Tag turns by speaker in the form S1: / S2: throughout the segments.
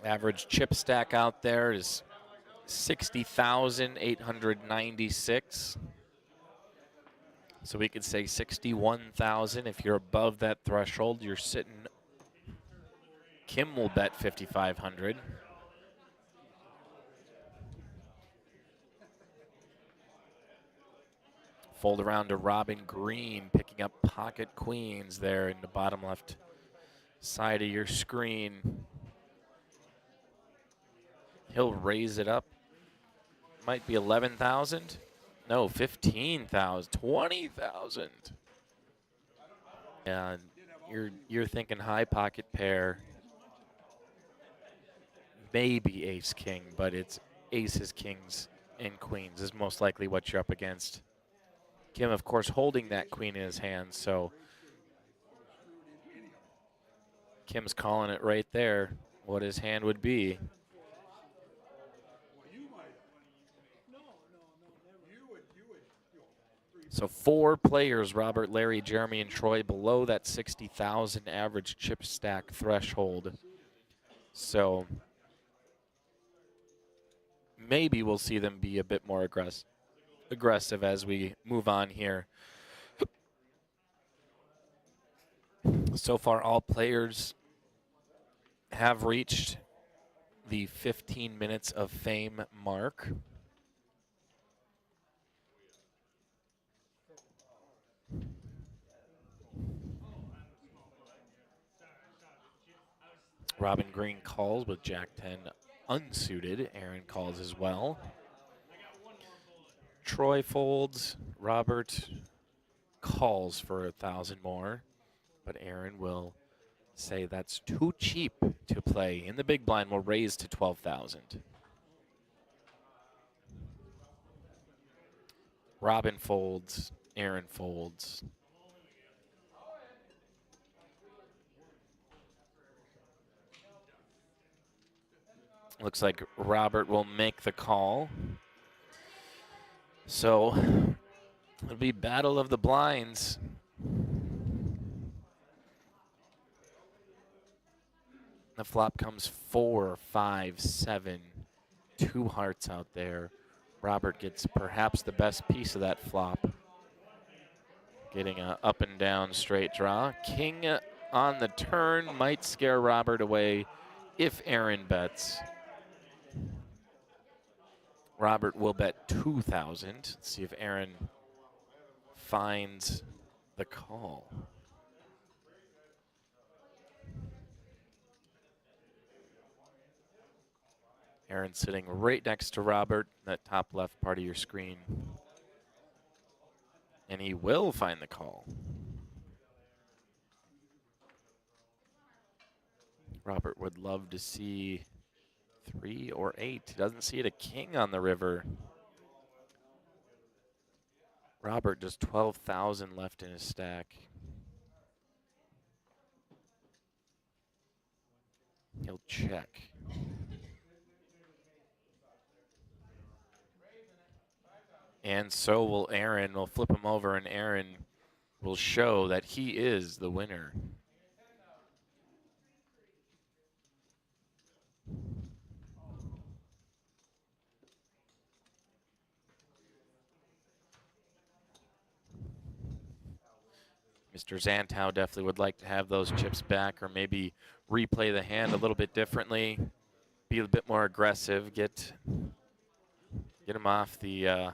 S1: Average chip stack out there is 60,896. So we could say 61,000. If you're above that threshold, you're sitting. Kim will bet 5,500. Fold around to Robin Green, picking up pocket queens there in the bottom left side of your screen. He'll raise it up. Might be 11,000. No, 15,000, 20,000. And you're thinking high pocket pair. Maybe ace king, but it's aces, kings, and queens is most likely what you're up against. Kim, of course, holding that queen in his hand, so Kim's calling it right there, what his hand would be. So 4 players, Robert, Larry, Jeremy, and Troy, below that 60,000 average chip stack threshold. So maybe we'll see them be a bit more aggressive as we move on here. So far, all players have reached the 15 minutes of fame mark. Robin Green calls with Jack-10 unsuited. Aaron calls as well. Troy folds. Robert calls for 1,000 more, but Aaron will say that's too cheap to play. In the big blind, will raise to 12,000. Robin folds. Aaron folds. Looks like Robert will make the call. So it'll be battle of the blinds. The flop comes 4, 5, 7, 2 hearts out there. Robert gets perhaps the best piece of that flop. Getting a up and down straight draw. King on the turn might scare Robert away if Aaron bets. Robert will bet 2,000. Let's see if Aaron finds the call. Aaron sitting right next to Robert, that top left part of your screen. And he will find the call. Robert would love to see 3 or 8. He doesn't see it a king on the river. Robert just 12,000 left in his stack. He'll check. And so will Aaron. We'll flip him over, and Aaron will show that he is the winner. Mr. Zantow definitely would like to have those chips back, or maybe replay the hand a little bit differently, be a bit more aggressive, get him off the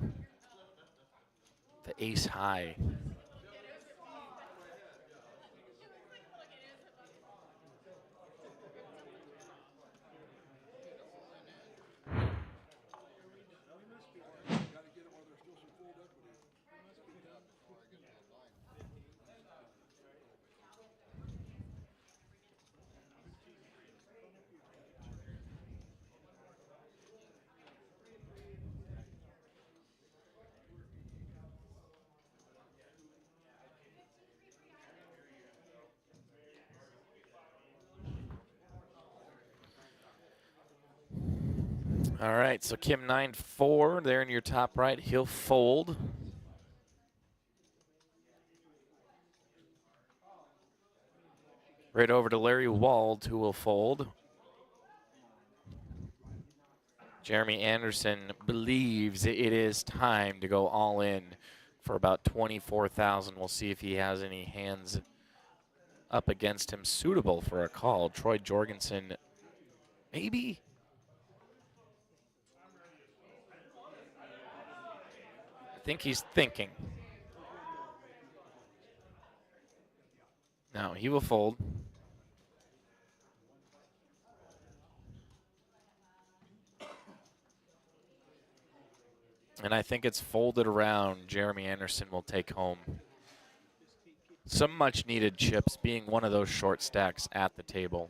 S1: ace high. All right, so Kim 9-4 there in your top right. He'll fold. Right over to Larry Wald, who will fold. Jeremy Anderson believes it is time to go all in for about 24,000. We'll see if he has any hands up against him suitable for a call. Troy Jorgensen, maybe? I think he's thinking. No, he will fold. And I think it's folded around. Jeremy Anderson will take home some much needed chips, being one of those short stacks at the table.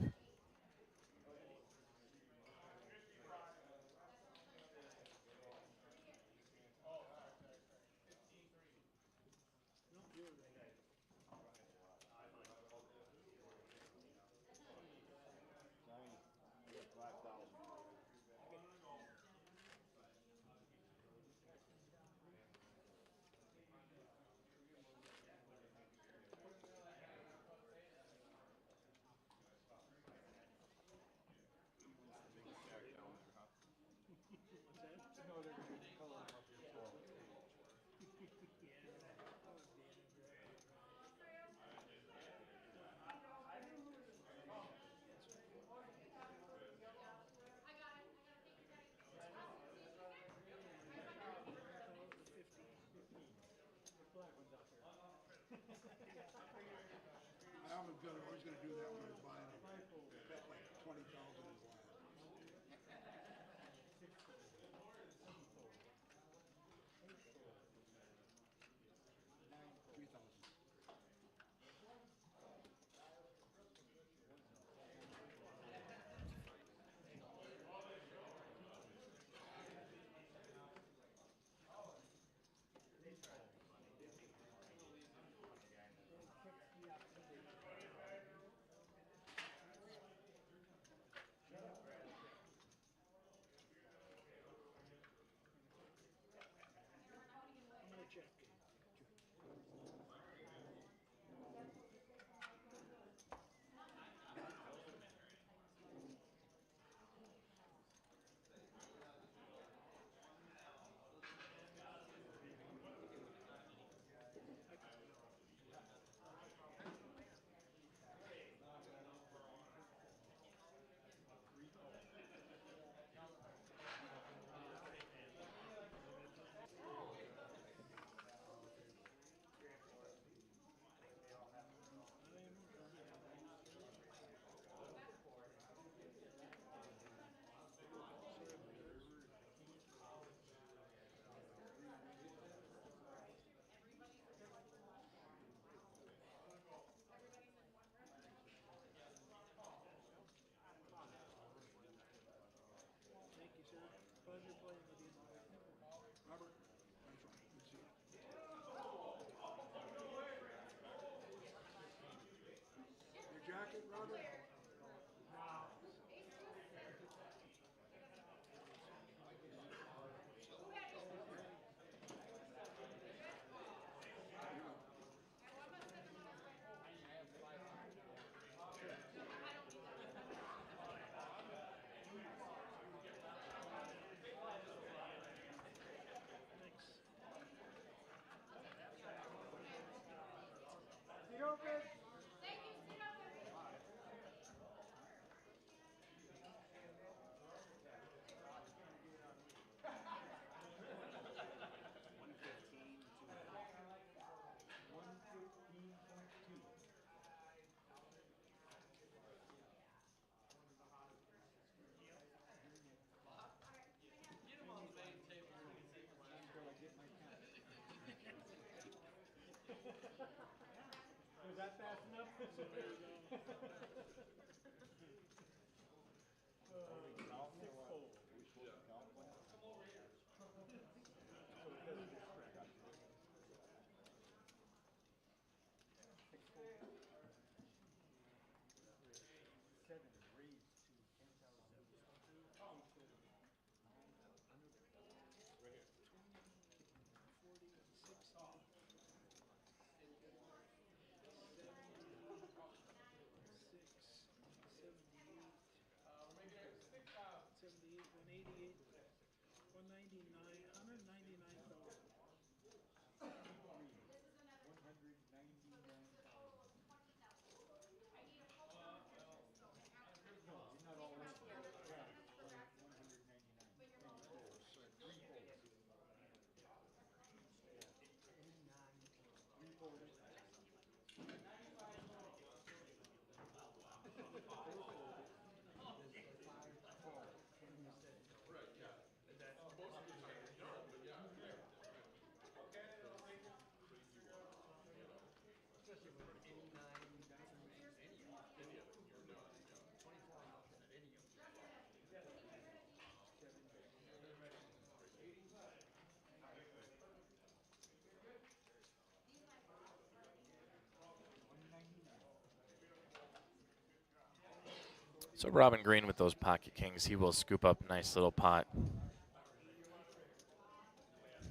S1: So Robin Green with those pocket kings, he will scoop up a nice little pot.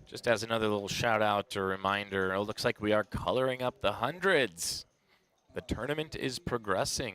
S1: Just as another little shout out or reminder, it looks like we are coloring up the hundreds. The tournament is progressing.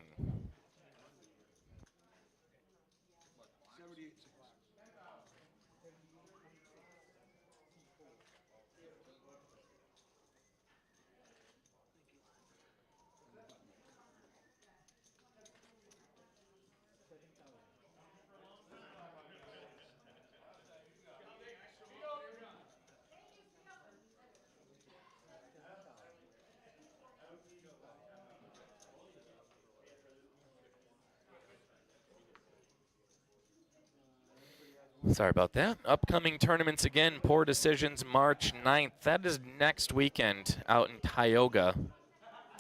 S1: Sorry about that. Upcoming tournaments again, Poor Decisions, March 9th. That is next weekend out in Tioga.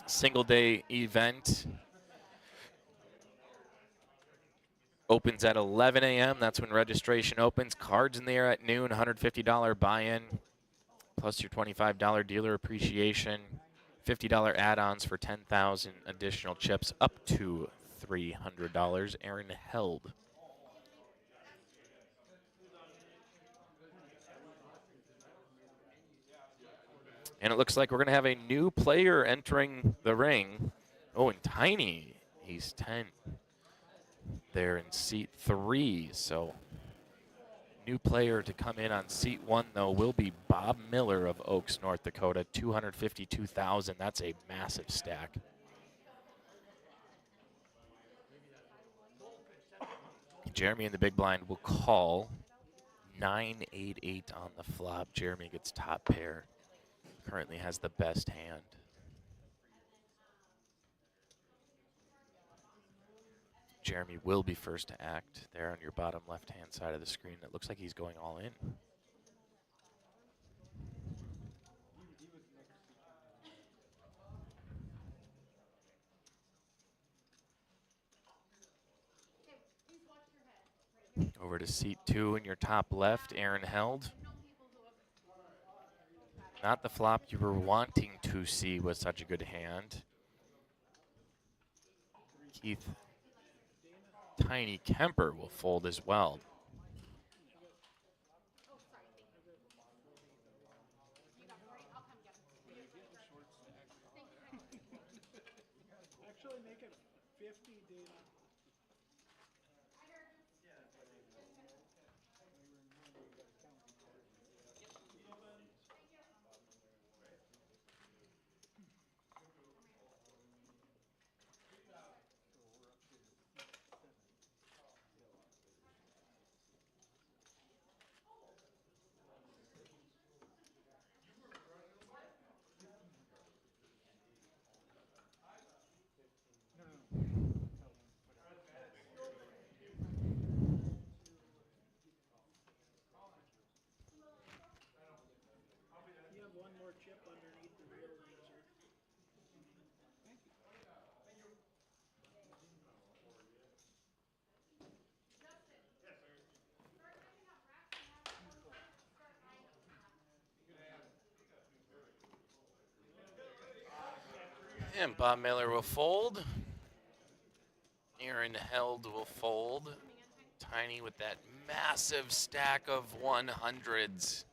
S1: Single day event. Opens at 11 a.m. That's when registration opens. Cards in the air at noon, $150 buy-in, plus your $25 dealer appreciation, $50 add-ons for 10,000 additional chips, up to $300. Aaron Held. And it looks like we're going to have a new player entering the ring. Oh, and Tiny, he's 10 there in seat 3. So new player to come in on seat 1, though, will be Bob Miller of Oaks, North Dakota, 252,000. That's a massive stack. Jeremy in the big blind will call 9-8-8 on the flop. Jeremy gets top pair. Currently has the best hand. Jeremy will be first to act there on your bottom left-hand side of the screen. It looks like he's going all in. Over to seat 2 in your top left, Aaron Held. Not the flop you were wanting to see with such a good hand. Keith Tiny Kemper will fold as well. And Bob Miller will fold. Aaron Held will fold. Tiny with that massive stack of 100s.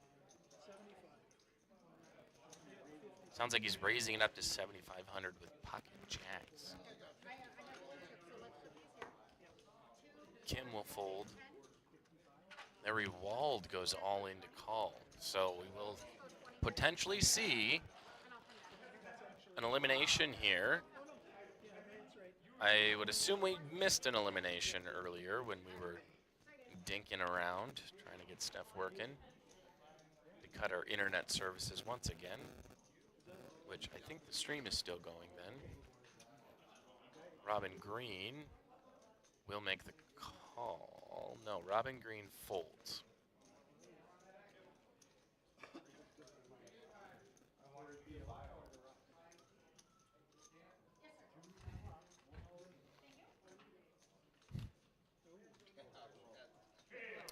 S1: Sounds like he's raising it up to 7,500 with pocket jacks. Kim will fold. Larry Wald goes all in to call. So we will potentially see an elimination here. I would assume we missed an elimination earlier when we were dinking around, trying to get stuff working. To cut our internet services once again, which I think the stream is still going then. Robin Green will make the call. No, Robin Green folds.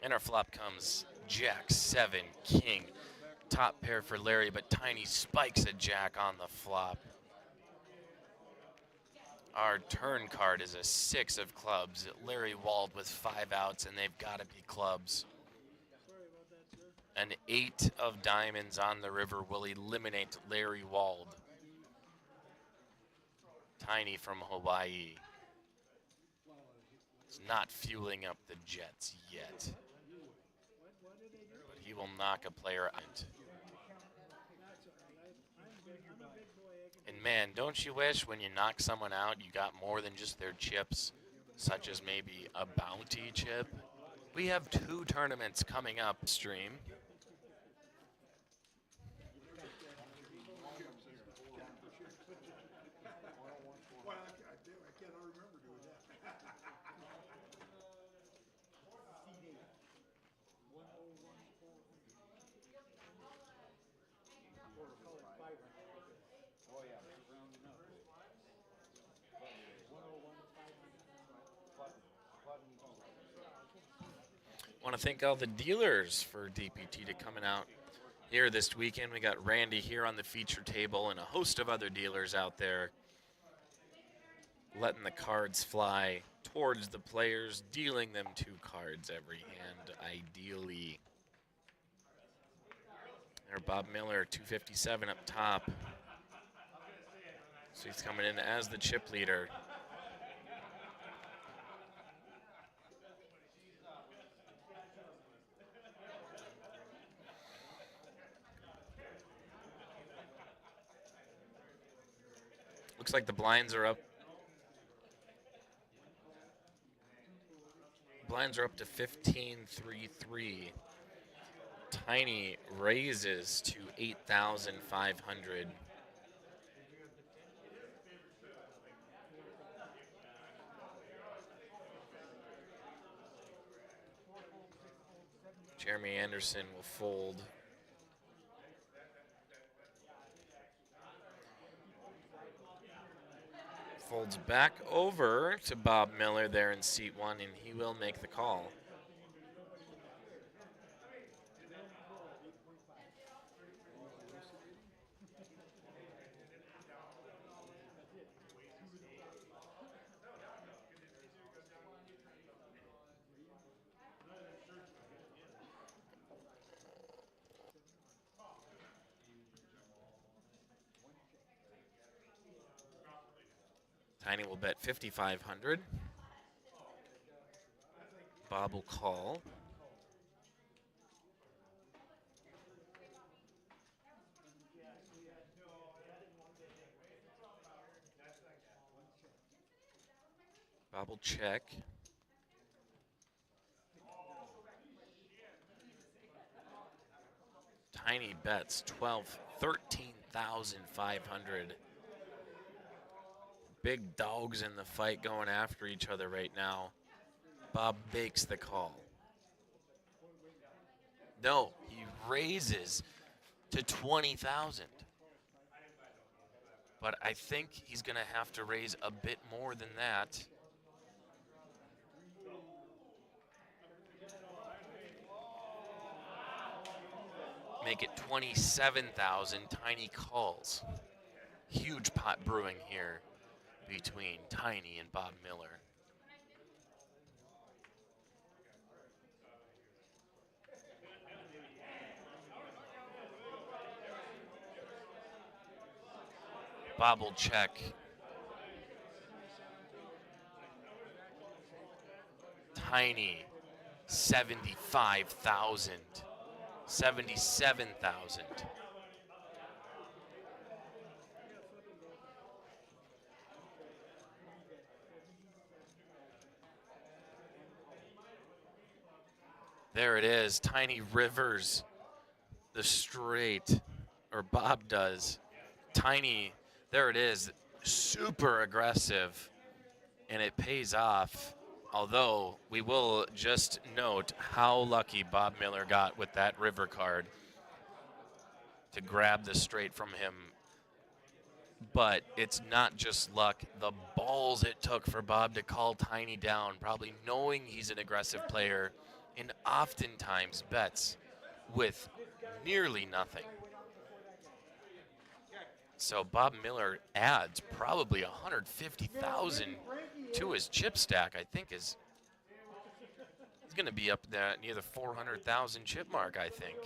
S1: And our flop comes Jack, 7, King. Top pair for Larry, but Tiny spikes a jack on the flop. Our turn card is a 6 of clubs. Larry Wald with 5 outs, and they've got to be clubs. An 8 of diamonds on the river will eliminate Larry Wald. Tiny from Hawaii. It's not fueling up the Jets yet. But he will knock a player out. And man, don't you wish when you knock someone out, you got more than just their chips, such as maybe a bounty chip? We have 2 tournaments coming up stream. Want to thank all the dealers for DPT to coming out here this weekend. We got Randy here on the feature table and a host of other dealers out there letting the cards fly towards the players, dealing them 2 cards every hand, ideally. There, Bob Miller, 257 up top. So he's coming in as the chip leader. Looks like the blinds are up. Blinds are up to 15-3-3. Tiny raises to 8,500. Jeremy Anderson will fold. Folds back over to Bob Miller there in seat 1, and he will make the call. Tiny will bet 5,500. Bob will call. Bob will check. Tiny bets 13,500. Big dogs in the fight going after each other right now. Bob makes the call. No, he raises to 20,000. But I think he's going to have to raise a bit more than that. Make it 27,000. Tiny calls. Huge pot brewing here between Tiny and Bob Miller. Bob will check. Tiny, 75,000. 77,000. There it is. Tiny rivers the straight, or Bob does. Tiny, there it is. Super aggressive, and it pays off. Although we will just note how lucky Bob Miller got with that river card to grab the straight from him. But it's not just luck. The balls it took for Bob to call Tiny down, probably knowing he's an aggressive player, and oftentimes bets with nearly nothing. So Bob Miller adds probably 150,000 to his chip stack. I think he's going to be up there near the 400,000 chip mark, I think.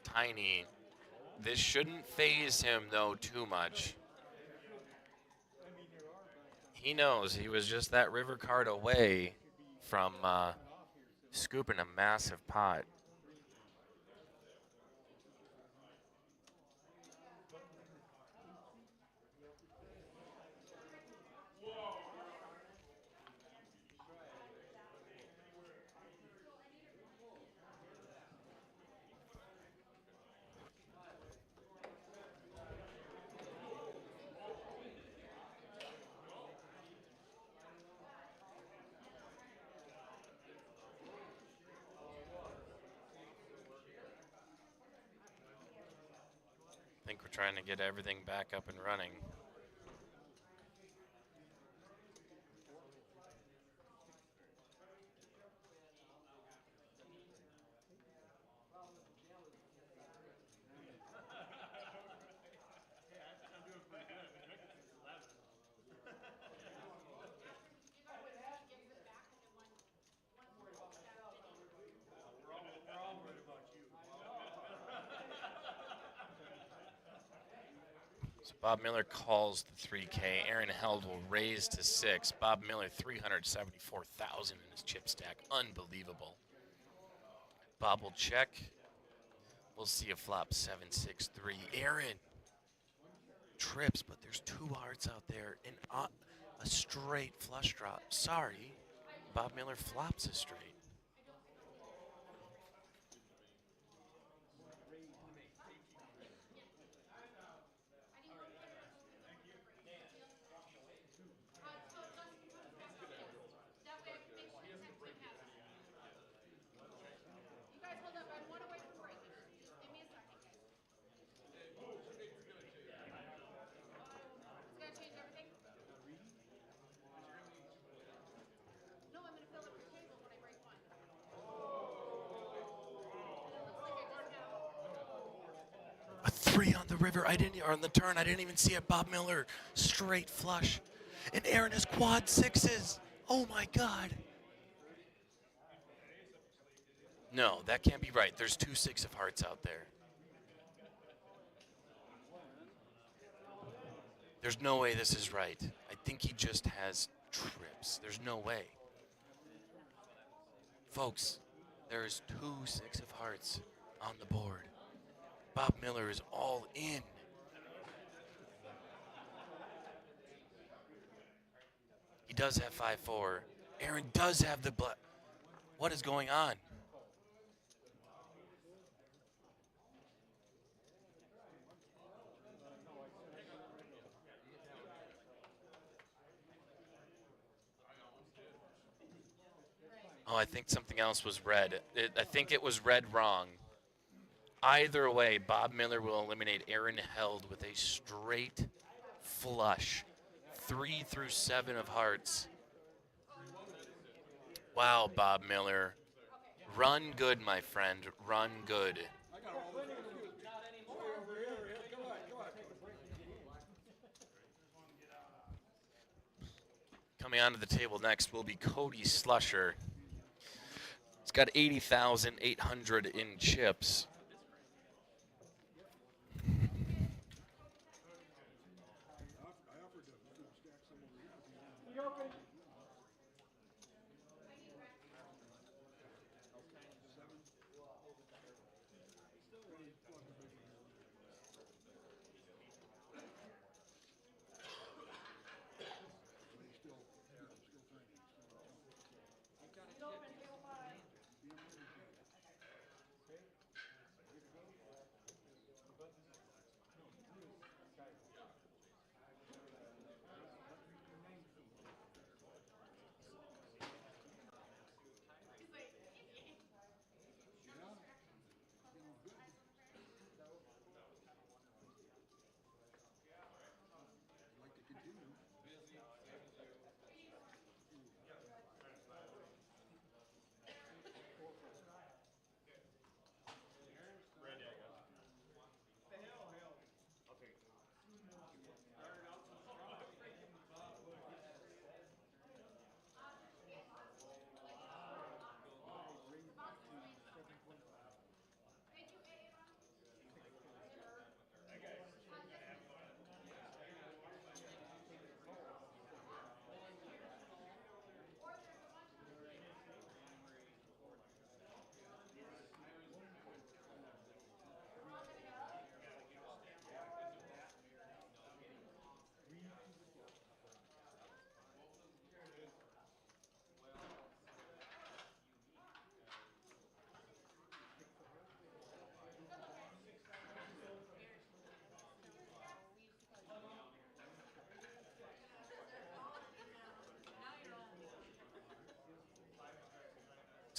S1: Tiny. This shouldn't phase him, though, too much. He knows he was just that river card away from scooping a massive pot. I think we're trying to get everything back up and running. So Bob Miller calls the 3K. Aaron Held will raise to 6. Bob Miller, 374,000 in his chip stack. Unbelievable. Bob will check. We'll see a flop 7-6-3. Aaron trips, but there's 2 hearts out there and a straight flush draw. Sorry, Bob Miller flops a straight. A 3 on the river. Or on the turn. I didn't even see it. Bob Miller, straight flush. And Aaron has quad 6s. Oh my God. No, that can't be right. There's 2 6 of hearts out there. There's no way this is right. I think he just has trips. There's no way. Folks, there's 2 6 of hearts on the board. Bob Miller is all in. He does have 5-4. Aaron does have the black. What is going on? Oh, I think something else was read. I think it was read wrong. Either way, Bob Miller will eliminate Aaron Held with a straight flush. 3 through 7 of hearts. Wow, Bob Miller. Run good, my friend. Run good. Coming onto the table next will be Cody Slusher. He's got 80,800 in chips.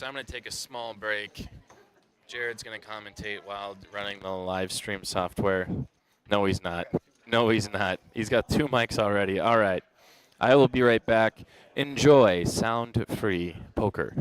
S1: So I'm going to take a small break. Jared's going to commentate while running the live stream software. No, he's not. No, he's not. He's got 2 mics already. All right. I will be right back. Enjoy sound-free poker.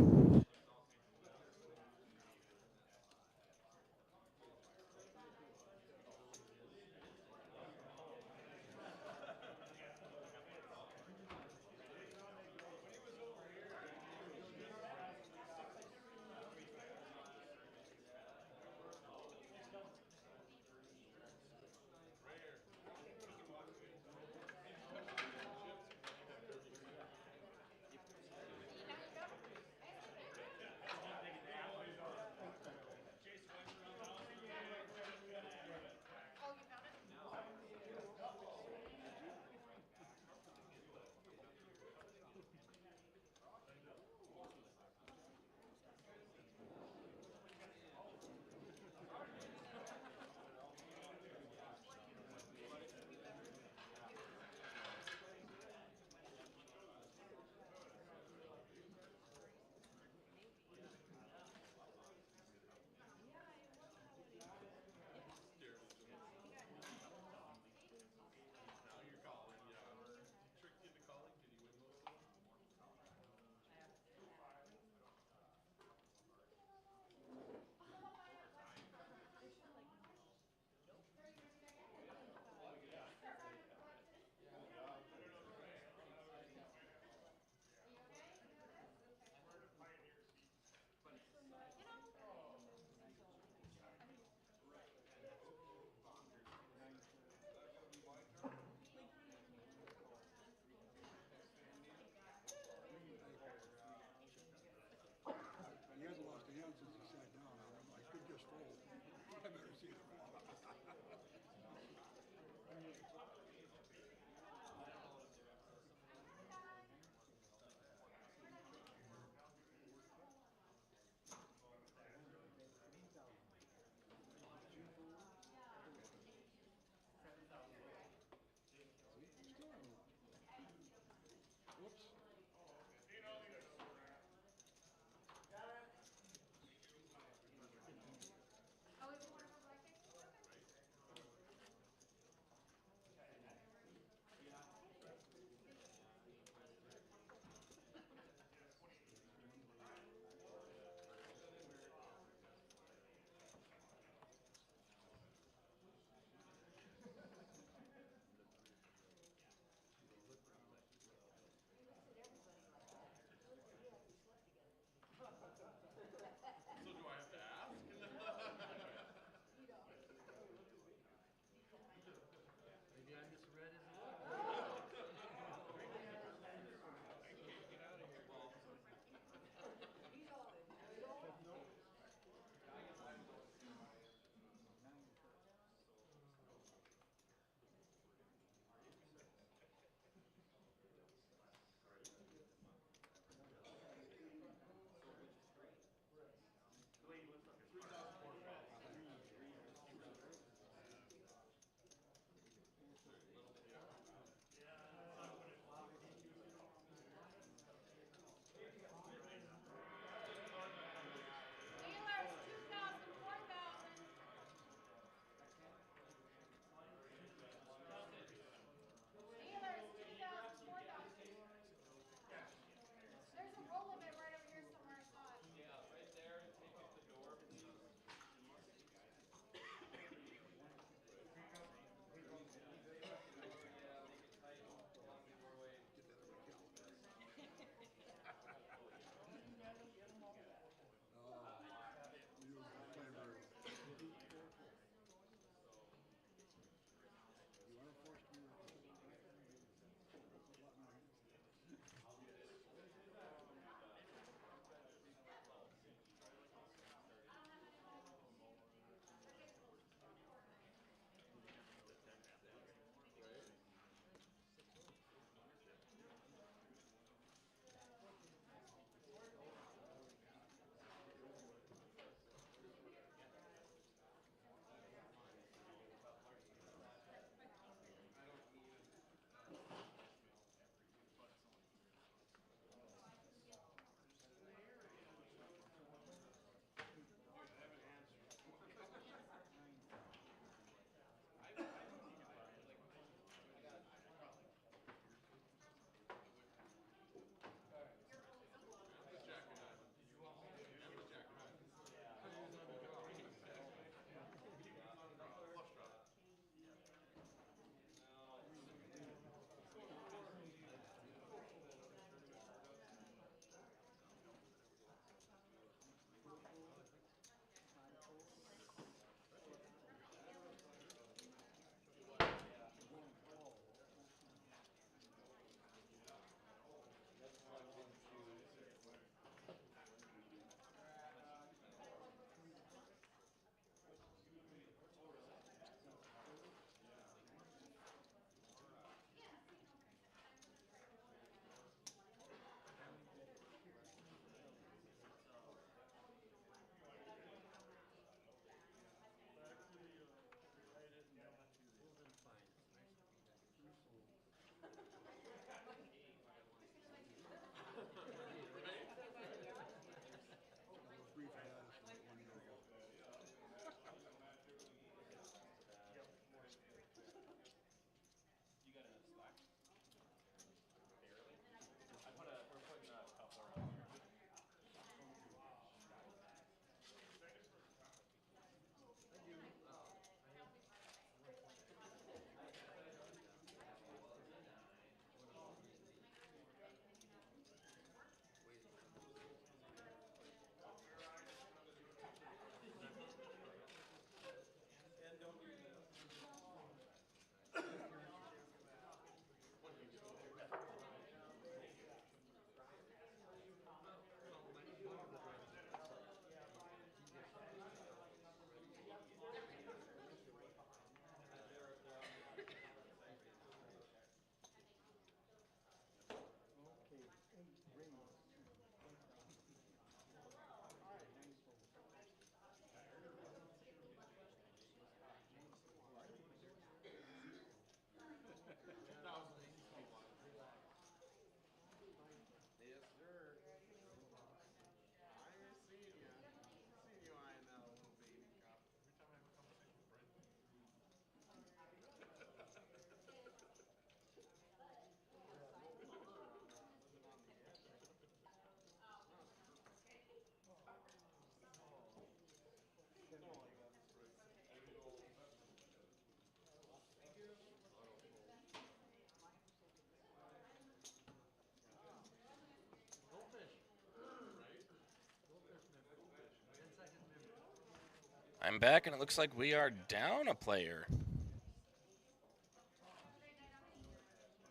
S1: I'm back, and it looks like we are down a player.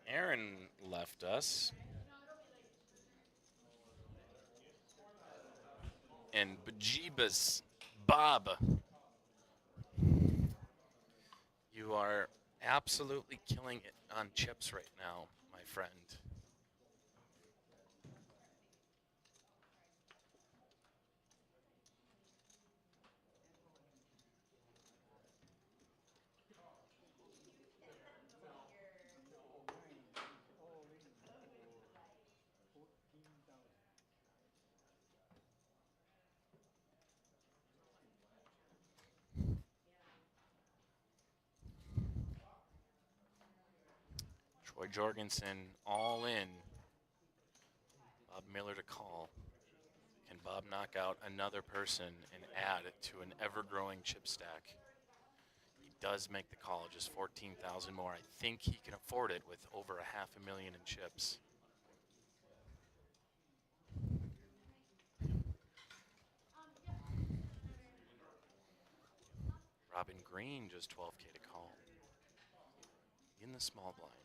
S1: Aaron left us. And Bejeebus, Bob, you are absolutely killing it on chips right now, my friend. Troy Jorgensen all in. Bob Miller to call. Can Bob knock out another person and add to an ever-growing chip stack? He does make the call, just 14,000 more. I think he can afford it with over $500,000 in chips. Robin Green just 12K to call in the small blind.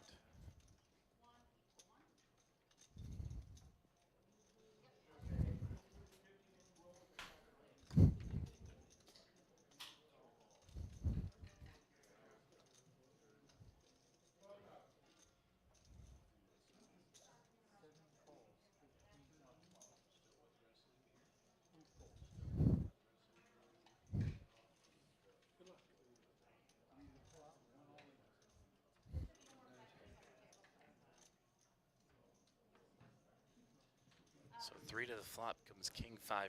S1: So 3 to the flop comes King 5-9.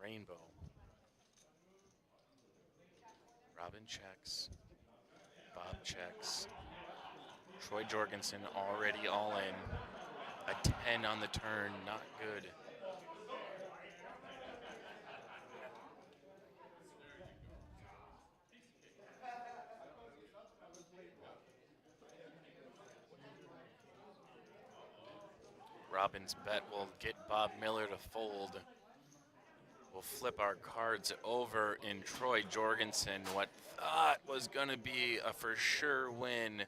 S1: Rainbow. Robin checks. Bob checks. Troy Jorgensen already all in. A 10 on the turn, not good. Robin's bet will get Bob Miller to fold. We'll flip our cards over in Troy Jorgensen. What thought was going to be a for sure win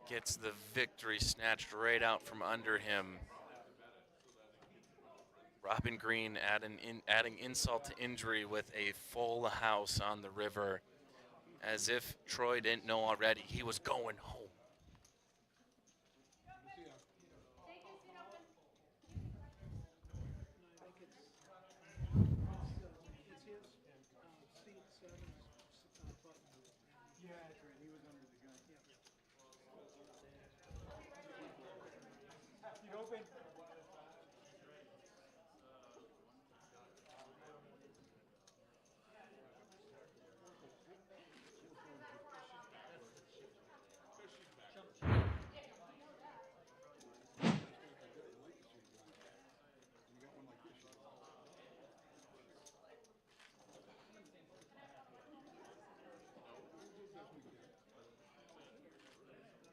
S1: gets the victory snatched right out from under him. Robin Green adding insult to injury with a full house on the river. As if Troy didn't know already, he was going home.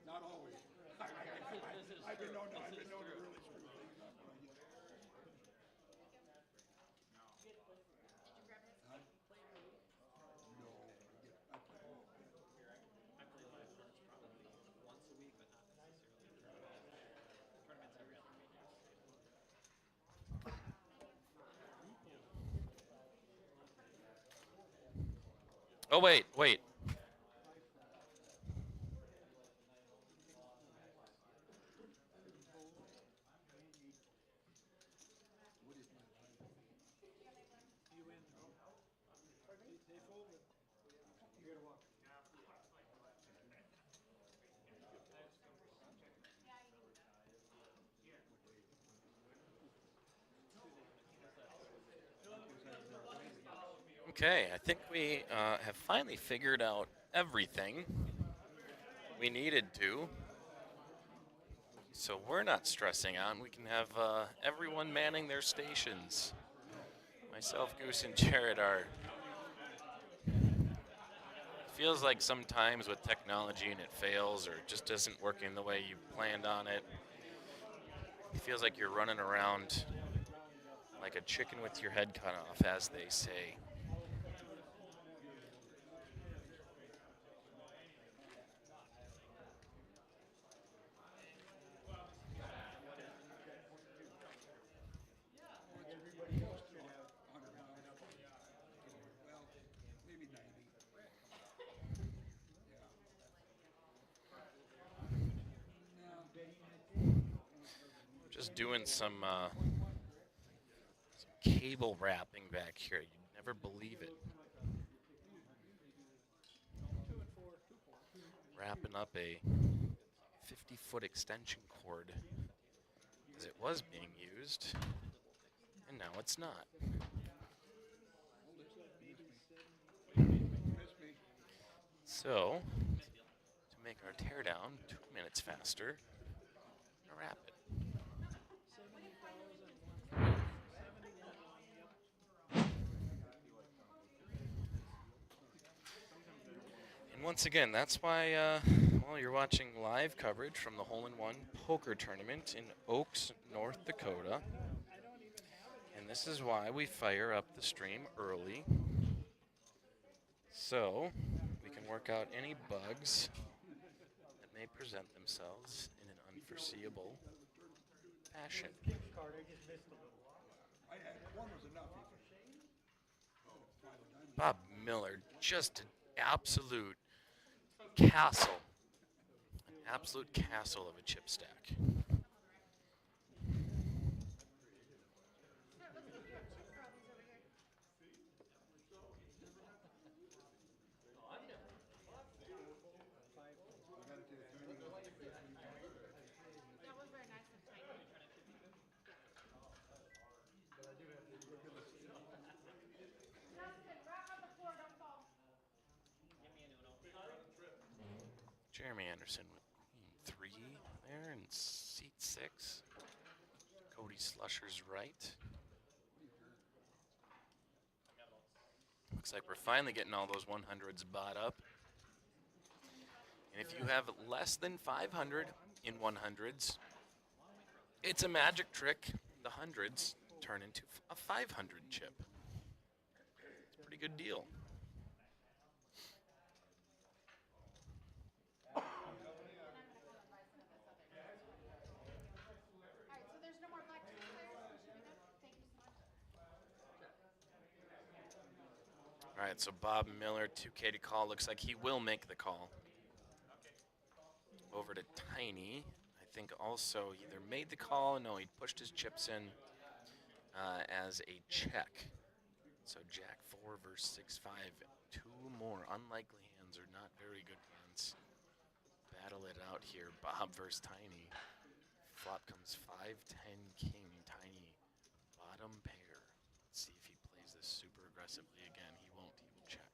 S2: Not always. I've been known to really screw things up.
S1: Oh, wait. Okay, I think we have finally figured out everything we needed to. So we're not stressing out. We can have everyone manning their stations. Myself, Goose, and Jared are. Feels like sometimes with technology and it fails or just isn't working the way you planned on it. It feels like you're running around Like a chicken with your head cut off, as they say.
S2: Everybody else should have 100 pounds. Well, maybe 90. Yeah.
S1: Just doing some cable wrapping back here. You'd never believe it. Wrapping up a 50-foot extension cord as it was being used, and now it's not. So, to make our teardown 2 minutes faster, wrap it. And once again, that's why, well, you're watching live coverage from the Hole-in-One Poker Tournament in Oaks, North Dakota. And this is why we fire up the stream early, so we can work out any bugs that may present themselves in an unforeseeable fashion.
S2: I had one was enough.
S1: Bob Miller, just an absolute castle. An absolute castle of a chip stack. Jeremy Anderson with Queen 3 there in seat 6. Cody Slusher's right. Looks like we're finally getting all those 100s bought up. And if you have less than 500 in 100s, it's a magic trick. The hundreds turn into a 500 chip. It's a pretty good deal. All right, so Bob Miller, 2K to call. Looks like he will make the call. Over to Tiny. I think also either made the call. No, he pushed his chips in as a check. So Jack 4 versus 6-5. Two more unlikely hands are not very good hands. Battle it out here. Bob versus Tiny. Flop comes 5-10 king. Tiny bottom pair. Let's see if he plays this super aggressively again. He won't. He will check.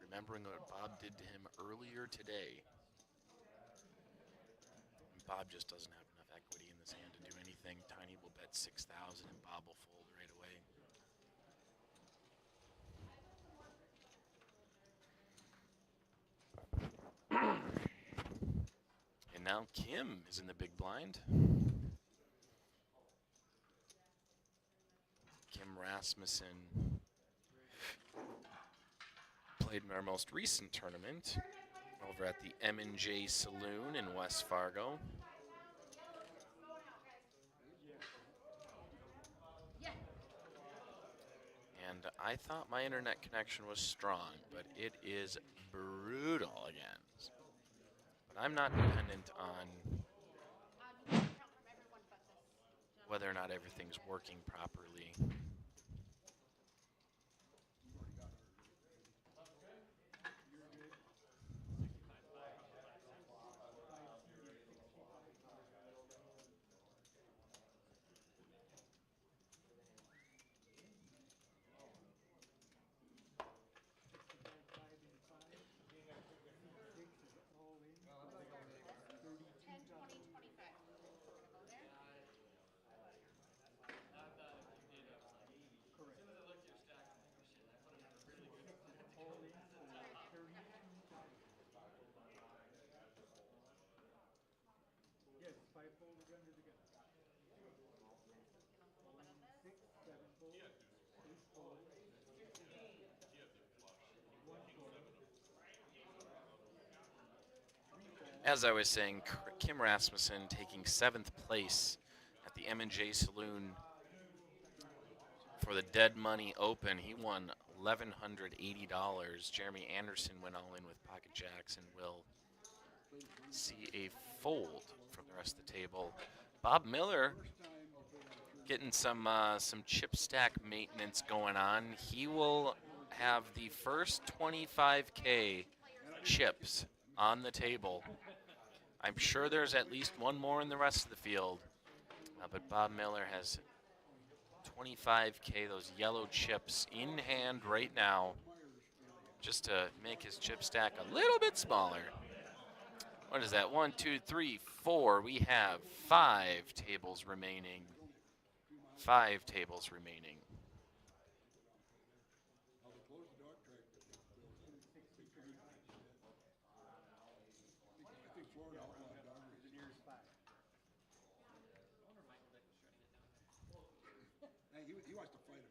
S1: Remembering what Bob did to him earlier today. Bob just doesn't have enough equity in this hand to do anything. Tiny will bet 6,000 and Bob will fold right away. And now Kim is in the big blind. Kim Rasmussen played in our most recent tournament over at the M&J Saloon in West Fargo. And I thought my internet connection was strong, but it is brutal again. But I'm not dependent on whether or not everything's working properly. As I was saying, Kim Rasmussen taking 7th place at the M&J Saloon for the Dead Money Open. He won $1,180. Jeremy Anderson went all in with pocket jacks and will see a fold from the rest of the table. Bob Miller getting some chip stack maintenance going on. He will have the first 25K chips on the table. I'm sure there's at least one more in the rest of the field, but Bob Miller has 25K, those yellow chips in hand right now, just to make his chip stack a little bit smaller. What is that? 1, 2, 3, 4. We have 5 tables remaining. 5 tables remaining.
S2: He wants to fight him. He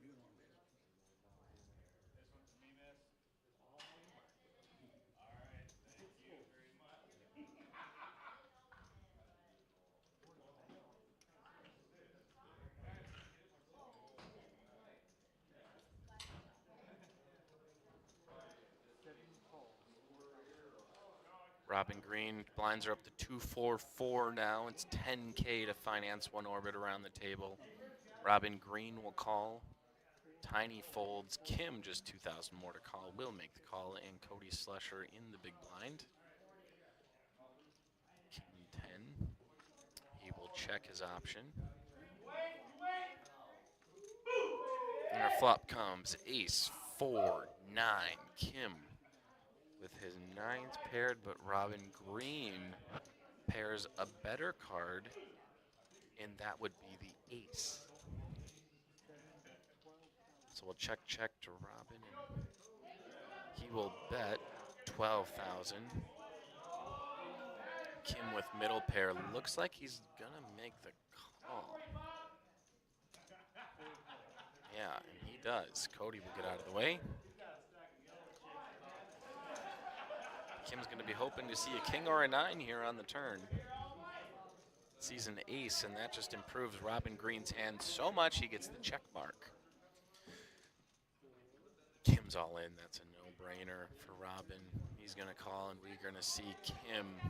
S2: doesn't want to race.
S1: Robin Green, blinds are up to 244 now. It's 10K to finance one orbit around the table. Robin Green will call. Tiny folds. Kim, just 2,000 more to call, will make the call, and Cody Slusher in the big blind. King 10. He will check his option. And our flop comes ace, 4, 9. Kim with his 9th paired, but Robin Green pairs a better card, and that would be the ace. So we'll check to Robin, and he will bet 12,000. Kim with middle pair, looks like he's gonna make the call. Yeah, and he does. Cody will get out of the way. Kim's gonna be hoping to see a king or a 9 here on the turn. Sees an ace, and that just improves Robin Green's hand so much he gets the check mark. Kim's all in. That's a no-brainer for Robin. He's going to call, and we're going to see Kim.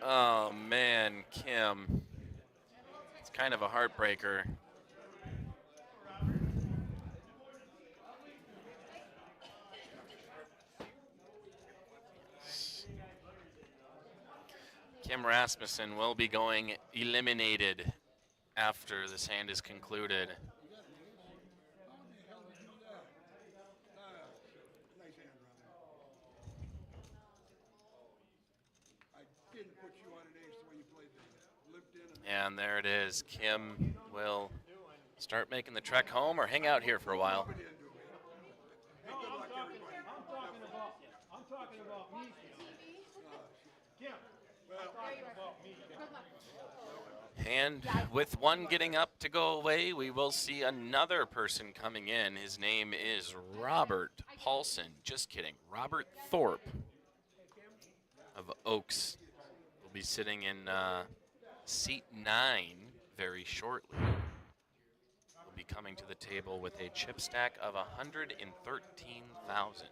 S1: Oh, man, Kim. It's kind of a heartbreaker. Kim Rasmussen will be going eliminated after this hand is concluded.
S2: Nice hand, Robin. I didn't put you on an ace the way you played that. Limped in
S1: And there it is. Kim will start making the trek home or hang out here for a while.
S2: Hey, good luck, everybody.
S3: I'm talking about me. Kim, I'm talking about me.
S1: And with one getting up to go away, we will see another person coming in. His name is Robert Paulson. Just kidding. Robert Thorpe of Oaks will be sitting in seat 9 very shortly. Will be coming to the table with a chip stack of 113,000.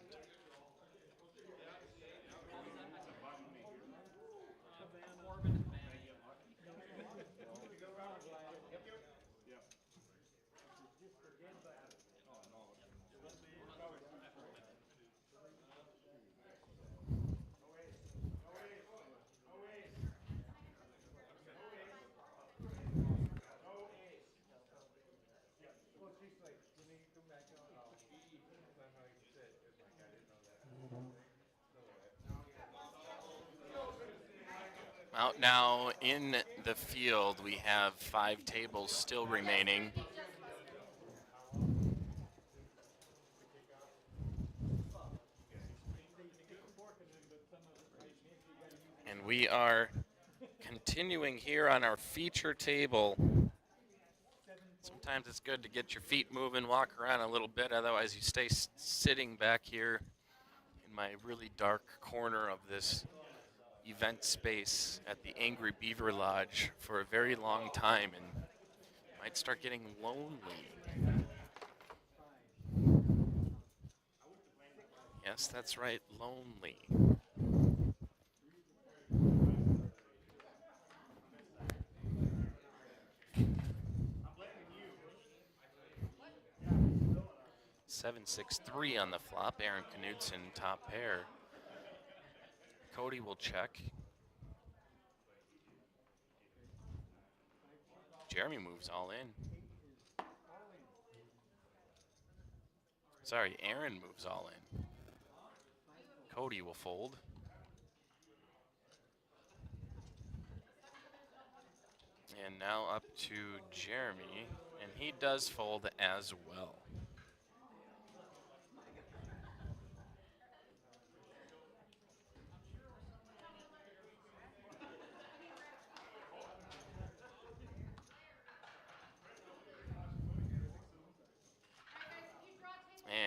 S1: Out now in the field, we have 5 tables still remaining. And we are continuing here on our feature table. Sometimes it's good to get your feet moving, walk around a little bit, otherwise you stay sitting back here in in my really dark corner of this event space at the Angry Beaver Lodge for a very long time and might start getting lonely. Yes, that's right, lonely.
S3: I'm blaming you.
S1: 7-6-3 on the flop. Aaron Knudsen, top pair. Cody will check. Jeremy moves all in. Sorry, Aaron moves all in. Cody will fold. And now up to Jeremy, and he does fold as well.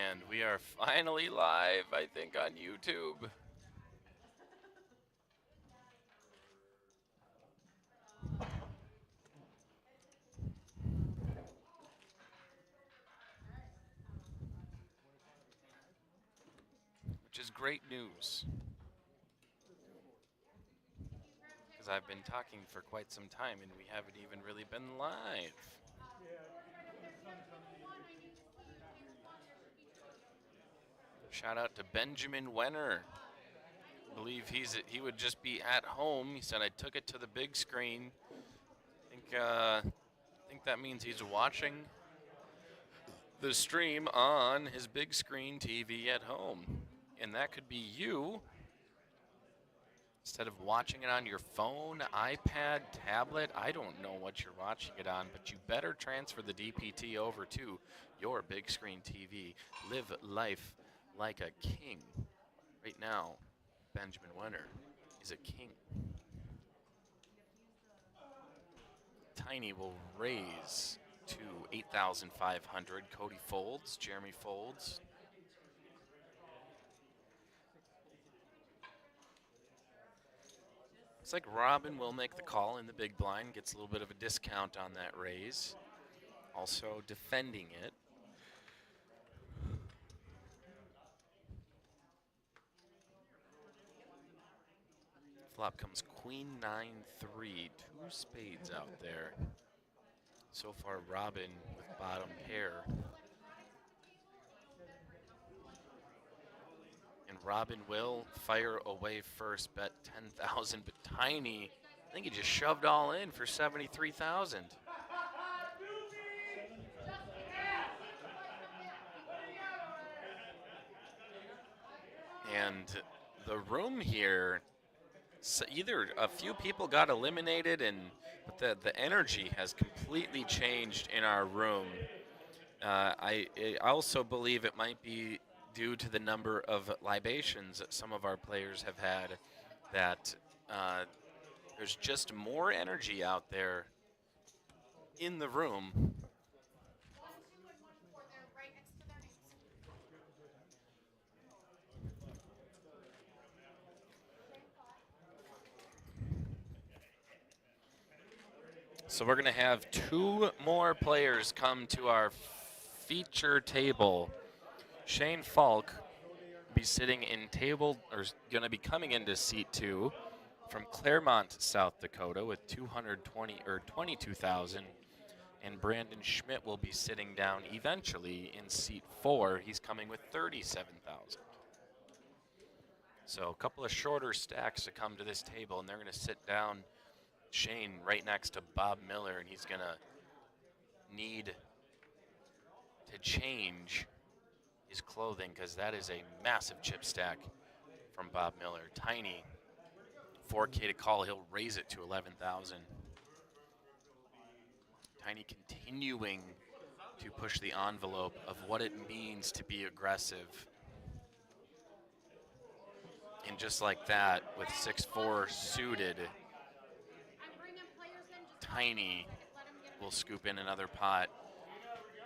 S1: And we are finally live, I think, on YouTube. Which is great news. Because I've been talking for quite some time and we haven't even really been live. Shout out to Benjamin Wenner. I believe he would just be at home. He said I took it to the big screen. I think that means he's watching the stream on his big screen TV at home. And that could be you. Instead of watching it on your phone, iPad, tablet, I don't know what you're watching it on, but you better transfer the DPT over to your big screen TV. Live life like a king. Right now, Benjamin Wenner is a king. Tiny will raise to 8,500. Cody folds, Jeremy folds. Looks like Robin will make the call in the big blind, gets a little bit of a discount on that raise. Also defending it. Flop comes queen 9-3, two spades out there. So far, Robin with bottom pair. And Robin will fire away first, bet 10,000, but Tiny, I think he just shoved all in for 73,000. And the room here, so either a few people got eliminated, but the energy has completely changed in our room. I also believe it might be due to the number of libations that some of our players have had, that there's just more energy out there in the room. So we're going to have two more players come to our feature table. Shane Falk be sitting in table, or going to be coming into seat 2 from Claremont, South Dakota with 22,000. And Brandon Schmidt will be sitting down eventually in seat 4. He's coming with 37,000. So a couple of shorter stacks to come to this table, and they're going to sit down Shane right next to Bob Miller, and he's going to need to change his clothing because that is a massive chip stack from Bob Miller. Tiny, 4K to call, he'll raise it to 11,000. Tiny continuing to push the envelope of what it means to be aggressive. And just like that, with 6-4 suited, Tiny will scoop in another pot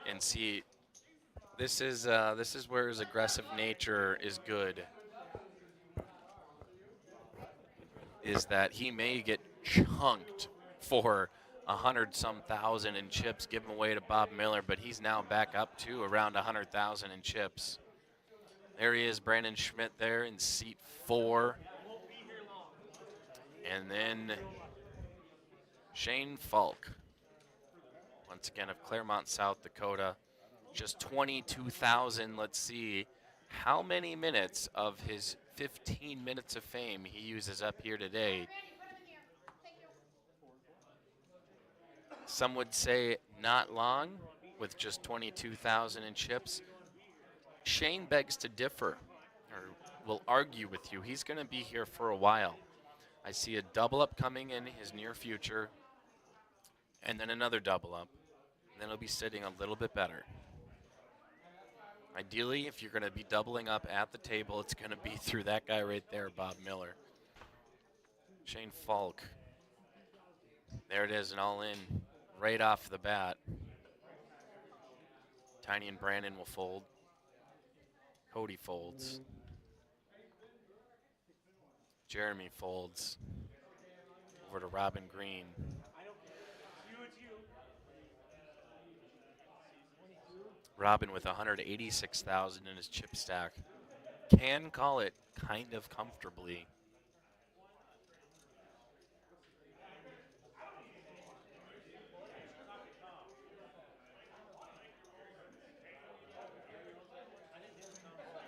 S1: and see. This is where his aggressive nature is good. is that he may get chunked for 100-some thousand in chips given away to Bob Miller, but he's now back up to around 100,000 in chips. There he is, Brandon Schmidt there in seat 4. And then Shane Falk, once again of Claremont, South Dakota. Just 22,000. Let's see how many minutes of his 15 minutes of fame he uses up here today. Some would say not long with just 22,000 in chips. Shane begs to differ, or will argue with you. He's going to be here for a while. I see a double up coming in his near future, and then another double up. And then he'll be sitting a little bit better. Ideally, if you're going to be doubling up at the table, it's going to be through that guy right there, Bob Miller. Shane Falk. There it is, an all-in right off the bat. Tiny and Brandon will fold. Cody folds. Jeremy folds. Over to Robin Green. Robin with 186,000 in his chip stack. Can call it kind of comfortably.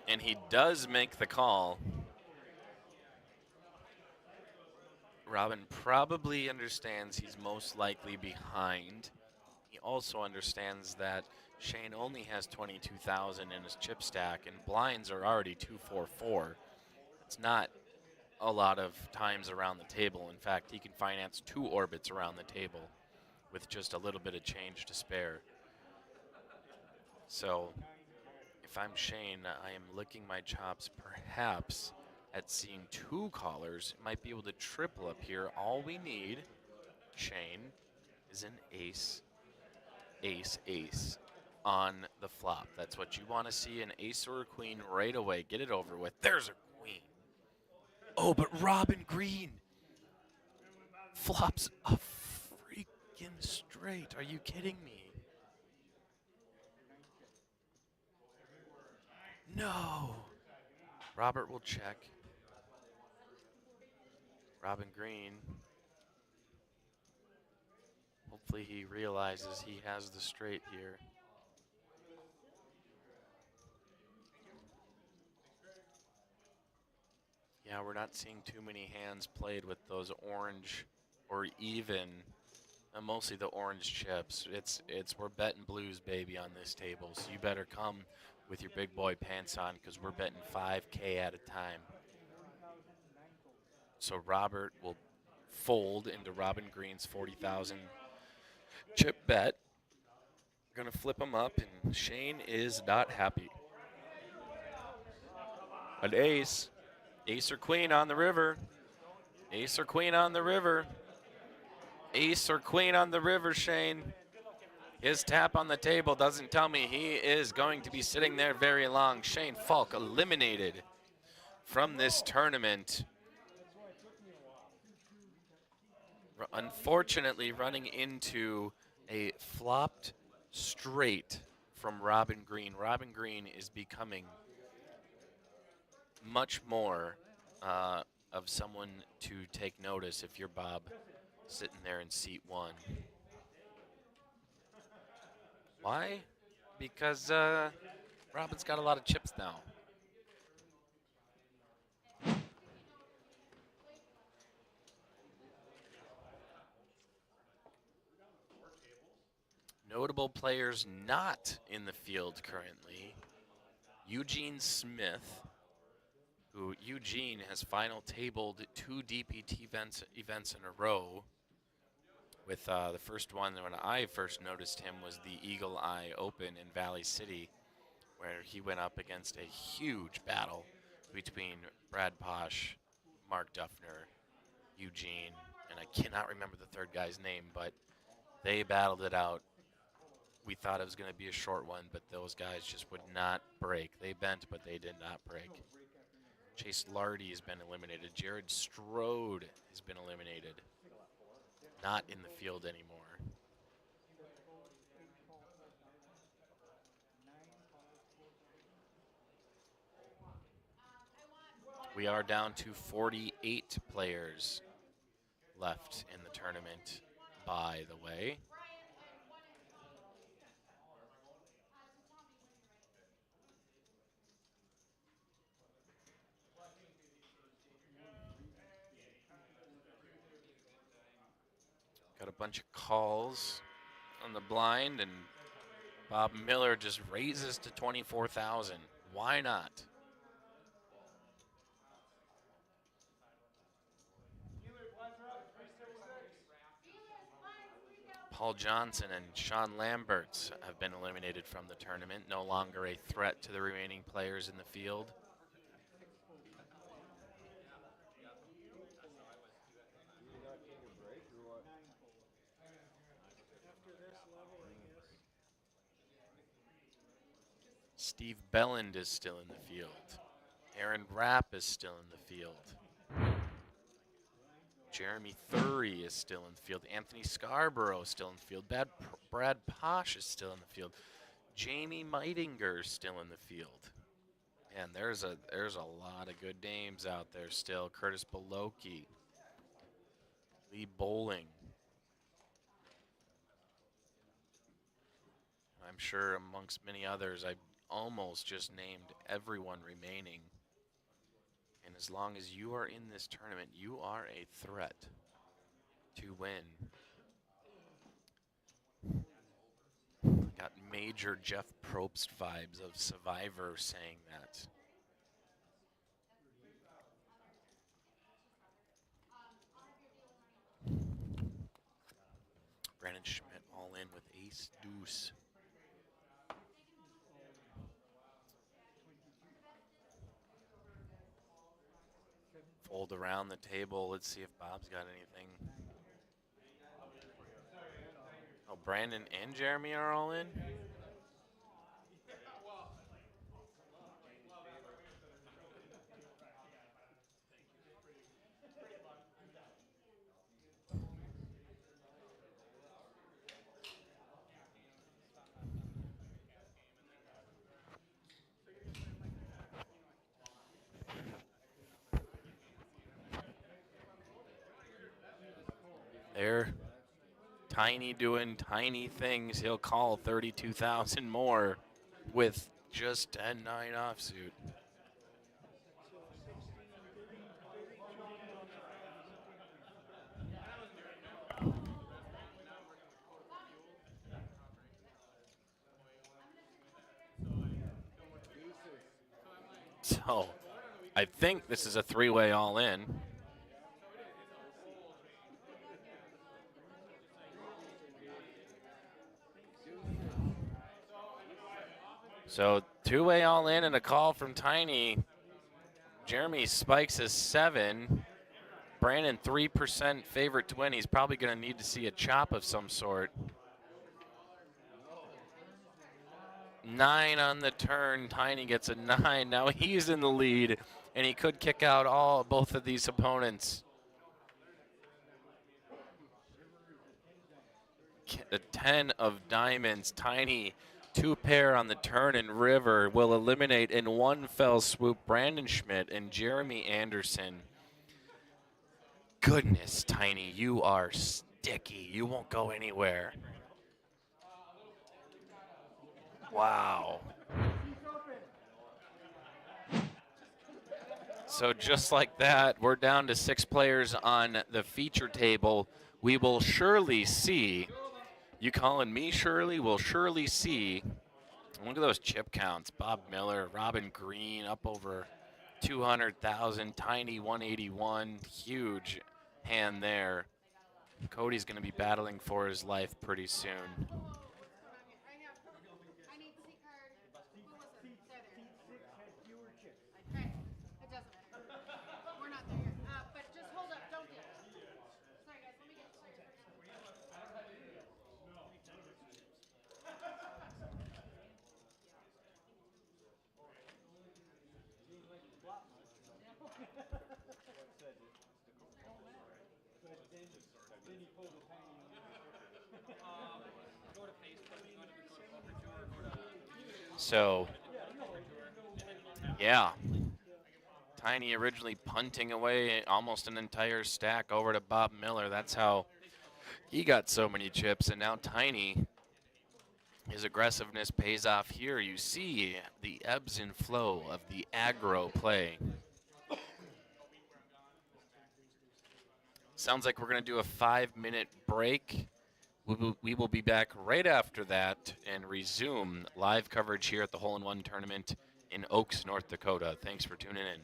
S1: And he does make the call. Robin probably understands he's most likely behind. He also understands that Shane only has 22,000 in his chip stack, and blinds are already 244. It's not a lot of times around the table. In fact, he can finance 2 orbits around the table with just a little bit of change to spare. So if I'm Shane, I am licking my chops perhaps at seeing 2 callers. Might be able to triple up here. All we need, Shane, is an ace, ace, ace on the flop. That's what you want to see, an ace or a queen right away. Get it over with. There's a queen. Oh, but Robin Green flops a freaking straight. Are you kidding me? No. Robert will check. Robin Green. Hopefully he realizes he has the straight here. Yeah, we're not seeing too many hands played with those orange or even, mostly the orange chips. It's we're betting blues, baby, on this table. So you better come with your big boy pants on because we're betting 5K at a time. So Robert will fold into Robin Green's 40,000 chip bet. We're going to flip him up, and Shane is not happy. An ace. Ace or queen on the river. Ace or queen on the river. Ace or queen on the river, Shane. His tap on the table doesn't tell me he is going to be sitting there very long. Shane Falk eliminated from this tournament. Unfortunately, running into a flopped straight from Robin Green. Robin Green is becoming much more of someone to take notice if you're Bob sitting there in seat 1. Why? Because Robin's got a lot of chips now. Notable players not in the field currently. Eugene Smith, who Eugene has final tabled 2 DPT events in a row. With the first one, when I first noticed him, was the Eagle Eye Open in Valley City, where he went up against a huge battle between Brad Posh, Mark Duffner, Eugene, and I cannot remember the third guy's name, but they battled it out. We thought it was going to be a short one, but those guys just would not break. They bent, but they did not break. Chase Lardy has been eliminated. Jared Strode has been eliminated. Not in the field anymore. We are down to 48 players left in the tournament, by the way. Got a bunch of calls on the blind, and Bob Miller just raises to 24,000. Why not? Paul Johnson and Sean Lamberts have been eliminated from the tournament, no longer a threat to the remaining players in the field. Steve Belland is still in the field. Aaron Rapp is still in the field. Jeremy Thury is still in the field. Anthony Scarborough is still in the field. Brad Posh is still in the field. Jamie Meitinger is still in the field. And there's a lot of good names out there still. Curtis Beloki, Lee Bowling. I'm sure amongst many others, I almost just named everyone remaining. And as long as you are in this tournament, you are a threat to win. Got major Jeff Probst vibes of Survivor saying that. Brandon Schmidt all in with ace deuce. Fold around the table. Let's see if Bob's got anything. Oh, Brandon and Jeremy are all in? There. Tiny doing tiny things. He'll call 32,000 more with just 10-9 offsuit. So I think this is a three-way all in. So two-way all in and a call from Tiny. Jeremy spikes a 7. Brandon 3% favorite to win. He's probably going to need to see a chop of some sort. 9 on the turn. Tiny gets a 9. Now he's in the lead, and he could kick out both of these opponents. The 10 of diamonds. Tiny, 2 pair on the turn, and river will eliminate in one fell swoop Brandon Schmidt and Jeremy Anderson. Goodness, Tiny, you are sticky. You won't go anywhere. Wow. So just like that, we're down to 6 players on the feature table. We will surely see, you calling me Shirley, we'll surely see. Look at those chip counts. Bob Miller, Robin Green up over 200,000, Tiny 181, huge hand there. Cody's going to be battling for his life pretty soon.
S3: Then he pulled a tiny one.
S2: Go to Facebook, you go to Poker Tour, go to
S1: So, yeah. Tiny originally punting away almost an entire stack over to Bob Miller. That's how he got so many chips. And now Tiny, his aggressiveness pays off here. You see the ebbs and flow of the aggro play. Sounds like we're going to do a 5-minute break. We will be back right after that and resume live coverage here at the Hole in One tournament in Oaks, North Dakota. Thanks for tuning in.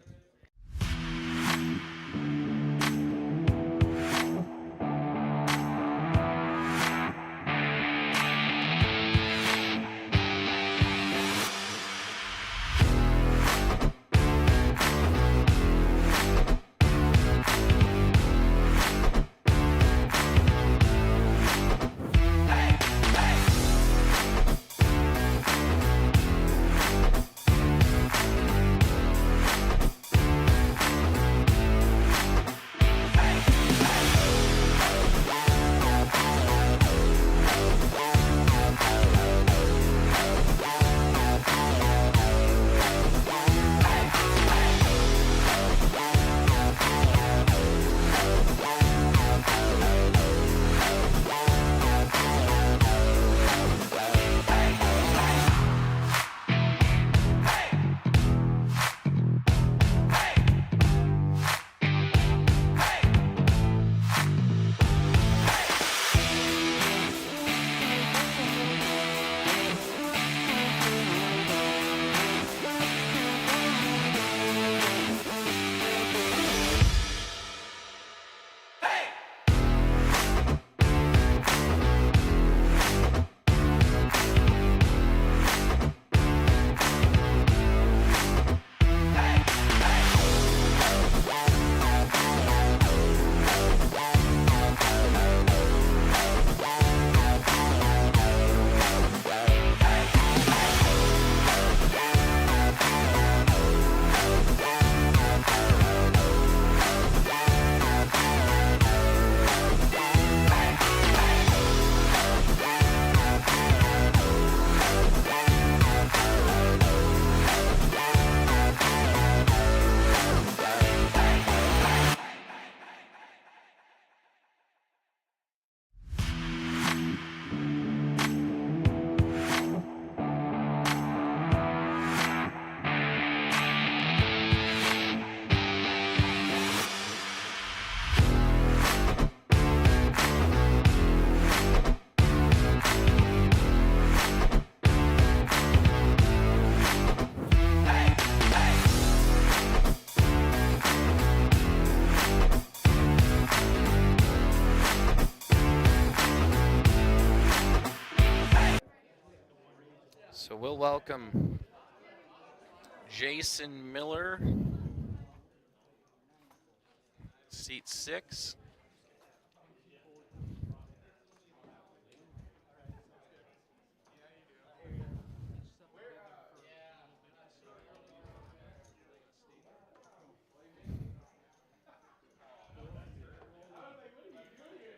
S1: So we'll welcome Jason Miller, seat 6.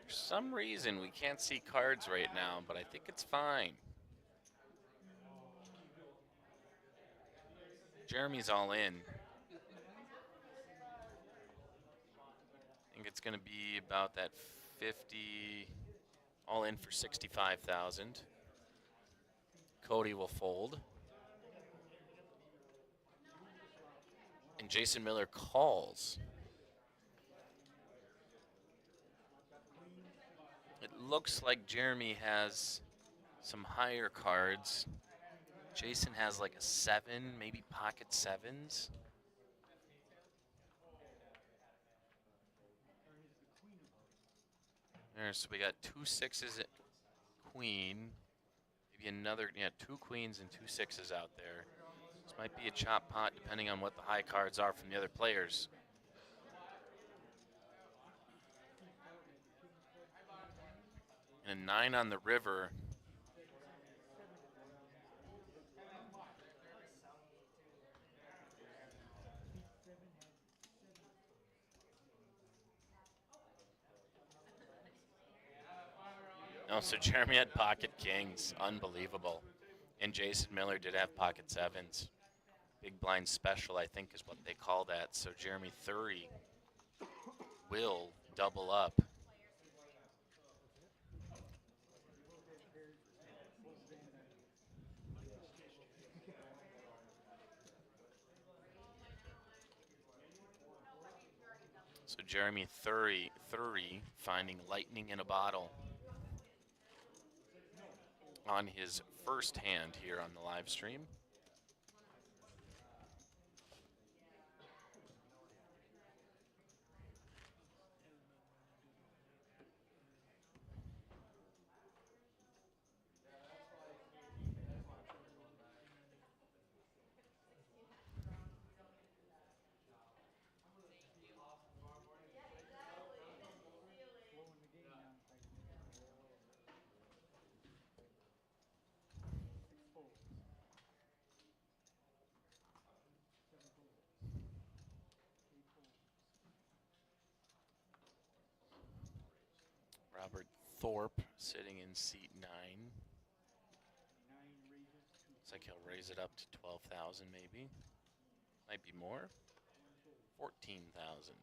S1: For some reason, we can't see cards right now, but I think it's fine. Jeremy's all in. I think it's going to be about that 50, all in for 65,000. Cody will fold. And Jason Miller calls. It looks like Jeremy has some higher cards. Jason has like a 7, maybe pocket 7s. There, so we got 2 6s at queen. Maybe another, yeah, 2 queens and 2 6s out there. This might be a chop pot depending on what the high cards are from the other players. And a 9 on the river. Oh, so Jeremy had pocket kings. Unbelievable. And Jason Miller did have pocket sevens. Big blind special, I think, is what they call that. So Jeremy Thury will double up. So Jeremy Thury finding lightning in a bottle on his first hand here on the live stream. Robert Thorpe sitting in seat 9. Looks like he'll raise it up to 12,000 maybe. Might be more. 14,000.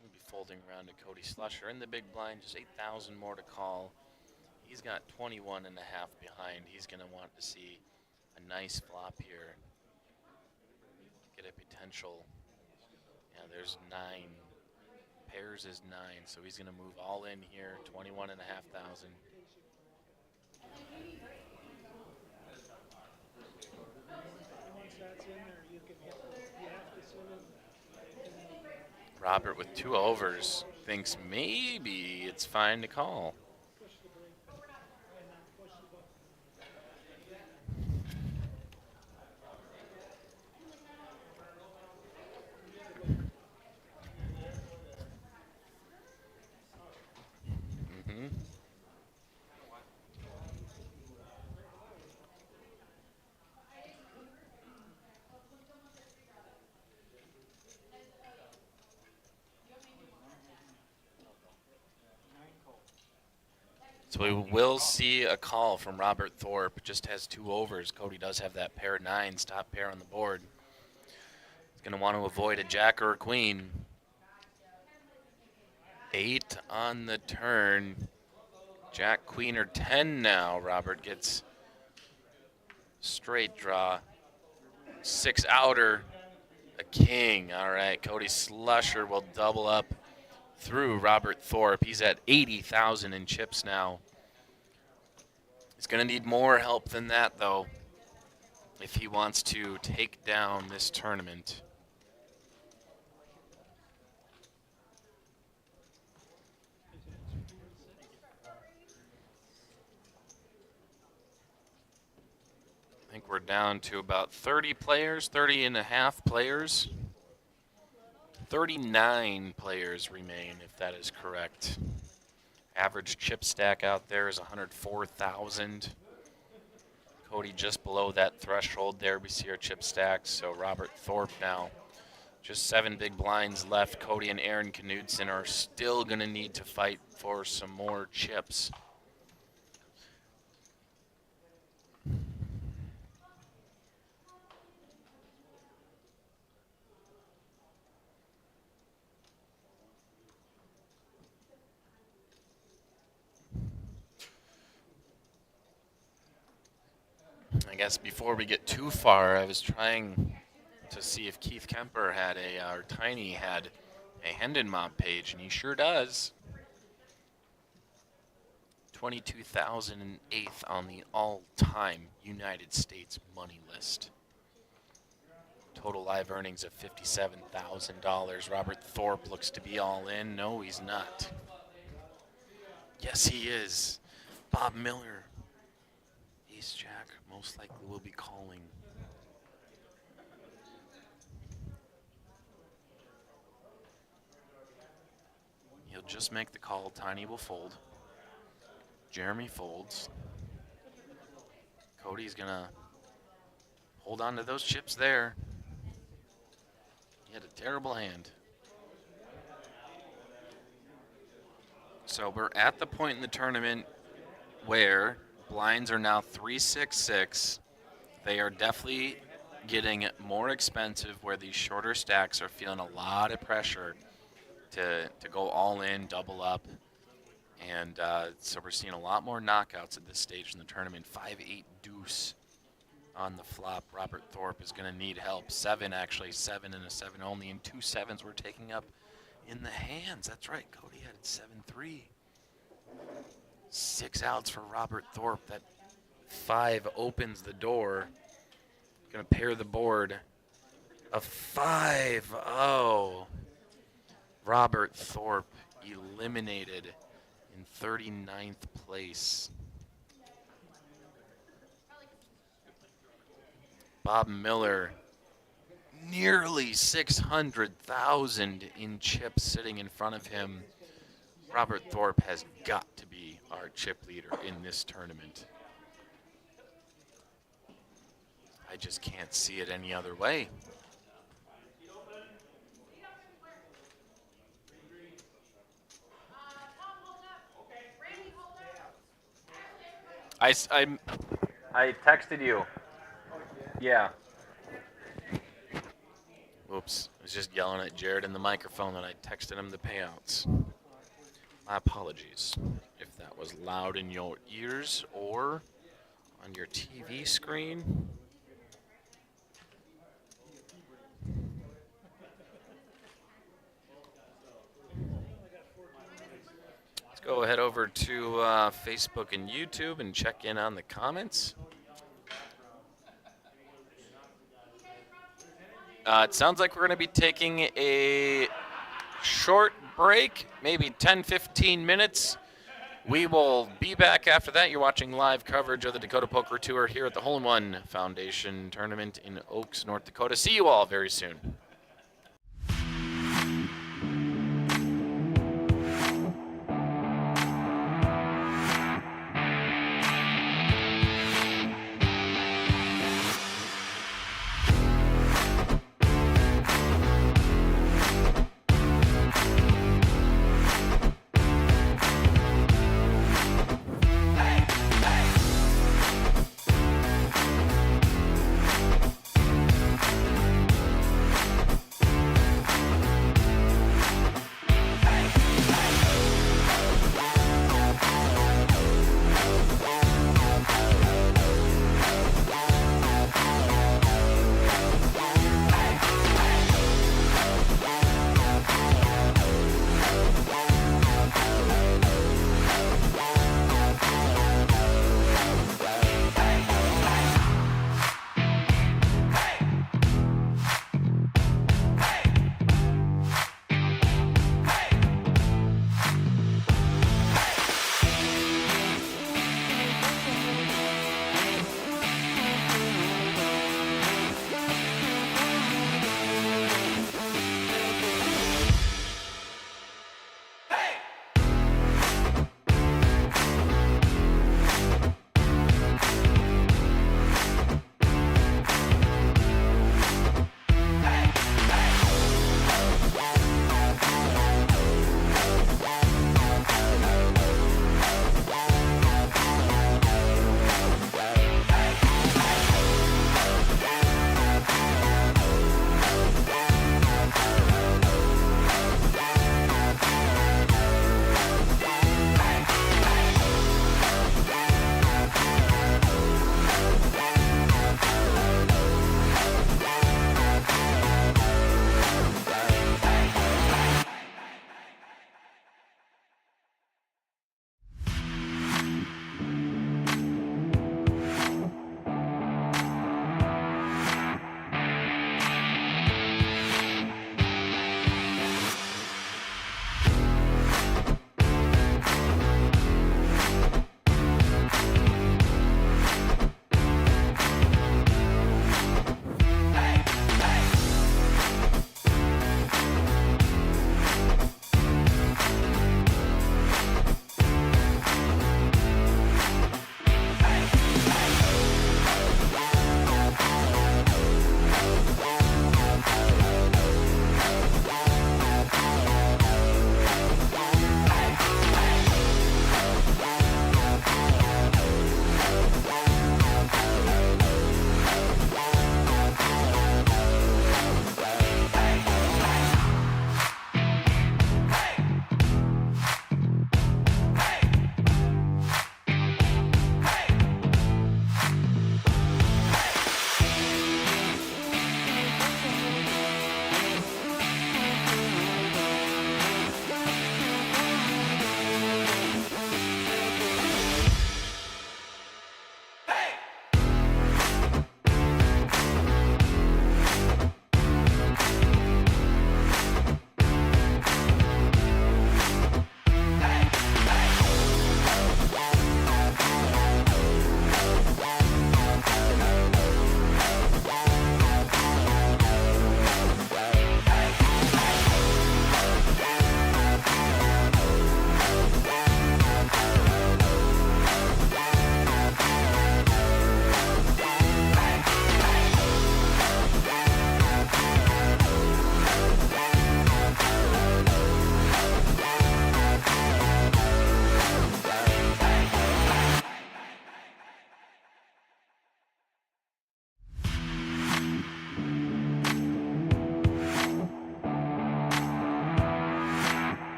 S1: We'll be folding around to Cody Slusher in the big blind, just 8,000 more to call. He's got 21 and a half behind. He's going to want to see a nice flop here. Get a potential. Yeah, there's 9. Pairs is 9, so he's going to move all in here, 21 and a half thousand. Robert with 2 overs thinks maybe it's fine to call. So we will see a call from Robert Thorpe. Just has 2 overs. Cody does have that pair of 9s, top pair on the board. He's going to want to avoid a jack or a queen. 8 on the turn. Jack, queen, or 10 now. Robert gets straight draw. 6 outer, a king. All right, Cody Slusher will double up through Robert Thorpe. He's at 80,000 in chips now. He's going to need more help than that, though, if he wants to take down this tournament. I think we're down to about 30 players, 30 and a half players. 39 players remain, if that is correct. Average chip stack out there is 104,000. Cody just below that threshold there. We see our chip stacks. So Robert Thorpe now. Just 7 big blinds left. Cody and Aaron Knudsen are still going to need to fight for some more chips. I guess before we get too far, I was trying to see if Keith Kemper had or Tiny had a Hendon Mob page, and he sure does. 22,008th on the all-time United States money list. Total live earnings of $57,000. Robert Thorpe looks to be all in. No, he's not. Yes, he is. Bob Miller. Ace Jack most likely will be calling. He'll just make the call. Tiny will fold. Jeremy folds. Cody's gonna hold on to those chips there. had a terrible hand. So we're at the point in the tournament where blinds are now 3-6-6. They are definitely getting more expensive, where these shorter stacks are feeling a lot of pressure to go all in, double up. And so we're seeing a lot more knockouts at this stage in the tournament. 5-8 deuce on the flop. Robert Thorpe is going to need help. 7 actually, 7 and a 7 only, and 2 sevens we're taking up in the hands. That's right, Cody had 7-3. 6 outs for Robert Thorpe. That 5 opens the door. Going to pair the board. A 5-0. Robert Thorpe eliminated in 39th place. Bob Miller, nearly 600,000 in chips sitting in front of him. Robert Thorpe has got to be our chip leader in this tournament. I just can't see it any other way. I texted you. Yeah. Whoops. I was just yelling at Jared in the microphone that I texted him the payouts. My apologies if that was loud in your ears or on your TV screen. Let's go ahead over to Facebook and YouTube and check in on the comments. It sounds like we're going to be taking a short break, maybe 10-15 minutes. We will be back after that. You're watching live coverage of the Dakota Poker Tour here at the Hole in One Foundation Tournament in Oaks, North Dakota. See you all very soon.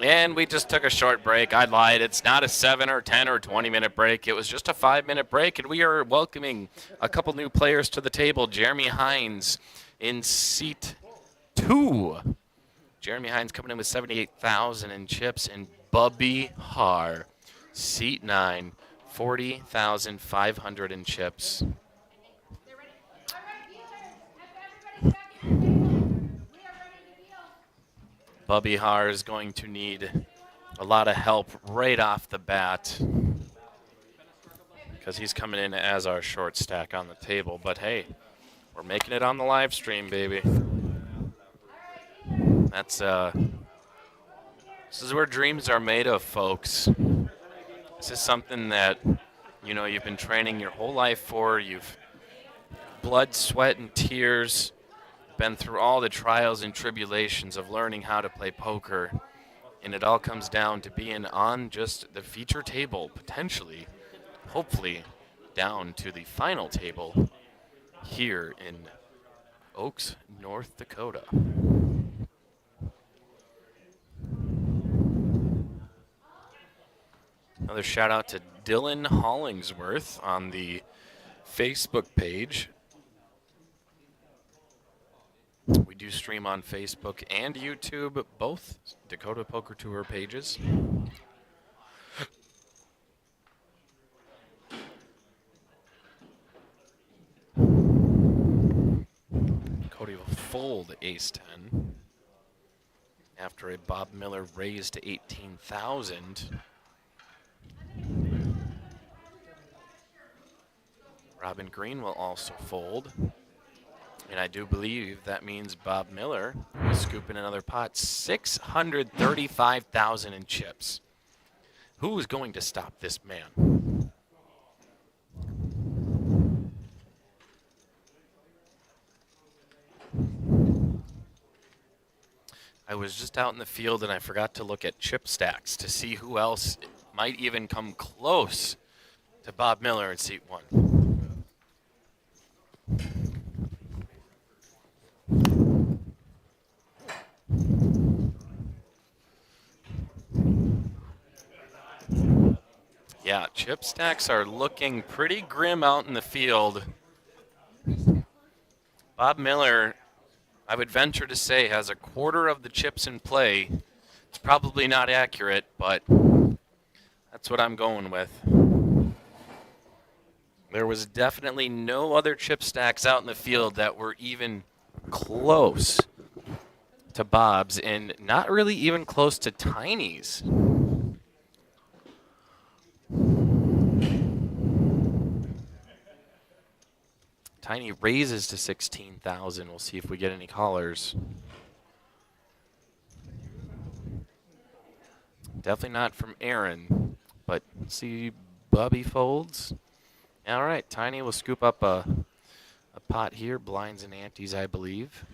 S1: And we just took a short break. I lied. It's not a 7 or 10 or 20-minute break. It was just a 5-minute break, and we are welcoming a couple new players to the table. Jeremy Hines in seat 2. Jeremy Hines coming in with 78,000 in chips, and Bubby Har, seat 9, 40,500 in chips. Bubby Har is going to need a lot of help right off the bat because he's coming in as our short stack on the table. But hey, we're making it on the live stream, baby. That's this is where dreams are made of, folks. This is something that, you know, you've been training your whole life for. You've blood, sweat, and tears, been through all the trials and tribulations of learning how to play poker. And it all comes down to being on just the feature table, potentially, hopefully, down to the final table here in Oaks, North Dakota. Another shout out to Dylan Hollingsworth on the Facebook page. We do stream on Facebook and YouTube, both Dakota Poker Tour pages. Cody will fold ace-10 after a Bob Miller raise to 18,000. Robin Green will also fold. And I do believe that means Bob Miller will scoop in another pot, 635,000 in chips. Who is going to stop this man? I was just out in the field and I forgot to look at chip stacks to see who else might even come close to Bob Miller in seat 1. Yeah, chip stacks are looking pretty grim out in the field. Bob Miller, I would venture to say, has a quarter of the chips in play. It's probably not accurate, but that's what I'm going with. There was definitely no other chip stacks out in the field that were even close to Bob's, and not really even close to Tiny's. Tiny raises to 16,000. We'll see if we get any callers. Definitely not from Aaron, but see Bubby folds. All right, Tiny will scoop up a pot here, blinds and antes, I believe.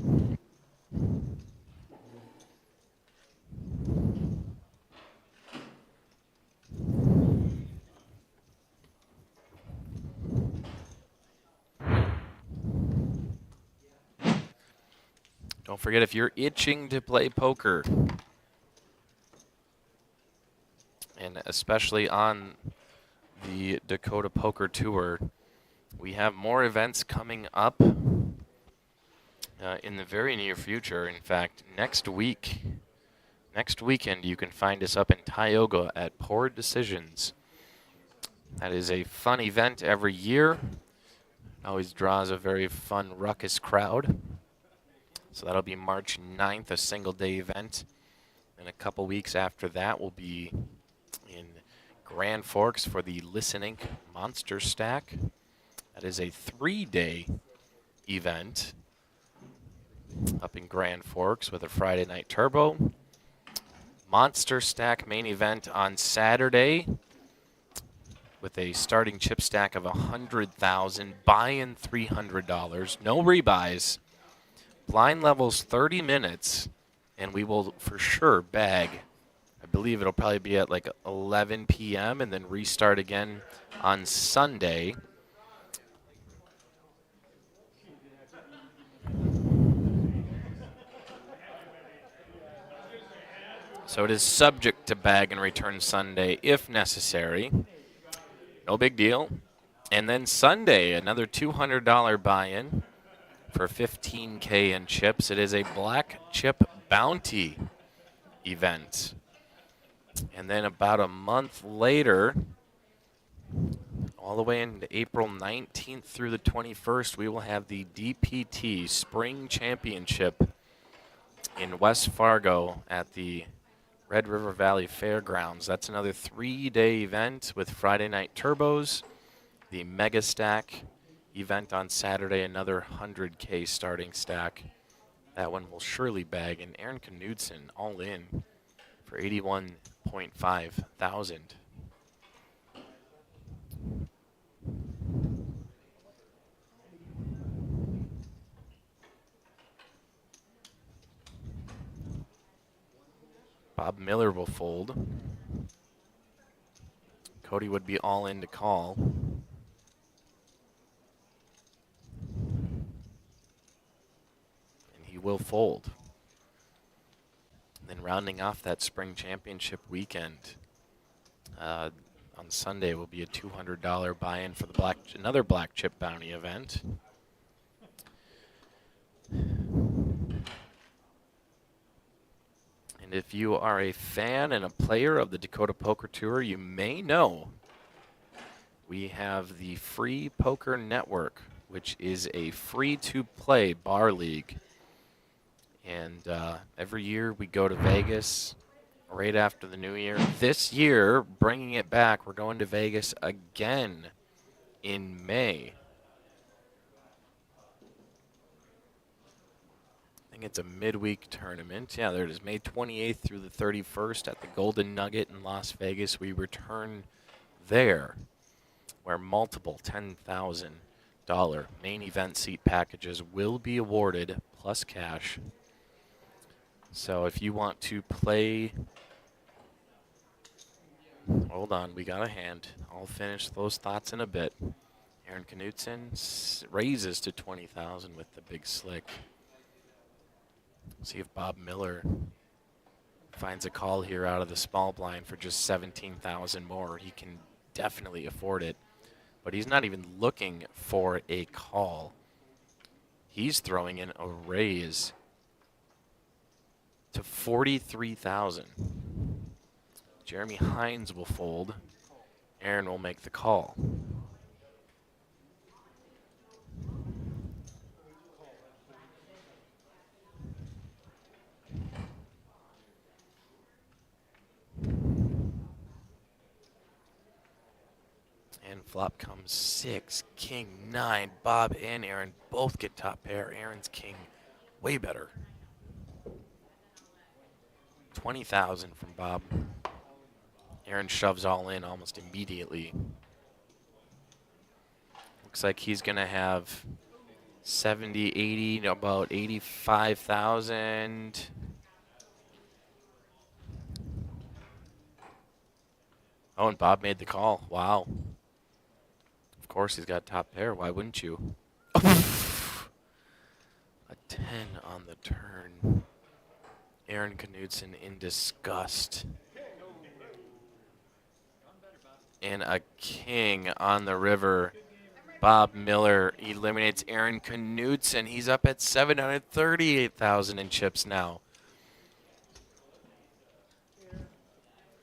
S1: Don't forget, if you're itching to play poker, and especially on the Dakota Poker Tour, we have more events coming up in the very near future. In fact, next weekend, you can find us up in Tioga at Poor Decisions. That is a fun event every year. Always draws a very fun, ruckus crowd. So that'll be March 9th, a single-day event. And a couple weeks after that, we'll be in Grand Forks for the Listen Inc. Monster Stack. That is a 3-day event up in Grand Forks with a Friday Night Turbo. Monster Stack main event on Saturday with a starting chip stack of $100,000, buy-in $300, no rebuys. Blind levels 30 minutes, and we will for sure bag. I believe it'll probably be at like 11 p.m. and then restart again on Sunday. So it is subject to bag and return Sunday if necessary. No big deal. And then Sunday, another $200 buy-in for $15K in chips. It is a black chip bounty event. And then about a month later, all the way into April 19th through the 21st, we will have the DPT Spring Championship in West Fargo at the Red River Valley Fairgrounds. That's another 3-day event with Friday night turbos, the Mega Stack event on Saturday, another 100K starting stack. That one will surely bag, and Aaron Knudsen all in for 81.5 thousand. Bob Miller will fold. Cody would be all in to call. And he will fold. Then rounding off that spring championship weekend, on Sunday will be a $200 buy-in for the another black chip bounty event. And if you are a fan and a player of the Dakota Poker Tour, you may know we have the Free Poker Network, which is a free-to-play bar league. And every year we go to Vegas right after the new year. This year, bringing it back, we're going to Vegas again in May. I think it's a midweek tournament. Yeah, there it is, May 28th through the 31st at the Golden Nugget in Las Vegas. We return there, where multiple $10,000 main event seat packages will be awarded, plus cash. So if you want to play, hold on, we got a hand. I'll finish those thoughts in a bit. Aaron Knudsen raises to 20,000 with the big slick. See if Bob Miller finds a call here out of the small blind for just 17,000 more. He can definitely afford it, but he's not even looking for a call. He's throwing in a raise to 43,000. Jeremy Hines will fold. Aaron will make the call. And flop comes 6, king, 9. Bob and Aaron both get top pair. Aaron's king way better. 20,000 from Bob. Aaron shoves all in almost immediately. Looks like he's going to have 70, 80, about 85,000. Oh, and Bob made the call. Wow. Of course, he's got top pair. Why wouldn't you? A 10 on the turn. Aaron Knudsen in disgust. And a king on the river. Bob Miller eliminates Aaron Knudsen. He's up at 738,000 in chips now.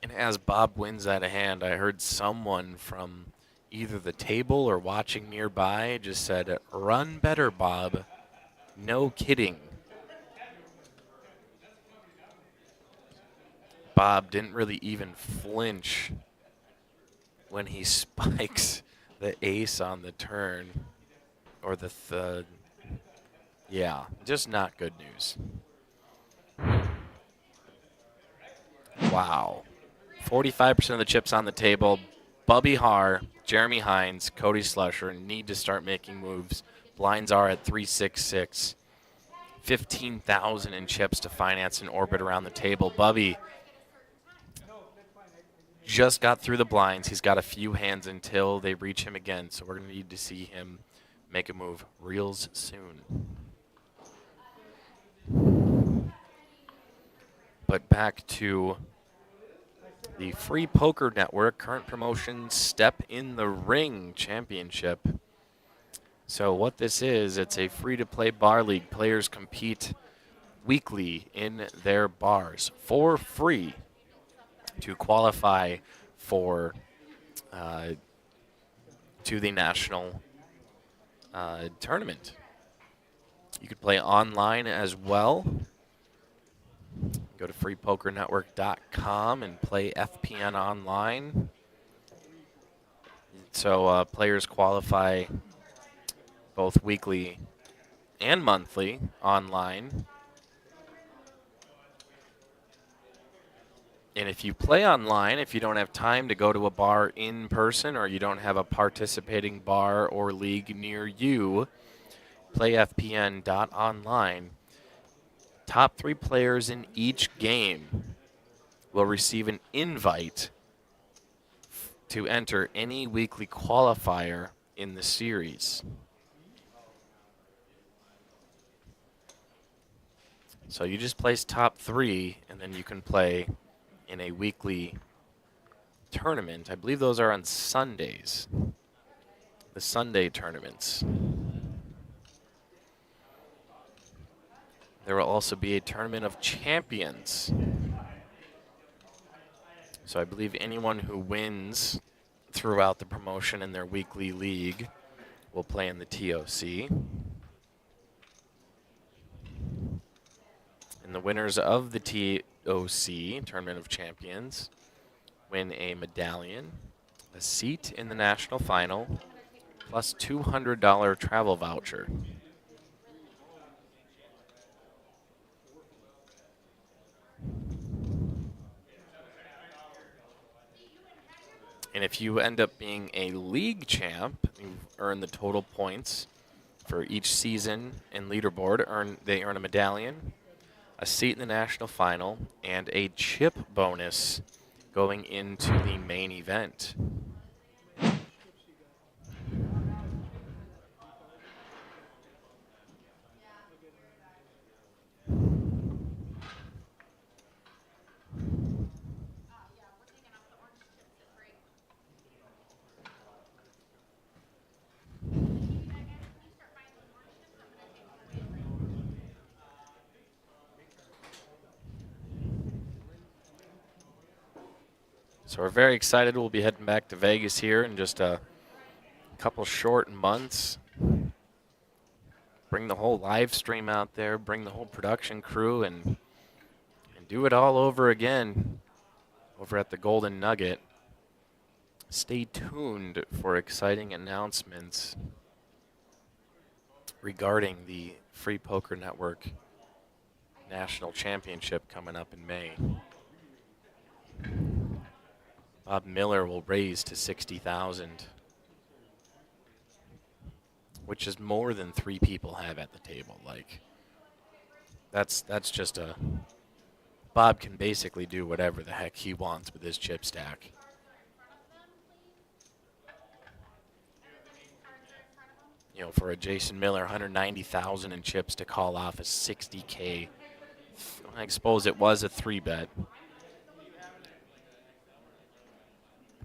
S1: And as Bob wins that hand, I heard someone from either the table or watching nearby just said, "Run better, Bob." No kidding. Bob didn't really even flinch when he spikes the ace on the turn, or the yeah, just not good news. Wow. 45% of the chips on the table. Bubby Haar, Jeremy Hines, Cody Slusher need to start making moves. Blinds are at 366. 15,000 in chips to finance an orbit around the table. Bubby just got through the blinds. He's got a few hands until they reach him again, so we're going to need to see him make a move real soon. But back to the Free Poker Network current promotion Step in the Ring Championship. So what this is, it's a free-to-play bar league. Players compete weekly in their bars for free to qualify for to the national tournament. You could play online as well. Go to freepokernetwork.com and play FPN online. So players qualify both weekly and monthly online. And if you play online, if you don't have time to go to a bar in person or you don't have a participating bar or league near you, play FPN.online. Top 3 players in each game will receive an invite to enter any weekly qualifier in the series. So you just place top 3, and then you can play in a weekly tournament. I believe those are on Sundays, the Sunday tournaments. There will also be a tournament of champions. So I believe anyone who wins throughout the promotion in their weekly league will play in the TOC. And the winners of the TOC, Tournament of Champions, win a medallion, a seat in the national final, plus $200 travel voucher. And if you end up being a league champ, you earn the total points for each season and leaderboard. They earn a medallion, a seat in the national final, and a chip bonus going into the main event. So we're very excited. We'll be heading back to Vegas here in just a couple short months. Bring the whole live stream out there, bring the whole production crew, and do it all over again over at the Golden Nugget. Stay tuned for exciting announcements regarding the Free Poker Network National Championship coming up in May. Bob Miller will raise to $60,000, which is more than 3 people have at the table. Like, that's just a Bob can basically do whatever the heck he wants with his chip stack. You know, for a Jason Miller, 190,000 in chips to call off a 60K. I suppose it was a 3-bet.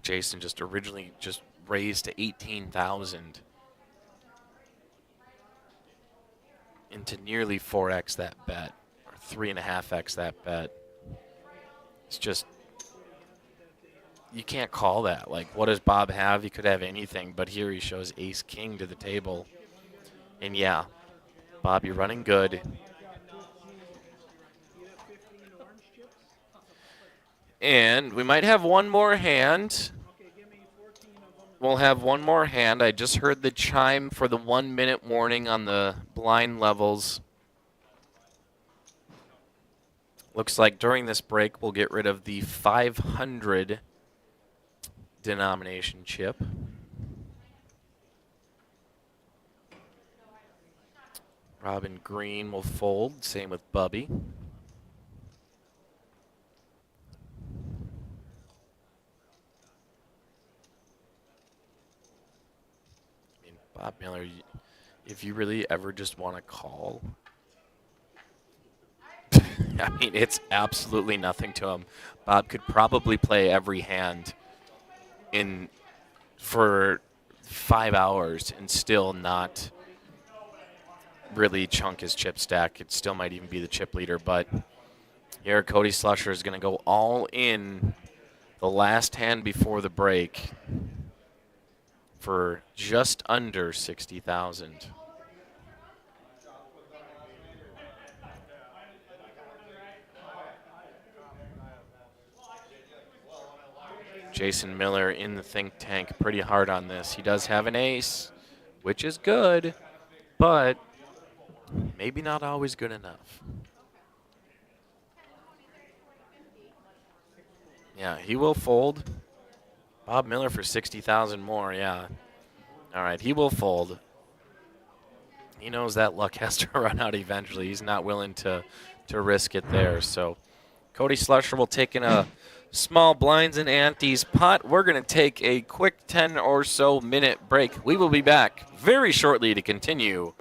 S1: Jason just originally just raised to 18,000 into nearly 4x that bet, or 3.5x that bet. It's just, you can't call that. Like, what does Bob have? He could have anything, but here he shows ace king to the table. And yeah, Bob, you're running good. And we might have one more hand. We'll have one more hand. I just heard the chime for the 1-minute warning on the blind levels. Looks like during this break, we'll get rid of the 500 denomination chip. Robin Green will fold, same with Bubby. Bob Miller, if you really ever just want to call. I mean, it's absolutely nothing to him. Bob could probably play every hand in for 5 hours and still not really chunk his chip stack. It still might even be the chip leader, but here Cody Slusher is going to go all in the last hand before the break for just under 60,000. Jason Miller in the think tank pretty hard on this. He does have an ace, which is good, but maybe not always good enough. Yeah, he will fold. Bob Miller for 60,000 more, yeah. All right, he will fold. He knows that luck has to run out eventually. He's not willing to risk it there. So Cody Slusher will take in a small blinds and antes pot. We're going to take a quick 10 or so minute break. We will be back very shortly to continue.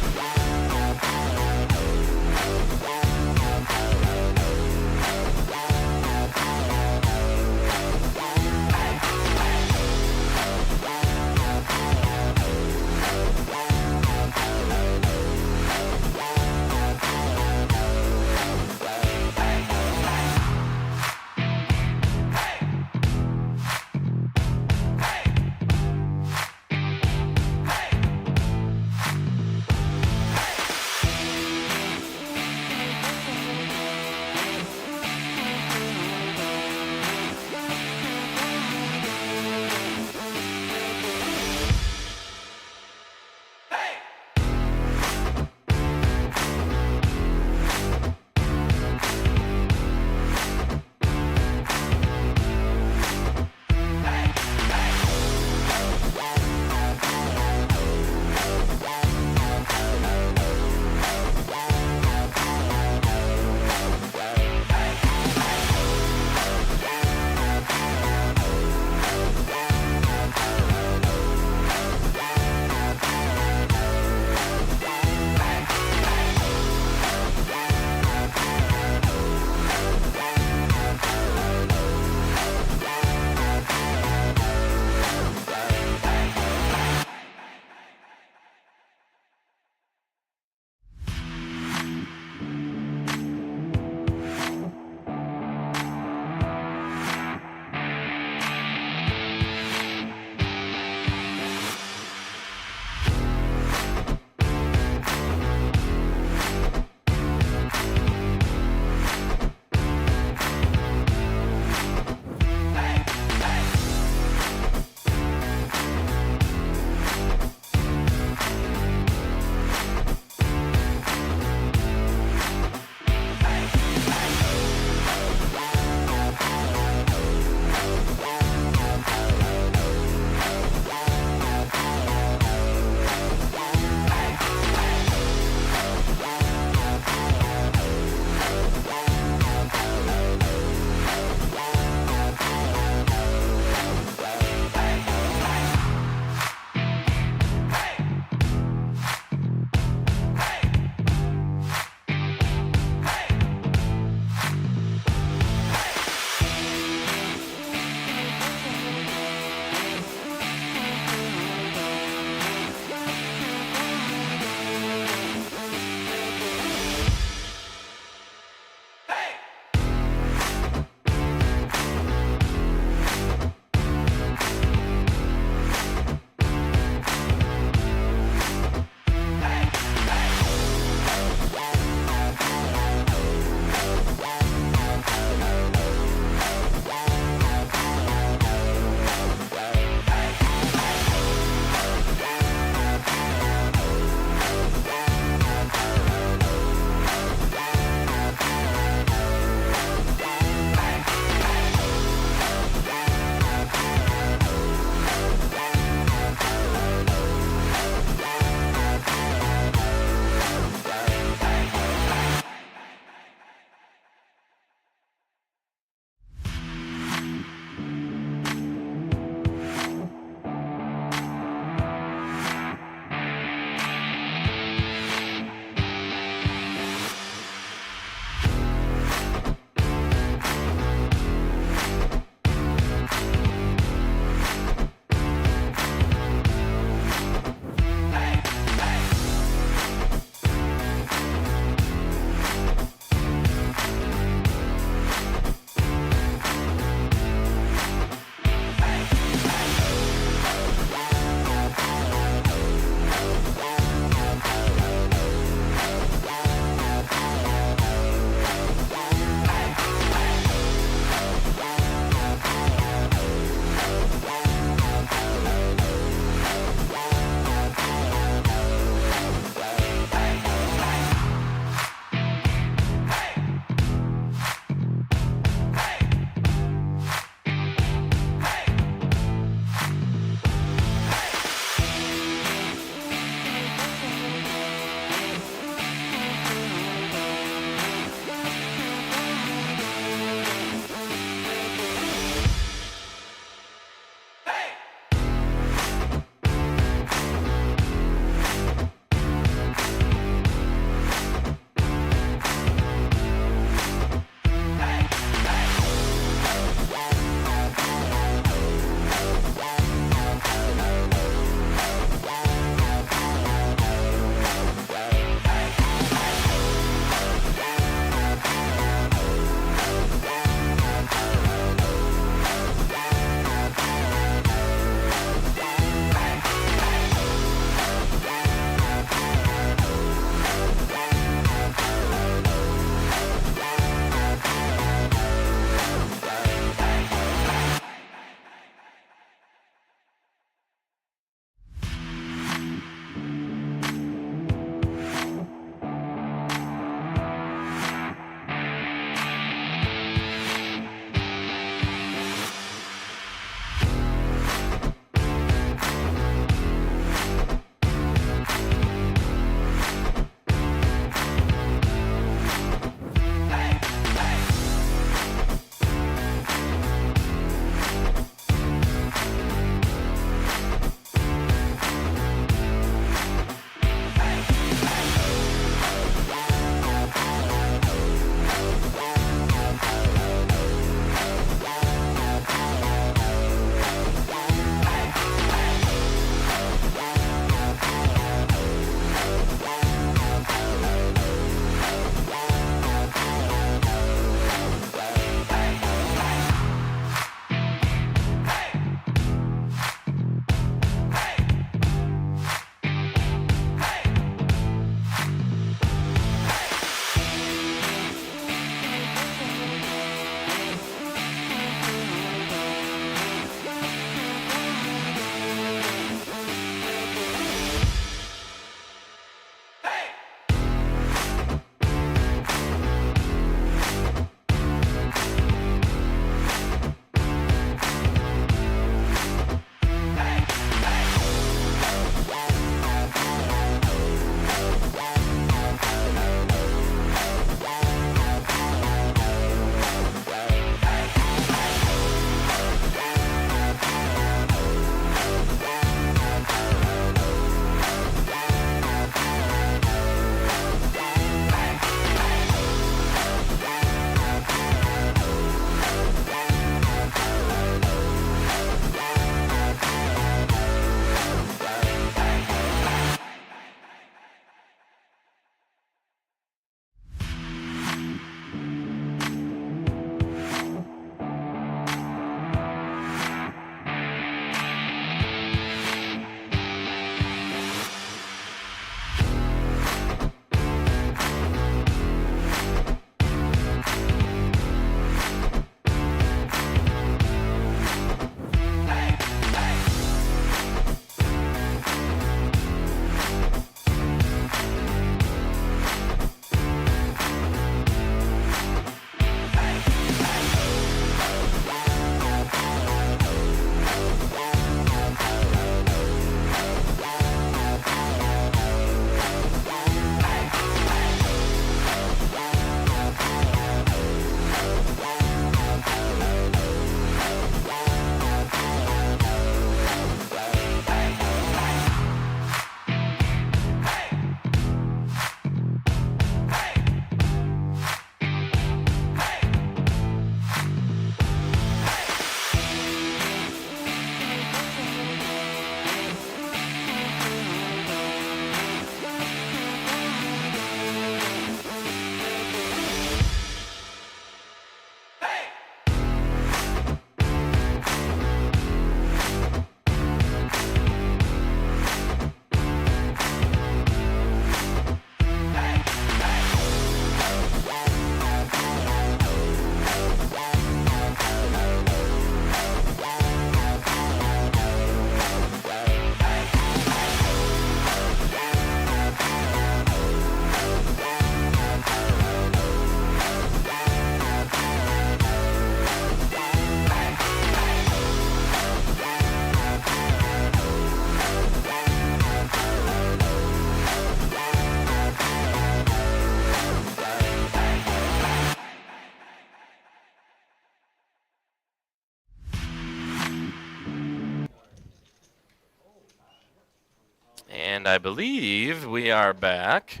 S1: And I believe we are back.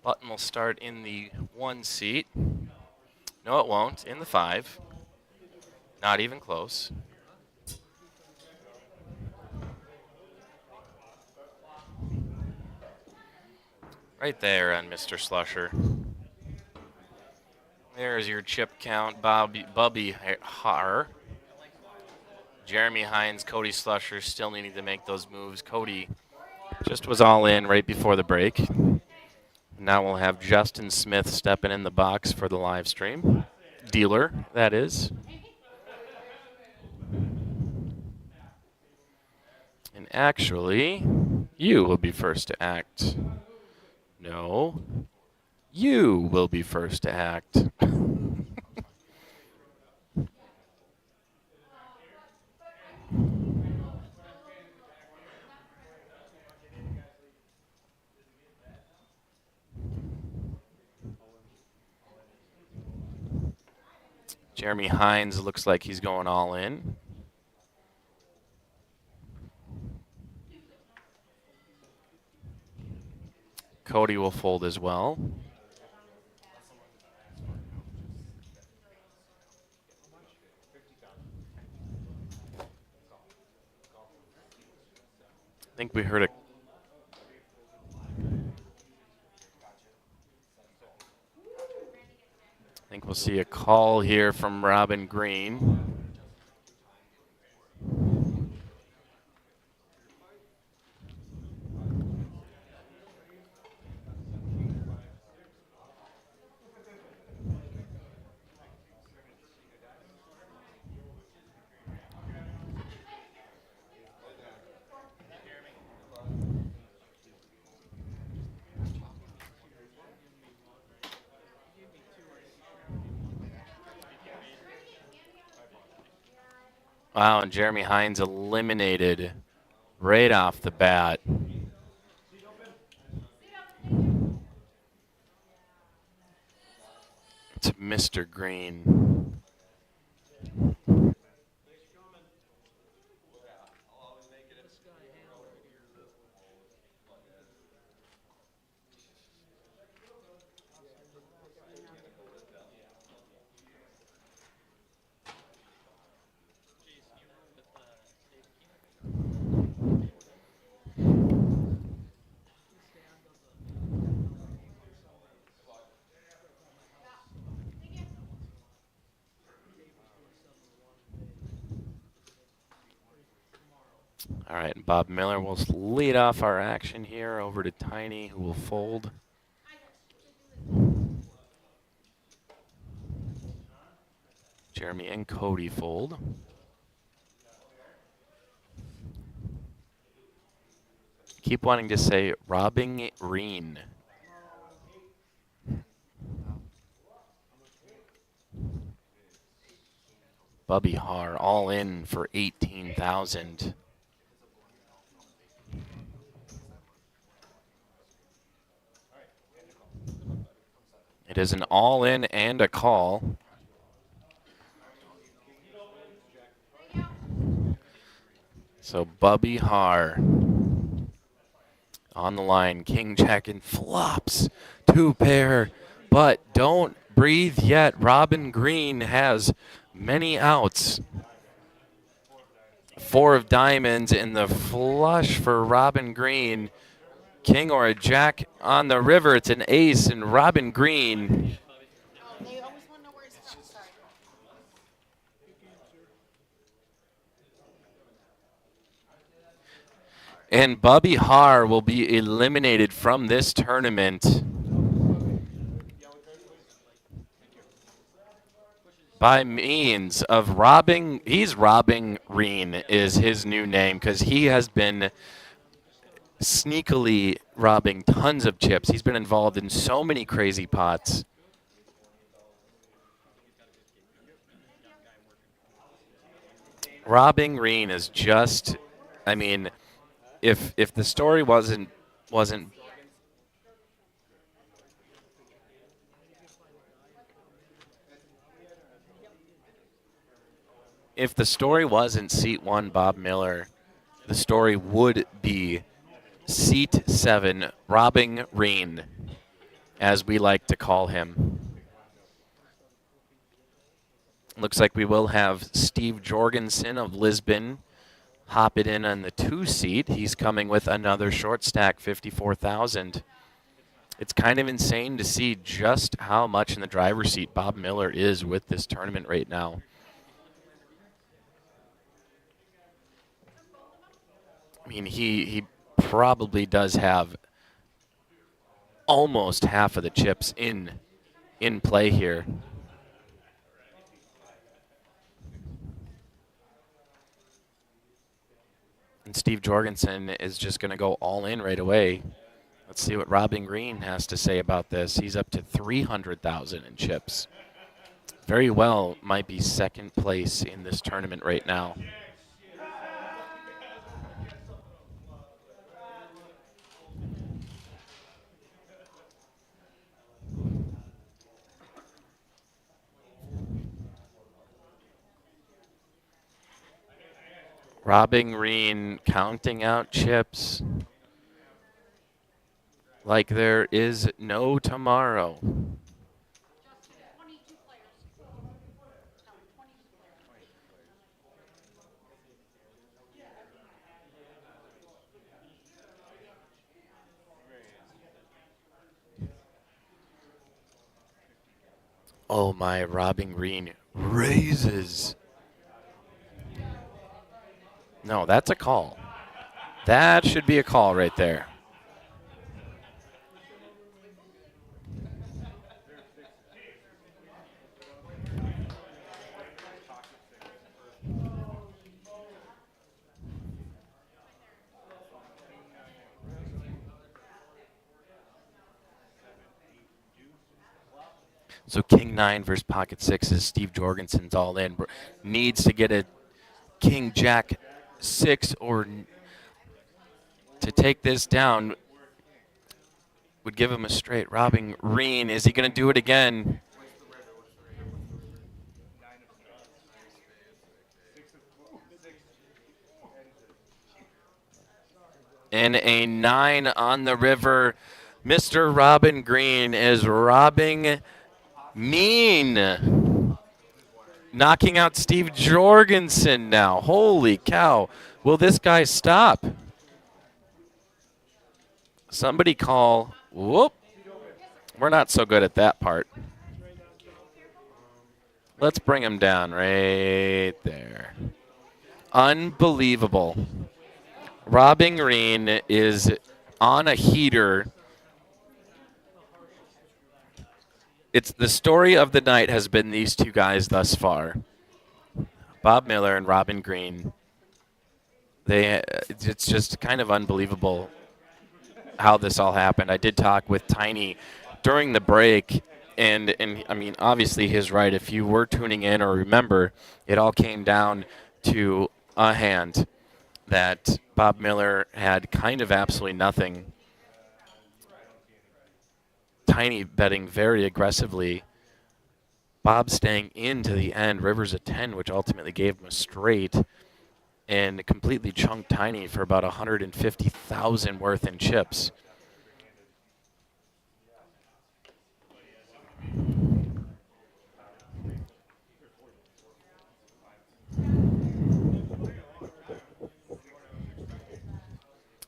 S1: Button will start in the 1 seat. No, it won't. In the 5. Not even close. Right there on Mr. Slusher. There's your chip count, Bubby Har. Jeremy Hines, Cody Slusher still needing to make those moves. Cody just was all in right before the break. Now we'll have Justin Smith stepping in the box for the live stream. Dealer, that is. And actually, you will be first to act. No, you will be first to act. Jeremy Hines looks like he's going all in. Cody will fold as well. I think we heard a I think we'll see a call here from Robin Green. Wow, and Jeremy Hines eliminated right off the bat. It's Mr. Green. All right, Bob Miller will lead off our action here over to Tiny, who will fold. Jeremy and Cody fold. Keep wanting to say robbing Reen. Bubby Har all in for 18,000. It is an all-in and a call. So Bubby Har on the line. King Jack and flops. 2 pair, but don't breathe yet. Robin Green has many outs. 4 of diamonds in the flush for Robin Green. King or a jack on the river. It's an ace, and Robin Green.
S4: They always want to know where it's from. Sorry.
S1: And Bubby Har will be eliminated from this tournament by means of robbing. He's robbing Reen is his new name because he has been sneakily robbing tons of chips. He's been involved in so many crazy pots. Robbing Reen is just, I mean, if the story wasn't if the story wasn't seat 1 Bob Miller, the story would be seat 7, Robbing Reen, as we like to call him. Looks like we will have Steve Jorgensen of Lisbon hop it in on the 2 seat. He's coming with another short stack, 54,000. It's kind of insane to see just how much in the driver's seat Bob Miller is with this tournament right now. I mean, he probably does have almost half of the chips in play here. And Steve Jorgensen is just going to go all in right away. Let's see what Robbing Green has to say about this. He's up to 300,000 in chips. Very well might be second place in this tournament right now. Robbing Green counting out chips like there is no tomorrow. Oh my, Robbing Green raises. No, that's a call. That should be a call right there. So King 9 versus Pocket 6 is Steve Jorgensen's all in. Needs to get a King Jack 6 or to take this down. Would give him a straight. Robbing Reen, is he going to do it again? And a 9 on the river. Mr. Robin Green is robbing mean. Knocking out Steve Jorgensen now. Holy cow. Will this guy stop? Somebody call. Whoop. We're not so good at that part. Let's bring him down right there. Unbelievable. Robbing Green is on a heater. It's the story of the night has been these two guys thus far. Bob Miller and Robbing Green. It's just kind of unbelievable how this all happened. I did talk with Tiny during the break, and I mean, obviously he's right. If you were tuning in or remember, it all came down to a hand that Bob Miller had kind of absolutely nothing. Tiny betting very aggressively. Bob staying into the end. Rivers a 10, which ultimately gave him a straight, and completely chunked Tiny for about 150,000 worth in chips.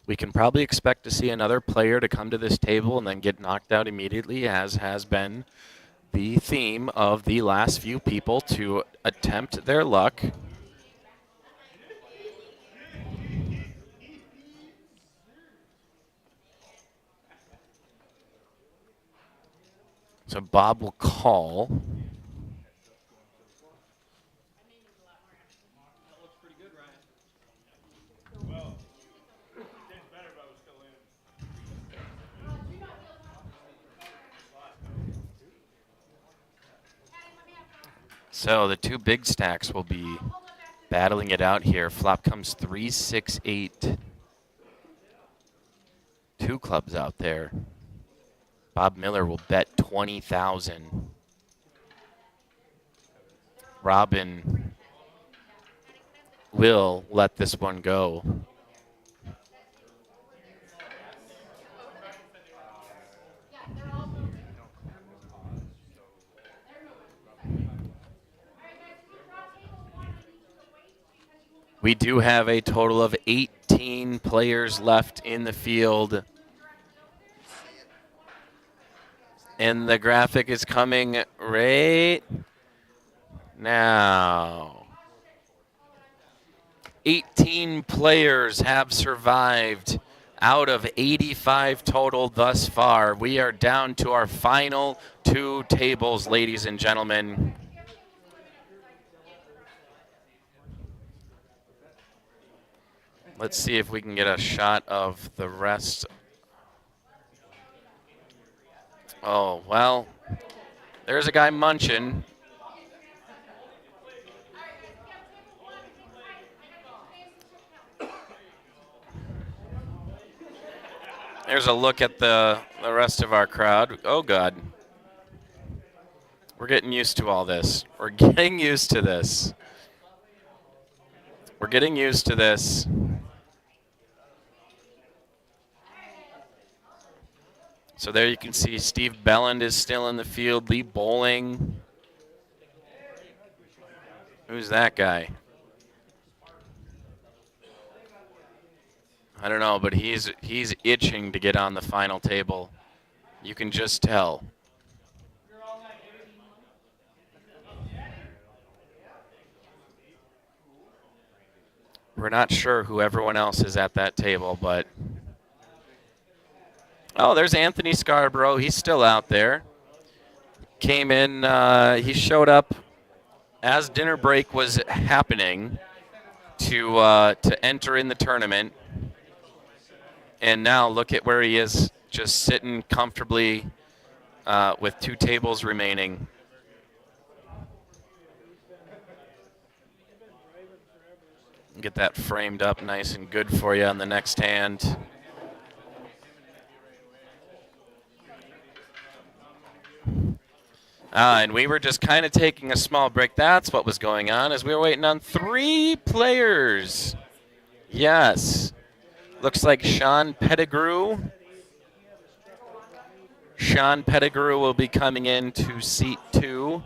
S1: We can probably expect to see another player to come to this table and then get knocked out immediately, as has been the theme of the last few people to attempt their luck. So Bob will call. So the two big stacks will be battling it out here. Flop comes 3, 6, 8. Two clubs out there. Bob Miller will bet 20,000. Robin will let this one go. We do have a total of 18 players left in the field. And the graphic is coming right now. 18 players have survived out of 85 total thus far. We are down to our final 2 tables, ladies and gentlemen. Let's see if we can get a shot of the rest. Oh, well, there's a guy munching. There's a look at the rest of our crowd. Oh, God. We're getting used to all this. We're getting used to this. We're getting used to this. So there you can see Steve Belland is still in the field. Lee Bowling. Who's that guy? I don't know, but he's itching to get on the final table. You can just tell. We're not sure who everyone else is at that table, but... Oh, there's Anthony Scarborough. He's still out there. Came in, he showed up as dinner break was happening to enter in the tournament. And now look at where he is, just sitting comfortably with 2 tables remaining. Get that framed up nice and good for you on the next hand. And we were just kind of taking a small break. That's what was going on, as we were waiting on 3 players. Yes. Looks like Sean Pettigrew. Sean Pettigrew will be coming in to seat 2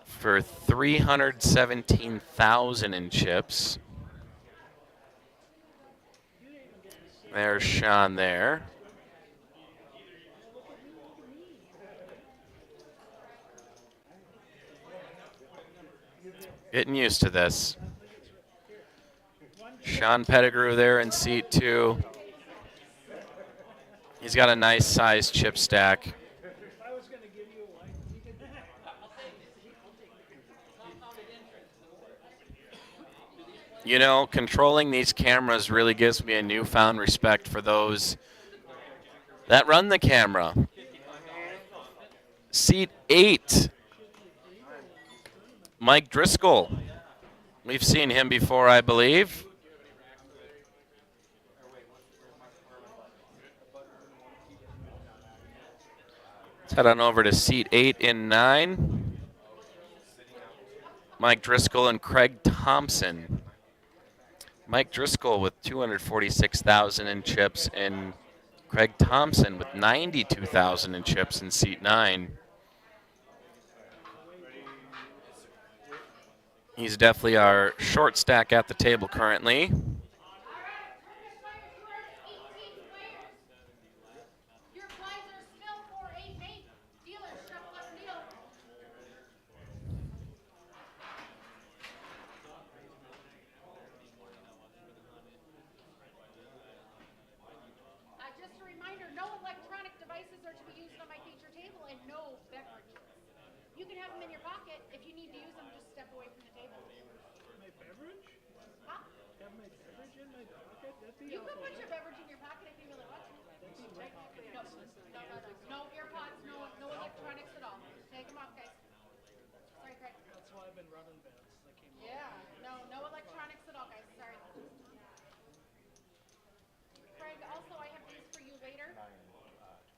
S1: for 317,000 in chips. There's Sean there. Getting used to this. Sean Pettigrew there in seat 2. He's got a nice sized chip stack. You know, controlling these cameras really gives me a newfound respect for those that run the camera. Seat 8. Mike Driscoll. We've seen him before, I believe. Let's head on over to seat 8 and 9. Mike Driscoll and Craig Thompson. Mike Driscoll with 246,000 in chips, and Craig Thompson with 92,000 in chips in seat 9. He's definitely our short stack at the table currently.
S4: Just a reminder, no electronic devices are to be used on my feature table, and no beverages. You can have them in your pocket. If you need to use them, just step away from the table.
S3: My beverage?
S4: Huh?
S3: Have my beverage in my pocket? That'd be
S4: You can
S3: awful.
S4: put your beverage in your pocket if you really want to. No AirPods, no electronics at all. Take them off, guys. Sorry, Craig.
S3: That's why I've been running bets. I came
S4: Yeah, no electronics at all, guys. Sorry. Craig, also, I have these for you later.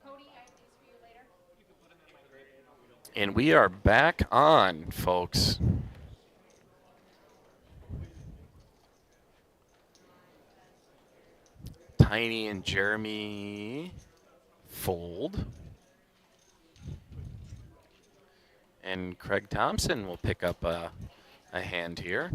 S4: Cody, I have these for you later.
S1: And we are back on, folks. Tiny and Jeremy fold. And Craig Thompson will pick up a a hand here.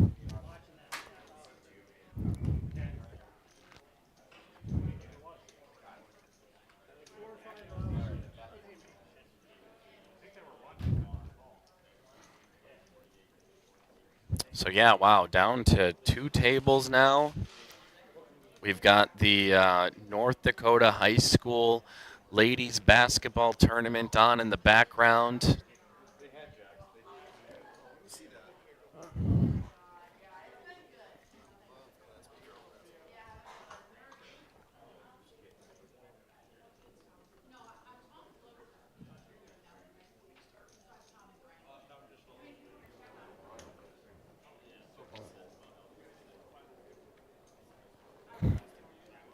S1: So yeah, wow, down to 2 tables now. We've got the North Dakota High School ladies basketball tournament on in the background.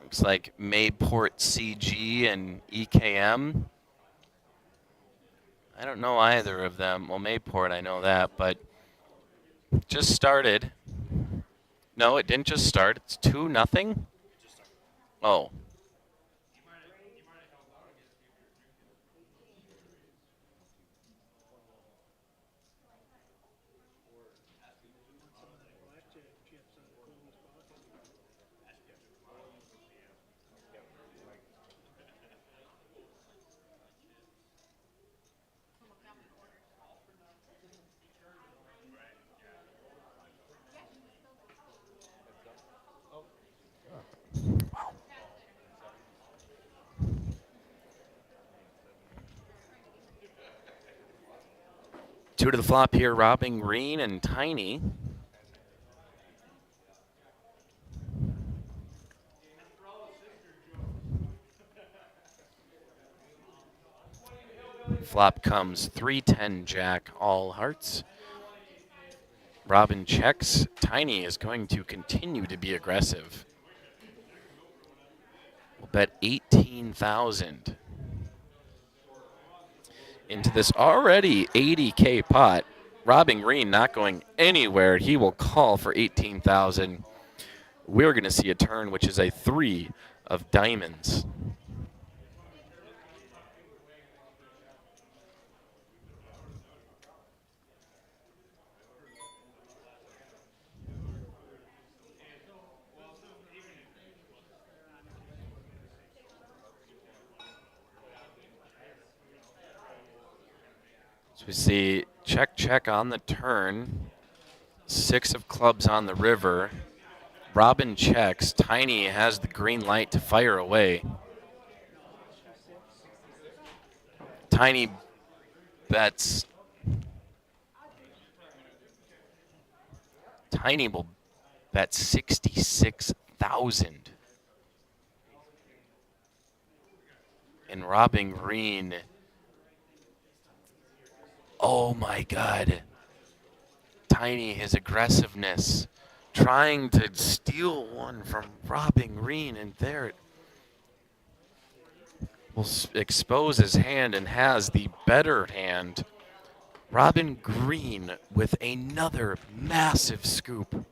S1: Looks like Mayport CG and EKM. I don't know either of them. Well, Mayport, I know that, but just started. No, it didn't just start. It's 2-0. Oh. Two to the flop here, Robin Green and Tiny. Flop comes 3-10 jack, all hearts. Robin checks. Tiny is going to continue to be aggressive. We'll bet 18,000 into this already 80K pot. Robin Green not going anywhere. He will call for 18,000. We're going to see a turn which is a 3 of diamonds. So we see check, check on the turn. 6 of clubs on the river. Robin checks. Tiny has the green light to fire away. Tiny bets. Tiny will bet 66,000. And Robin Green. Oh my God. Tiny, his aggressiveness, trying to steal one from Robin Green, and there it will expose his hand and has the better hand. Robin Green with another massive scoop.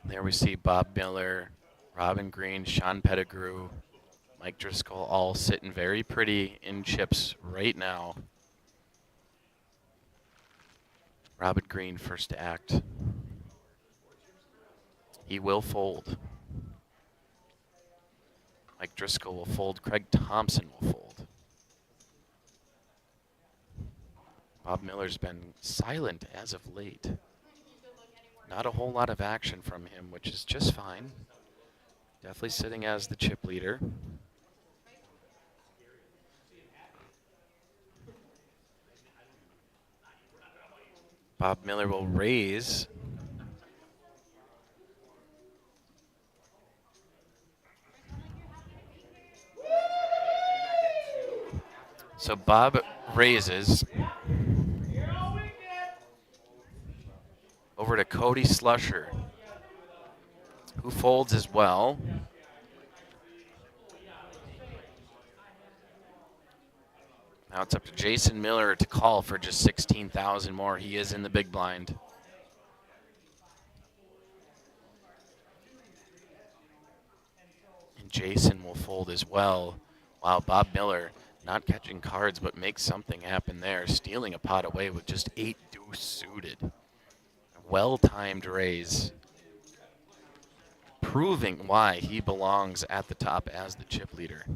S1: There we see Bob Miller, Robin Green, Sean Pettigrew, Mike Driscoll all sitting very pretty in chips right now. Robin Green first to act. He will fold. Mike Driscoll will fold. Craig Thompson will fold. Bob Miller's been silent as of late. Not a whole lot of action from him, which is just fine. Definitely sitting as the chip leader. Bob Miller will raise. So Bob raises. Over to Cody Slusher, who folds as well. Now it's up to Jason Miller to call for just 16,000 more. He is in the big blind. And Jason will fold as well. Wow, Bob Miller not catching cards, but makes something happen there. Stealing a pot away with just 8 deuce suited. Well-timed raise. Proving why he belongs at the top as the chip leader.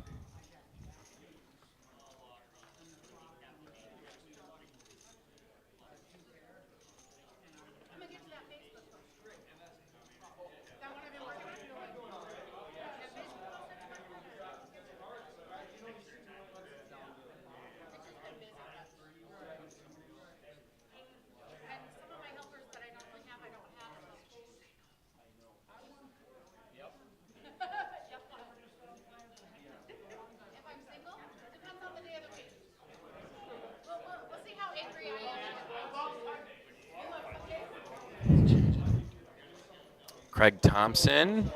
S1: Craig Thompson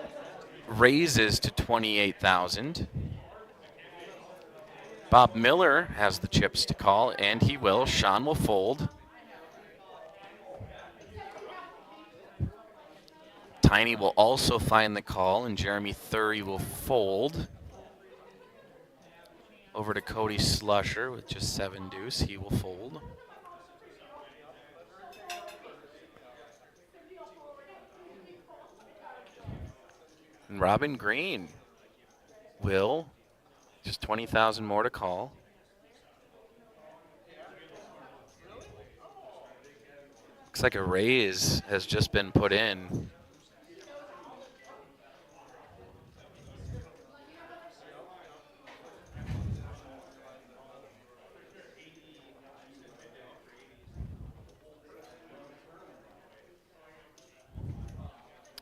S1: raises to 28,000. Bob Miller has the chips to call, and he will. Sean will fold. Tiny will also find the call, and Jeremy Thury will fold. Over to Cody Slusher with just 7 deuce. He will fold. And Robin Green will. Just 20,000 more to call. Looks like a raise has just been put in.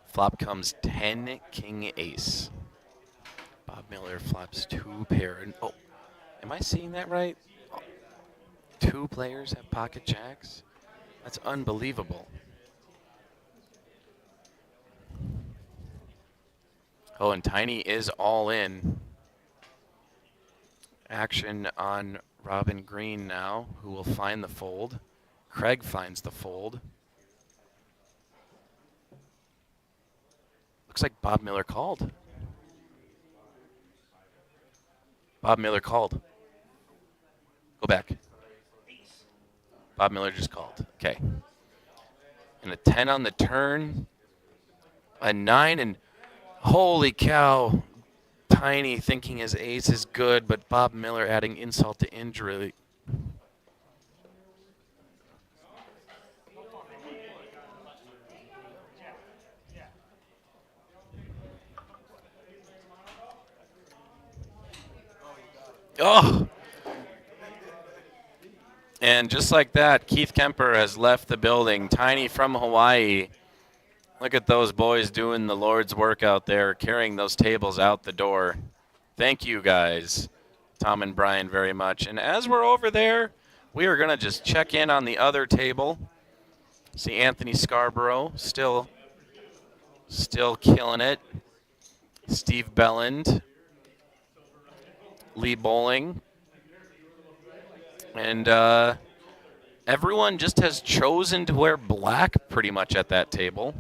S1: Flop comes 10 king ace. Bob Miller flops 2 pair. And oh, am I seeing that right? 2 players have pocket jacks? That's unbelievable. Oh, and Tiny is all in. Action on Robin Green now, who will find the fold. Craig finds the fold. Looks like Bob Miller called. Bob Miller called. Go back. Bob Miller just called. Okay. And a 10 on the turn. A 9, and holy cow. Tiny thinking his ace is good, but Bob Miller adding insult to injury. Oh! And just like that, Keith Kemper has left the building. Tiny from Hawaii. Look at those boys doing the Lord's work out there, carrying those tables out the door. Thank you guys, Tom and Brian, very much. And as we're over there, we are going to just check in on the other table. See Anthony Scarborough still killing it. Steve Belland. Lee Bowling. And everyone just has chosen to wear black pretty much at that table.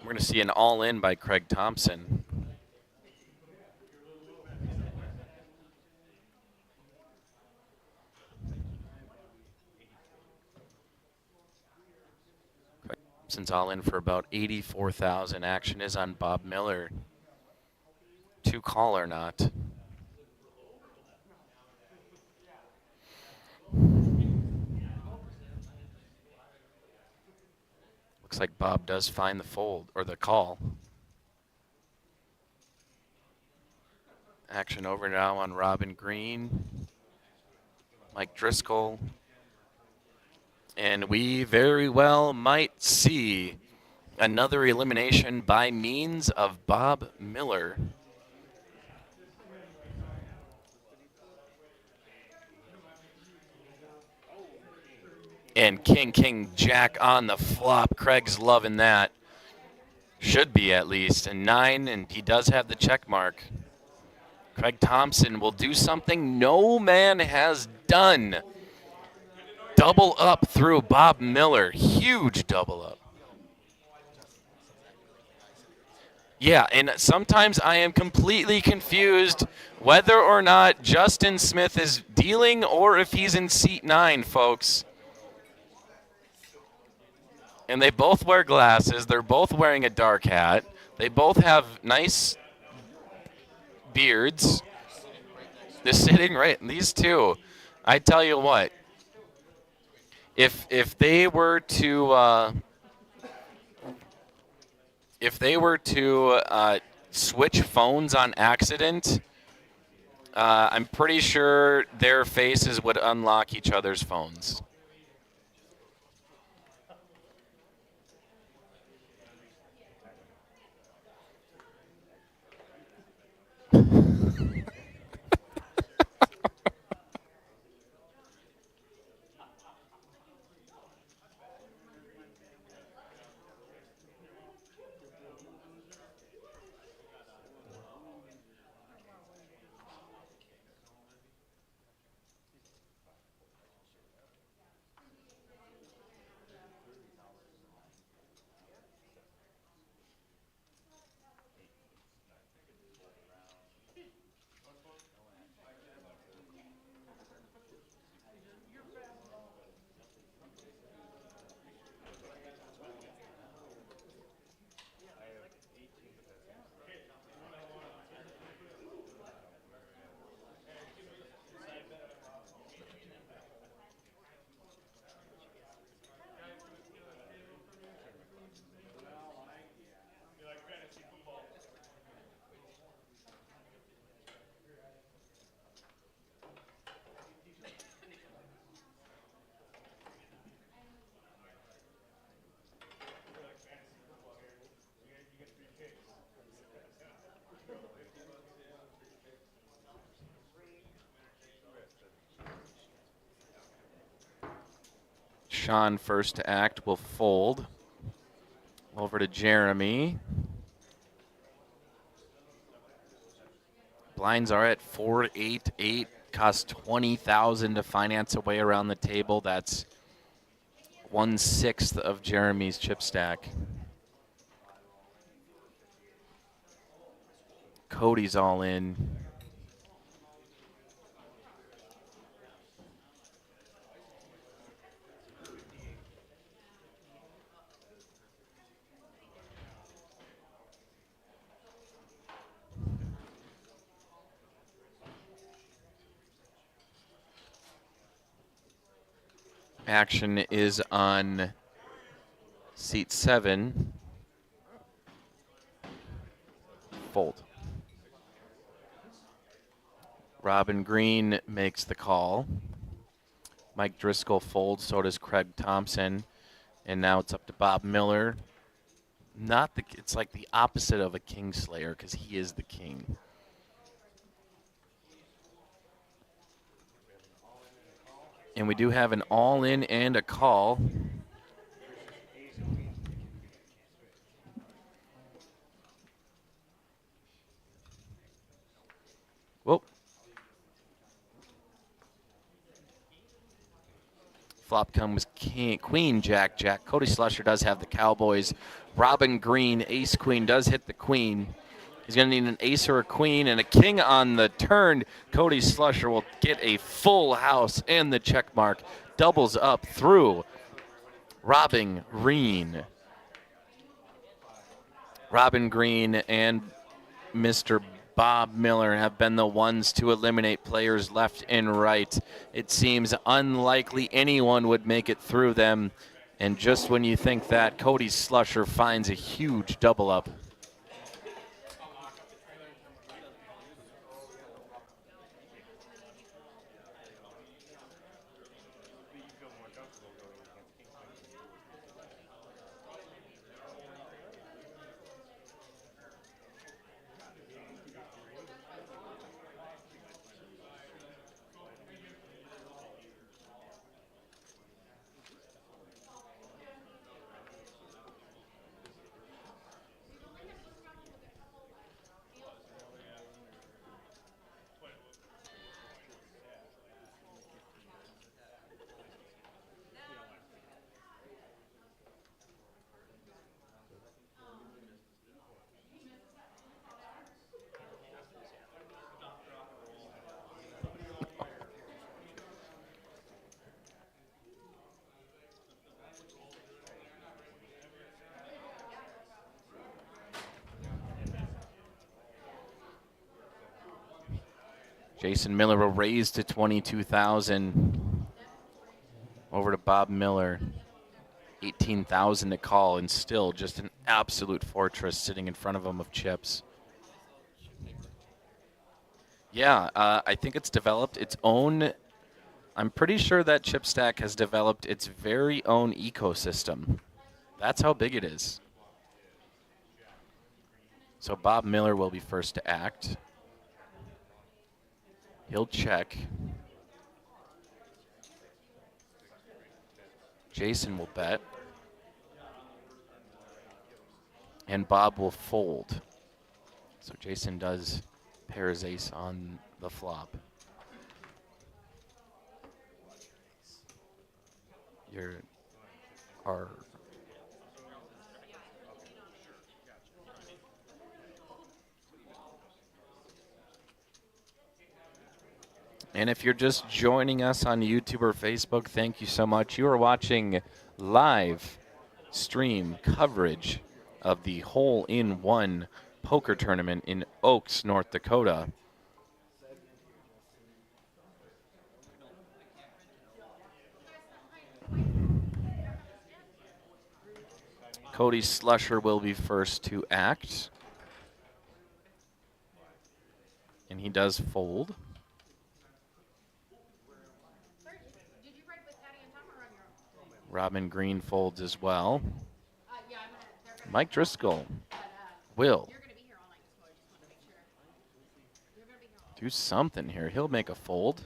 S1: We're going to see an all-in by Craig Thompson. Craig Thompson's all-in for about 84,000. Action is on Bob Miller. 2 call or not. Looks like Bob does find the fold, or the call. Action over now on Robin Green. Mike Driscoll. And we very well might see Another elimination by means of Bob Miller. And King, King, Jack on the flop. Craig's loving that. Should be at least. And 9, and he does have the check mark. Craig Thompson will do something no man has done. Double up through Bob Miller. Huge double up. Yeah, and sometimes I am completely confused whether or not Justin Smith is dealing or if he's in seat 9, folks. And they both wear glasses. They're both wearing a dark hat. They both have nice beards. They're sitting right. These two, I tell you what. If they were to switch phones on accident, I'm pretty sure their faces would unlock each other's phones. Sean, first to act, will fold. Over to Jeremy. Blinds are at 488. Costs $20,000 to finance away around the table. That's 1/6 of Jeremy's chip stack. Cody's all in. Action is on seat 7. Fold. Robin Green makes the call. Mike Driscoll folds, so does Craig Thompson. And now it's up to Bob Miller. It's like the opposite of a Kingslayer because he is the king. And we do have an all-in and a call. Whoa. Flop comes king, queen, jack, jack. Cody Slusher does have the Cowboys. Robin Green, ace, queen, does hit the queen. He's going to need an ace or a queen and a king on the turn. Cody Slusher will get a full house and the check mark. Doubles up through Robin Green. Robin Green and Mr. Bob Miller have been the ones to eliminate players left and right. It seems unlikely anyone would make it through them. And just when you think that, Cody Slusher finds a huge double up. Jason Miller will raise to 22,000. Over to Bob Miller. 18,000 to call, and still just an absolute fortress sitting in front of him of chips. Yeah, I think it's developed its own. I'm pretty sure that chip stack has developed its very own ecosystem. That's how big it is. So Bob Miller will be first to act. He'll check. Jason will bet. And Bob will fold. So Jason does pair his ace on the flop. And if you're just joining us on YouTube or Facebook, thank you so much. You are watching live stream coverage of the hole-in-one poker tournament in Oaks, North Dakota. Cody Slusher will be first to act. And he does fold. Robin Green folds as well. Mike Driscoll will do something here. He'll make a fold.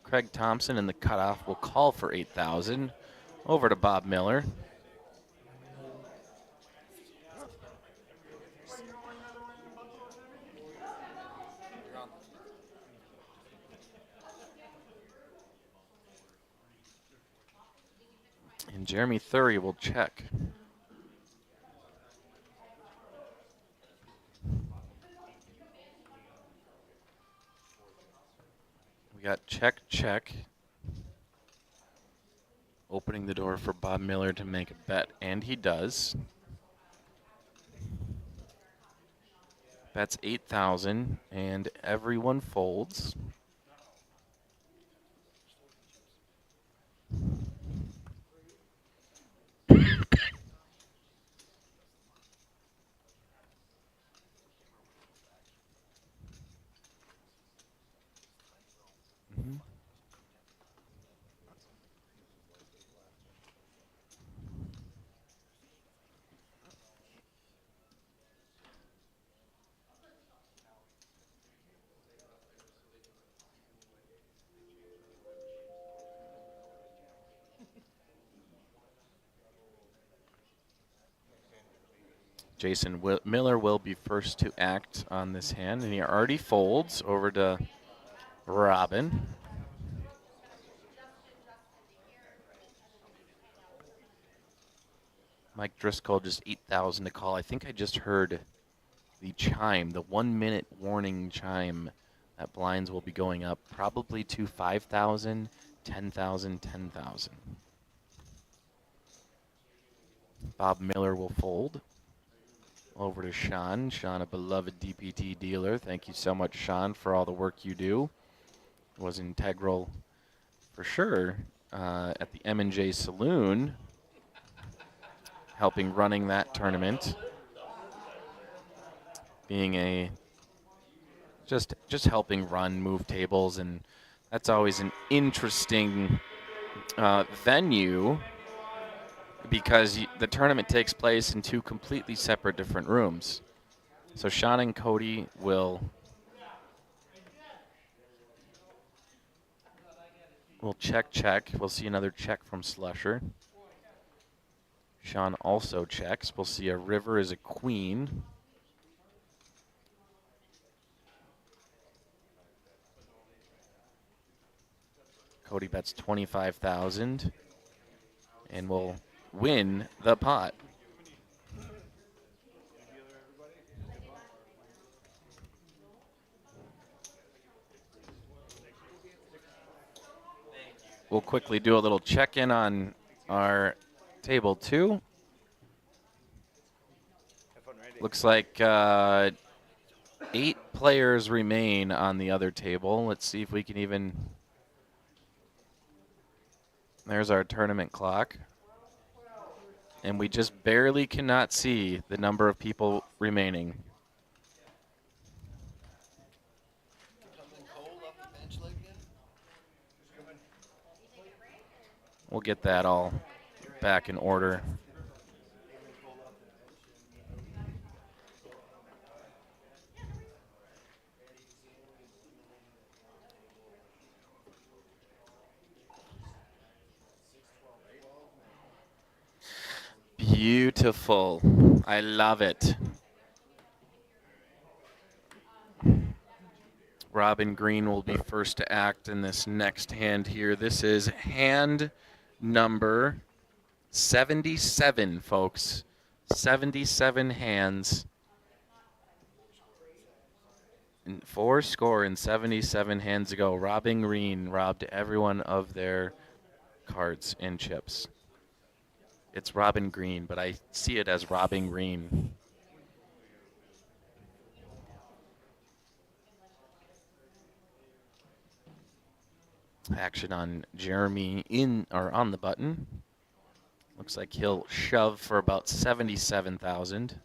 S1: Craig Thompson in the cutoff will call for 8,000. Over to Bob Miller. And Jeremy Thury will check. We got check, check. Opening the door for Bob Miller to make a bet, and he does. Bets 8,000, and everyone folds. Jason Miller will be first to act on this hand, and he already folds. Over to Robin. Mike Driscoll just 8,000 to call. I think I just heard the chime, the 1 minute warning chime that blinds will be going up probably to 5,000, 10,000, 10,000. Bob Miller will fold. Over to Sean. Sean, a beloved DPT dealer. Thank you so much, Sean, for all the work you do. It was integral for sure at the M&J Saloon, helping running that tournament. Being a just helping run, move tables, and that's always an interesting venue because the tournament takes place in two completely separate different rooms. So Sean and Cody will check, check. We'll see another check from Slusher. Sean also checks. We'll see a river is a queen. Cody bets 25,000 and will win the pot. We'll quickly do a little check-in on our table 2. Looks like 8 players remain on the other table. Let's see if we can even. There's our tournament clock. And we just barely cannot see the number of people remaining. We'll get that all back in order. Beautiful. I love it. Robin Green will be first to act in this next hand here. This is hand number 77, folks. 77 hands. And 4 score and 77 hands ago. Robin Green robbed everyone of their cards and chips. It's Robin Green, but I see it as Robin Green. Action on Jeremy on the button. Looks like he'll shove for about 77,000.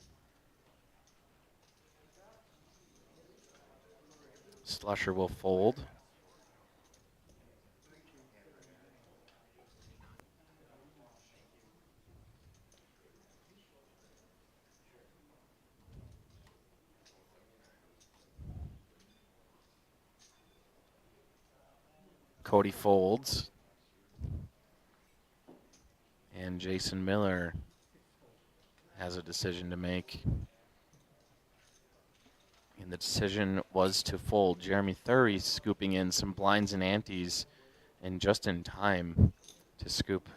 S1: Slusher will fold. Cody folds. And Jason Miller has a decision to make. And the decision was to fold. Jeremy Thury scooping in some blinds and antes, and just in time to scoop.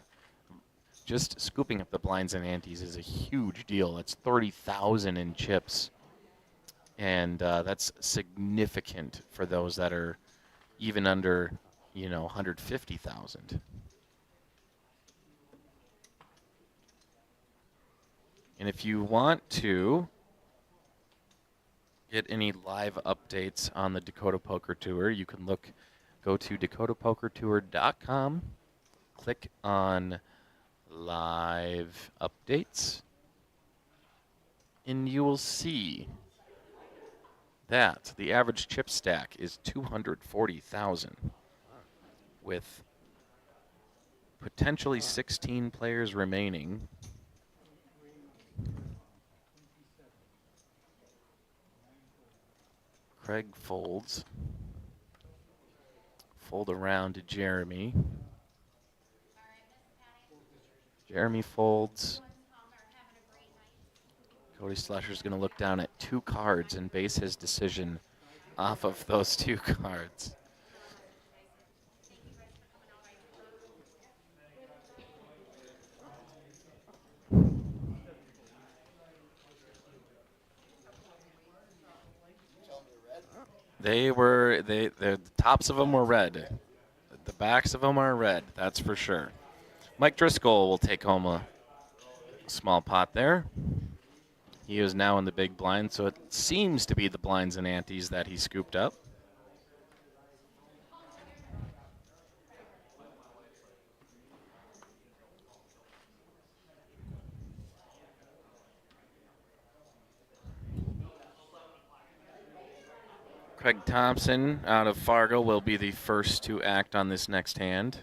S1: Just scooping up the blinds and antes is a huge deal. That's 30,000 in chips. And that's significant for those that are even under, 150,000. And if you want to get any live updates on the Dakota Poker Tour, you can go to dakotapokertour.com, click on live updates, and you will see that the average chip stack is 240,000 with potentially 16 players remaining. Craig folds. Fold around to Jeremy. Jeremy folds. Cody Slusher's going to look down at 2 cards and base his decision off of those 2 cards. The tops of them were red. The backs of them are red, that's for sure. Mike Driscoll will take home a small pot there. He is now in the big blind, so it seems to be the blinds and antes that he scooped up. Craig Thompson out of Fargo will be the first to act on this next hand.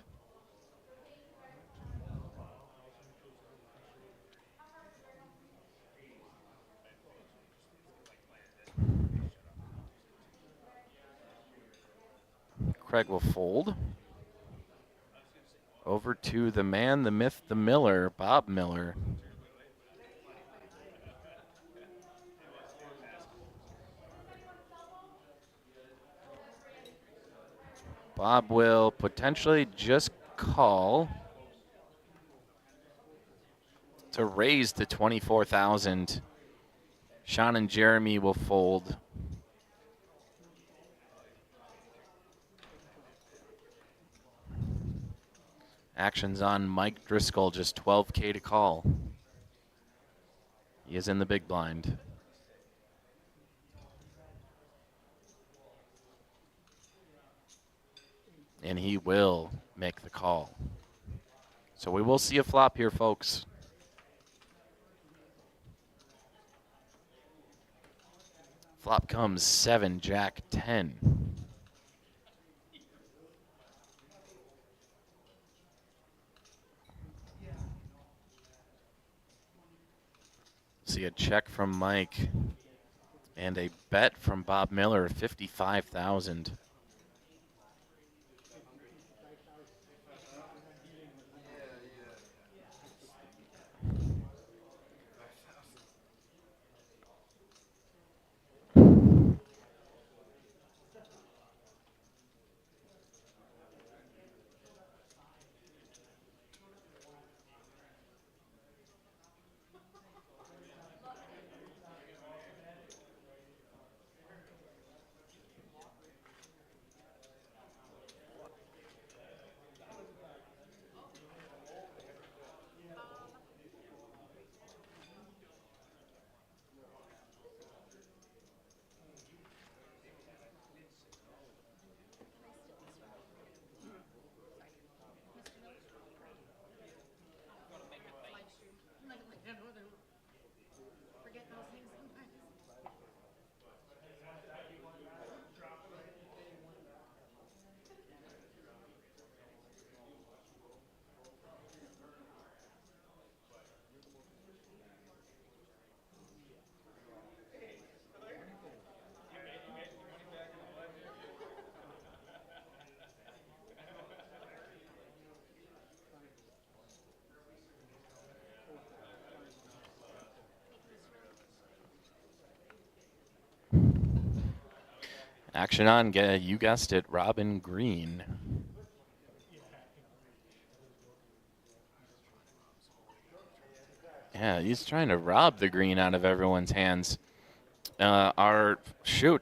S1: Craig will fold. Over to the man, the myth, the Miller, Bob Miller. Bob will potentially just call to raise to 24,000. Sean and Jeremy will fold. Actions on Mike Driscoll, just 12K to call. He is in the big blind. and he will make the call. So we will see a flop here, folks. Flop comes 7, Jack 10. See a check from Mike and a bet from Bob Miller, 55,000.
S4: Forget those things sometimes.
S1: Action on, you guessed it, Robin Green. Yeah, he's trying to rob the green out of everyone's hands. I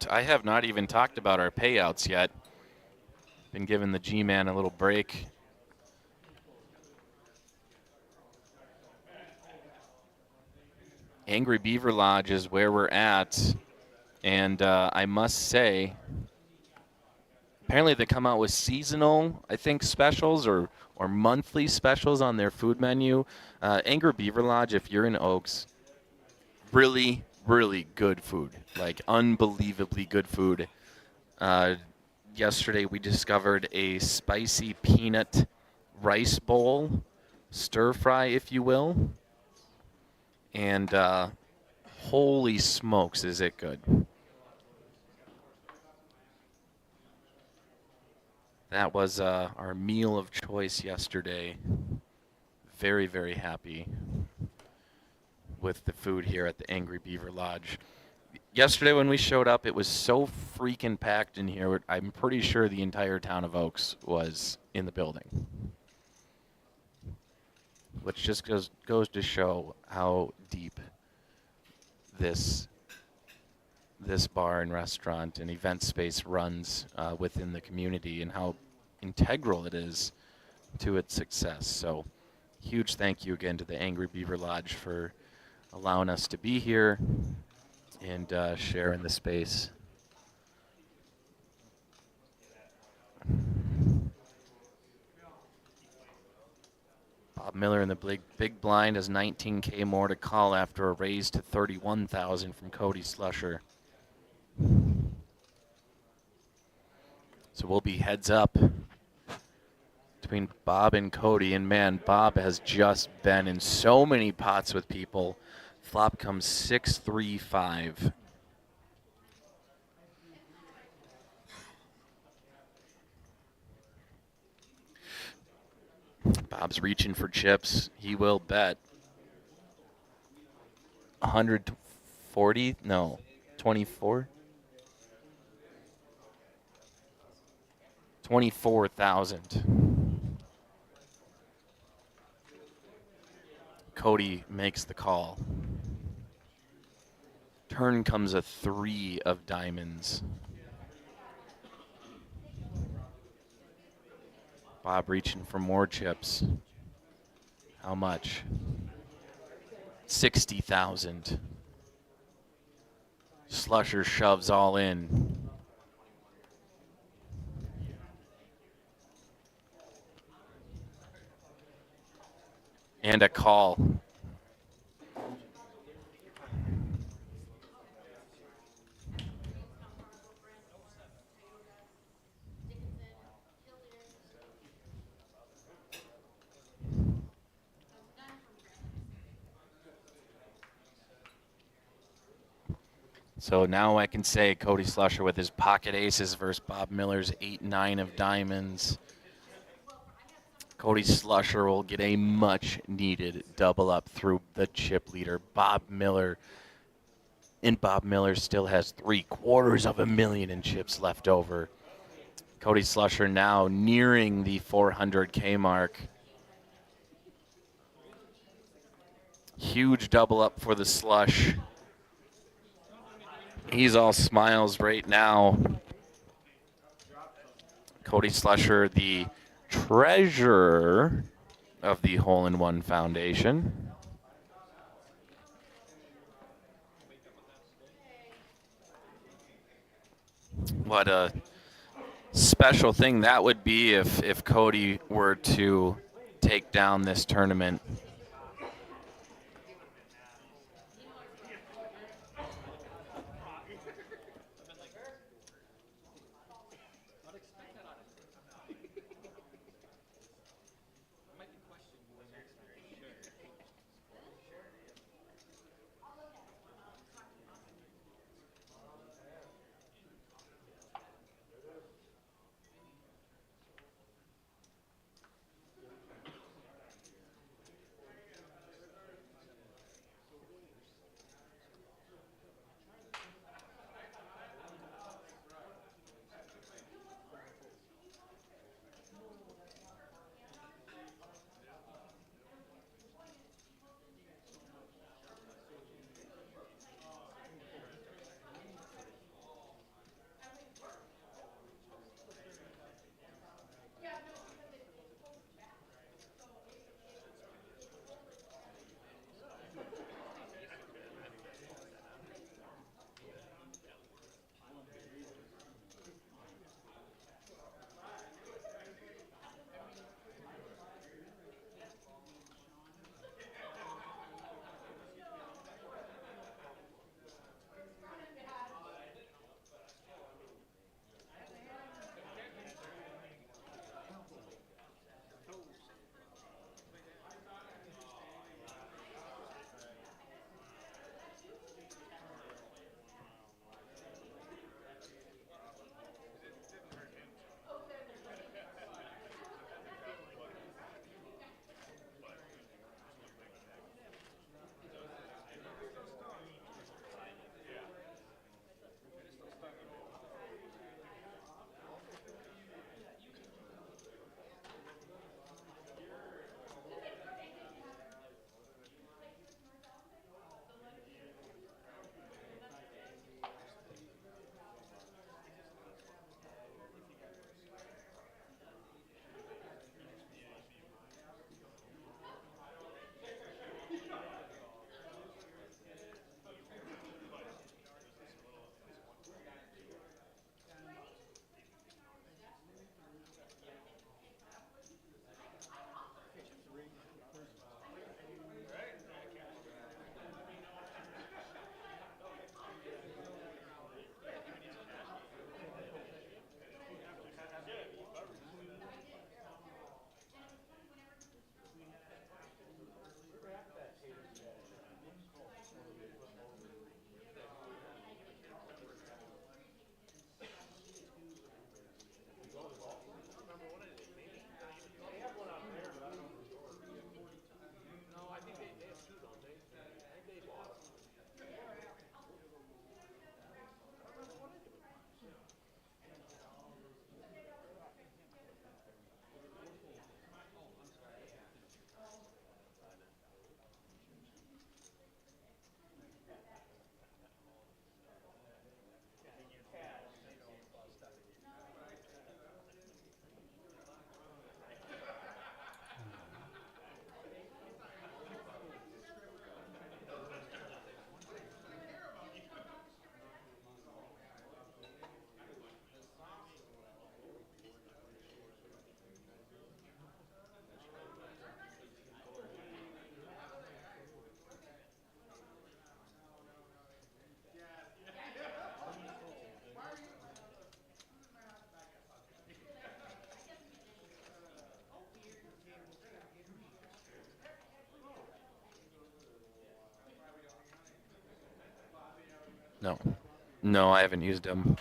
S1: have not even talked about our payouts yet. Been giving the G-Man a little break. Angry Beaver Lodge is where we're at. And I must say, apparently they come out with seasonal, I think, specials or monthly specials on their food menu. Angry Beaver Lodge, if you're in Oaks, really, really good food. Like, unbelievably good food. Yesterday we discovered a spicy peanut rice bowl, stir fry, if you will. And holy smokes, is it good. That was our meal of choice yesterday. Very, very happy with the food here at the Angry Beaver Lodge. Yesterday when we showed up, it was so freaking packed in here. I'm pretty sure the entire town of Oaks was in the building. Which just goes to show how deep this bar and restaurant and event space runs within the community and how integral it is to its success. So huge thank you again to the Angry Beaver Lodge for allowing us to be here and share in the space. Bob Miller in the big blind has 19K more to call after a raise to 31,000 from Cody Slusher. So we'll be heads up between Bob and Cody. And man, Bob has just been in so many pots with people. Flop comes 6-3-5. Bob's reaching for chips. He will bet 140? No, 24? 24,000. Cody makes the call. Turn comes a 3 of diamonds. Bob reaching for more chips. How much? 60,000. Slusher shoves all in. And a call. So now I can say Cody Slusher with his pocket aces versus Bob Miller's 8-9 of diamonds. Cody Slusher will get a much needed double up through the chip leader, Bob Miller. And Bob Miller still has 750,000 in chips left over. Cody Slusher now nearing the 400K mark. Huge double up for the Slush. He's all smiles right now. Cody Slusher, the treasurer of the Hole-in-One Foundation. What a special thing that would be if Cody were to take down this tournament. No. No, I haven't used them.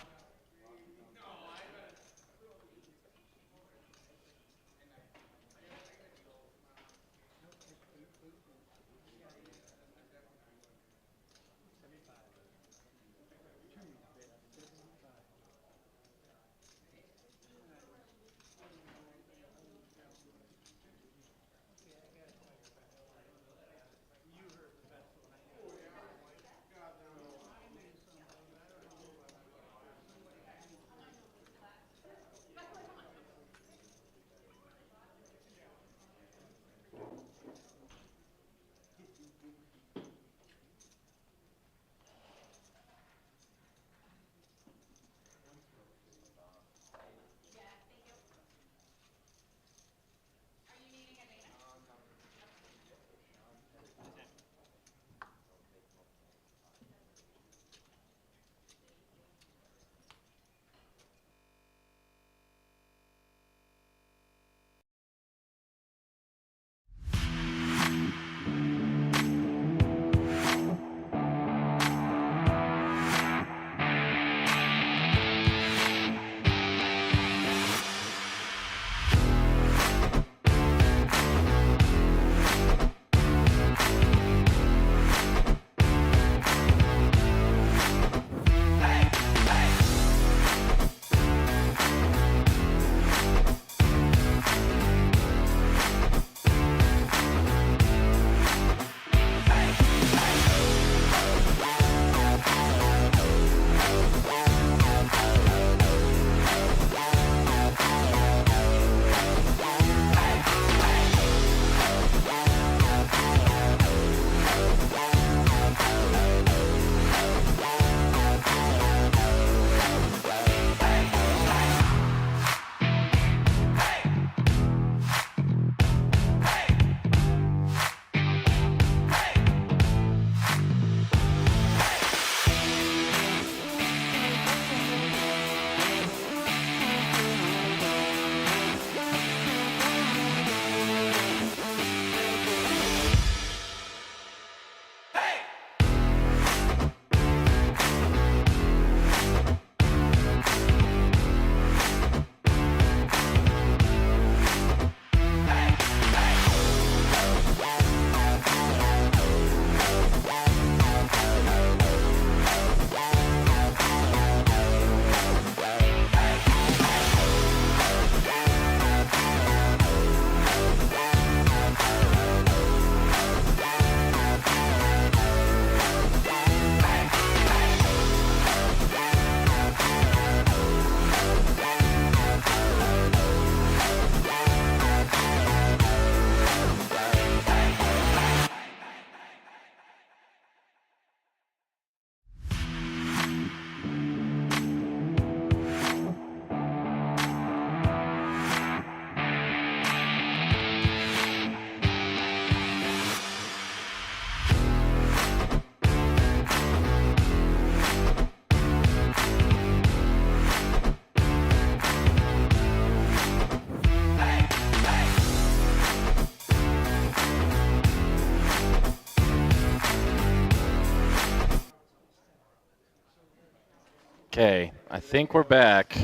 S1: Okay, I think we're back.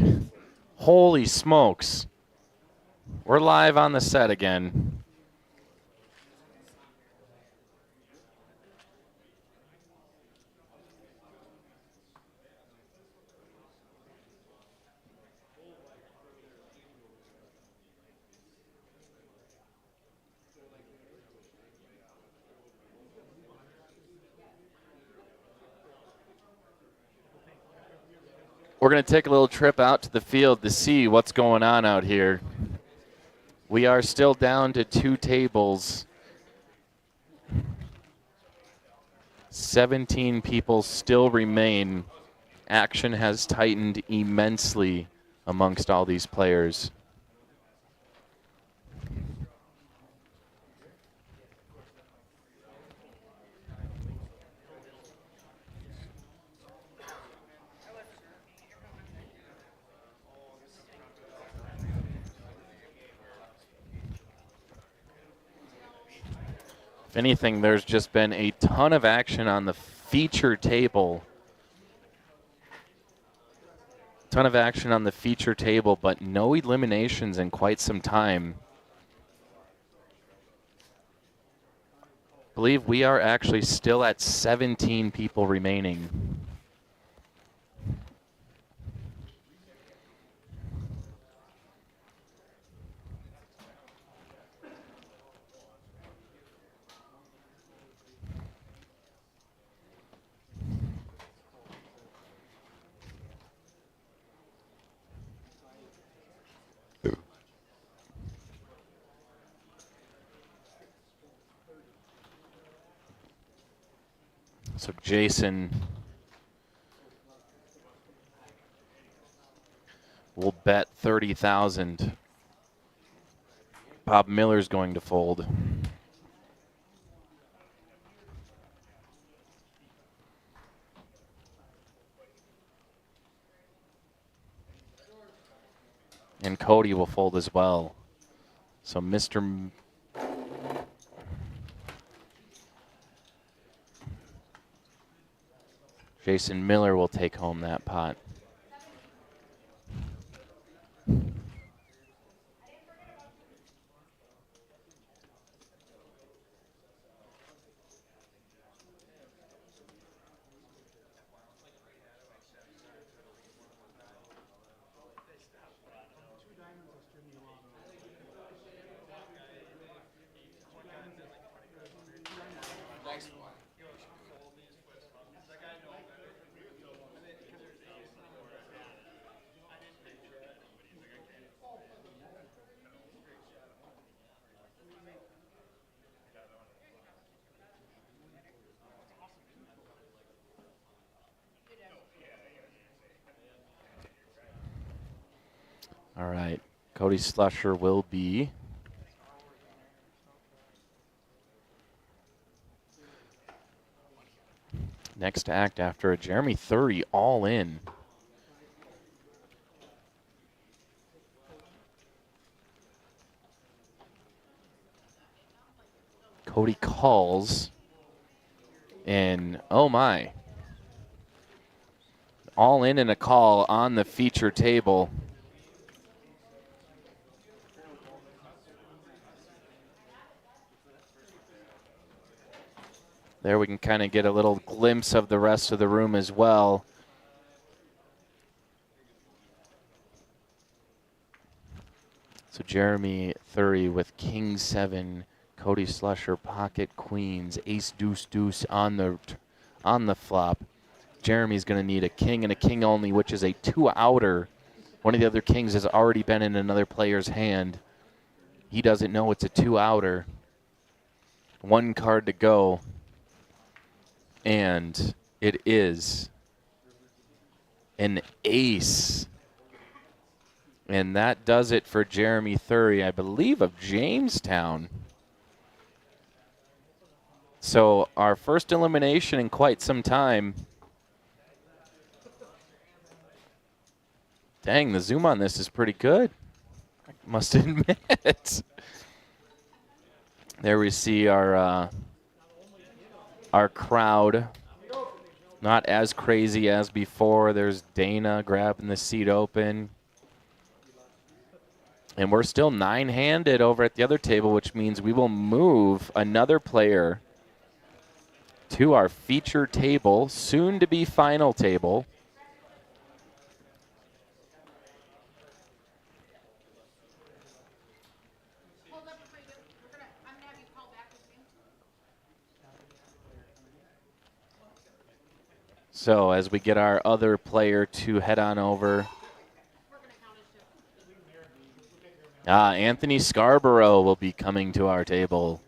S1: Holy smokes. We're live on the set again. We're going to take a little trip out to the field to see what's going on out here. We are still down to 2 tables. 17 people still remain. Action has tightened immensely amongst all these players. If anything, there's just been a ton of action on the feature table. Ton of action on the feature table, but no eliminations in quite some time. I believe we are actually still at 17 people remaining. So Jason will bet 30,000. Bob Miller's going to fold. And Cody will fold as well. So Jason Miller will take home that pot.
S2: Next one.
S1: All right. Cody Slusher will be next to act after a Jeremy 30 all in. Cody calls, and oh my. All in and a call on the feature table. There we can kind of get a little glimpse of the rest of the room as well. So Jeremy 30 with King 7, Cody Slusher, pocket queens, ace deuce deuce on the flop. Jeremy's going to need a king and a king only, which is a 2-outer. One of the other kings has already been in another player's hand. He doesn't know it's a 2-outer. One card to go. And it is an ace. And that does it for Jeremy 30, I believe, of Jamestown. So our first elimination in quite some time. Dang, the zoom on this is pretty good, I must admit. There we see our crowd. Not as crazy as before. There's Dana grabbing the seat open. And we're still 9-handed over at the other table, which means we will move another player to our feature table, soon to be final table.
S4: Hold up before you do. I'm gonna have you call back with me.
S1: So as we get our other player to head on over.
S4: We're gonna count as two.
S1: Anthony Scarborough will be coming to our table.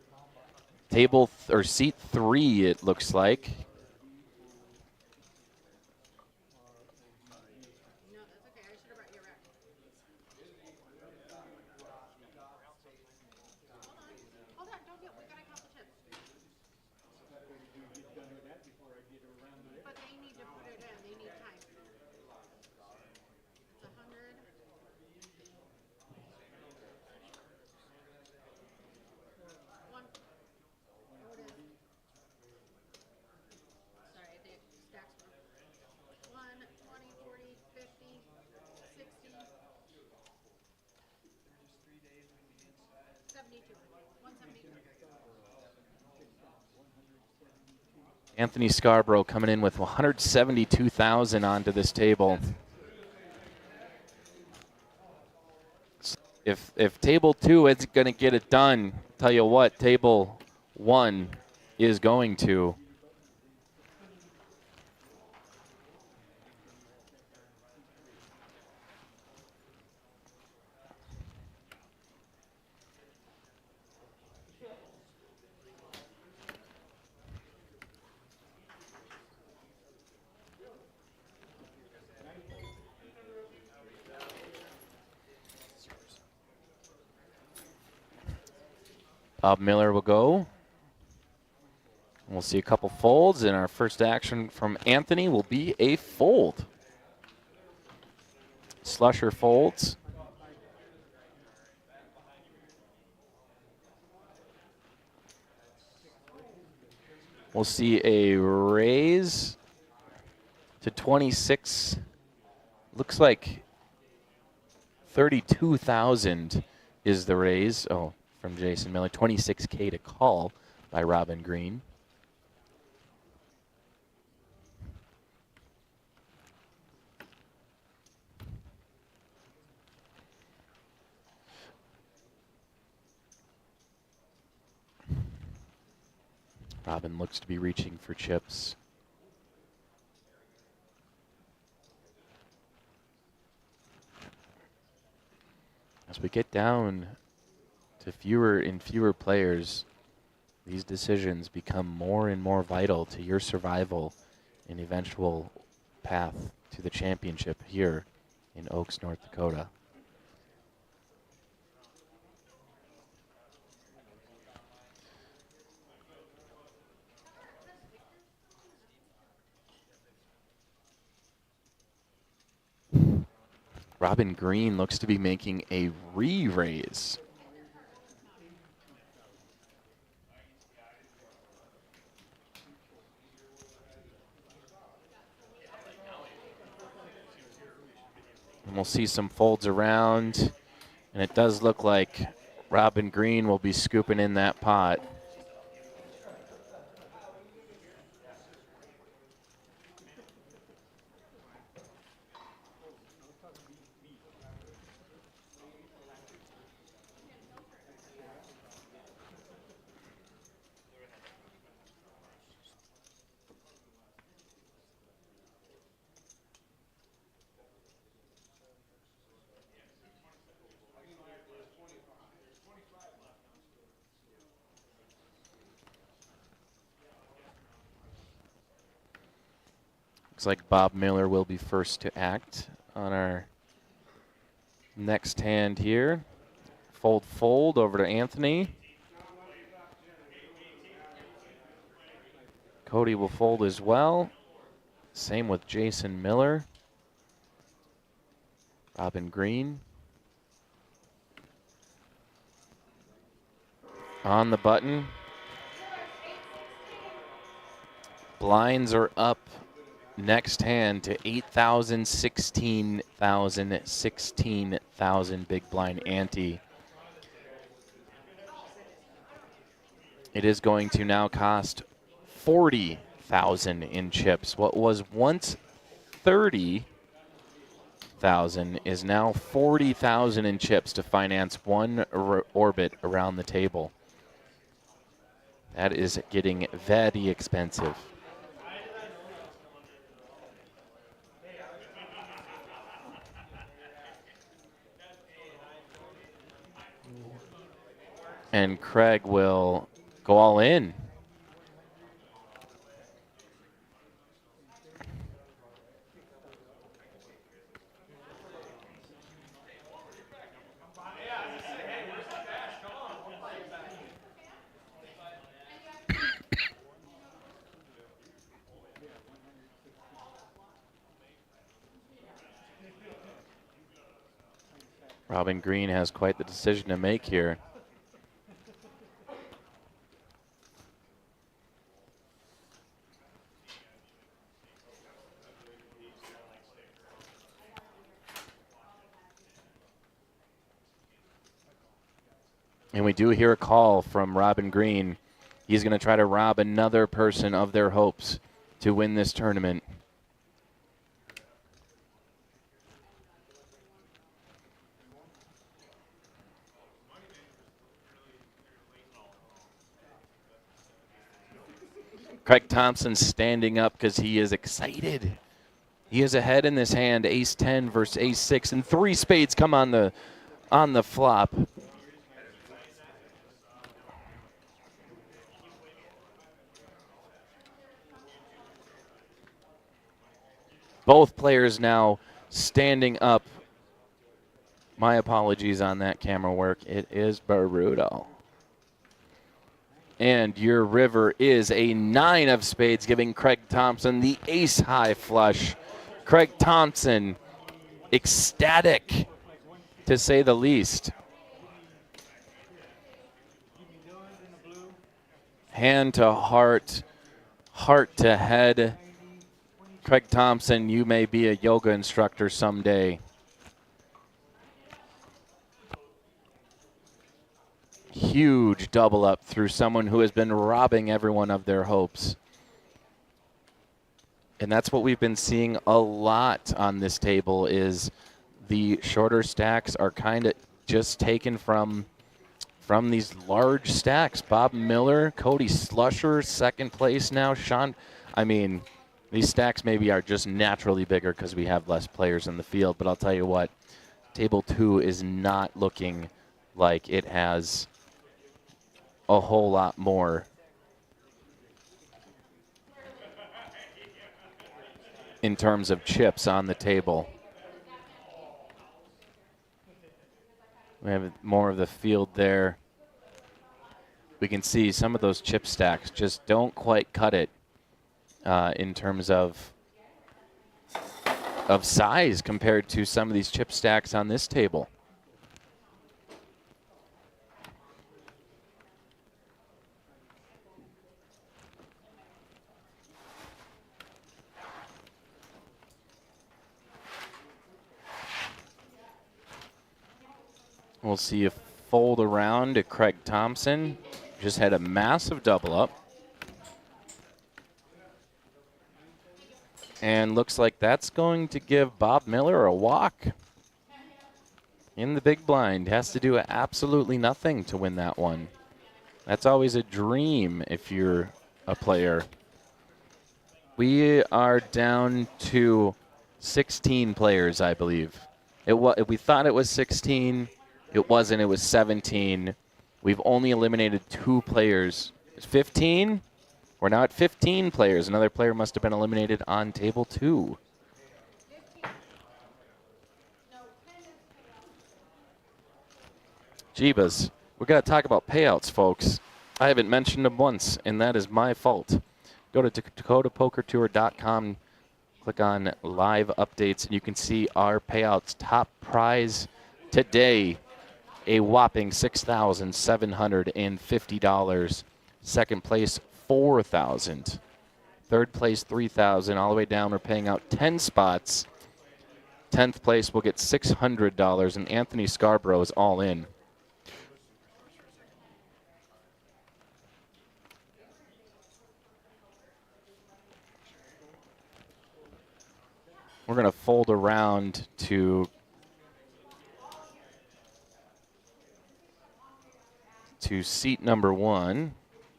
S1: Or seat 3, it looks like.
S4: No, that's okay. I should have brought your rack. Hold on, don't do it. We gotta count the chips. But they need to put it in. They need time. It's 100. One. Oh, it is.
S1: Anthony Scarborough coming in with 172,000 onto this table. If table 2 is going to get it done, tell you what, table 1 is going to. Bob Miller will go. We'll see a couple folds, and our first action from Anthony will be a fold. Slusher folds. We'll see a raise to 26. Looks like 32,000 is the raise. Oh, from Jason Miller. 26K to call by Robin Green. Robin looks to be reaching for chips. As we get down to fewer and fewer players, these decisions become more and more vital to your survival and eventual path to the championship here in Oaks, North Dakota. Robin Green looks to be making a re-raise. And we'll see some folds around, and it does look like Robin Green will be scooping in that pot. Looks like Bob Miller will be first to act on our next hand here. Fold, fold over to Anthony. Cody will fold as well. Same with Jason Miller. Robin Green. On the button. Blinds are up next hand to 8,000, 16,000, 16,000 big blind ante. It is going to now cost 40,000 in chips. What was once 30,000 is now 40,000 in chips to finance one orbit around the table. That is getting very expensive. And Craig will go all in. Robin Green has quite the decision to make here. And we do hear a call from Robin Green. He's going to try to rob another person of their hopes to win this tournament. Craig Thompson standing up because he is excited. He is ahead in this hand, ace 10 versus ace 6, and 3 spades come on the flop. Both players now standing up. My apologies on that camera work. It is brutal. And your river is a 9 of spades, giving Craig Thompson the ace high flush. Craig Thompson, ecstatic, to say the least. Hand to heart, heart to head. Craig Thompson, you may be a yoga instructor someday. Huge double up through someone who has been robbing everyone of their hopes. And that's what we've been seeing a lot on this table is the shorter stacks are kind of just taken from these large stacks. Bob Miller, Cody Slusher, second place now. Sean, I mean, these stacks maybe are just naturally bigger because we have less players in the field. But I'll tell you what, table 2 is not looking like it has a whole lot more in terms of chips on the table. We have more of the field there. We can see some of those chip stacks just don't quite cut it in terms of size compared to some of these chip stacks on this table. We'll see a fold around to Craig Thompson. Just had a massive double up. And looks like that's going to give Bob Miller a walk in the big blind. Has to do absolutely nothing to win that one. That's always a dream if you're a player. We are down to 16 players, I believe. We thought it was 16. It wasn't. It was 17. We've only eliminated 2 players. 15? We're now at 15 players. Another player must have been eliminated on table 2. Jeebus. We got to talk about payouts, folks. I haven't mentioned them once, and that is my fault. Go to DakotaPokerTour.com, click on live updates, and you can see our payouts. Top prize today, a whopping $6,750. Second place, $4,000. Third place, $3,000. All the way down, we're paying out 10 spots. 10th place will get $600, and Anthony Scarborough is all in. We're going to fold around to seat number 1.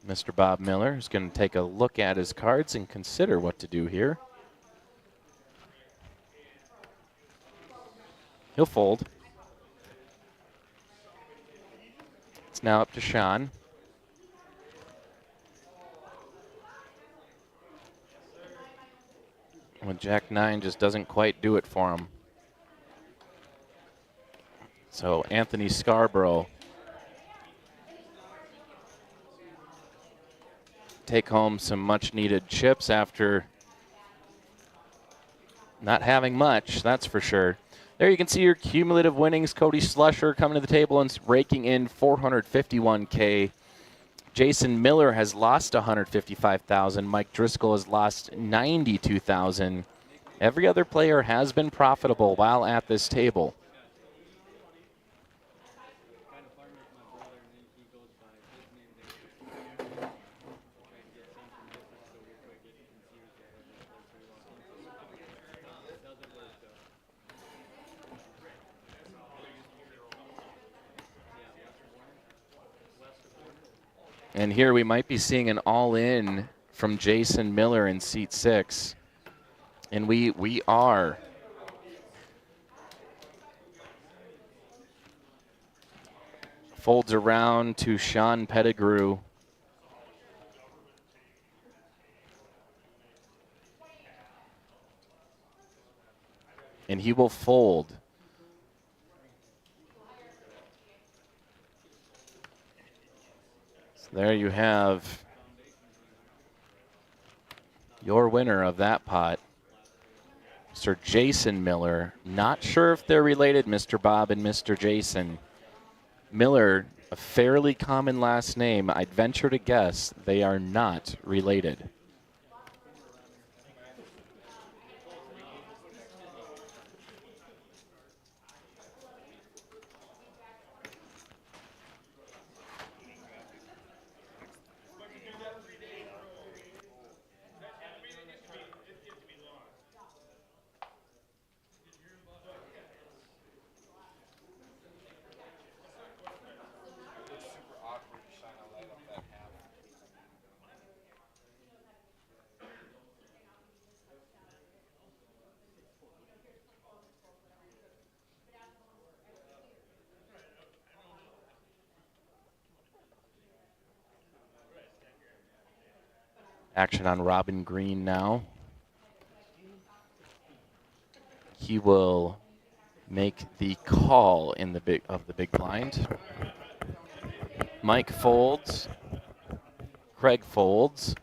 S1: Mr. Bob Miller is going to take a look at his cards and consider what to do here. He'll fold. It's now up to Sean. When Jack-9 just doesn't quite do it for him. So Anthony Scarborough take home some much needed chips after not having much, that's for sure. There you can see your cumulative winnings. Cody Slusher coming to the table and raking in $451K. Jason Miller has lost $155,000. Mike Driscoll has lost $92,000. Every other player has been profitable while at this table. And here we might be seeing an all-in from Jason Miller in seat 6. And we are. Folds around to Sean Pettigrew. And he will fold. So there you have your winner of that pot, Mr. Jason Miller. Not sure if they're related, Mr. Bob and Mr. Jason. Miller, a fairly common last name. I'd venture to guess they are not related. Action on Robin Green now. He will make the call in the big blind. Mike folds. Craig folds.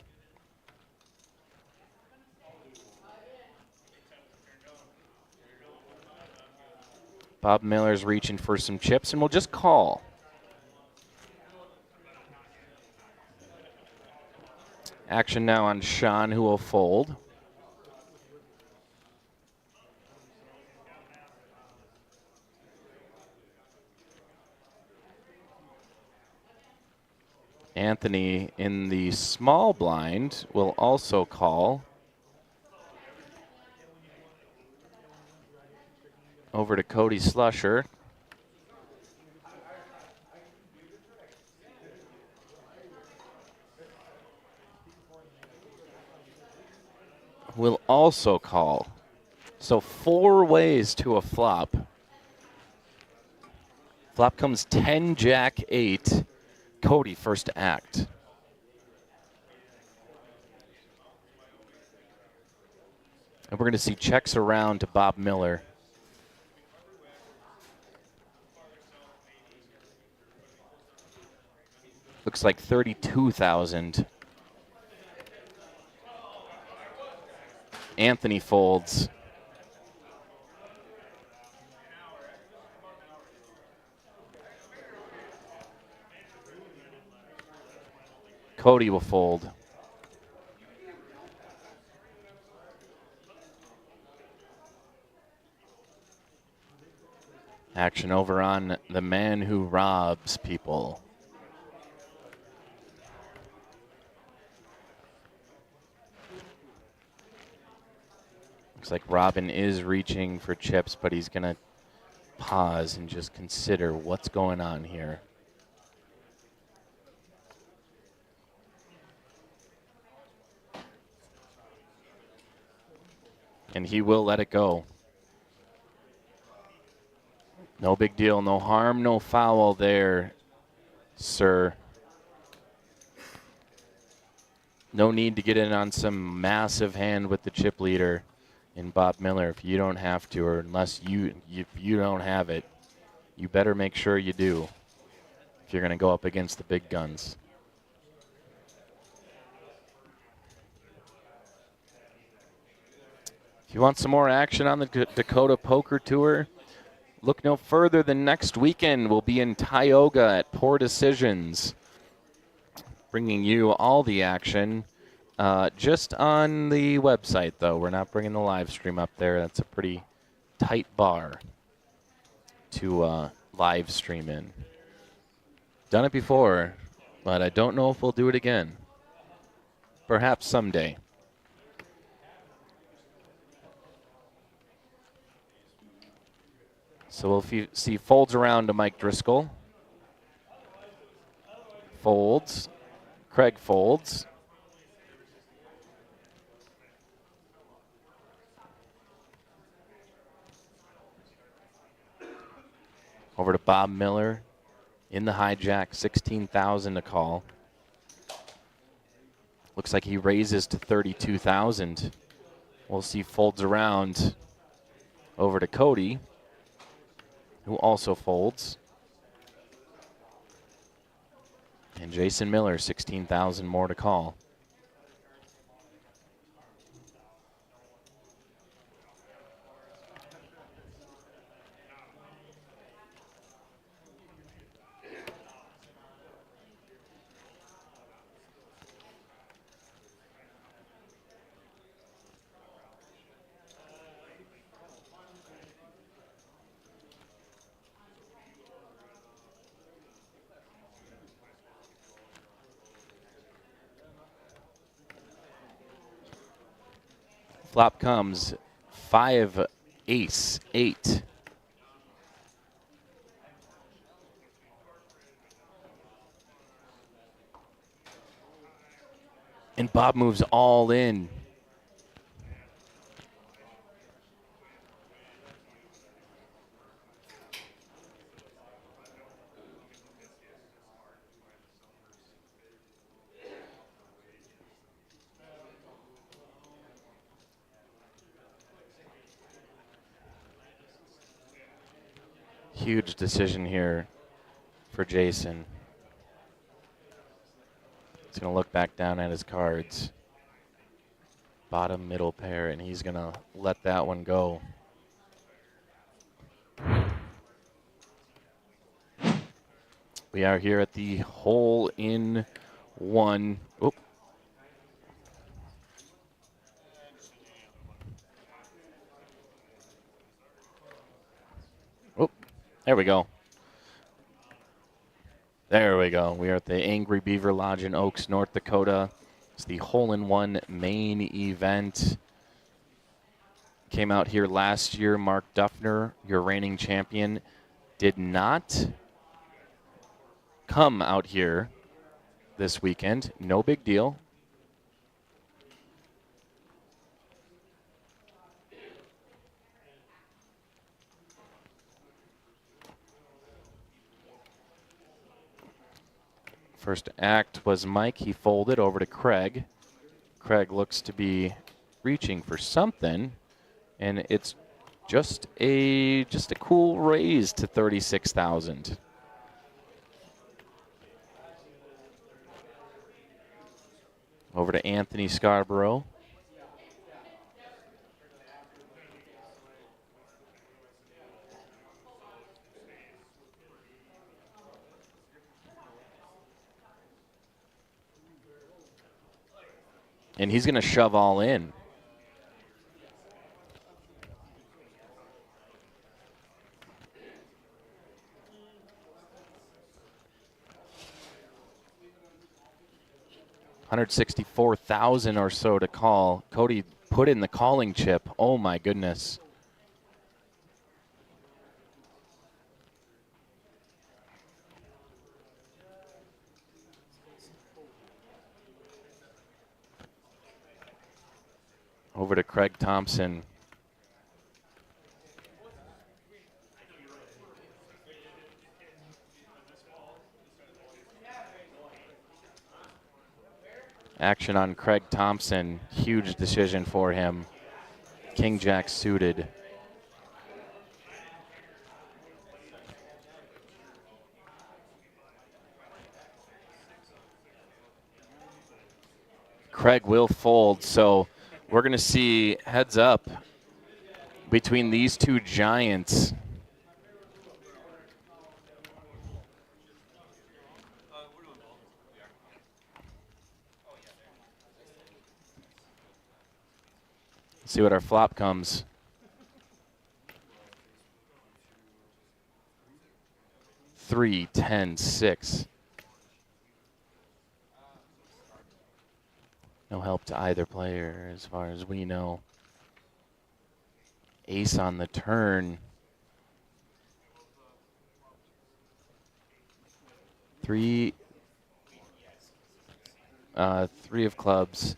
S1: Bob Miller's reaching for some chips and we'll just call. Action now on Sean, who will fold. Anthony in the small blind will also call. Over to Cody Slusher. Will also call. So 4 ways to a flop. Flop comes 10, Jack, 8. Cody first to act. And we're going to see checks around to Bob Miller. Looks like 32,000. Anthony folds. Cody will fold. Action over on the man who robs people. Looks like Robin is reaching for chips, but he's going to pause and just consider what's going on here. And he will let it go. No big deal, no harm, no foul there, sir. No need to get in on some massive hand with the chip leader in Bob Miller if you don't have to, or unless you don't have it. You better make sure you do if you're going to go up against the big guns. If you want some more action on the Dakota Poker Tour, look no further than next weekend. We'll be in Tioga at Poor Decisions, bringing you all the action just on the website, though. We're not bringing the live stream up there. That's a pretty tight bar to live stream in. Done it before, but I don't know if we'll do it again. Perhaps someday. So we'll see folds around to Mike Driscoll. Folds. Craig folds. Over to Bob Miller in the hijack, 16,000 to call. Looks like he raises to 32,000. We'll see folds around over to Cody, who also folds. And Jason Miller, 16,000 more to call. Flop comes 5, ace, 8. And Bob moves all in. Huge decision here for Jason. He's going to look back down at his cards. Bottom, middle pair, and he's going to let that one go. We are here at the hole in one. Oop. Oop. There we go. There we go. We are at the Angry Beaver Lodge in Oaks, North Dakota. It's the hole-in-one main event. Came out here last year. Mark Duffner, your reigning champion, did not come out here this weekend. No big deal. First act was Mike. He folded over to Craig. Craig looks to be reaching for something, and it's just a cool raise to 36,000. Over to Anthony Scarborough. And he's going to shove all in. $164,000 or so to call. Cody put in the calling chip. Oh my goodness. Over to Craig Thompson. Action on Craig Thompson. Huge decision for him. King Jack suited. Craig will fold, so we're going to see heads up between these two giants. See what our flop comes. Three, 10, 6. No help to either player as far as we know. Ace on the turn. 3. 3 of clubs.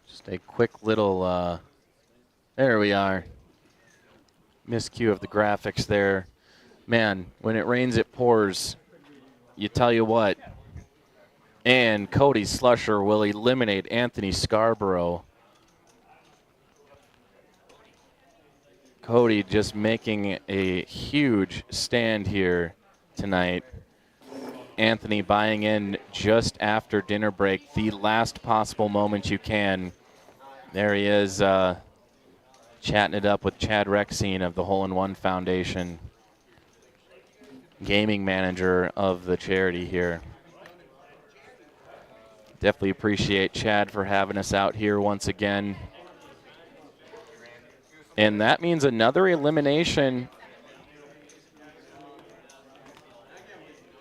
S1: Just a quick little, there we are. Miscue of the graphics there. Man, when it rains, it pours. You tell you what. And Cody Slusher will eliminate Anthony Scarborough. Cody just making a huge stand here tonight. Anthony buying in just after dinner break, the last possible moment you can. There he is, chatting it up with Chad Rexine of the Hole in One Foundation, gaming manager of the charity here. Definitely appreciate Chad for having us out here once again. And that means another elimination.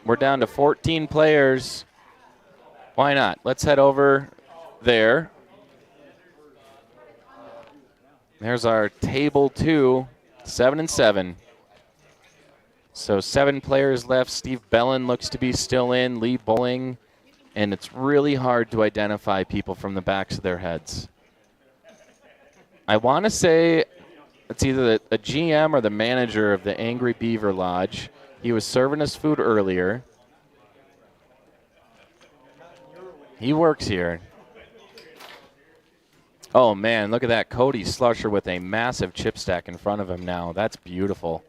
S1: We're down to 14 players. Why not? Let's head over there. There's our table 2, 7 and 7. So 7 players left. Steve Bellin looks to be still in. Lee Bowling. And it's really hard to identify people from the backs of their heads. I want to say it's either a GM or the manager of the Angry Beaver Lodge. He was serving us food earlier. He works here. Oh, man, look at that. Cody Slusher with a massive chip stack in front of him now. That's beautiful.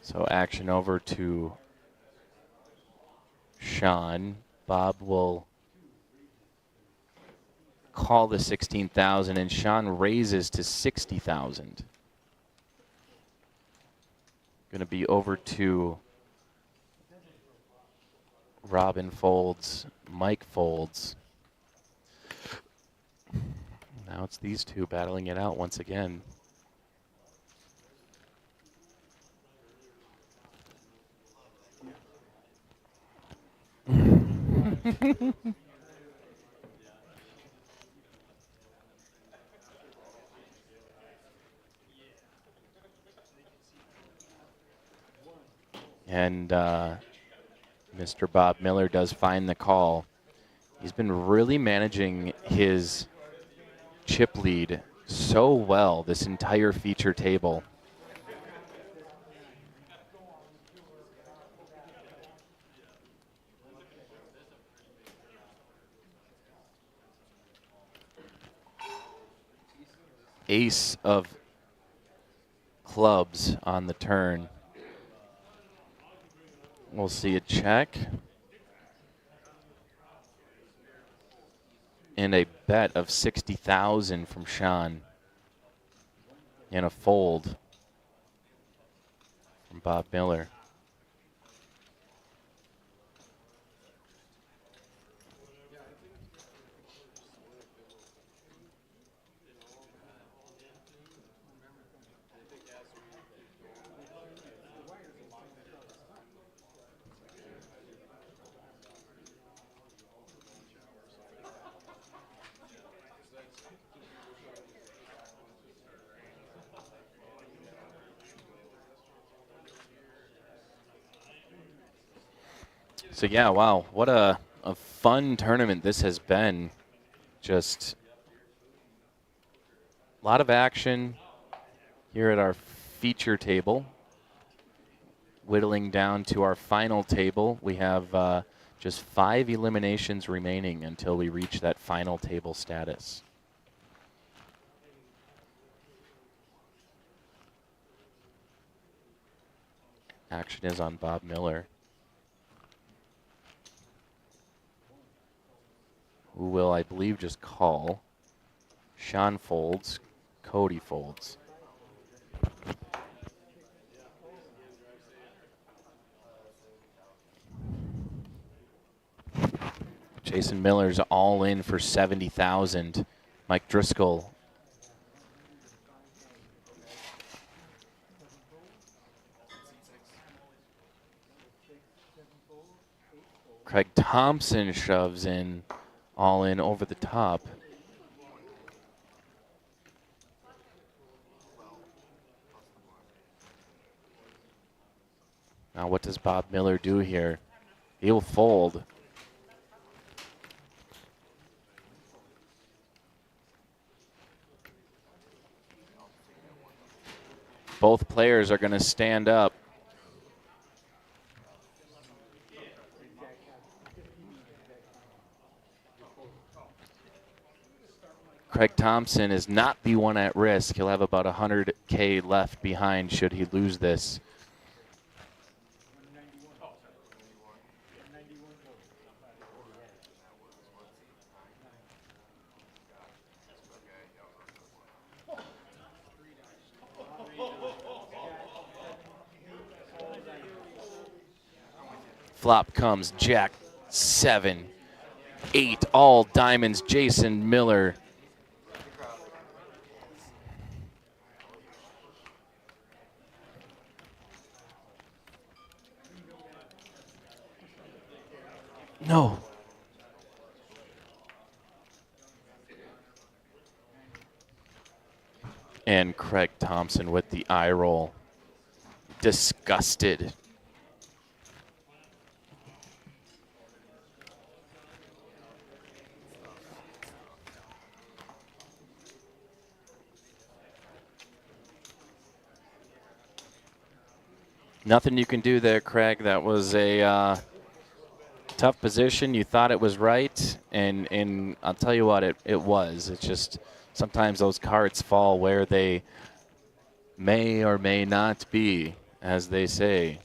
S1: So action over to Sean. Bob will call the 16,000, and Sean raises to 60,000. Going to be over to Robin Folds, Mike Folds. Now it's these two battling it out once again. And Mr. Bob Miller does find the call. He's been really managing his chip lead so well this entire feature table. Ace of clubs on the turn. We'll see a check. And a bet of 60,000 from Sean. And a fold from Bob Miller. So yeah, wow, what a fun tournament this has been. Just a lot of action here at our feature table. Whittling down to our final table, we have just 5 eliminations remaining until we reach that final table status. Action is on Bob Miller, who will, I believe, just call. Sean folds. Cody folds. Jason Miller's all in for 70,000. Mike Driscoll. Craig Thompson shoves in all in over the top. Now what does Bob Miller do here? He'll fold. Both players are going to stand up. Craig Thompson is not the one at risk. He'll have about 100K left behind should he lose this. Flop comes Jack 7, 8, all diamonds. Jason Miller. No. And Craig Thompson with the eye roll. Disgusted. Nothing you can do there, Craig. That was a tough position. You thought it was right, and I'll tell you what, it was. It's just sometimes those cards fall where they may or may not be, as they say.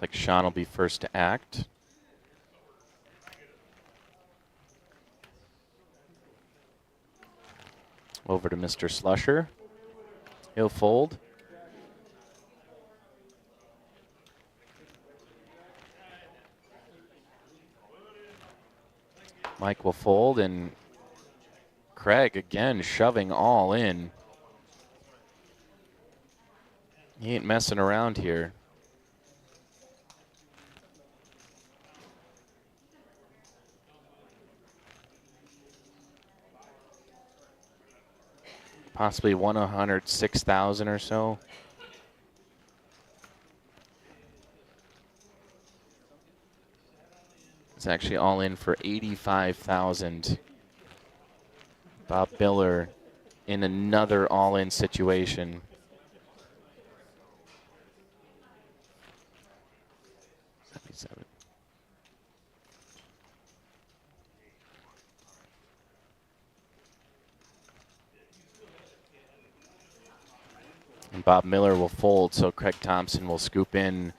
S1: Looks like Sean will be first to act. Over to Mr. Slusher. He'll fold. Mike will fold, and Craig again shoving all in. He ain't messing around here. Possibly 106,000 or so. It's actually all in for 85,000. Bob Miller in another all-in situation. And Bob Miller will fold, so Craig Thompson will scoop in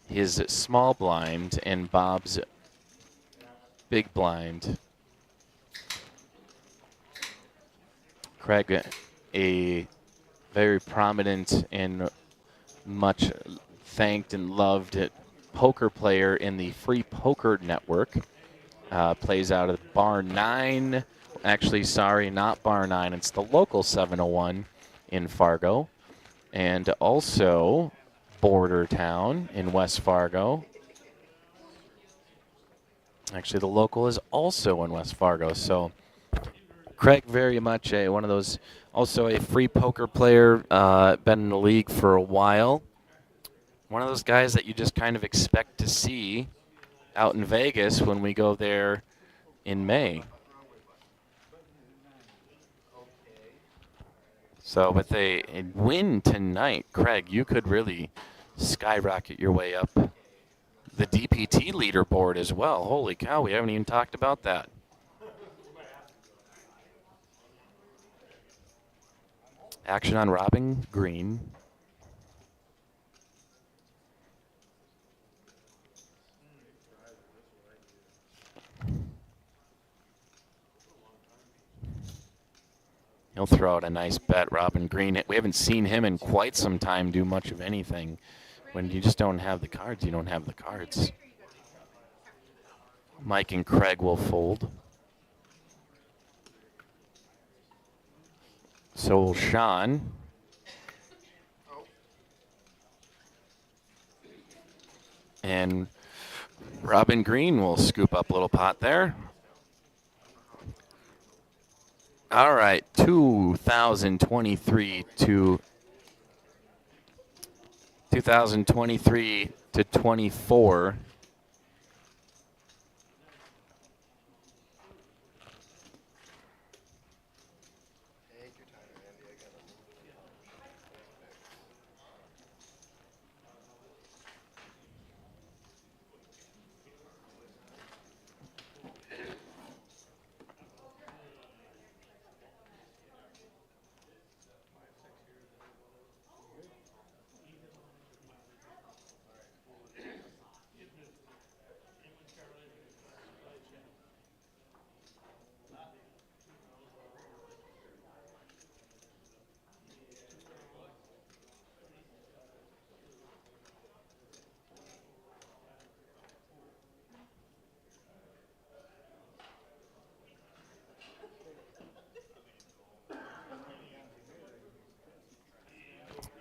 S1: his small blind and Bob's big blind. Craig, a very prominent and much thanked and loved poker player in the Free Poker Network. Plays out of Bar 9. Actually, sorry, not Bar 9. It's the local 701 in Fargo. And also Border Town in West Fargo. Actually, the local is also in West Fargo. So Craig, very much one of those, also a free poker player, been in the league for a while. One of those guys that you just kind of expect to see out in Vegas when we go there in May. So with a win tonight, Craig, you could really skyrocket your way up the DPT leaderboard as well. Holy cow, we haven't even talked about that. Action on Robin Green. He'll throw out a nice bet, Robin Green. We haven't seen him in quite some time do much of anything. When you just don't have the cards, you don't have the cards. Mike and Craig will fold. So will Sean. And Robin Green will scoop up a little pot there. All right, 2023 to 24.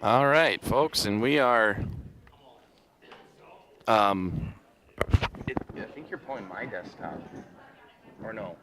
S1: All right, folks, and we are. I think you're pulling my desktop, or no?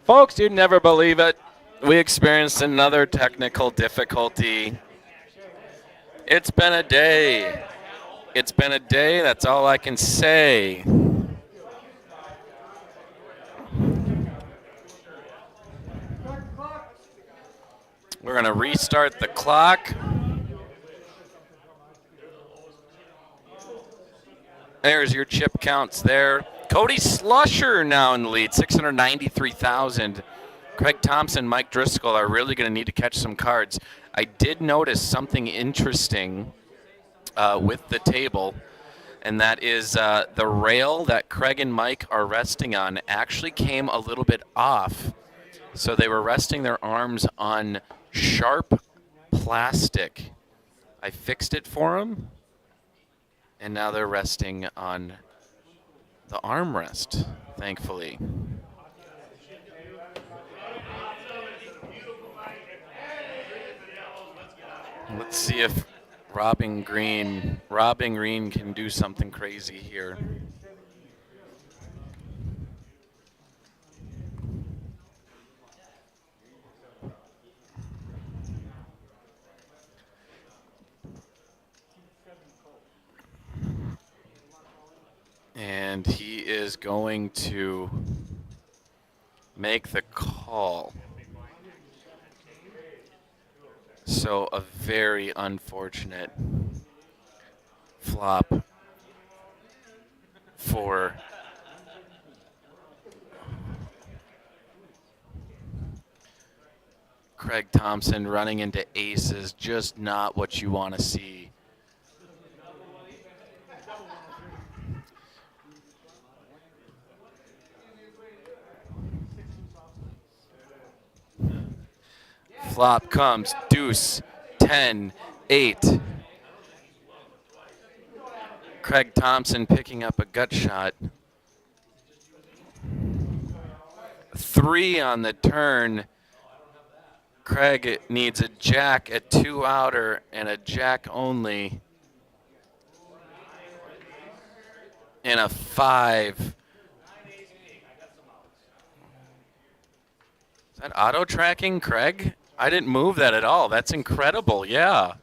S1: Folks, you'd never believe it. We experienced another technical difficulty. It's been a day. It's been a day, that's all I can say. We're going to restart the clock. There's your chip counts there. Cody Slusher now in the lead, 693,000. Craig Thompson, Mike Driscoll are really going to need to catch some cards. I did notice something interesting with the table, and that is the rail that Craig and Mike are resting on actually came a little bit off. So they were resting their arms on sharp plastic. I fixed it for them, and now they're resting on the armrest, thankfully. Let's see if Robbing Green can do something crazy here. And he is going to make the call. So a very unfortunate flop for Craig Thompson. Running into aces, just not what you want to see. Flop comes deuce, 10, 8. Craig Thompson picking up a gut shot. 3 on the turn. Craig needs a jack, a 2 outer, and a jack only. And a 5. Is that auto tracking, Craig? I didn't move that at all. That's incredible, yeah.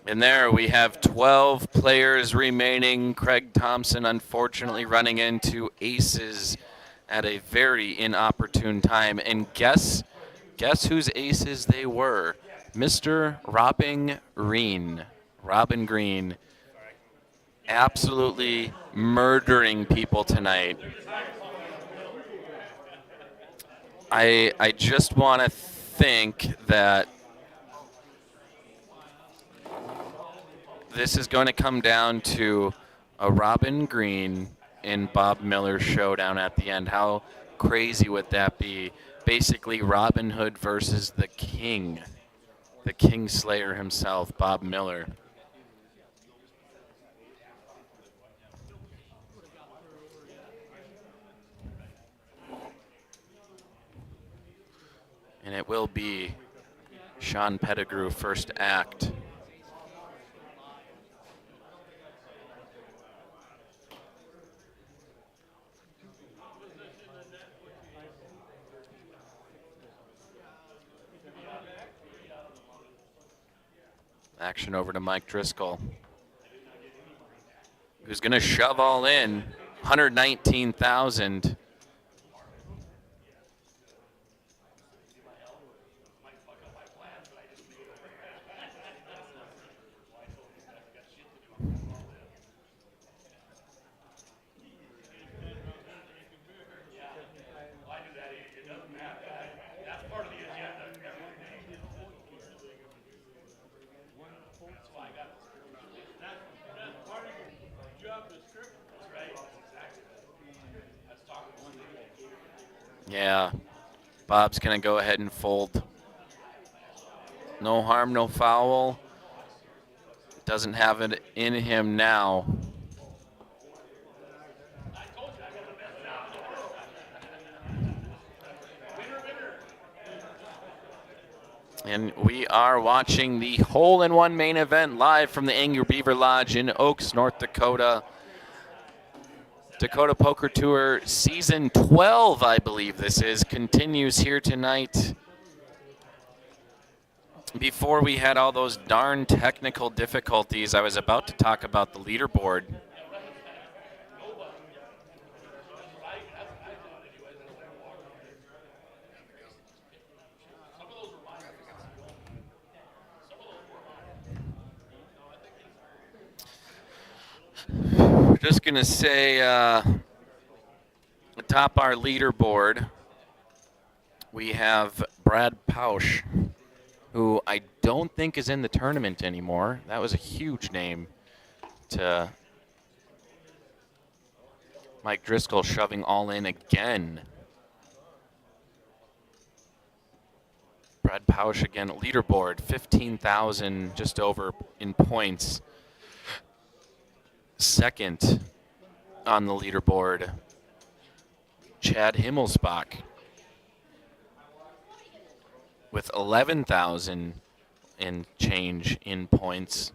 S1: And there we have 12 players remaining. Craig Thompson unfortunately running into aces at a very inopportune time. And guess whose aces they were? Mr. Robin Green. Robin Green. Absolutely murdering people tonight. I just want to think that this is going to come down to a Robin Green and Bob Miller showdown at the end. How crazy would that be? Basically Robin Hood versus the King Slayer himself, Bob Miller. And it will be Sean Pettigrew first act. Action over to Mike Driscoll, who's going to shove all in, 119,000. Yeah, Bob's going to go ahead and fold. No harm, no foul. Doesn't have it in him now. And we are watching the hole-in-one main event live from the Angry Beaver Lodge in Oaks, North Dakota. Dakota Poker Tour Season 12, I believe this is, continues here tonight. Before we had all those darn technical difficulties, I was about to talk about the leaderboard. Just going to say, atop our leaderboard, we have Brad Pausch, who I don't think is in the tournament anymore. That was a huge name to Mike Driscoll, shoving all in again. Brad Pausch again, leaderboard, 15,000 just over in points. Second on the leaderboard, Chad Himmelsbach with 11,000 and change in points.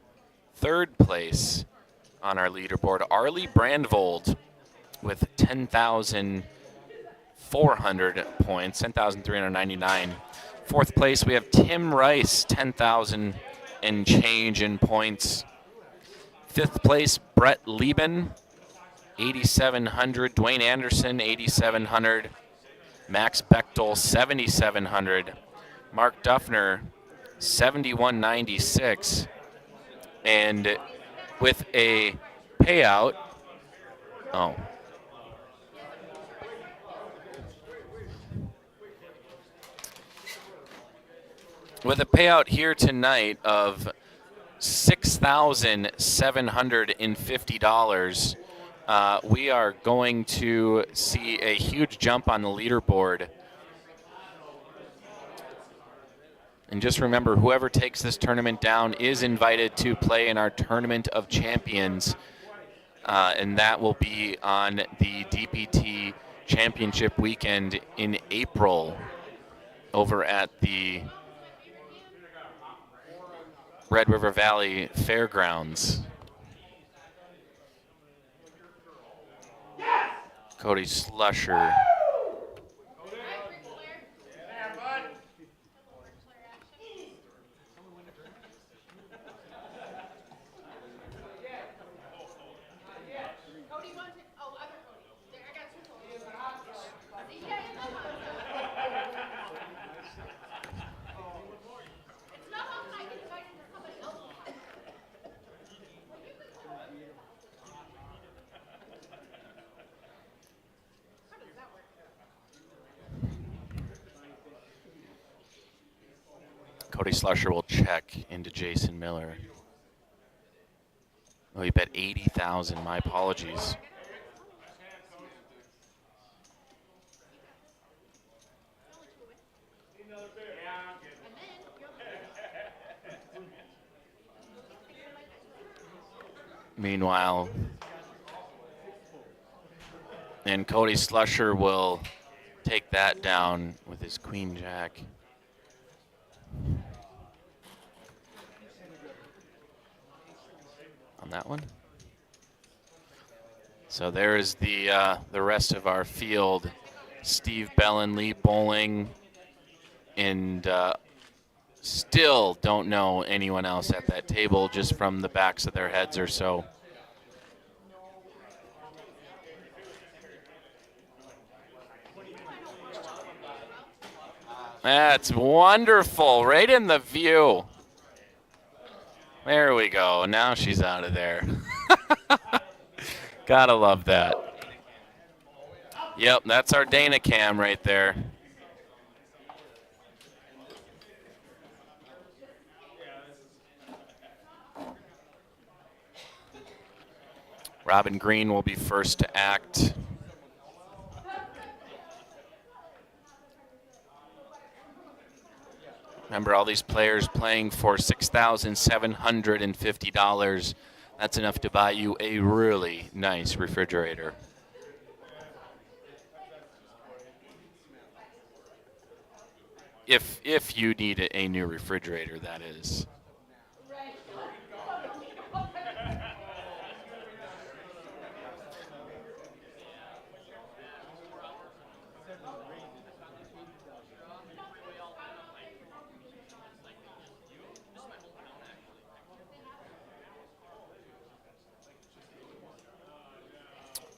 S1: Third place on our leaderboard, Arlie Brandvold with 10,400 points, 10,399. Fourth place, we have Tim Rice, 10,000 and change in points. Fifth place, Brett Lieben, 8,700. Dwayne Anderson, 8,700. Max Bechtel, 7,700. Mark Duffner, 7,196. And with a payout, with a payout here tonight of $6,750, we are going to see a huge jump on the leaderboard. And just remember, whoever takes this tournament down is invited to play in our Tournament of Champions, and that will be on the DPT Championship weekend in April over at the Red River Valley Fairgrounds. Cody Slusher. Cody Slusher will check into Jason Miller. Oh, he bet 80,000. My apologies. Meanwhile, and Cody Slusher will take that down with his queen jack. On that one. So there is the rest of our field. Steve Bellin, Lee Bowling, and still don't know anyone else at that table just from the backs of their heads or so. That's wonderful, right in the view. There we go. Now she's out of there. Gotta love that. Yep, that's our Dana cam right there. Robin Green will be first to act. Remember, all these players playing for $6,750. That's enough to buy you a really nice refrigerator. If you need a new refrigerator, that is.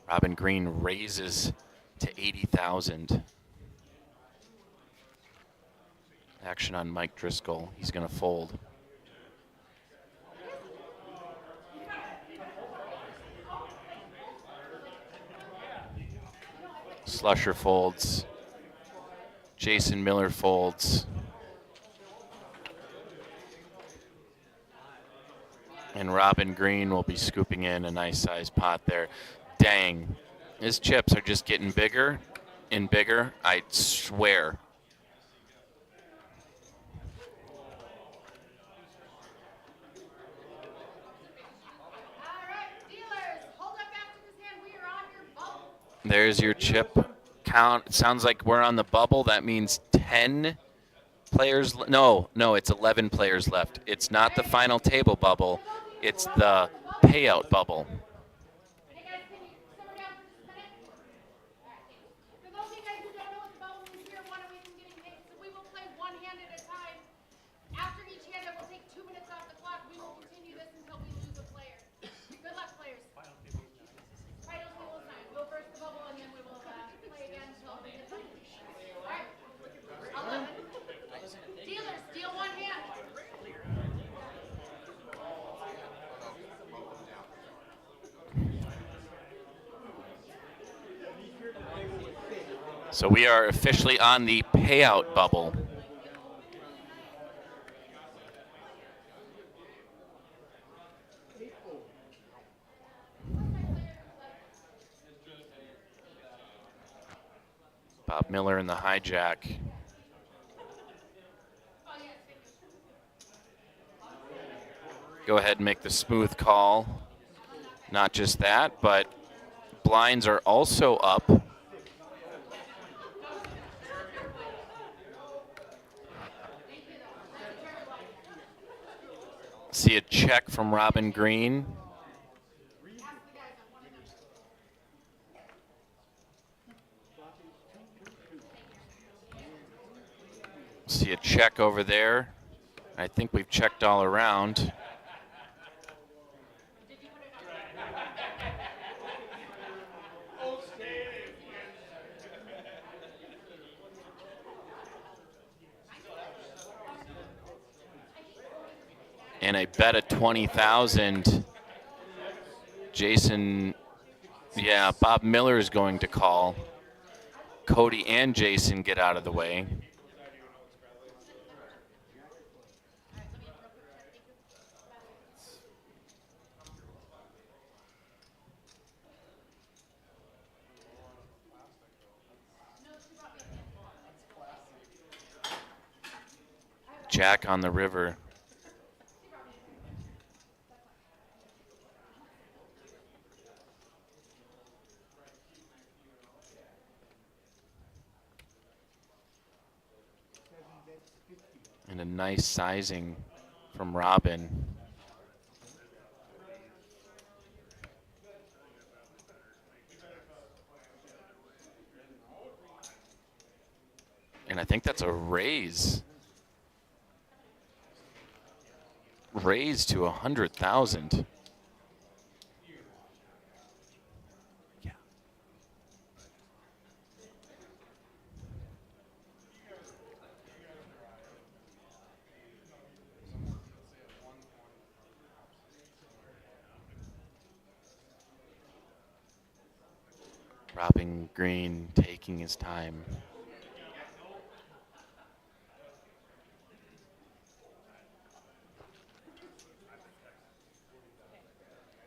S1: Robin Green raises to 80,000. Action on Mike Driscoll. He's going to fold. Slusher folds. Jason Miller folds. And Robin Green will be scooping in a nice sized pot there. Dang. His chips are just getting bigger and bigger, I swear. There's your chip count. It sounds like we're on the bubble. That means 10 players. No, it's 11 players left. It's not the final table bubble. It's the payout bubble.
S4: Hey guys, can you simmer down for just a minute? Alright, thanks. For those of you guys who don't know what the bubble means here, one away from getting paid. So we will play one hand at a time. After each hand, it will take 2 minutes off the clock. We will continue this until we lose a player. Good luck, players. Titles we will sign. We'll burst the bubble and then we will play again until we get done. Alright. 11. Dealers, deal one hand.
S1: So we are officially on the payout bubble. Bob Miller in the hijack. Go ahead and make the smooth call. Not just that, but blinds are also up. See a check from Robin Green. See a check over there. I think we've checked all around. And I bet a 20,000. Jason, yeah, Bob Miller is going to call. Cody and Jason get out of the way. Jack on the river. And a nice sizing from Robin. And I think that's a raise. Raise to 100,000. Yeah. Robin Green taking his time.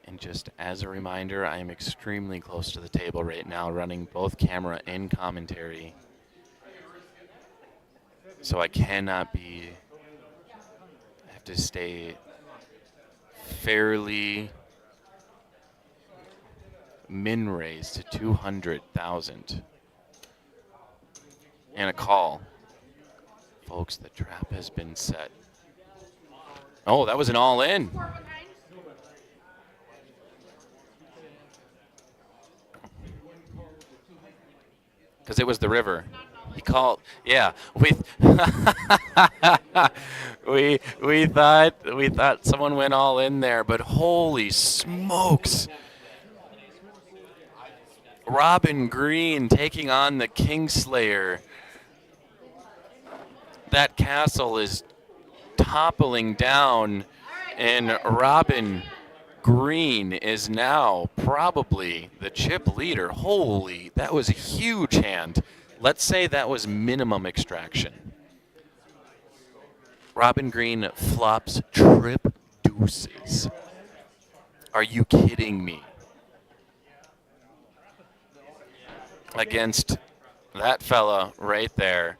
S1: And just as a reminder, I am extremely close to the table right now, running both camera and commentary. So I cannot be, I have to stay fairly min raise to 200,000. And a call. Folks, the trap has been set. Oh, that was an all-in.
S4: Four behind.
S1: Because it was the river. He called, yeah. We thought someone went all in there, but holy smokes! Robin Green taking on the Kingslayer. That castle is toppling down, and Robin Green is now probably the chip leader. Holy, that was a huge hand. Let's say that was minimum extraction. Robin Green flops trip deuces. Are you kidding me? Against that fella right there.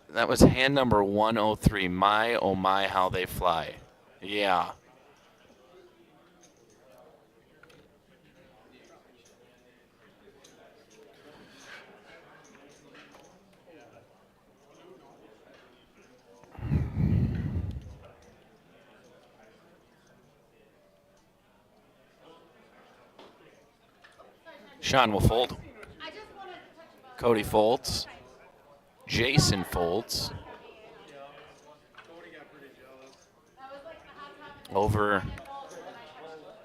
S1: That was hand number 103. My, oh my, how they fly. Yeah. Sean will fold. Cody folds. Jason folds. Over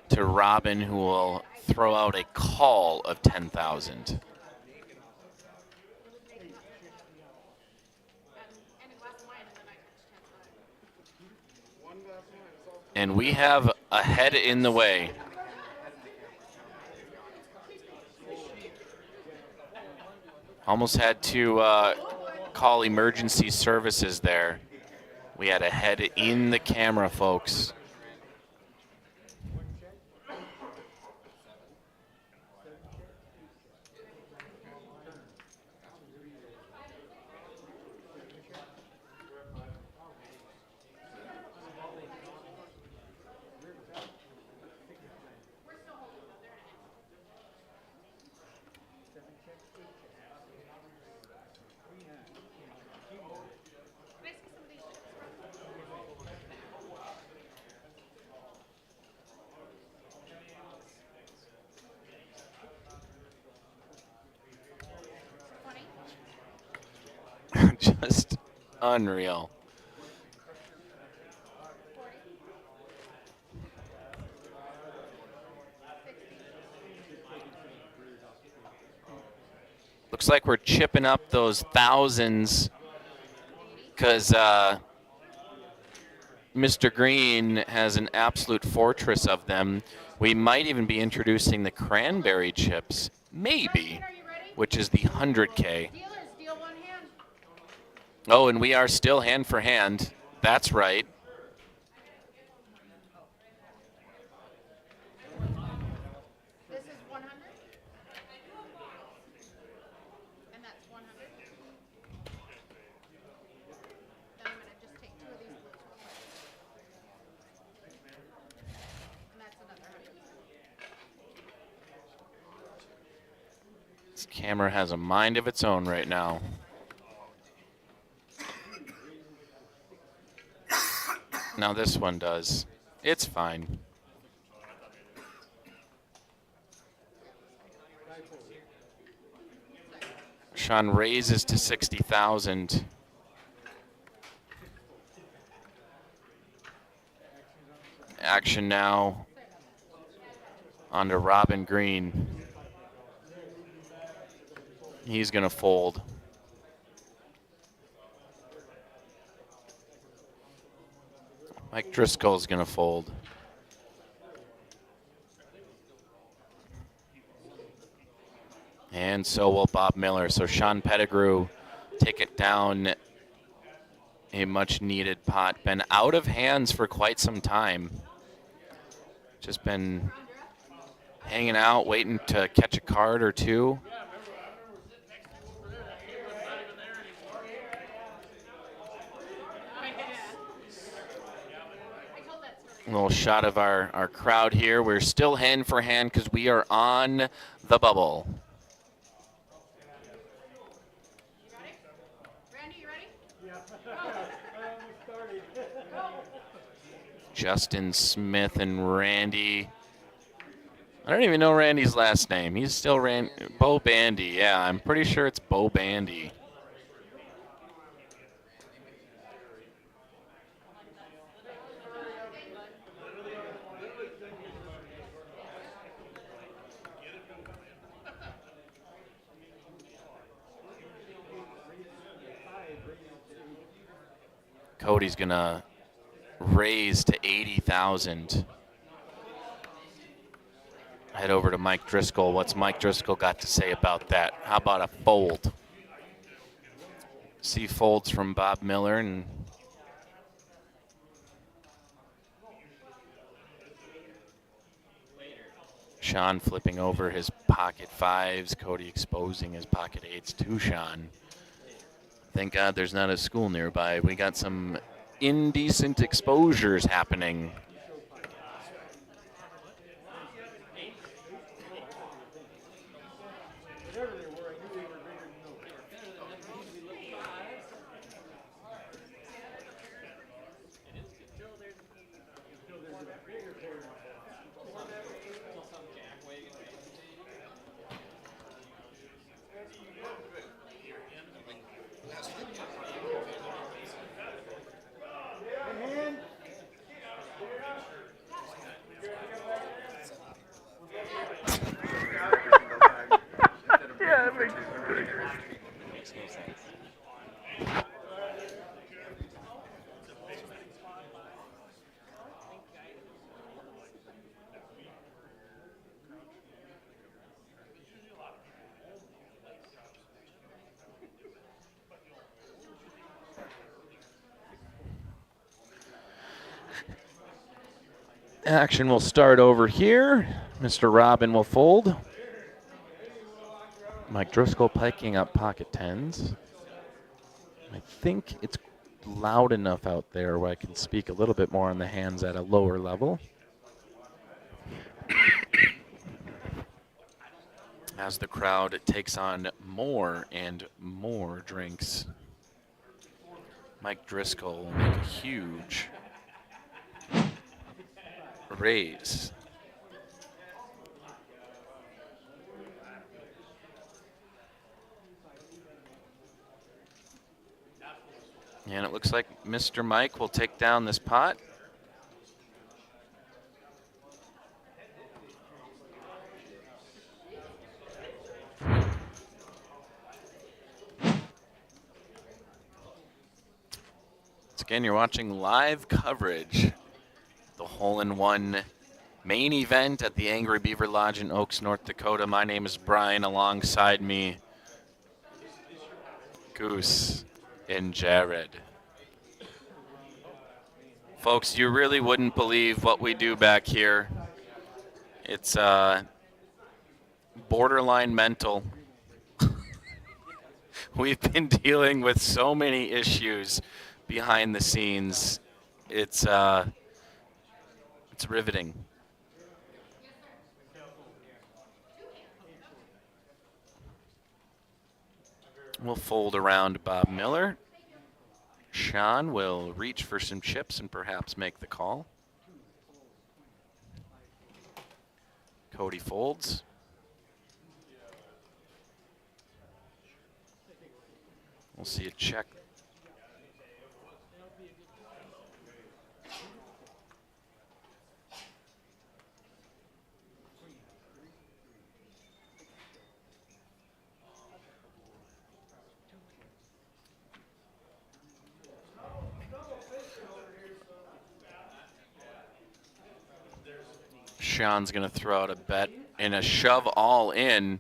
S1: to Robin, who will throw out a call of 10,000. And we have a head in the way. Almost had to call emergency services there. We had a head in the camera, folks. Just unreal. Looks like we're chipping up those thousands because Mr. Green has an absolute fortress of them. We might even be introducing the cranberry chips, maybe, which is the 100K. Oh, and we are still hand for hand. That's right.
S4: This is 100. And that's 100. Then I'm going to just take two of these blues real quick. And that's another 100.
S1: This camera has a mind of its own right now. Now this one does. It's fine. Sean raises to 60,000. Action now onto Robin Green. He's gonna fold. Mike Driscoll's gonna fold. And so will Bob Miller. So Sean Pettigrew take it down a much needed pot. Been out of hands for quite some time. Just been hanging out, waiting to catch a card or two. A little shot of our crowd here. We're still hand for hand because we are on the bubble. Justin Smith and Randy. I don't even know Randy's last name. He's still Bo Bandy. Yeah, I'm pretty sure it's Bo Bandy. Cody's gonna raise to 80,000. Head over to Mike Driscoll. What's Mike Driscoll got to say about that? How about a fold? See folds from Bob Miller and Sean flipping over his pocket fives. Cody exposing his pocket eights to Sean. Thank God there's not a school nearby. We got some indecent exposures happening. Action will start over here. Mr. Robin will fold. Mike Driscoll picking up pocket tens. I think it's loud enough out there where I can speak a little bit more on the hands at a lower level. As the crowd takes on more and more drinks, Mike Driscoll will make a huge raise. And it looks like Mr. Mike will take down this pot. Once again, you're watching live coverage. The hole-in-one main event at the Angry Beaver Lodge in Oaks, North Dakota. My name is Brian. Alongside me, Goose and Jared. Folks, you really wouldn't believe what we do back here. It's borderline mental. We've been dealing with so many issues behind the scenes. It's riveting. We'll fold around Bob Miller. Sean will reach for some chips and perhaps make the call. Cody folds. We'll see a check. Sean's going to throw out a bet and a shove all in.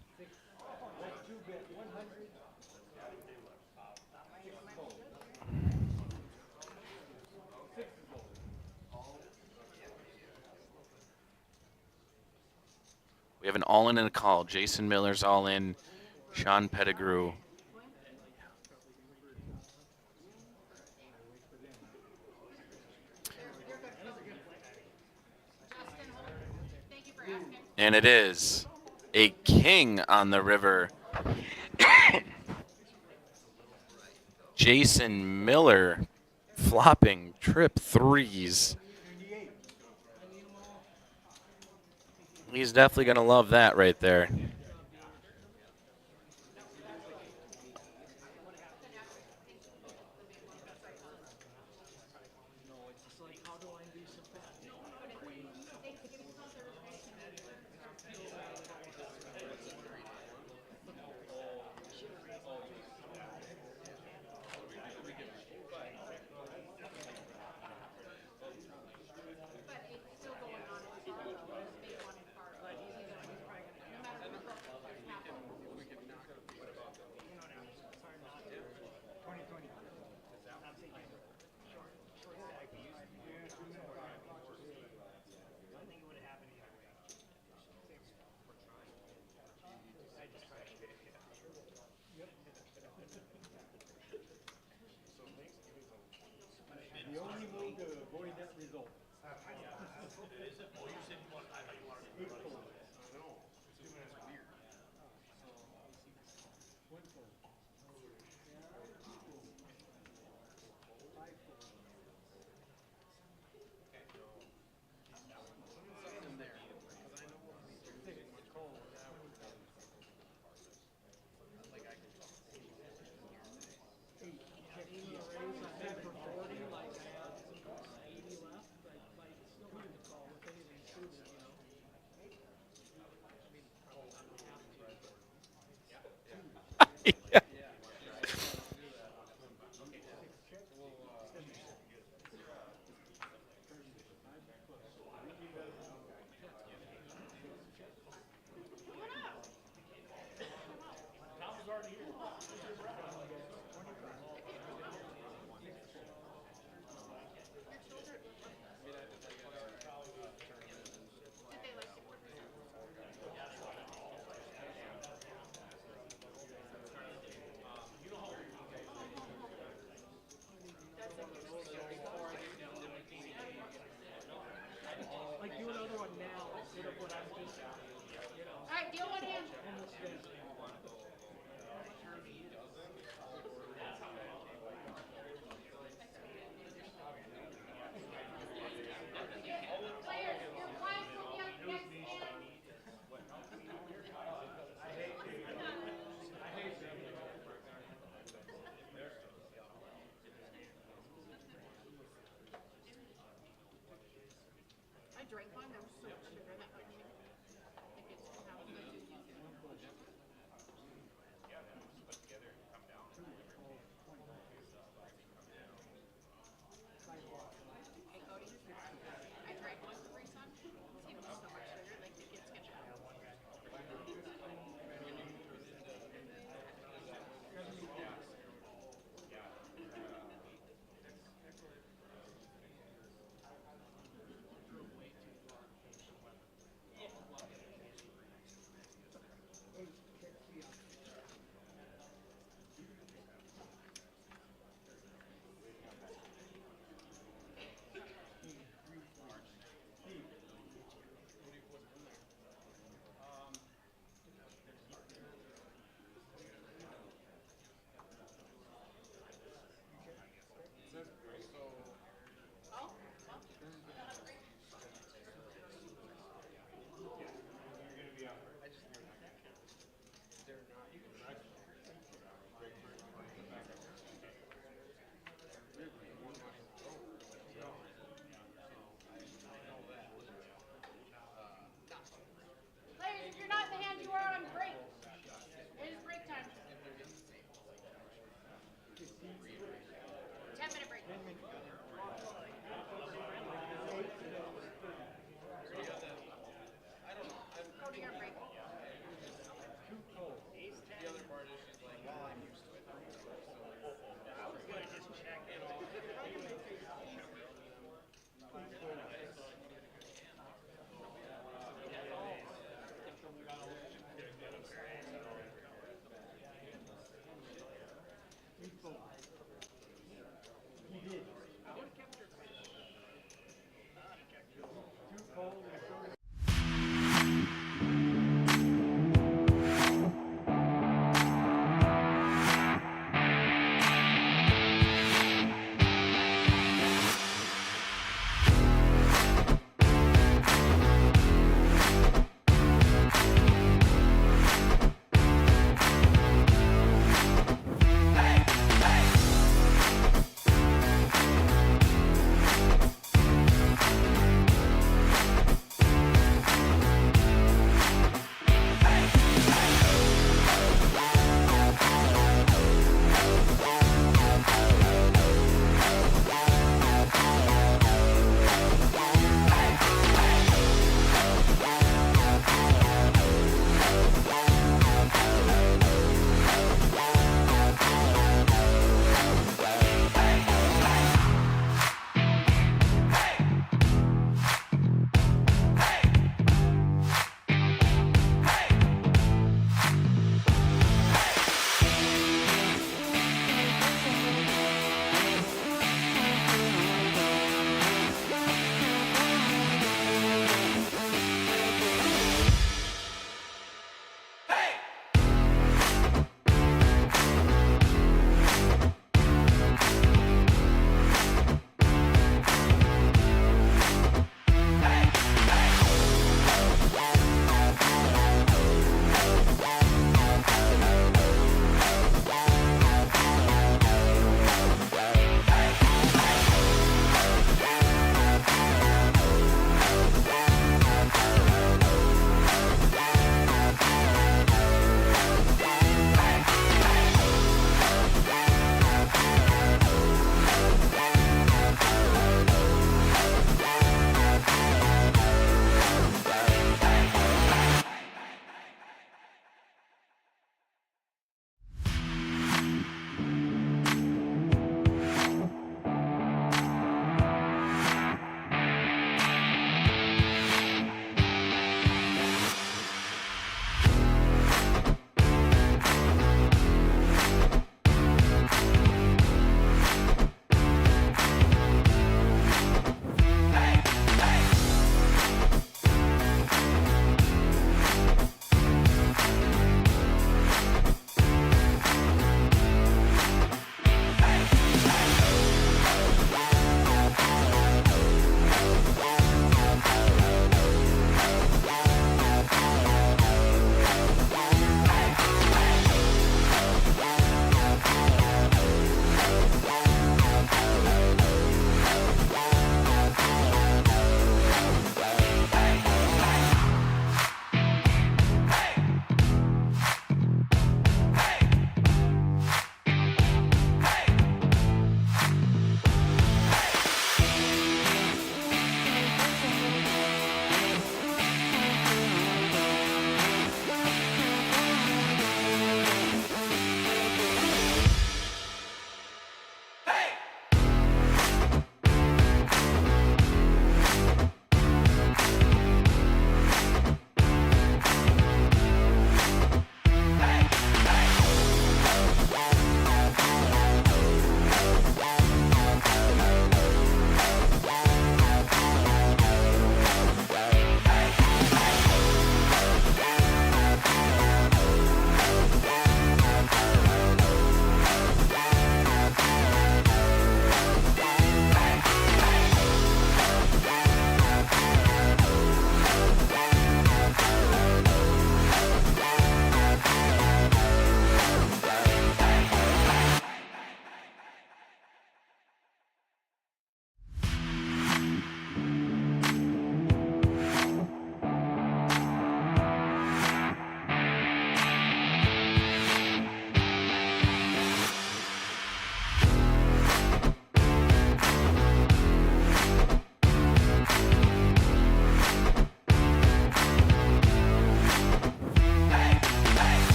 S1: We have an all in and a call. Jason Miller's all in. Sean Pettigrew. And it is a king on the river. Jason Miller flopping trip threes. He's definitely going to love that right there.
S3: The only move to avoid that result.
S4: All right, deal one hand. Players, your flags will be up next hand. I drank one. There was so much sugar in that fucking thing. I think it's how it's going to do. Hey, Cody. I drank one Capri Sun. It was so much sugar, like the kids can have.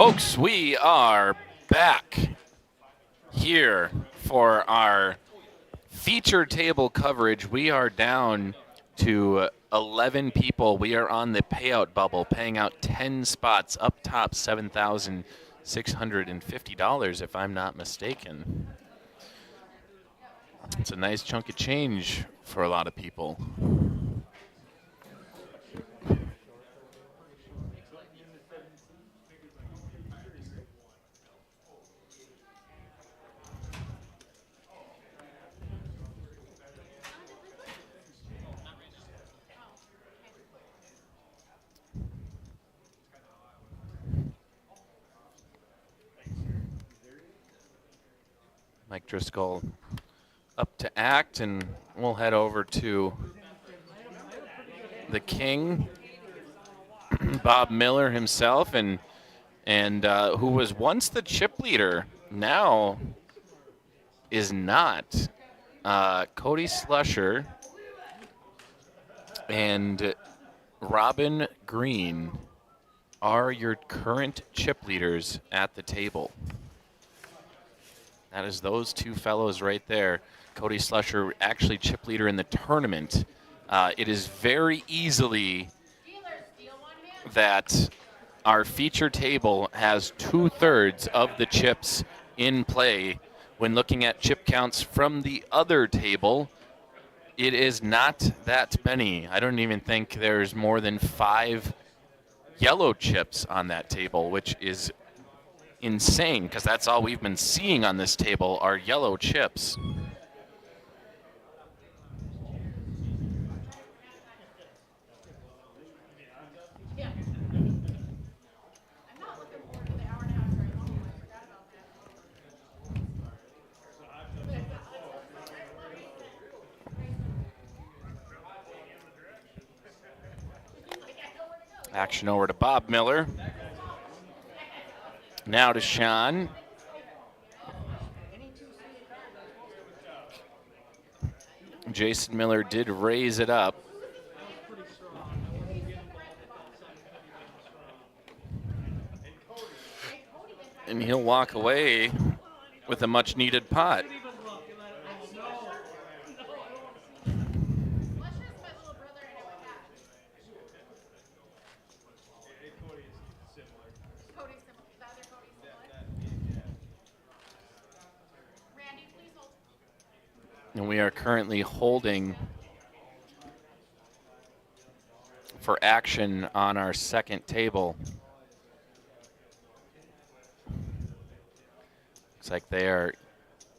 S1: Folks, we are back here for our feature table coverage. We are down to 11 people. We are on the payout bubble, paying out 10 spots up top, $7,650, if I'm not mistaken. It's a nice chunk of change for a lot of people. Mike Driscoll up to act, and we'll head over to the king, Bob Miller himself, and who was once the chip leader, now is not. Cody Slusher and Robin Green are your current chip leaders at the table. That is those two fellows right there. Cody Slusher, actually chip leader in the tournament. It is very easily that our feature table has 2/3 of the chips in play. When looking at chip counts from the other table, it is not that many. I don't even think there's more than 5 yellow chips on that table, which is insane because that's all we've been seeing on this table are yellow chips. Action over to Bob Miller. Now to Sean. Jason Miller did raise it up. And he'll walk away with a much needed pot. And we are currently holding for action on our second table. Looks like they are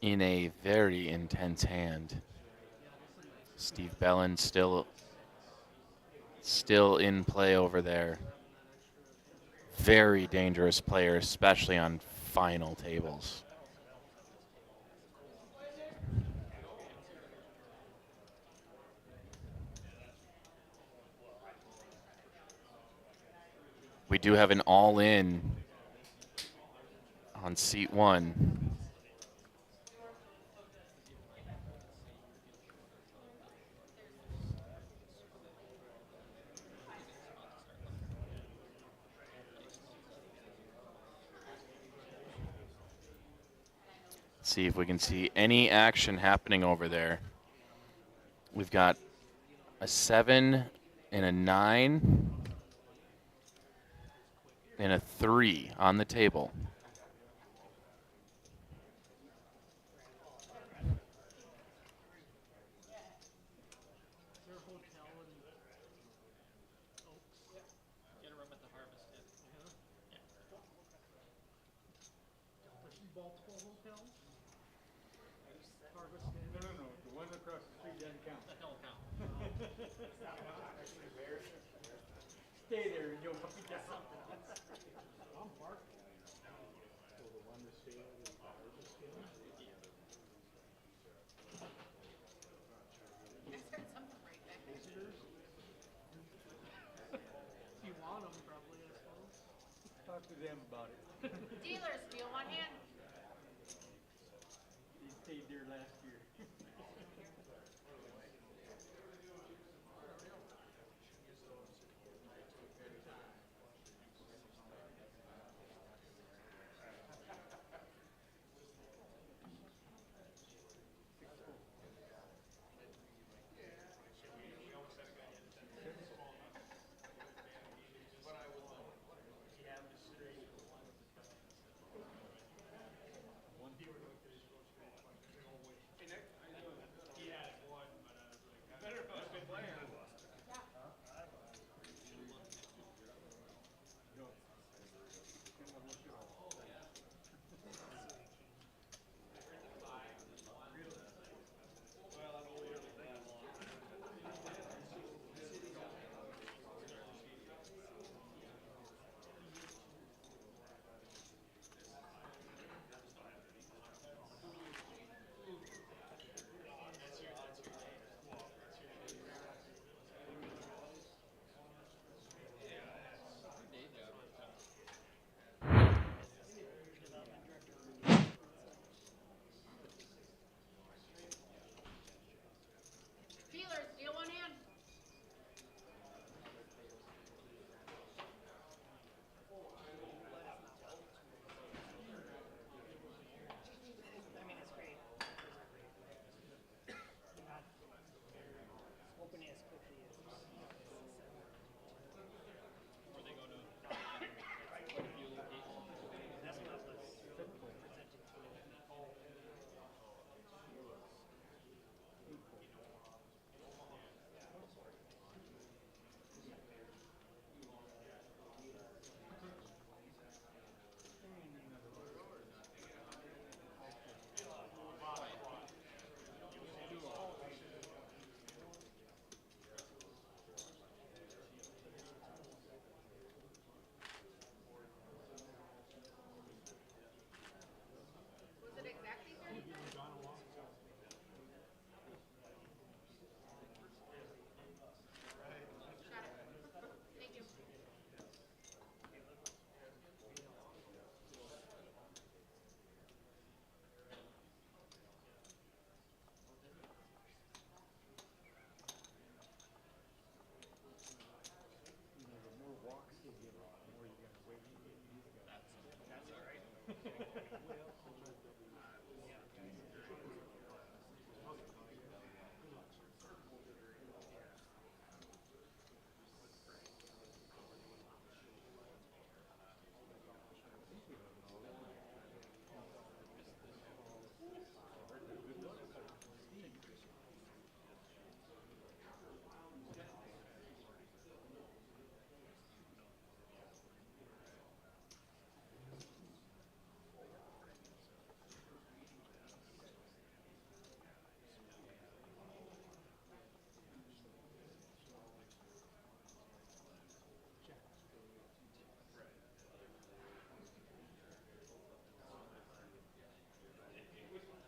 S1: in a very intense hand. Steve Bellin still in play over there. Very dangerous player, especially on final tables. We do have an all-in on seat 1. See if we can see any action happening over there. We've got a 7 and a 9 and a 3 on the table.
S3: No. The one across the street doesn't count. That don't count. Stay there and you'll find out. I'm parked. So the one that stayed is the harvest field? Visitors? You want them probably, I suppose. Talk to them about it.
S4: Dealers, deal one hand.
S3: He stayed there last year.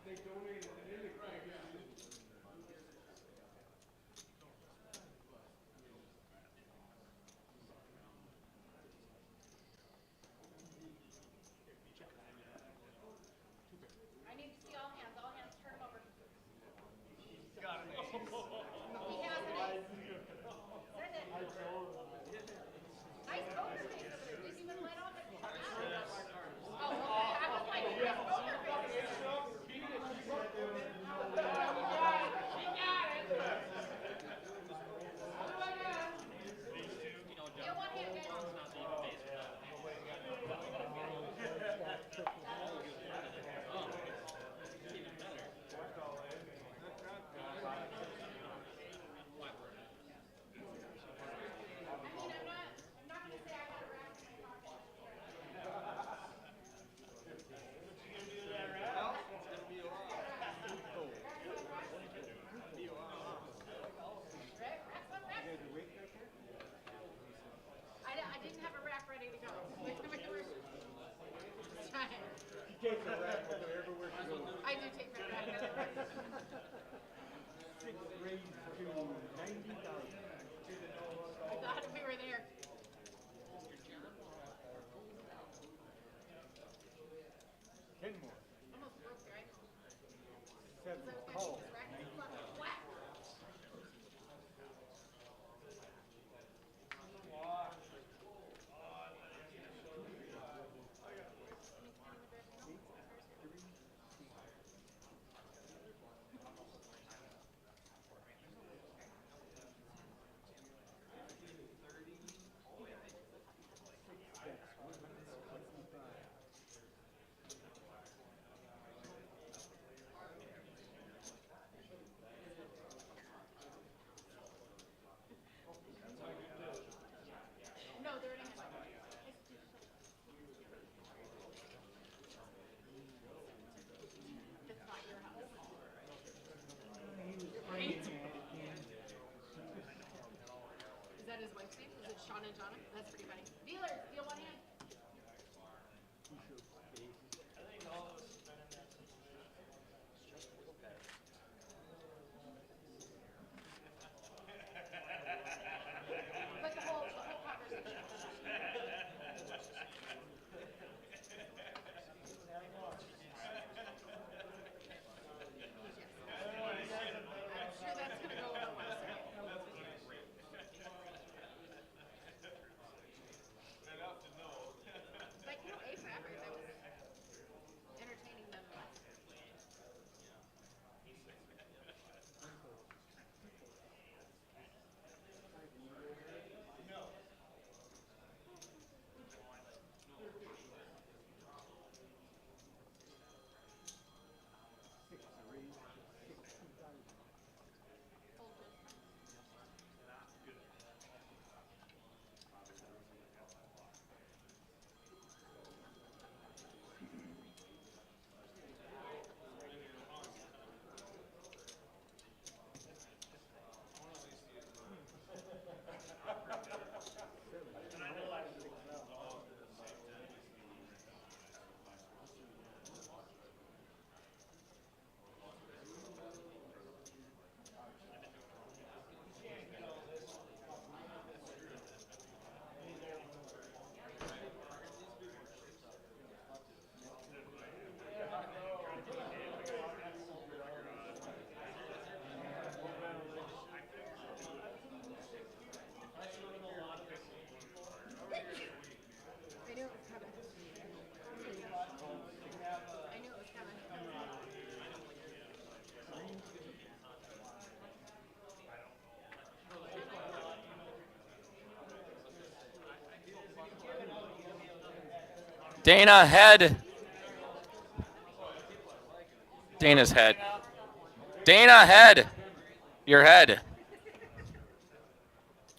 S3: They donated it in the Craig.
S4: I need to see all hands. All hands, turn them over.
S3: Got it.
S4: He has an ace. Send it. Nice poker face over there. Didn't even let off it. Oh, okay. I was like, nice poker face. She got it. What do I got? Get one hand, guys. I'm not gonna say I got a rack in my pocket. I didn't have a rack ready to go. Just trying.
S3: She takes a rack with her everywhere she goes.
S4: I do take my rack everywhere.
S3: 6 raised to 90,000.
S4: I thought we were there.
S3: 10 more.
S4: Almost broke, right?
S3: 7
S4: So if I
S3: call.
S4: put this rack in front of the whack. No, they're in a hand. It's not your house. Right? Is that his wife's name? Is it Sean and Jonna? That's pretty funny. Dealers, deal one hand. But the whole conversation. I'm sure that's gonna go over well.
S1: Dana, head. Dana's head. Dana, head. Your head.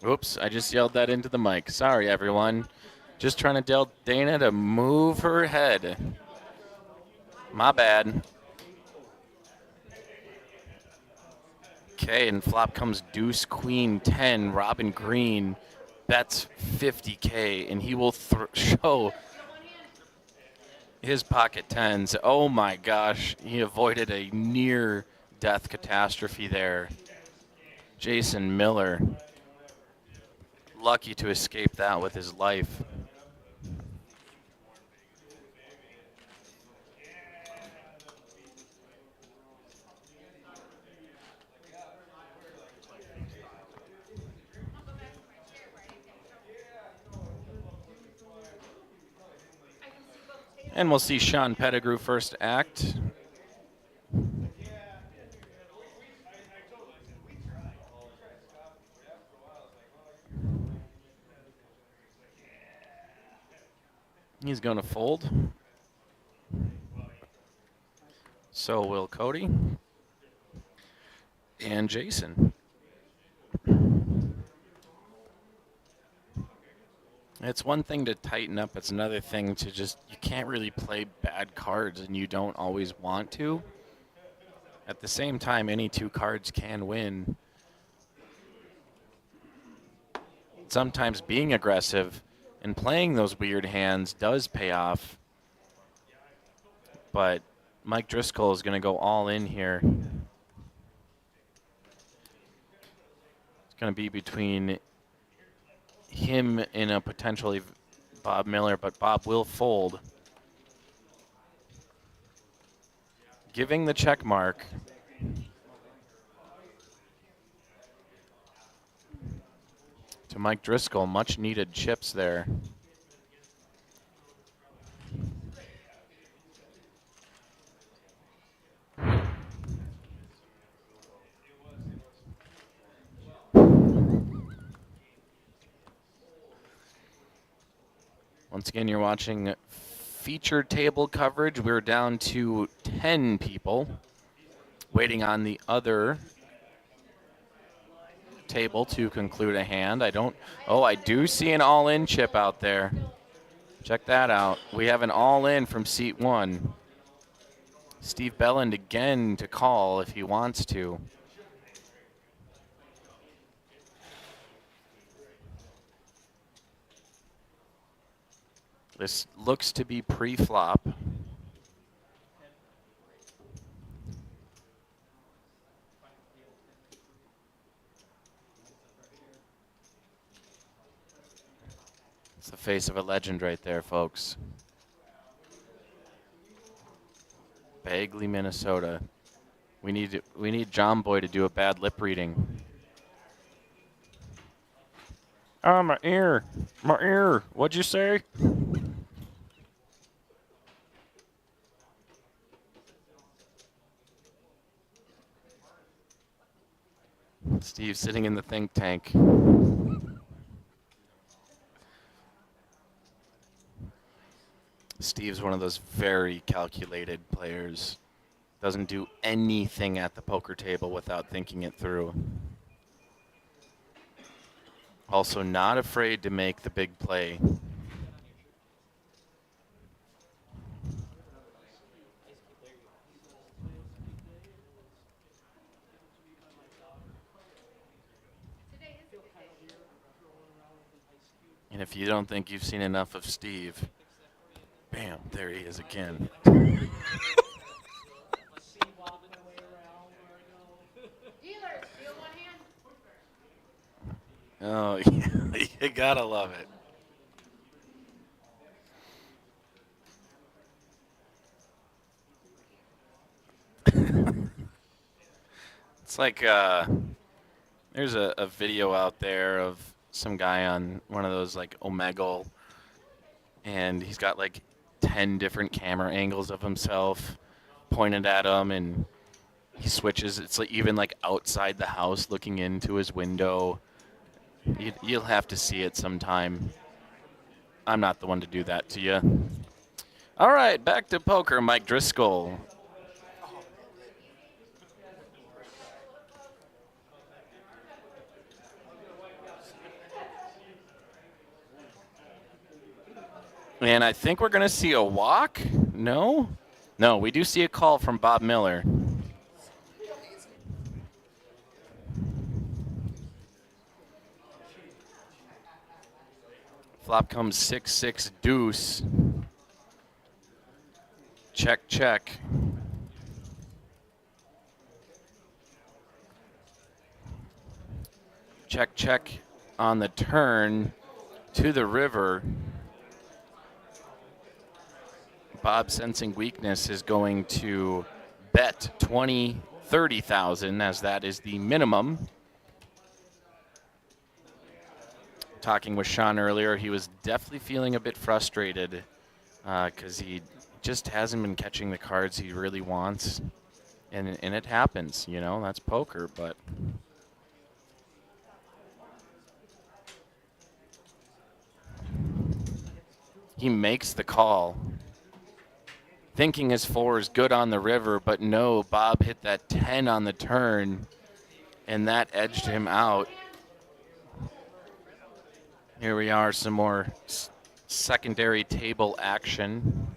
S1: Oops, I just yelled that into the mic. Sorry, everyone. Just trying to tell Dana to move her head. My bad. Okay, and flop comes deuce, queen, 10. Robin Green bets 50K, and he will show his pocket tens. Oh my gosh, he avoided a near death catastrophe there. Jason Miller, lucky to escape that with his life. And we'll see Sean Pettigrew first act. He's going to fold. So will Cody and Jason. It's one thing to tighten up. It's another thing to just, you can't really play bad cards, and you don't always want to. At the same time, any two cards can win. Sometimes being aggressive and playing those weird hands does pay off. But Mike Driscoll is going to go all in here. It's going to be between him and a potentially Bob Miller, but Bob will fold. Giving the check mark. To Mike Driscoll, much needed chips there. Once again, you're watching feature table coverage. We're down to 10 people waiting on the other table to conclude a hand. I do see an all-in chip out there. Check that out. We have an all-in from seat 1. Steve Belland again to call if he wants to. This looks to be pre-flop. It's the face of a legend right there, folks. Bagley, Minnesota. We need John Boy to do a bad lip reading. Oh, my ear. My ear. What'd you say? Steve sitting in the think tank. Steve's one of those very calculated players. Doesn't do anything at the poker table without thinking it through. Also not afraid to make the big play. And if you don't think you've seen enough of Steve, bam, there he is again. Oh, yeah, you gotta love it. It's like there's a video out there of some guy on one of those like Omegle, and he's got like 10 different camera angles of himself pointed at him, and he switches. It's like even like outside the house looking into his window. You'll have to see it sometime. I'm not the one to do that to you. All right, back to poker, Mike Driscoll. And I think we're going to see a walk. No? No, we do see a call from Bob Miller. Flop comes 6-6 deuce. Check, check. Check, check on the turn to the river. Bob, sensing weakness, is going to bet 20, 30,000, as that is the minimum. Talking with Sean earlier, he was definitely feeling a bit frustrated because he just hasn't been catching the cards he really wants. And it happens, you know, that's poker, but he makes the call. Thinking his 4 is good on the river, but no, Bob hit that 10 on the turn, and that edged him out. Here we are, some more secondary table action.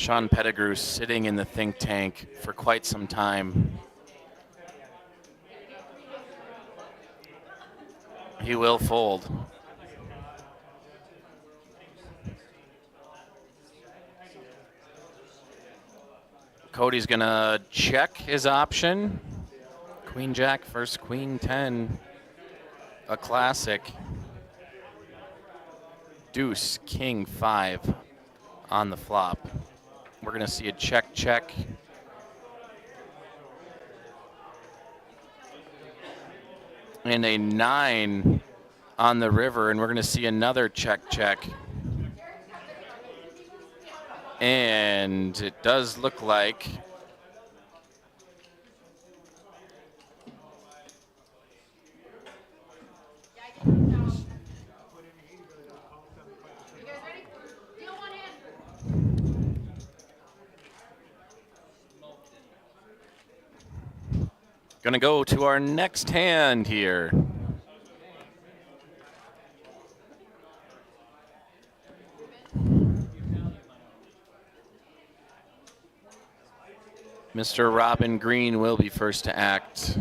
S1: Sean Pettigrew sitting in the think tank for quite some time. He will fold. Cody's gonna check his option. Queen Jack versus Queen 10, a classic. Deuce, King 5 on the flop. We're gonna see a check, check. And a 9 on the river, and we're gonna see another check, check. And it does look like gonna go to our next hand here. Mr. Robin Green will be first to act.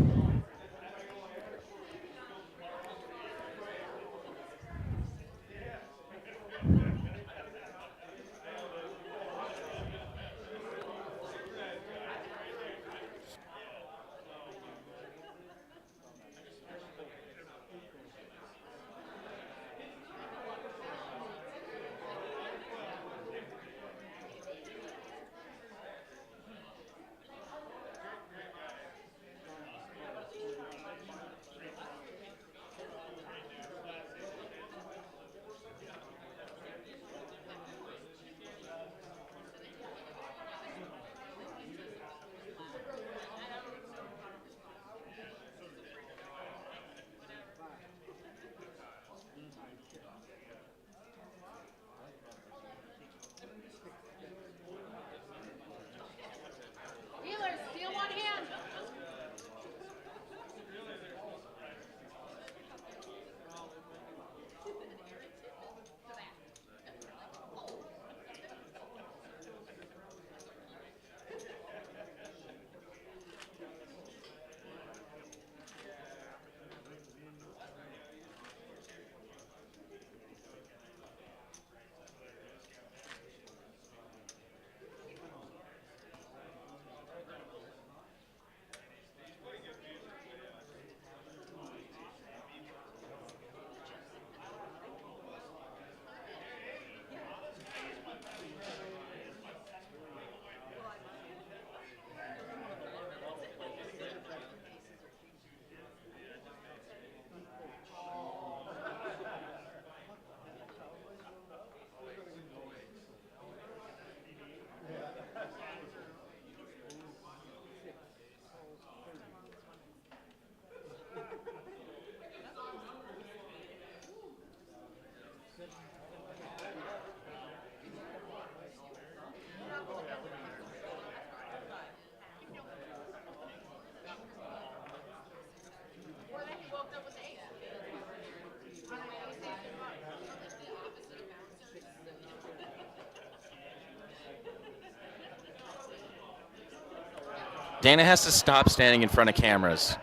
S1: Dana has to stop standing in front of cameras.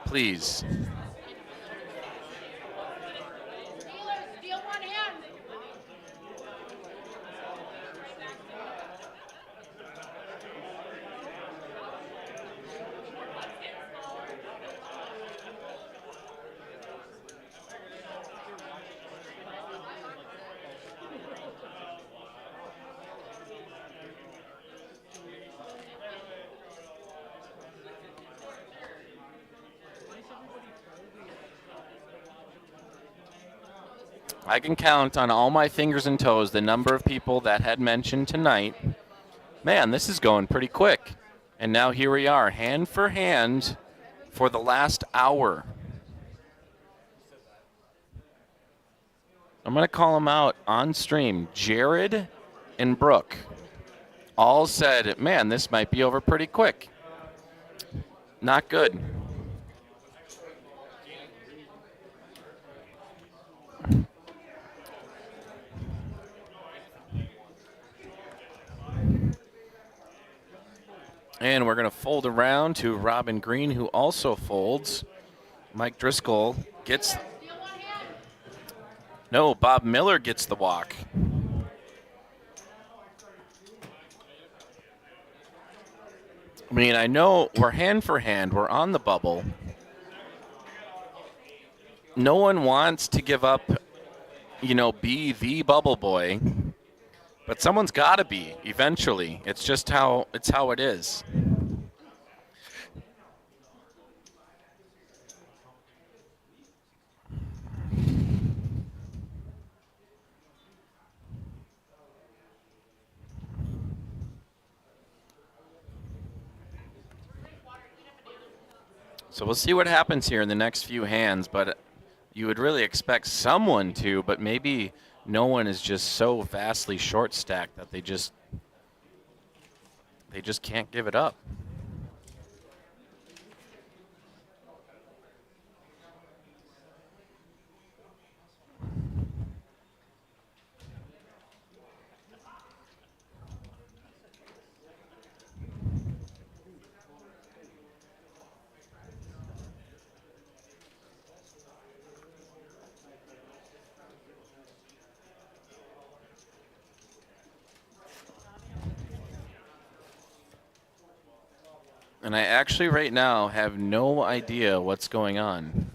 S1: Please.
S4: Dealers, deal one hand.
S1: I can count on all my fingers and toes the number of people that had mentioned tonight, man, this is going pretty quick. And now here we are, hand for hand for the last hour. I'm going to call them out on stream. Jared and Brooke all said, man, this might be over pretty quick. Not good. And we're going to fold around to Robin Green, who also folds. Mike Driscoll gets...
S4: Deal one hand.
S1: No, Bob Miller gets the walk. I mean, I know we're hand for hand. We're on the bubble. No one wants to give up, be the bubble boy. But someone's got to be eventually. It's just how it is. So we'll see what happens here in the next few hands, but you would really expect someone to, but maybe no one is just so vastly short stacked that they just can't give it up. And I actually right now have no idea what's going on.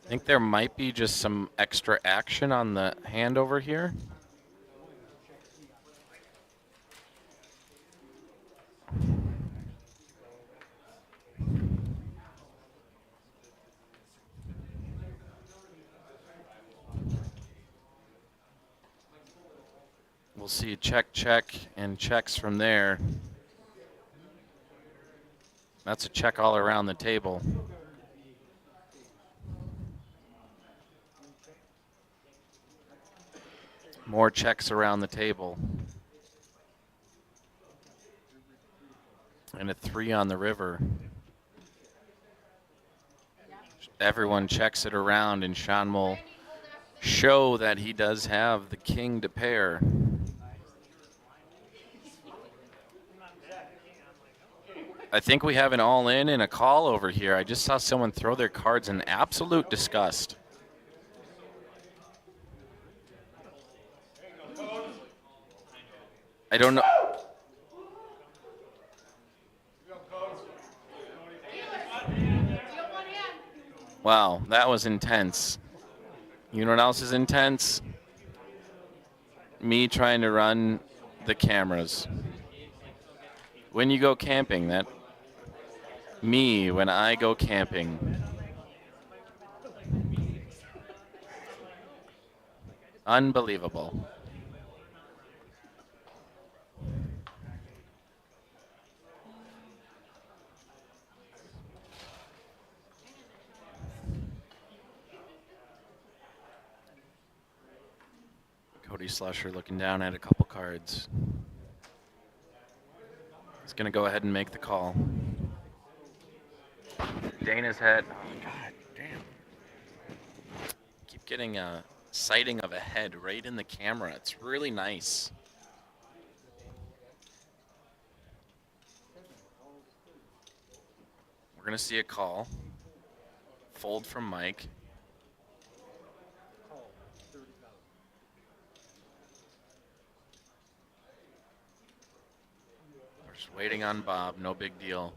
S1: I think there might be just some extra action on the hand over here. We'll see check, check, and checks from there. That's a check all around the table. More checks around the table. And a 3 on the river. Everyone checks it around, and Sean will show that he does have the king to pair. I think we have an all-in and a call over here. I just saw someone throw their cards in absolute disgust. I don't know. Wow, that was intense. You know what else is intense? Me trying to run the cameras. When you go camping, me when I go camping. Unbelievable. Cody Slusher looking down at a couple cards. He's going to go ahead and make the call. Dana's head. Oh, God damn. Keep getting a sighting of a head right in the camera. It's really nice. We're going to see a call. Fold from Mike.
S3: Call, 30,000.
S1: We're just waiting on Bob. No big deal.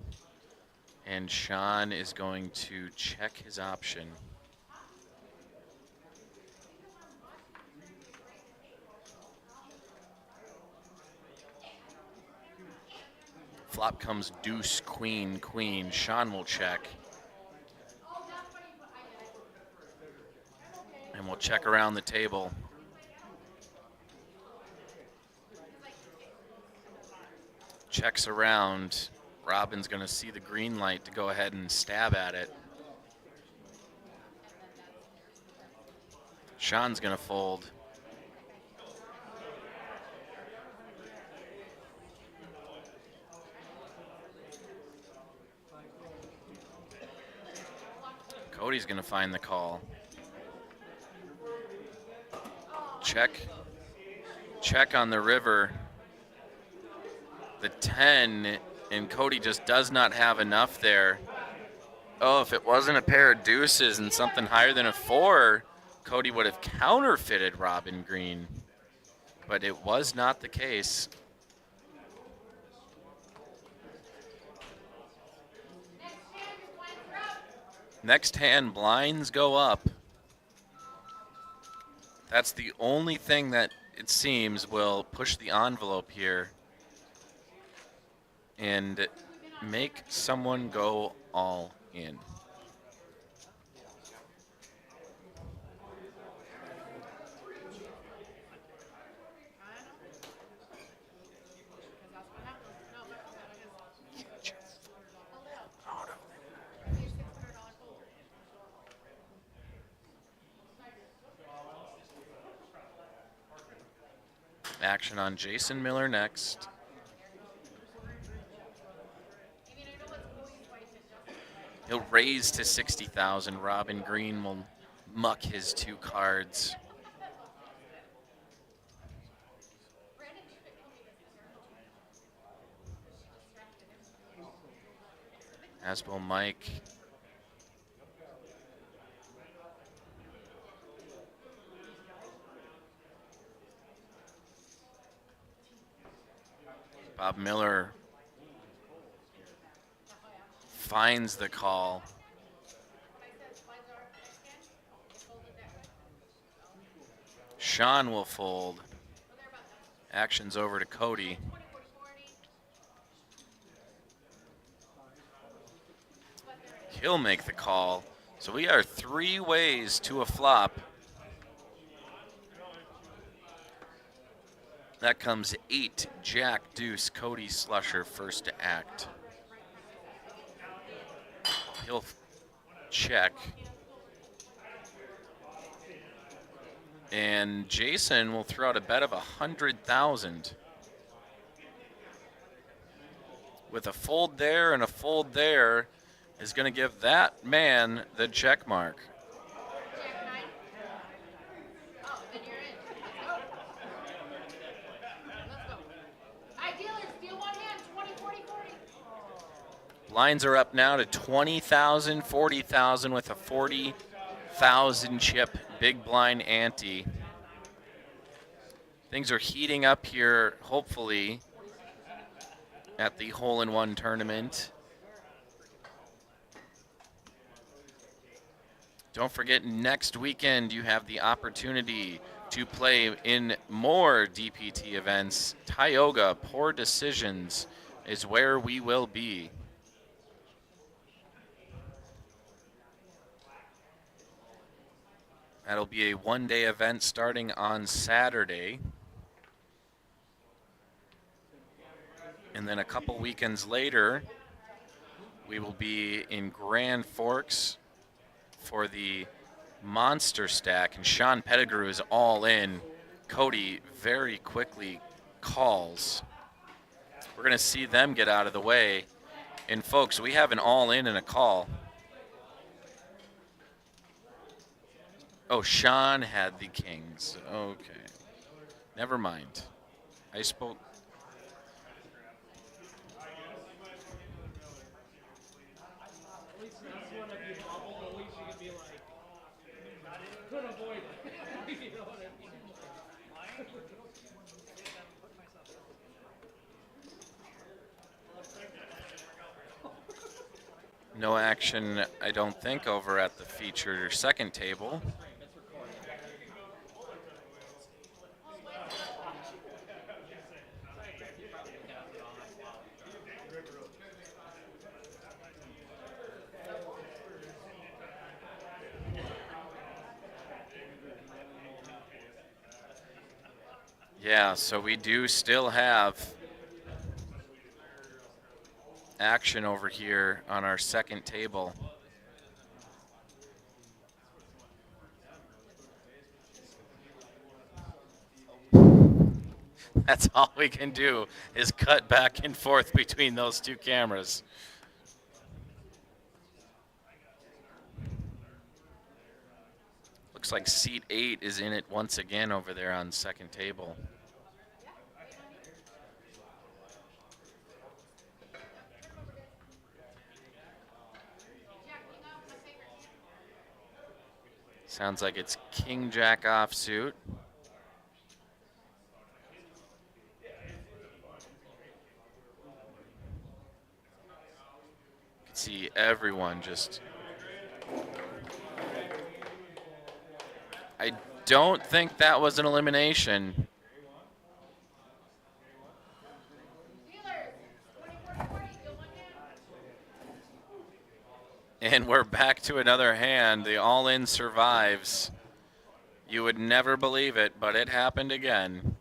S1: And Sean is going to check his option. Flop comes deuce, queen, queen. Sean will check. And we'll check around the table. Checks around. Robin's going to see the green light to go ahead and stab at it. Sean's going to fold. Cody's going to find the call. Check. Check on the river. The 10, and Cody just does not have enough there. Oh, if it wasn't a pair of deuces and something higher than a 4, Cody would have counterfeited Robin Green. But it was not the case. Next hand, blinds go up. That's the only thing that it seems will push the envelope here and make someone go all in. Action on Jason Miller next. He'll raise to 60,000. Robin Green will muck his 2 cards. As will Mike. Bob Miller finds the call. Sean will fold. Action's over to Cody. He'll make the call. So we are 3 ways to a flop. That comes 8, Jack, deuce, Cody Slusher first to act. He'll check. And Jason will throw out a bet of 100,000. With a fold there and a fold there is going to give that man the check mark. Lines are up now to 20,000, 40,000 with a 40,000 chip big blind ante. Things are heating up here, hopefully, at the hole-in-one tournament. Don't forget, next weekend you have the opportunity to play in more DPT events. Tioga, Poor Decisions is where we will be. That'll be a one-day event starting on Saturday. And then a couple weekends later, we will be in Grand Forks for the Monster Stack. And Sean Pettigrew is all in. Cody very quickly calls. We're going to see them get out of the way. And folks, we have an all-in and a call. Oh, Sean had the kings. Okay. Never mind. I spoke.
S3: couldn't avoid it. You know what I mean?
S1: No action, I don't think, over at the featured second table. Yeah, so we do still have action over here on our second table. That's all we can do is cut back and forth between those two cameras. Looks like seat 8 is in it once again over there on second table. Sounds like it's King Jack offsuit. You can see everyone just. I don't think that was an elimination. And we're back to another hand. The all-in survives. You would never believe it, but it happened again.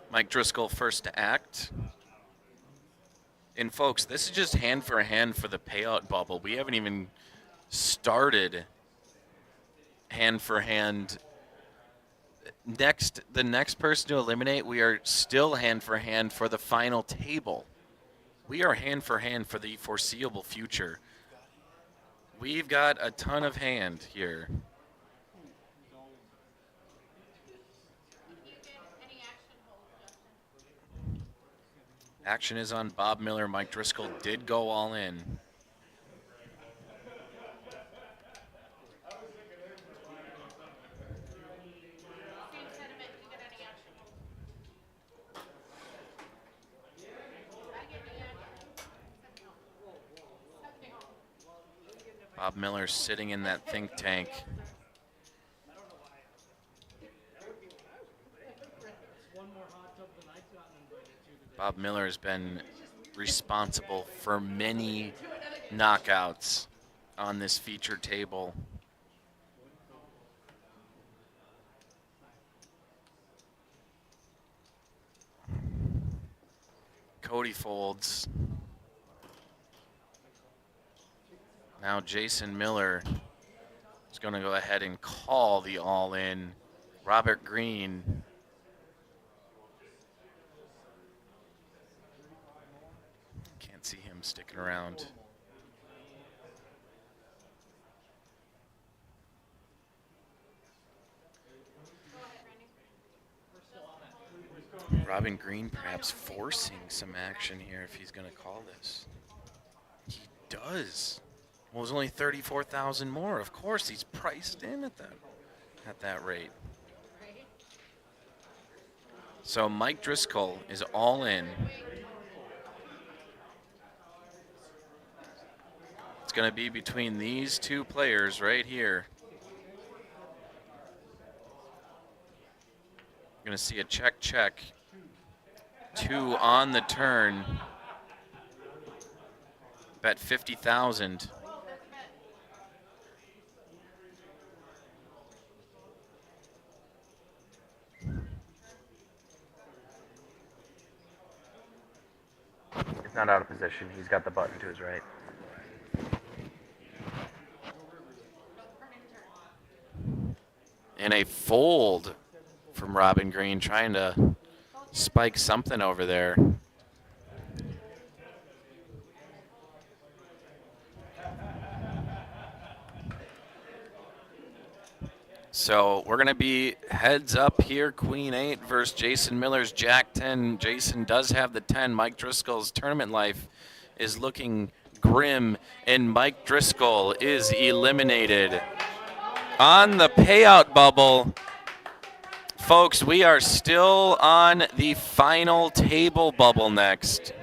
S1: Mike Driscoll first to act. And folks, this is just hand for hand for the payout bubble. We haven't even started hand for hand. The next person to eliminate, we are still hand for the final table. We are hand for hand for the foreseeable future. We've got a ton of hand here. Action is on Bob Miller. Mike Driscoll did go all in. Bob Miller sitting in that think tank. Bob Miller has been responsible for many knockouts on this featured table. Cody folds. Now Jason Miller is going to go ahead and call the all-in. Robert Green. Can't see him sticking around. Robin Green perhaps forcing some action here if he's going to call this. He does. Well, it was only 34,000 more. Of course, he's priced in at that rate. So Mike Driscoll is all in. It's going to be between these two players right here. You're going to see a check. 2 on the turn. Bet 50,000. He's not out of position. He's got the button to his right. And a fold from Robin Green, trying to spike something over there. So we're going to be heads up here, Queen 8 versus Jason Miller's Jack 10. Jason does have the 10. Mike Driscoll's tournament life is looking grim, and Mike Driscoll is eliminated. On the payout bubble, folks, we are still on the final table bubble next.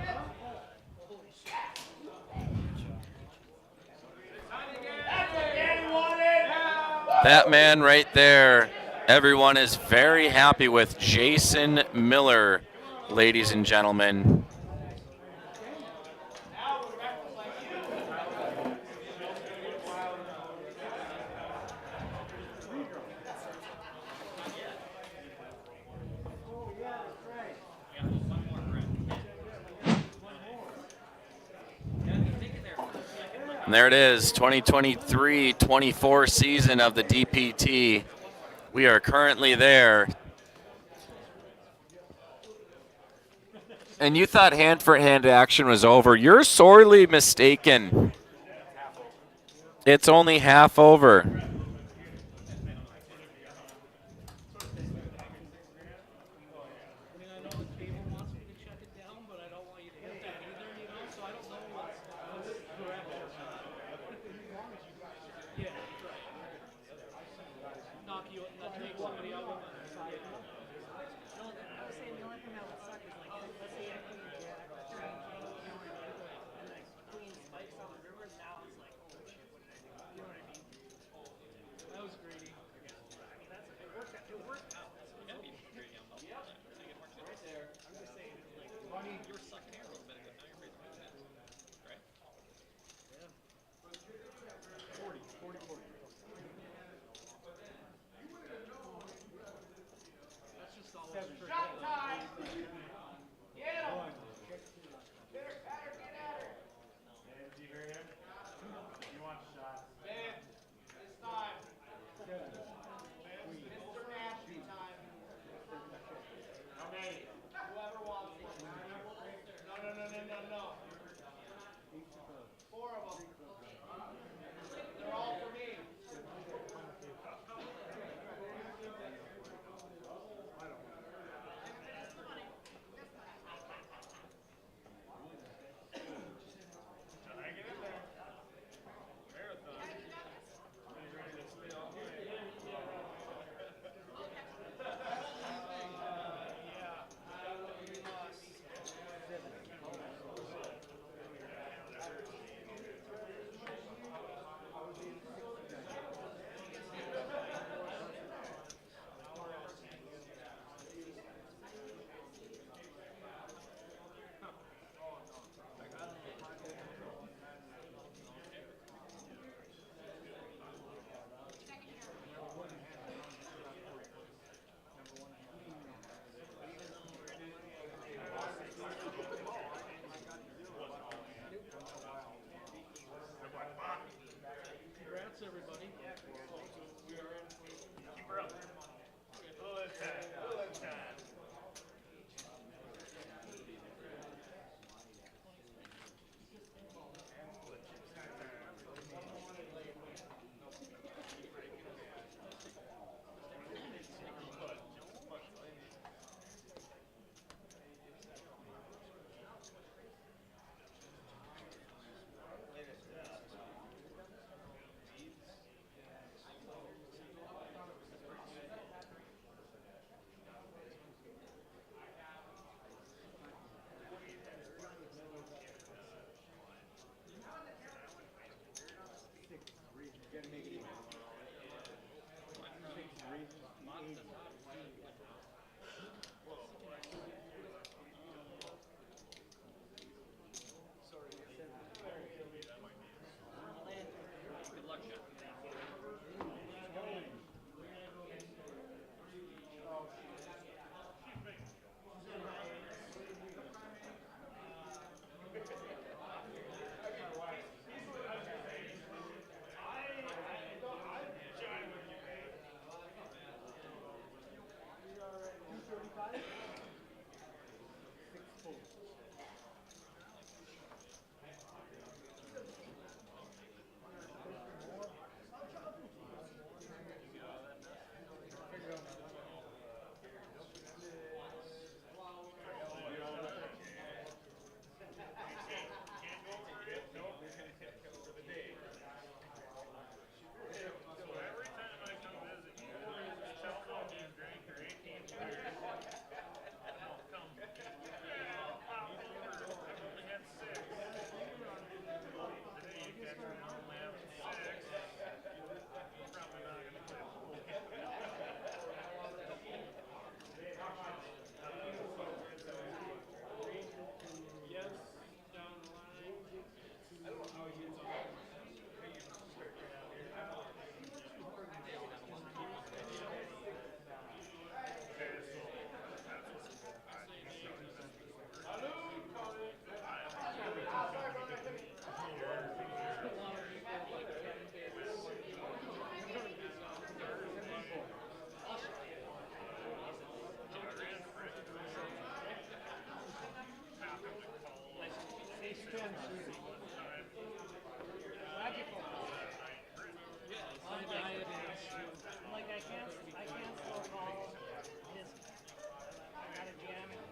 S1: That man right there, everyone is very happy with Jason Miller, ladies and gentlemen. And there it is, 2023-24 season of the DPT. We are currently there. And you thought hand-for-hand action was over. You're sorely mistaken. It's only half over.
S3: Like I can't still call his. I gotta jam it.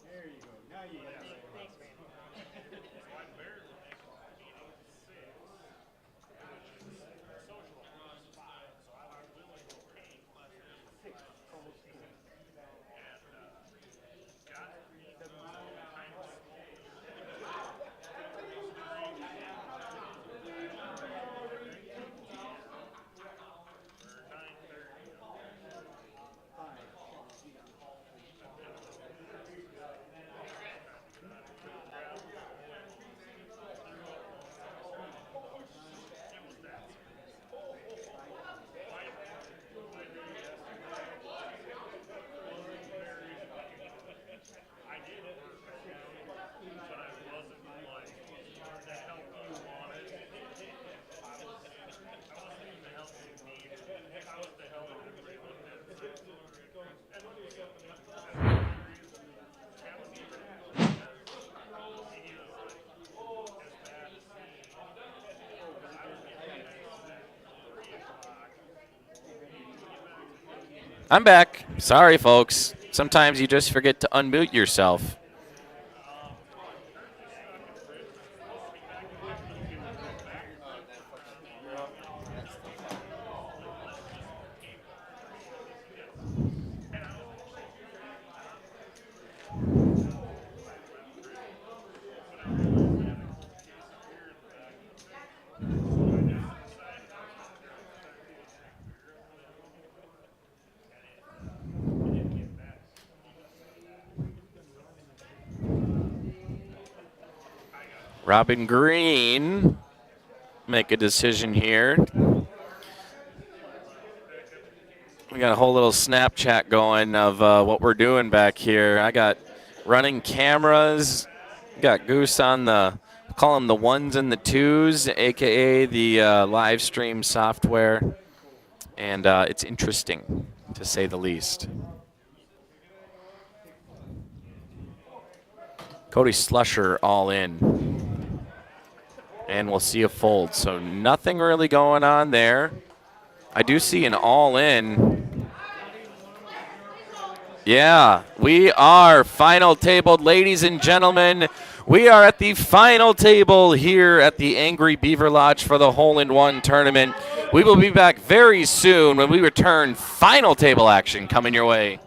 S2: There you go. Now you got it.
S3: Thanks, man.
S1: I'm back. Sorry, folks. Sometimes you just forget to unmute yourself. Robin Green make a decision here. We got a whole little Snapchat going of what we're doing back here. I got running cameras. Got Goose on the, call them the ones and the twos, aka the live stream software. And it's interesting, to say the least. Cody Slusher all in. And we'll see a fold. So nothing really going on there. I do see an all in. Yeah, we are final tabled, ladies and gentlemen. We are at the final table here at the Angry Beaver Lodge for the hole-in-one tournament. We will be back very soon when we return final table action coming your way.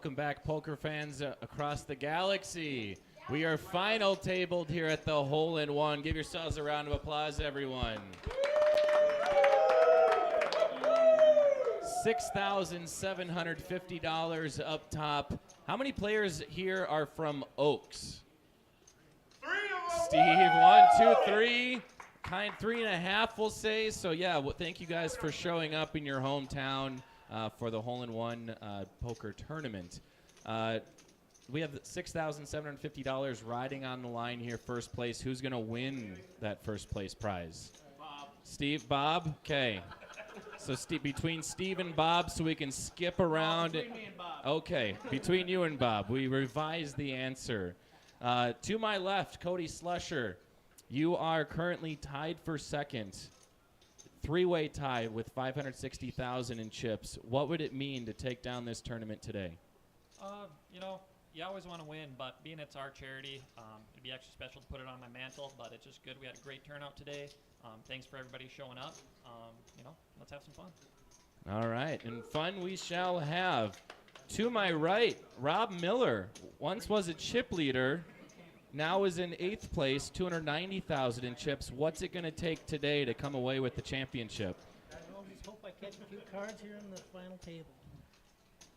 S5: welcome back, poker fans across the galaxy. We are final tabled here at the hole-in-one. Give yourselves a round of applause, everyone. $6,750 up top. How many players here are from Oaks?
S2: 3 of them.
S5: Steve, 1, 2, 3. Kind 3.5, we'll say. So, yeah, well, thank you guys for showing up in your hometown for the hole-in-one poker tournament. We have $6,750 riding on the line here, first place. Who's going to win that first place prize?
S3: Bob.
S5: Steve, Bob? Okay. So between Steve and Bob, so we can skip around.
S3: Between me and Bob.
S5: Okay, between you and Bob. We revised the answer. To my left, Cody Slusher. You are currently tied for second. Three-way tie with $560,000 in chips. What would it mean to take down this tournament today?
S6: You know, you always want to win, but being it's our charity, it'd be extra special to put it on my mantle, but it's just good. We had a great turnout today. Thanks for everybody showing up. You know, let's have some fun.
S5: All right, and fun we shall have. To my right, Rob Miller. Once was a chip leader, now is in 8th place, $290,000 in chips. What's it going to take today to come away with the championship?
S7: I'll just hope I catch a few cards here in the final table.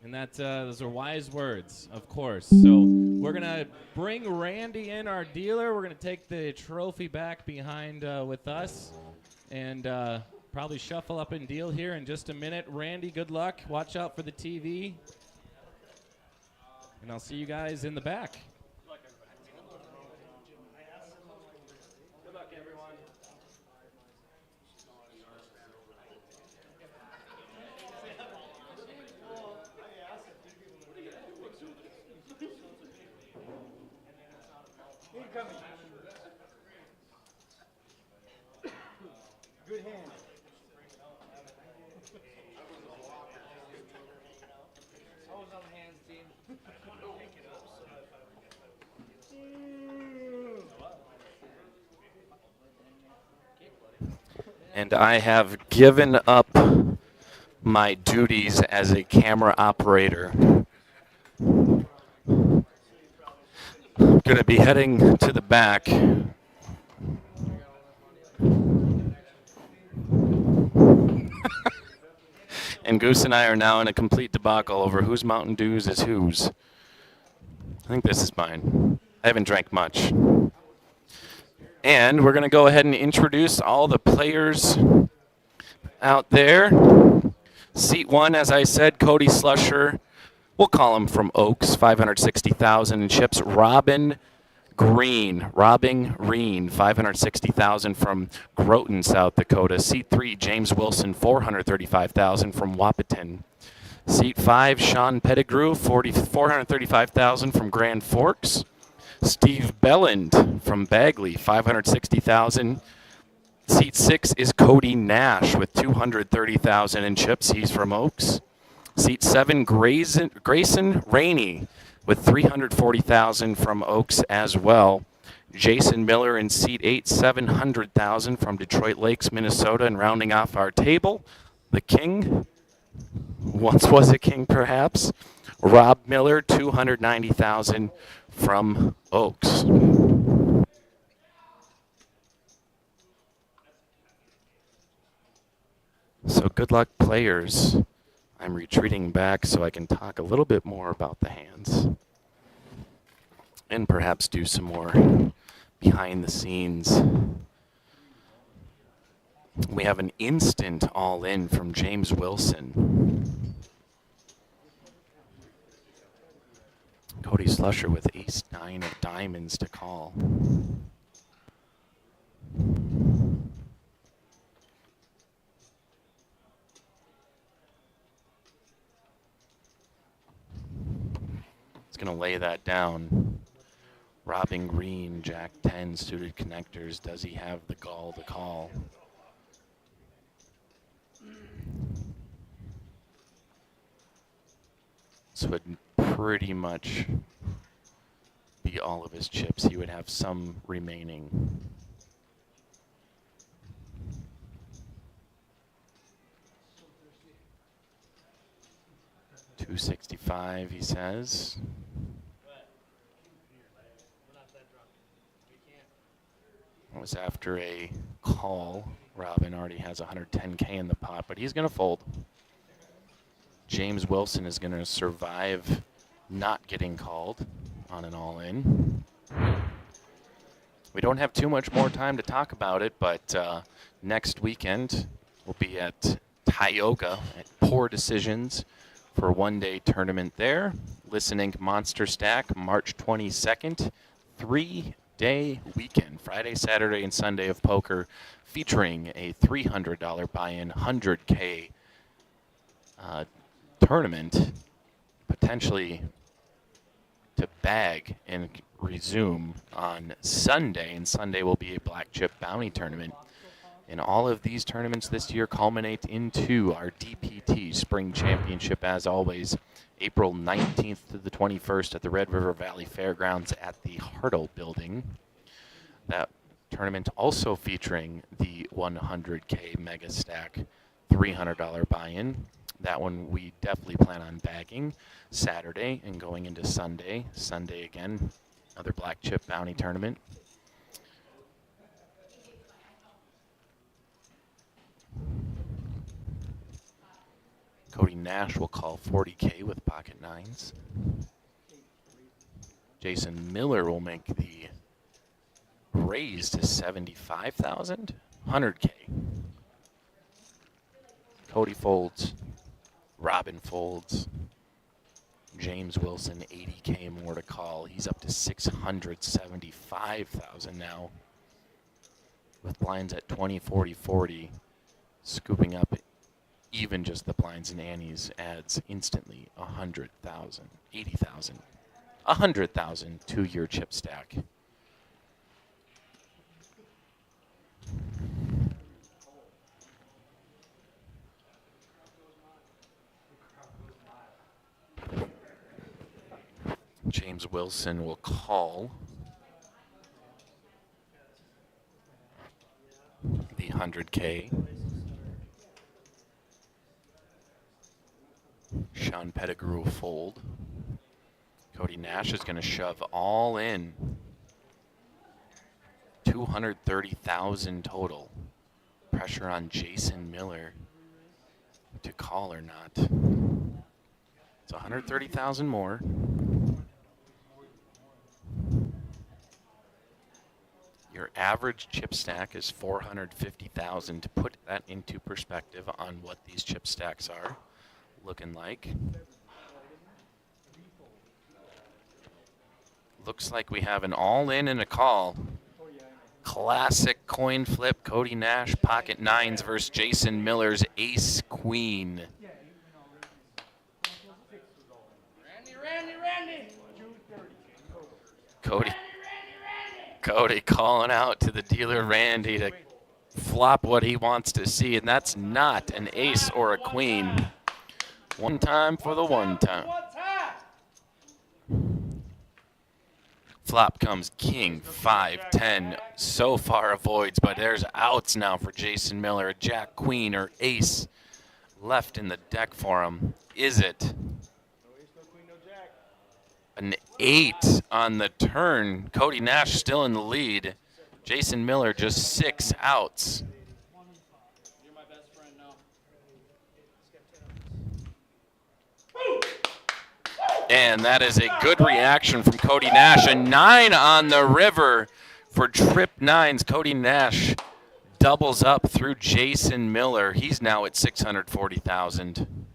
S5: And that those are wise words, of course. So we're going to bring Randy in, our dealer. We're going to take the trophy back behind with us and probably shuffle up and deal here in just a minute. Randy, good luck. Watch out for the TV. And I'll see you guys in the back.
S3: Good luck, everyone. Incoming. Good hand. I was on the hands team.
S1: And I have given up my duties as a camera operator. I'm going to be heading to the back. And Goose and I are now in a complete debacle over whose Mountain Dews is whose. I think this is mine. I haven't drank much. And we're going to go ahead and introduce all the players out there. Seat 1, as I said, Cody Slusher. We'll call him from Oaks, $560,000 in chips. Robin Green, $560,000 from Groton, South Dakota. Seat 3, James Wilson, $435,000 from Wahpeton. Seat 5, Sean Pettigrew, $435,000 from Grand Forks. Steve Belland from Bagley, $560,000. Seat 6 is Cody Nash with $230,000 in chips. He's from Oaks. Seat 7, Grayson Rainey with $340,000 from Oaks as well. Jason Miller in Seat 8, $700,000 from Detroit Lakes, Minnesota. And rounding off our table, the king, once was a king perhaps, Rob Miller, $290,000 from Oaks. So good luck, players. I'm retreating back so I can talk a little bit more about the hands and perhaps do some more behind the scenes. We have an instant all-in from James Wilson. Cody Slusher with ace-9 of diamonds to call. It's going to lay that down. Robin Green, Jack 10, suited connectors. Does he have the gall to call? So it would pretty much be all of his chips. He would have some remaining. Two 265, he says. That was after a call. Robin already has 110K in the pot, but he's going to fold. James Wilson is going to survive not getting called on an all-in. We don't have too much more time to talk about it, but next weekend we'll be at Tioga at Poor Decisions for a one-day tournament there. Listening Monster Stack, March 22nd, 3-day weekend, Friday, Saturday, and Sunday of poker, featuring a $300 buy-in, 100K tournament, potentially to bag and resume on Sunday, and Sunday will be a black chip bounty tournament. And all of these tournaments this year culminate into our DPT Spring Championship, as always, April 19th to the 21st at the Red River Valley Fairgrounds at the Hartle Building. That tournament also featuring the 100K Mega Stack $300 buy-in. That one we definitely plan on bagging Saturday and going into Sunday. Sunday again, another black chip bounty tournament. Cody Nash will call 40K with pocket nines. Jason Miller will make the raise to 75,000, 100K. Cody folds, Robin folds, James Wilson 80K more to call. He's up to 675,000 now, with blinds at 20, 40, 40, scooping up even just the blinds and annies adds instantly 100,000, 80,000, 100,000 to your chip stack. James Wilson will call the 100K. Sean Pettigrew will fold. Cody Nash is going to shove all in. 230,000 total. Pressure on Jason Miller to call or not. It's 130,000 more. Your average chip stack is 450,000. To put that into perspective on what these chip stacks are looking like. Looks like we have an all-in and a call. Classic coin flip, Cody Nash, pocket nines versus Jason Miller's ace queen. Cody calling out to the dealer Randy to flop what he wants to see, and that's not an ace or a queen. One time for the one time. Flop comes king, 5-10. So far avoids, but there's outs now for Jason Miller. Jack, queen, or ace left in the deck for him. Is it an 8 on the turn? Cody Nash still in the lead. Jason Miller just 6 outs. And that is a good reaction from Cody Nash. A 9 on the river for trip nines. Cody Nash doubles up through Jason Miller. He's now at 640,000.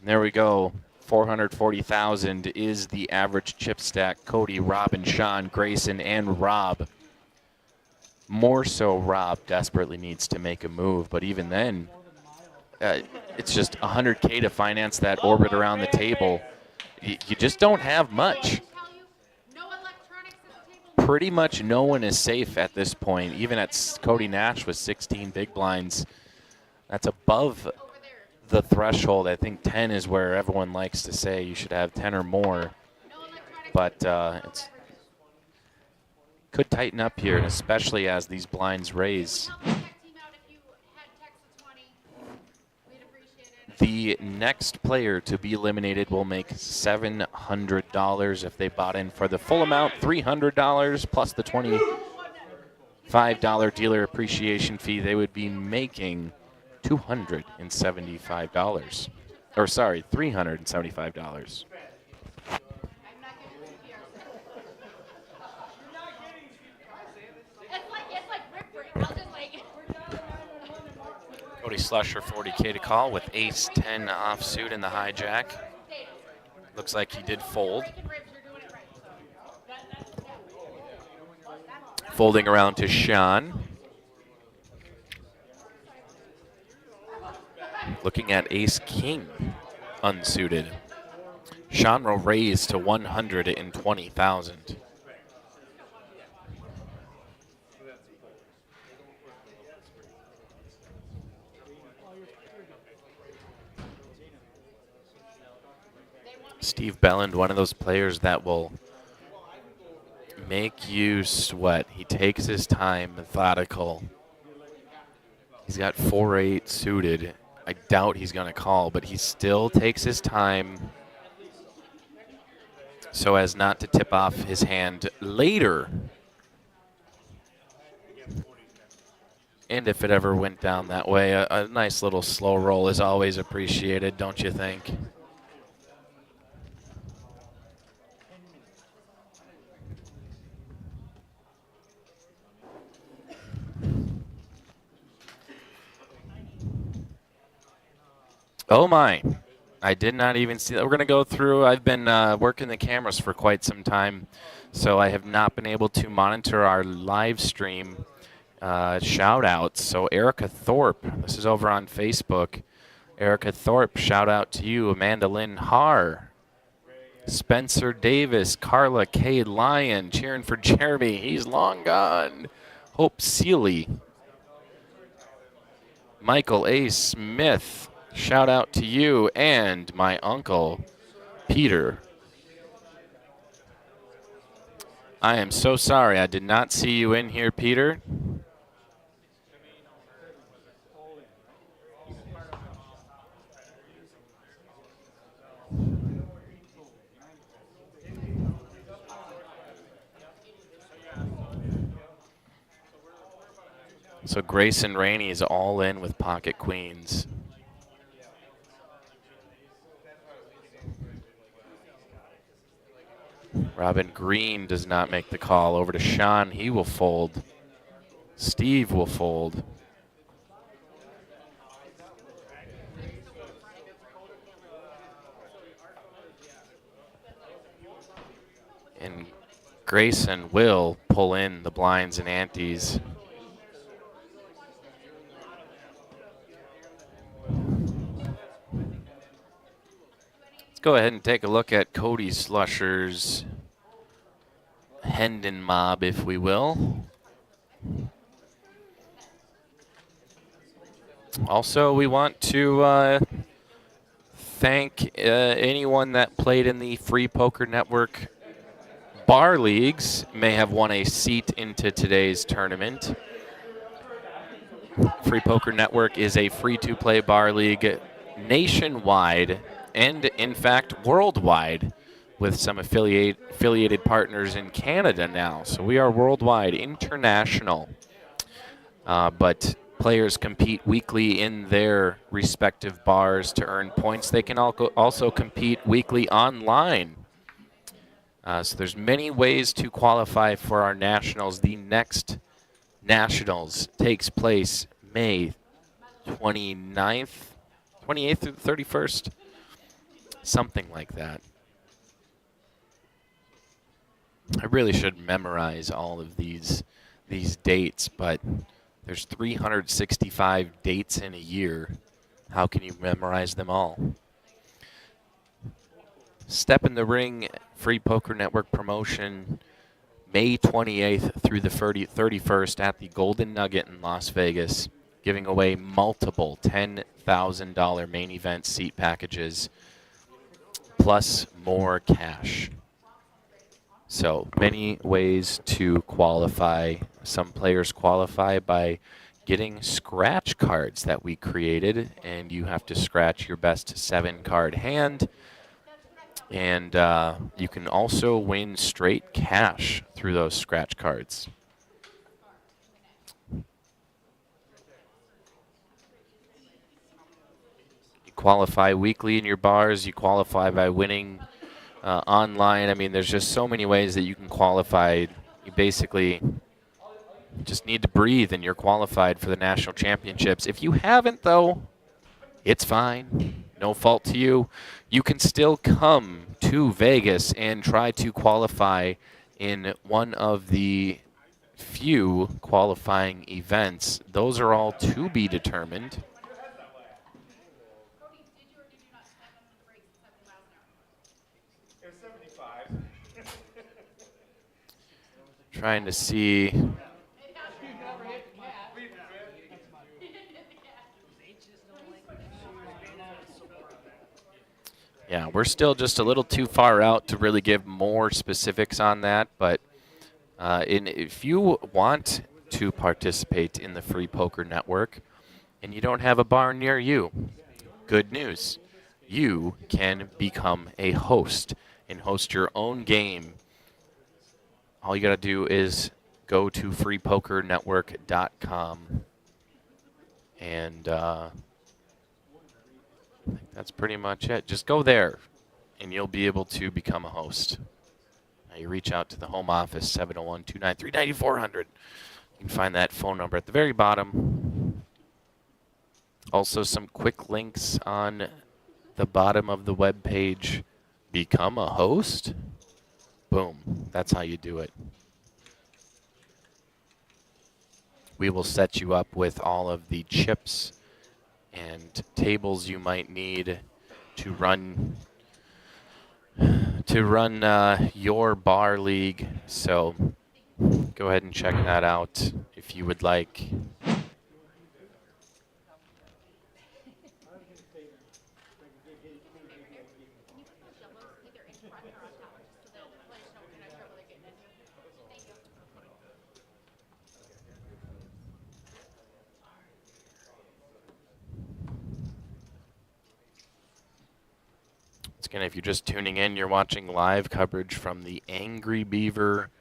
S1: There we go. 440,000 is the average chip stack. Cody, Robin, Sean, Grayson, and Rob. More so Rob desperately needs to make a move, but even then, it's just 100K to finance that orbit around the table. You just don't have much. Pretty much no one is safe at this point, even at Cody Nash with 16 big blinds. That's above the threshold. I think 10 is where everyone likes to say you should have 10 or more, but it's could tighten up here, especially as these blinds raise.
S4: Help the tech team out if you had techs of 20. We'd appreciate it.
S1: The next player to be eliminated will make $700 if they bought in for the full amount, $300 plus the $25 dealer appreciation fee. They would be making $275. Or sorry, $375.
S4: I'm not giving CPR. It's like Rick Brick. I'll just like.
S1: Cody Slusher, 40K to call with ace-10 offsuit in the hijack. Looks like he did fold.
S4: Breaking ribs, you're doing it right.
S1: Folding around to Sean. Looking at ace-king unsuited. Sean will raise to 120,000. Steve Belland, one of those players that will make you sweat. He takes his time, methodical. He's got 4-8 suited. I doubt he's going to call, but he still takes his time so as not to tip off his hand later. And if it ever went down that way, a nice little slow roll is always appreciated, don't you think? Oh my, I did not even see that. We're going to go through, I've been working the cameras for quite some time, so I have not been able to monitor our live stream shout outs. So Erica Thorpe, this is over on Facebook. Erica Thorpe, shout out to you. Amanda Lynn Haar, Spencer Davis, Carla K. Lyon, cheering for Jeremy. He's long gone. Hope Seeley, Michael A. Smith, shout out to you, and my uncle, Peter. I am so sorry. I did not see you in here, Peter. So Grayson Rainey is all in with pocket queens. Robin Green does not make the call. Over to Sean. He will fold. Steve will fold. And Grayson will pull in the blinds and antes. Let's go ahead and take a look at Cody Slusher's Hendon mob, if we will. Also, we want to thank anyone that played in the Free Poker Network bar leagues. May have won a seat into today's tournament. Free Poker Network is a free-to-play bar league nationwide and, in fact, worldwide, with some affiliated partners in Canada now. So we are worldwide, international. But players compete weekly in their respective bars to earn points. They can also compete weekly online. So there's many ways to qualify for our nationals. The next nationals takes place May 28th through the 31st. Something like that. I really should memorize all of these dates, but there's 365 dates in a year. How can you memorize them all? Step in the Ring Free Poker Network promotion, May 28th through the 31st at the Golden Nugget in Las Vegas, giving away multiple $10,000 main event seat packages, plus more cash. So many ways to qualify. Some players qualify by getting scratch cards that we created, and you have to scratch your best 7-card hand. And you can also win straight cash through those scratch cards. You qualify weekly in your bars. You qualify by winning online. I mean, there's just so many ways that you can qualify. You basically just need to breathe, and you're qualified for the national championships. If you haven't, though, it's fine. No fault to you. You can still come to Vegas and try to qualify in one of the few qualifying events. Those are all to be determined.
S2: It was 75.
S1: Trying to see. Yeah, we're still just a little too far out to really give more specifics on that, but if you want to participate in the Free Poker Network and you don't have a bar near you, good news. You can become a host and host your own game. All you got to do is go to freepokernetwork.com, and I think that's pretty much it. Just go there, and you'll be able to become a host. Now you reach out to the home office, 701-293-9400. You can find that phone number at the very bottom. Also, some quick links on the bottom of the web page. Become a host? Boom. That's how you do it. We will set you up with all of the chips and tables you might need to run your bar league. So go ahead and check that out if you would like. Again, if you're just tuning in, you're watching live coverage from the Angry Beaver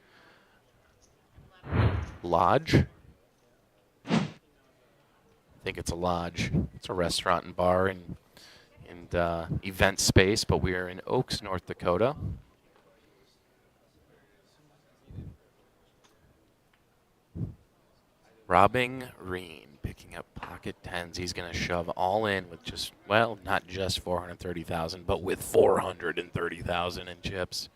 S1: Lodge. I think it's a lodge. It's a restaurant and bar and event space, but we are in Oaks, North Dakota. Robbing Reen picking up pocket tens. He's going to shove all in with just, well, not just 430,000, but with 430,000 in chips.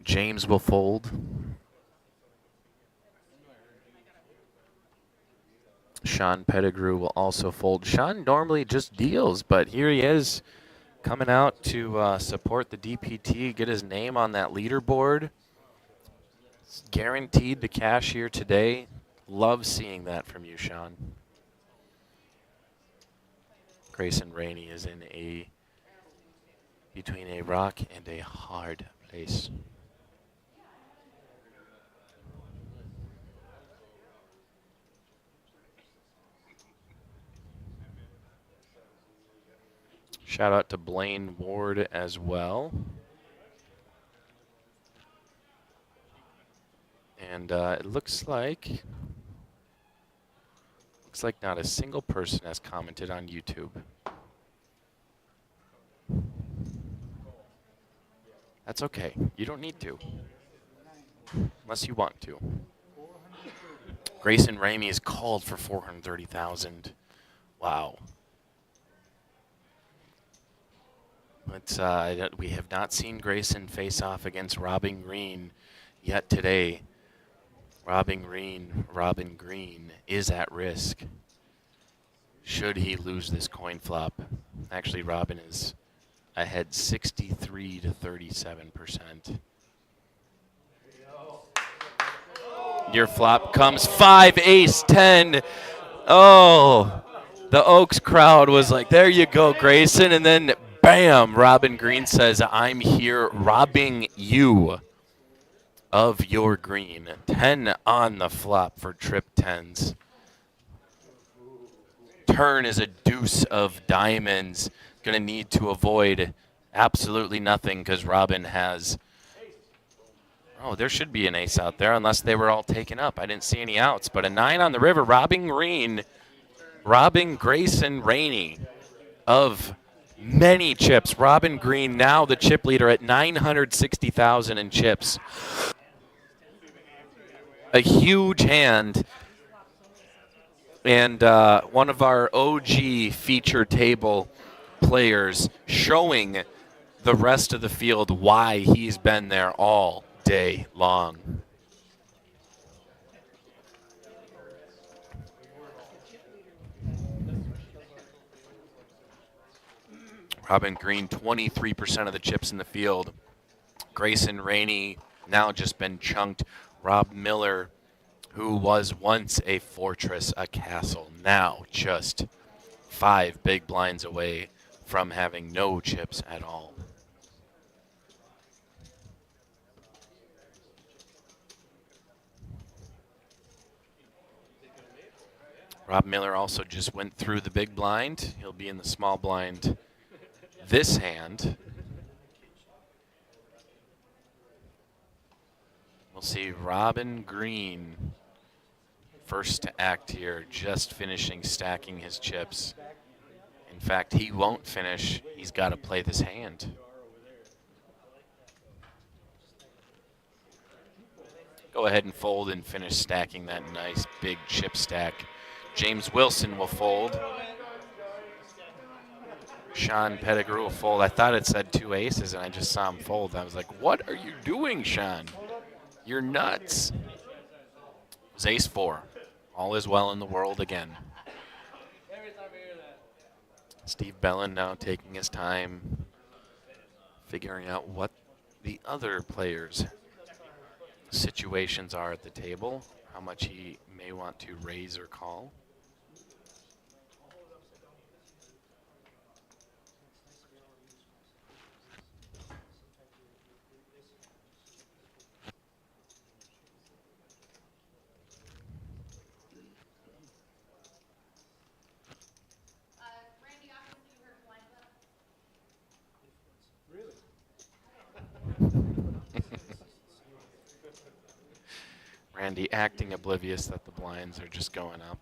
S1: James will fold. Sean Pettigrew will also fold. Sean normally just deals, but here he is coming out to support the DPT, get his name on that leaderboard. It's guaranteed to cash here today. Love seeing that from you, Sean. Grayson Rainey is in between a rock and a hard place. Shout out to Blaine Ward as well. And it looks like not a single person has commented on YouTube. That's okay. You don't need to, unless you want to. Grayson Ramey is called for 430,000. Wow. But we have not seen Grayson face off against Robin Green yet today. Robin Green is at risk should he lose this coin flop. Actually, Robin is ahead 63 to 37%. Your flop comes 5, ace, 10. Oh, the Oaks crowd was like, there you go, Grayson. And then Bam! Robin Green says, I'm here robbing you of your green. 10 on the flop for trip 10s. Turn is a deuce of diamonds. Going to need to avoid absolutely nothing because Robin has... Oh, there should be an ace out there unless they were all taken up. I didn't see any outs, but a 9 on the river. Robbing Green, robbing Grayson Rainey of many chips. Robin Green now the chip leader at 960,000 in chips. A huge hand, and one of our OG feature table players showing the rest of the field why he's been there all day long. Robin Green, 23% of the chips in the field. Grayson Rainey now just been chunked. Rob Miller, who was once a fortress, a castle, now just 5 big blinds away from having no chips at all. Rob Miller also just went through the big blind. He'll be in the small blind this hand. We'll see Robin Green first to act here, just finishing stacking his chips. In fact, he won't finish. He's got to play this hand. Go ahead and fold and finish stacking that nice big chip stack. James Wilson will fold. Sean Pettigrew will fold. I thought it said 2 aces, and I just saw him fold. I was like, what are you doing, Sean? You're nuts. It was ace 4. All is well in the world again. Steve Bellin now taking his time, figuring out what the other players' situations are at the table, how much he may want to raise or call.
S4: Randy, obviously you heard blinds up.
S1: Randy acting oblivious that the blinds are just going up.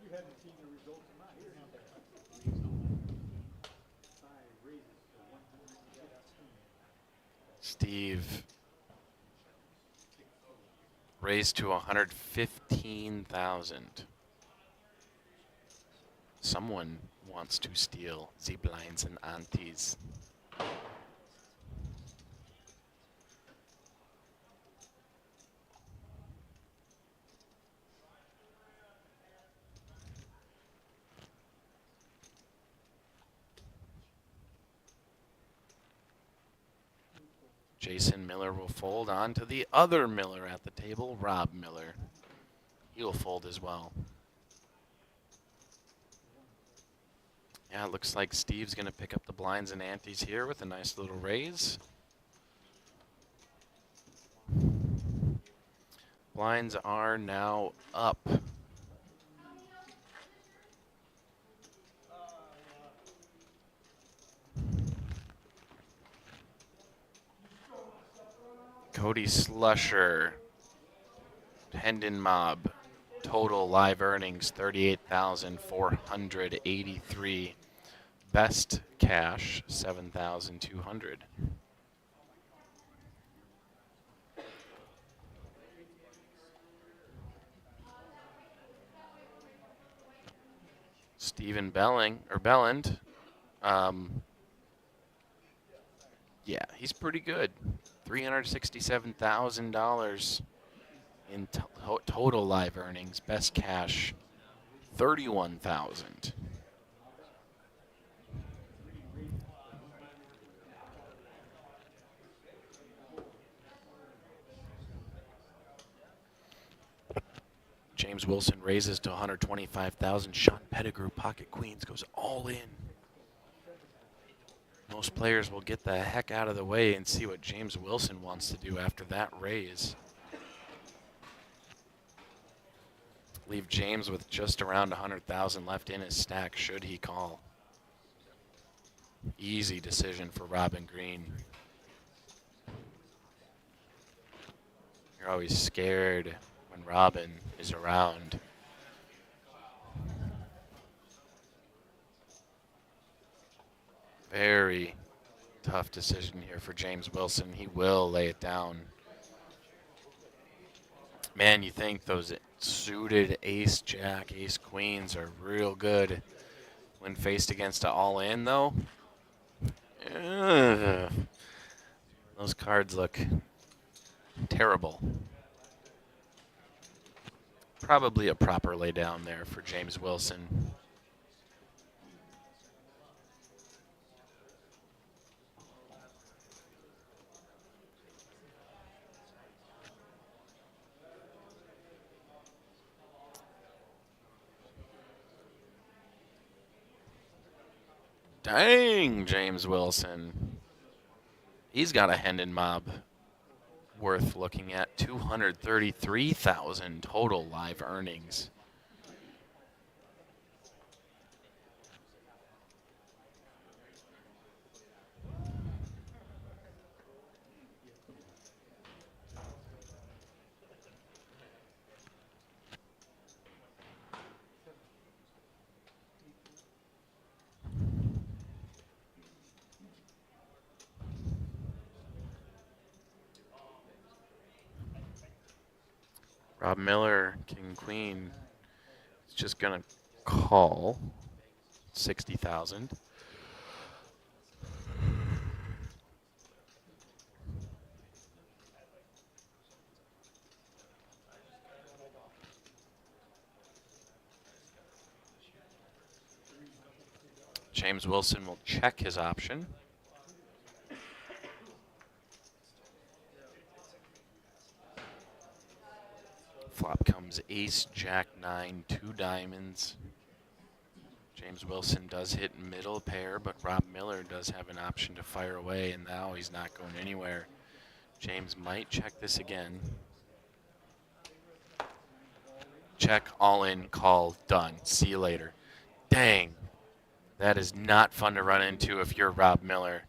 S3: You haven't seen the results of mine.
S1: Steve raised to 115,000. Someone wants to steal the blinds and antes. Jason Miller will fold on to the other Miller at the table, Rob Miller. He'll fold as well. Yeah, it looks like Steve's going to pick up the blinds and antes here with a nice little raise. Blinds are now up. Cody Slusher, Hendon Mob, total live earnings 38,483. Best cash 7,200. Stephen Belland, yeah, he's pretty good. $367,000 in total live earnings. Best cash, 31,000. James Wilson raises to 125,000. Sean Pettigrew, pocket queens, goes all in. Most players will get the heck out of the way and see what James Wilson wants to do after that raise. Leave James with just around 100,000 left in his stack should he call. Easy decision for Robin Green. You're always scared when Robin is around. Very tough decision here for James Wilson. He will lay it down. Man, you think those suited ace jack, ace queens are real good when faced against an all-in, though. Ugh. Those cards look terrible. Probably a proper lay down there for James Wilson. Dang, James Wilson. He's got a Hendon mob worth looking at. 233,000 total live earnings. Rob Miller, King Queen, is just gonna call 60,000. James Wilson will check his option. Flop comes ace, jack, nine, two diamonds. James Wilson does hit middle pair, but Rob Miller does have an option to fire away, and now he's not going anywhere. James might check this again. Check, all in, call, done. See you later. Dang. That is not fun to run into if you're Rob Miller.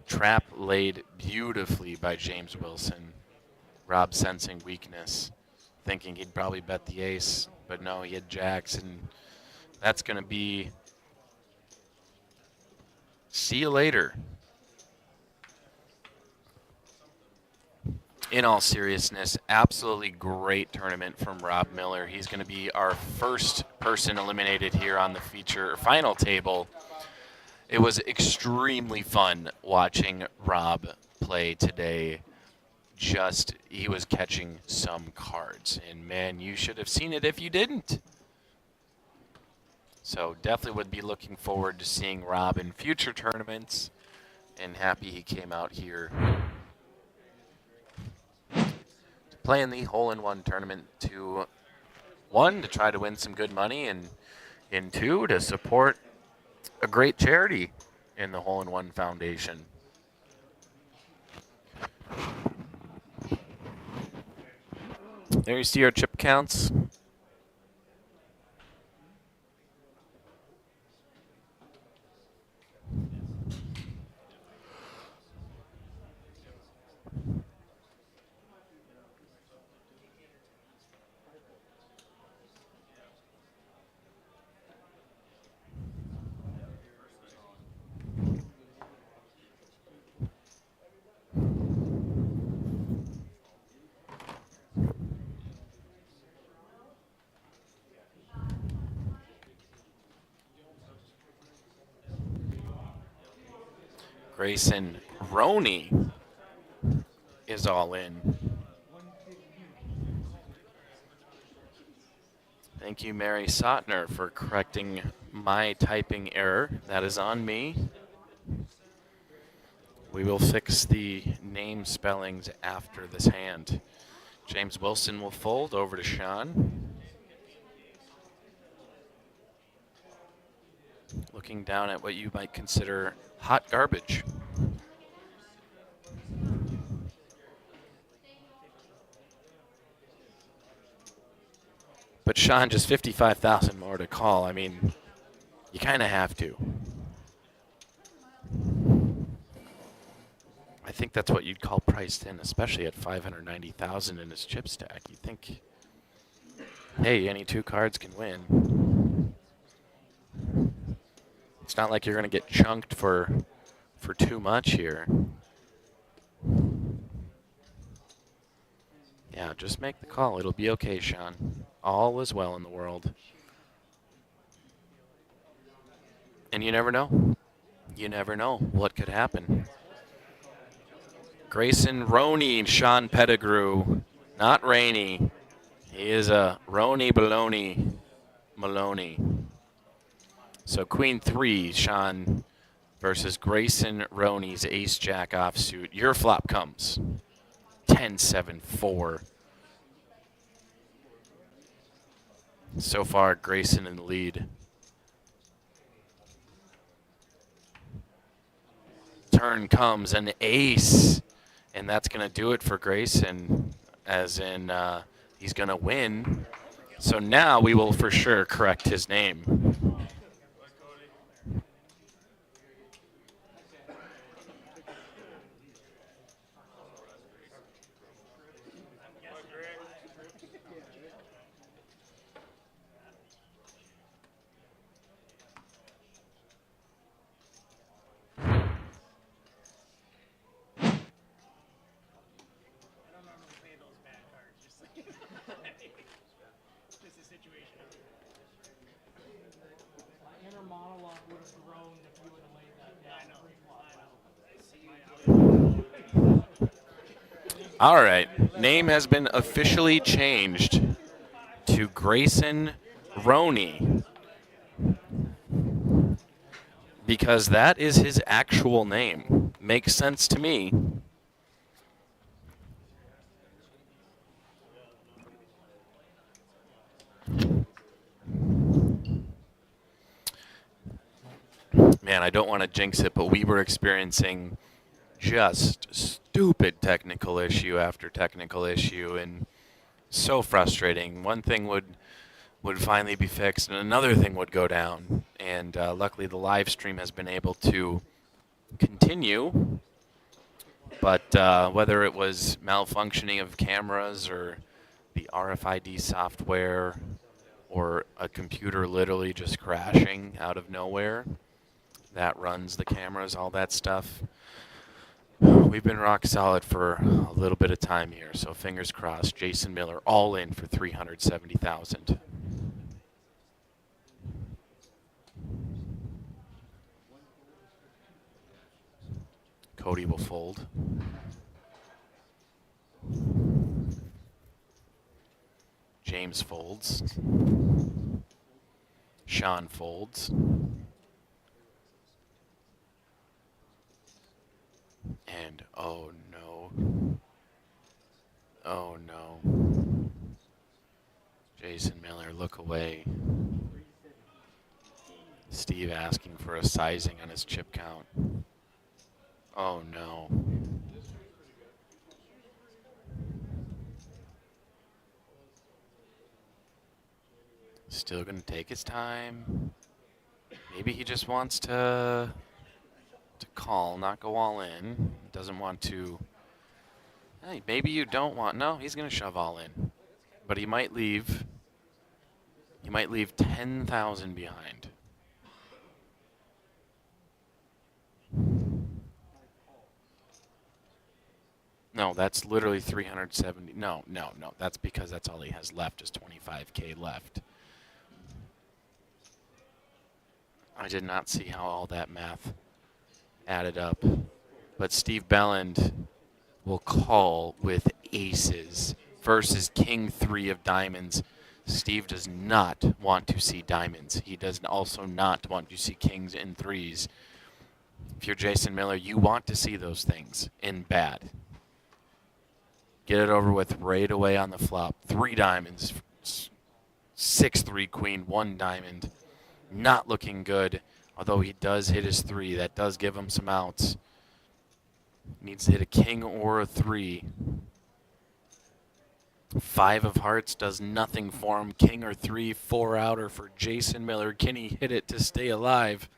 S1: Trap laid beautifully by James Wilson. Rob sensing weakness, thinking he'd probably bet the ace, but no, he had jacks, and that's going to be see you later. In all seriousness, absolutely great tournament from Rob Miller. He's going to be our first person eliminated here on the feature final table. It was extremely fun watching Rob play today. He was catching some cards, and man, you should have seen it if you didn't. So definitely would be looking forward to seeing Rob in future tournaments, and happy he came out here to play in the hole-in-one tournament to, one, to try to win some good money, and in two, to support a great charity in the Hole-in-One Foundation. There you see our chip counts. Grayson Roney is all in. Thank you, Mary Sotner, for correcting my typing error. That is on me. We will fix the name spellings after this hand. James Wilson will fold over to Sean. looking down at what you might consider hot garbage. But Sean, just 55,000 more to call. I mean, you kind of have to. I think that's what you'd call priced in, especially at 590,000 in his chip stack. You think, hey, any two cards can win. It's not like you're going to get chunked for too much here. Yeah, just make the call. It'll be okay, Sean. All is well in the world. And you never know. You never know what could happen. Grayson Roney, Sean Pettigrew, not Rainey. He is a Roney Baloney Maloney. So Queen 3, Sean versus Grayson Roney's Ace-Jack offsuit. Your flop comes. 10-7-4. So far, Grayson in the lead. Turn comes an ace, and that's going to do it for Grayson, as in he's going to win. So now we will for sure correct his name.
S3: Inner monologue would have grown if you would have laid that down.
S1: All right, name has been officially changed to Grayson Roney, because that is his actual name. Makes sense to me. Man, I don't want to jinx it, but we were experiencing just stupid technical issue after technical issue, and so frustrating. One thing would finally be fixed, and another thing would go down. And luckily, the live stream has been able to continue. But whether it was malfunctioning of cameras or the RFID software or a computer literally just crashing out of nowhere that runs the cameras, all that stuff, we've been rock solid for a little bit of time here. So fingers crossed, Jason Miller all in for 370,000. Cody will fold. James folds. Sean folds. And oh no. Oh no. Jason Miller, look away. Steve asking for a sizing on his chip count. Oh no. Still gonna take his time. Maybe he just wants to call, not go all in. Doesn't want to. Hey, maybe you don't want. No, he's gonna shove all in, but he might leave. He might leave 10,000 behind. No, that's literally 370. No. That's because that's all he has left is 25K left. I did not see how all that math added up. But Steve Belland will call with aces versus King 3 of diamonds. Steve does not want to see diamonds. He does also not want to see kings and threes. If you're Jason Miller, you want to see those things in bad. Get it over with right away on the flop. 3 diamonds, 6-3 queen, 1 diamond. Not looking good. Although he does hit his 3, that does give him some outs. Needs to hit a king or a 3. 5 of hearts does nothing for him. King or 3, 4 outer for Jason Miller. Can he hit it to stay alive?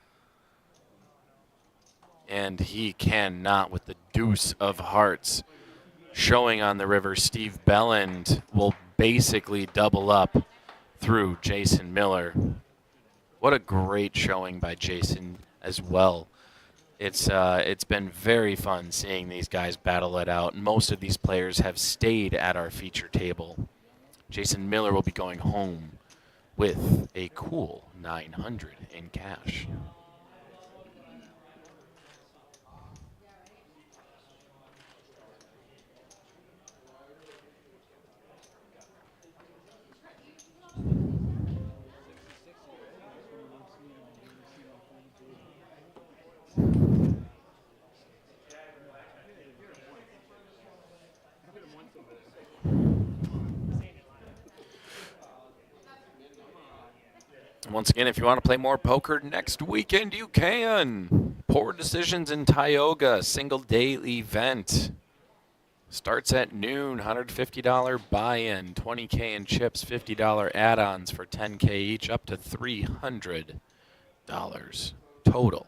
S1: And he cannot with the deuce of hearts. Showing on the river, Steve Belland will basically double up through Jason Miller. What a great showing by Jason as well. It's been very fun seeing these guys battle it out. Most of these players have stayed at our feature table. Jason Miller will be going home with a cool 900 in cash. Once again, if you want to play more poker next weekend, you can. Poor Decisions in Tioga, single day event. Starts at noon, $150 buy-in, $20K in chips, $50 add-ons for $10K each, up to $300 total.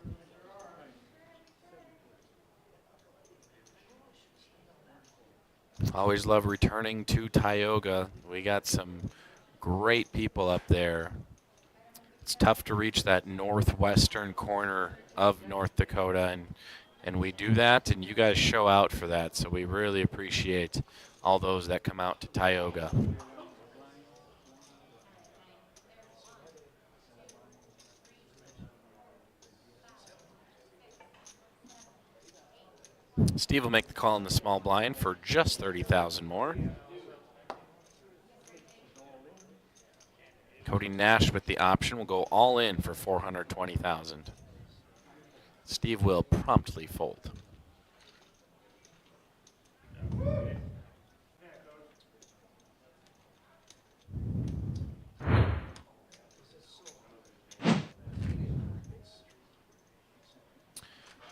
S1: Always love returning to Tioga. We got some great people up there. It's tough to reach that northwestern corner of North Dakota, and we do that, and you guys show out for that, so we really appreciate all those that come out to Tioga. Steve will make the call in the small blind for just 30,000 more. Cody Nash with the option will go all in for 420,000. Steve will promptly fold.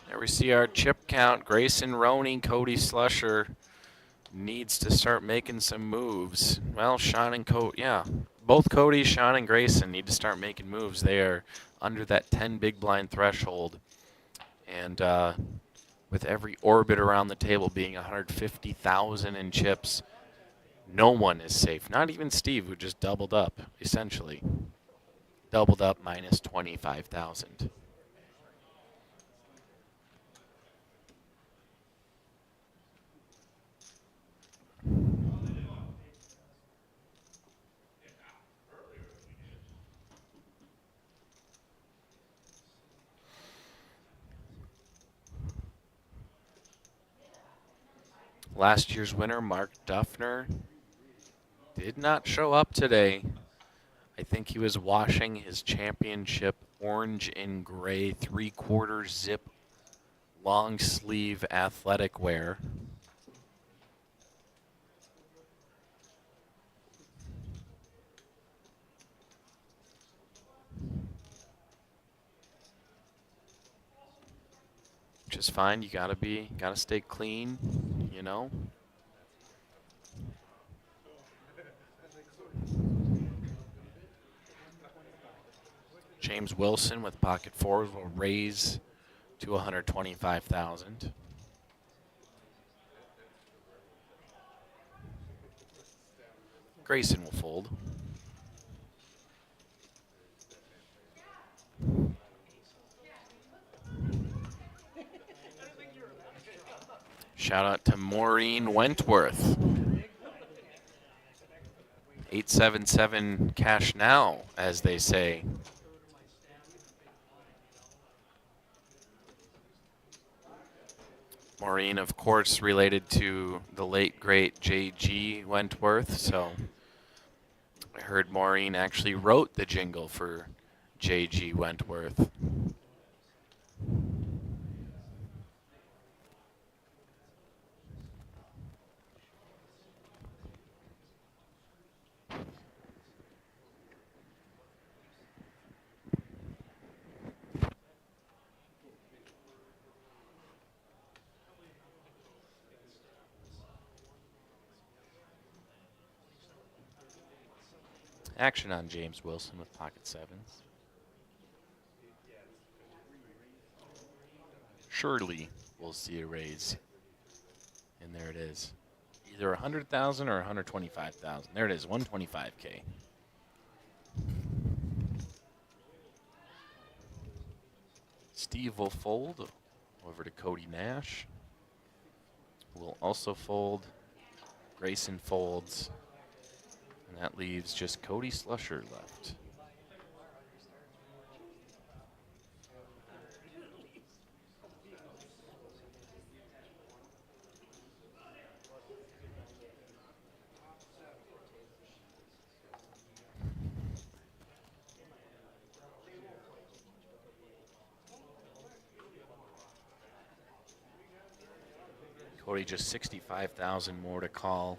S1: There we see our chip count. Grayson Roney, Cody Slusher needs to start making some moves. Well, Sean and Cody, yeah. Both Cody, Sean, and Grayson need to start making moves. They are under that 10 big blind threshold. And with every orbit around the table being 150,000 in chips, no one is safe. Not even Steve, who just doubled up, essentially. Doubled up minus 25,000. Last year's winner, Mark Duffner, did not show up today. I think he was washing his championship orange and gray 3/4 zip long sleeve athletic wear. Which is fine. You gotta stay clean, you know. James Wilson with pocket fours will raise to 125,000. Grayson will fold. Shout out to Maureen Wentworth. 877 cash now, as they say. Maureen, of course, related to the late, great J.G. Wentworth. So I heard Maureen actually wrote the jingle for J.G. Wentworth. Action on James Wilson with pocket sevens. Surely we'll see a raise. And there it is. Either 100,000 or 125,000. There it is, 125K. Steve will fold over to Cody Nash. Will also fold. Grayson folds. And that leaves just Cody Slusher left. Cody just 65,000 more to call.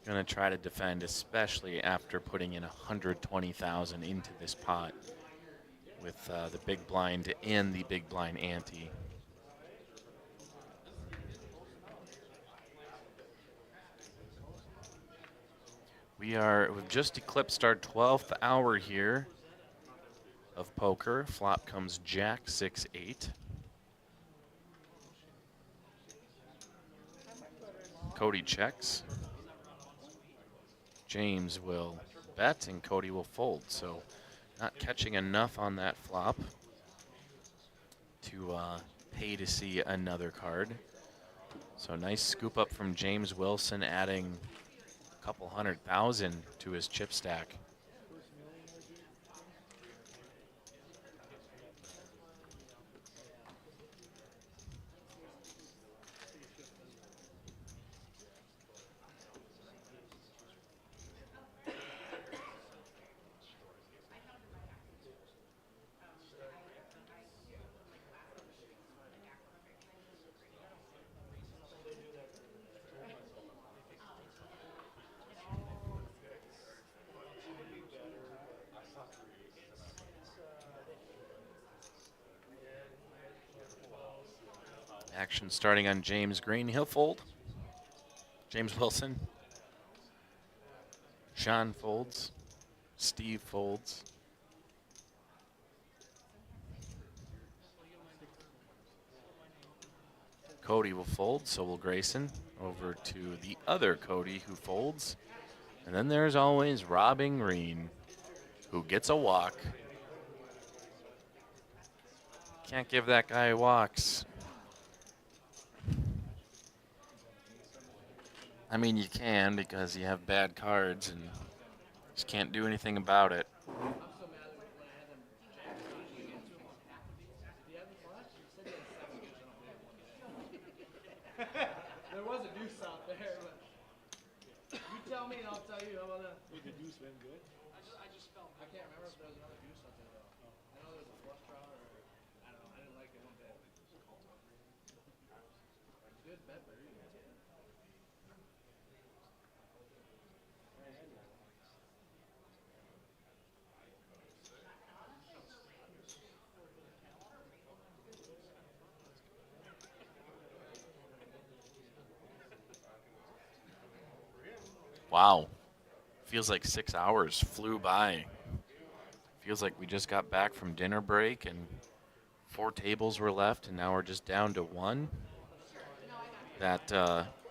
S1: Gonna try to defend, especially after putting in 120,000 into this pot with the big blind and the big blind ante. We've just eclipsed our 12th hour here of poker. Flop comes Jack 6-8. Cody checks. James will bet and Cody will fold. So not catching enough on that flop to pay to see another card. So nice scoop up from James Wilson, adding a couple 100,000 to his chip stack. Action starting on James Green. He'll fold. James Wilson. Sean folds. Steve folds. Cody will fold, so will Grayson. Over to the other Cody who folds. And then there's always Robin Green, who gets a walk. Can't give that guy walks. I mean, you can because you have bad cards and just can't do anything about it.
S3: There was a deuce out there, but you tell me and I'll tell you. How about that? Did the deuce win good? I just felt. I can't remember if there was another deuce out there though. I know there was a flush draw or I don't know. I didn't like it one bit. Good bet, but
S1: Wow. Feels like 6 hours flew by. Feels like we just got back from dinner break and 4 tables were left and now we're just down to 1. That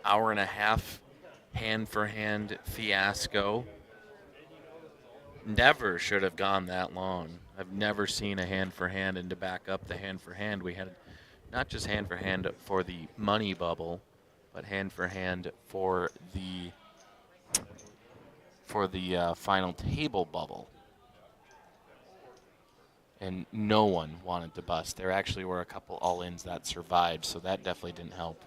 S1: hour and a half hand for hand fiasco never should have gone that long. I've never seen a hand for hand, and to back up the hand for hand, we had not just hand for hand for the money bubble, but hand for hand for the final table bubble. And no one wanted to bust. There actually were a couple all-ins that survived, so that definitely didn't help.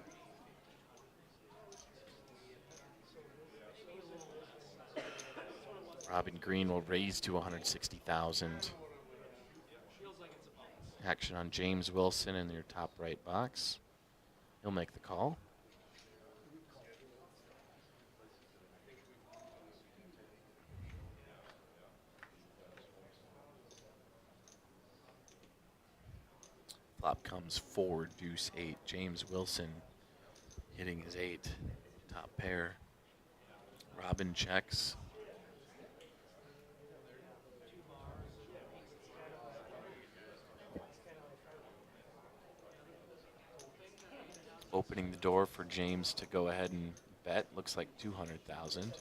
S1: Robin Green will raise to 160,000. Action on James Wilson in your top right box. He'll make the call. Flop comes 4, deuce 8. James Wilson hitting his 8, top pair. Robin checks. Opening the door for James to go ahead and bet. Looks like 200,000.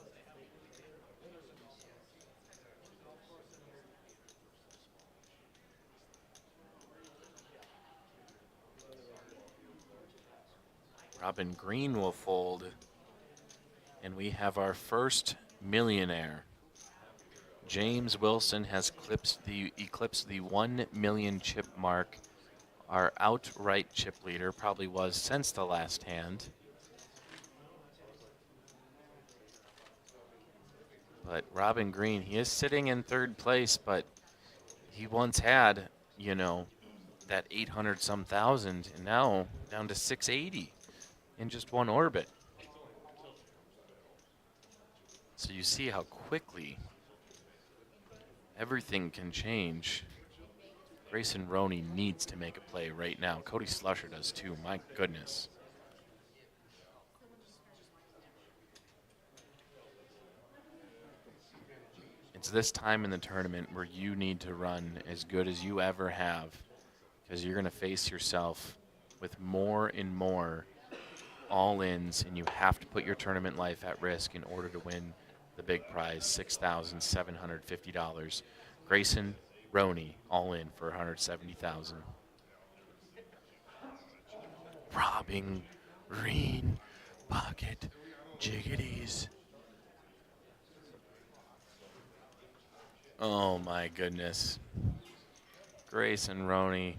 S1: Robin Green will fold. And we have our first millionaire. James Wilson has eclipsed the 1 million chip mark. Our outright chip leader probably was since the last hand. But Robin Green, he is sitting in third place, but he once had, you know, that 800 some thousand, and now down to 680 in just one orbit. So you see how quickly everything can change. Grayson Roney needs to make a play right now. Cody Slusher does too, my goodness. It's this time in the tournament where you need to run as good as you ever have, because you're going to face yourself with more and more all-ins, and you have to put your tournament life at risk in order to win the big prize, $6,750. Grayson Roney, all in for $170,000. Robbing Green, pocket jiggities. Oh my goodness. Grayson Roney.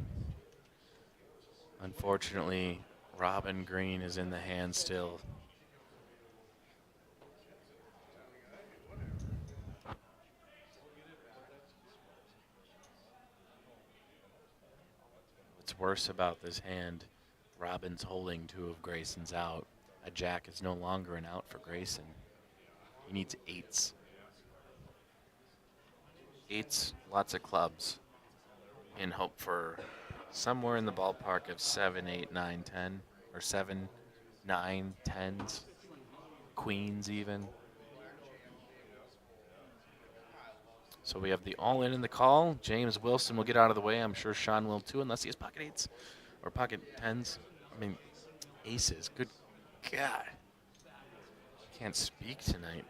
S1: Unfortunately, Robin Green is in the hand still. What's worse about this hand, Robin's holding two of Grayson's out. A jack is no longer an out for Grayson. He needs eights. Eights, lots of clubs, in hope for somewhere in the ballpark of 7, 8, 9, 10, or 7, 9, 10s, queens even. So we have the all-in in the call. James Wilson will get out of the way. I'm sure Sean will too, unless he has pocket eights or pocket tens. I mean, aces. Good God. Can't speak tonight.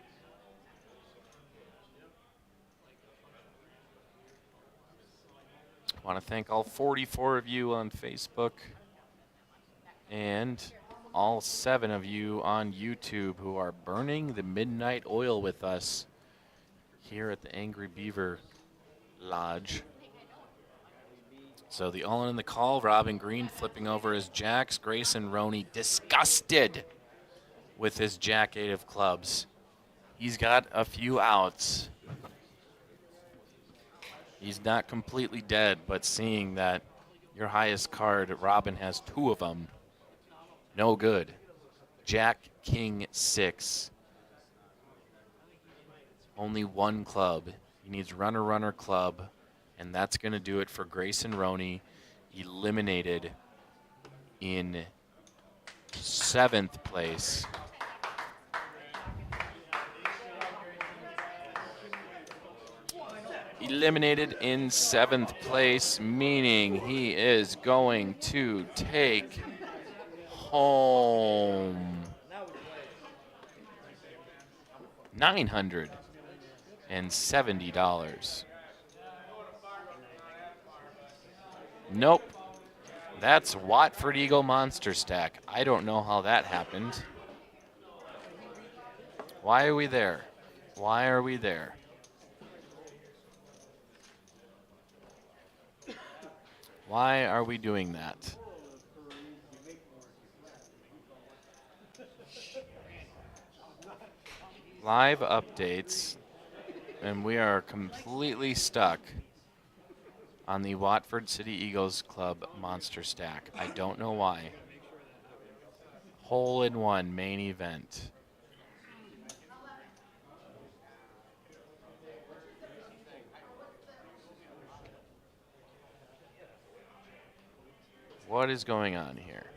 S1: I want to thank all 44 of you on Facebook and all 7 of you on YouTube who are burning the midnight oil with us here at the Angry Beaver Lodge. So the all-in in the call, Robin Green flipping over his jacks. Grayson Roney disgusted with his jack 8 of clubs. He's got a few outs. He's not completely dead, but seeing that your highest card, Robin has 2 of them, no good. Jack, King, 6. Only 1 club. He needs runner, runner, club, and that's going to do it for Grayson Roney, eliminated in 7th place. Eliminated in 7th place, meaning he is going to take home $970. Nope. That's Watford Eagle Monster Stack. I don't know how that happened. Why are we there? Why are we there? Why are we doing that? Live updates, and we are completely stuck on the Watford City Eagles Club Monster Stack. I don't know why. Hole-in-one main event. What is going on here?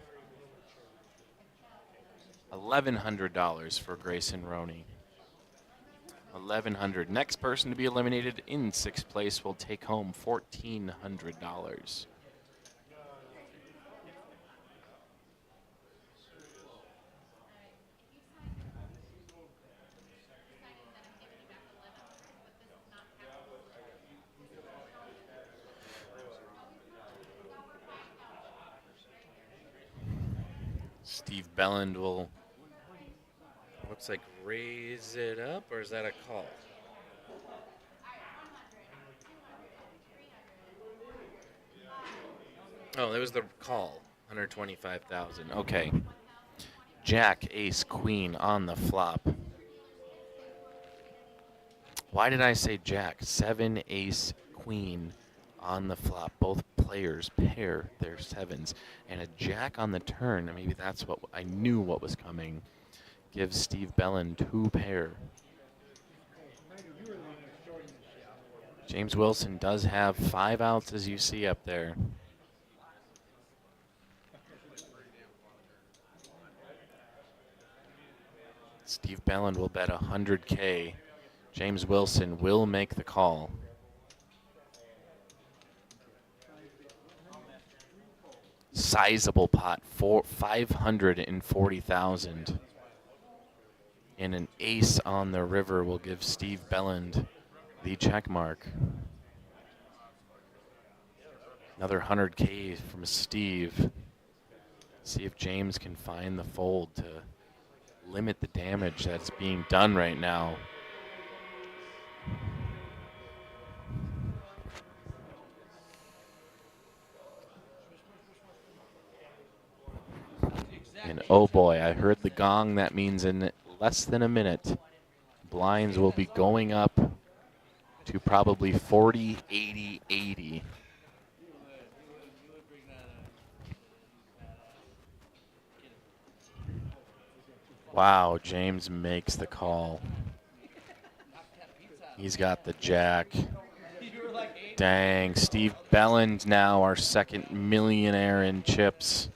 S1: $1,100 for Grayson Roney. 1,100. Next person to be eliminated in 6th place will take home $1,400. Steve Belland will, looks like, raise it up, or is that a call? Oh, that was the call. 125,000. Okay. Jack, ace, queen on the flop. Why did I say jack? 7, ace, queen on the flop. Both players pair their 7s. And a jack on the turn, maybe that's what I knew what was coming. Gives Steve Belland 2 pair. James Wilson does have 5 outs, as you see up there. Steve Belland will bet 100K. James Wilson will make the call. Sizable pot, 540,000. And an ace on the river will give Steve Belland the check mark. Another 100K from Steve. See if James can find the fold to limit the damage that's being done right now. And oh boy, I heard the gong. That means in less than a minute, blinds will be going up to probably 40, 80, 80. Wow, James makes the call. He's got the jack. Dang, Steve Belland now our second millionaire in chips.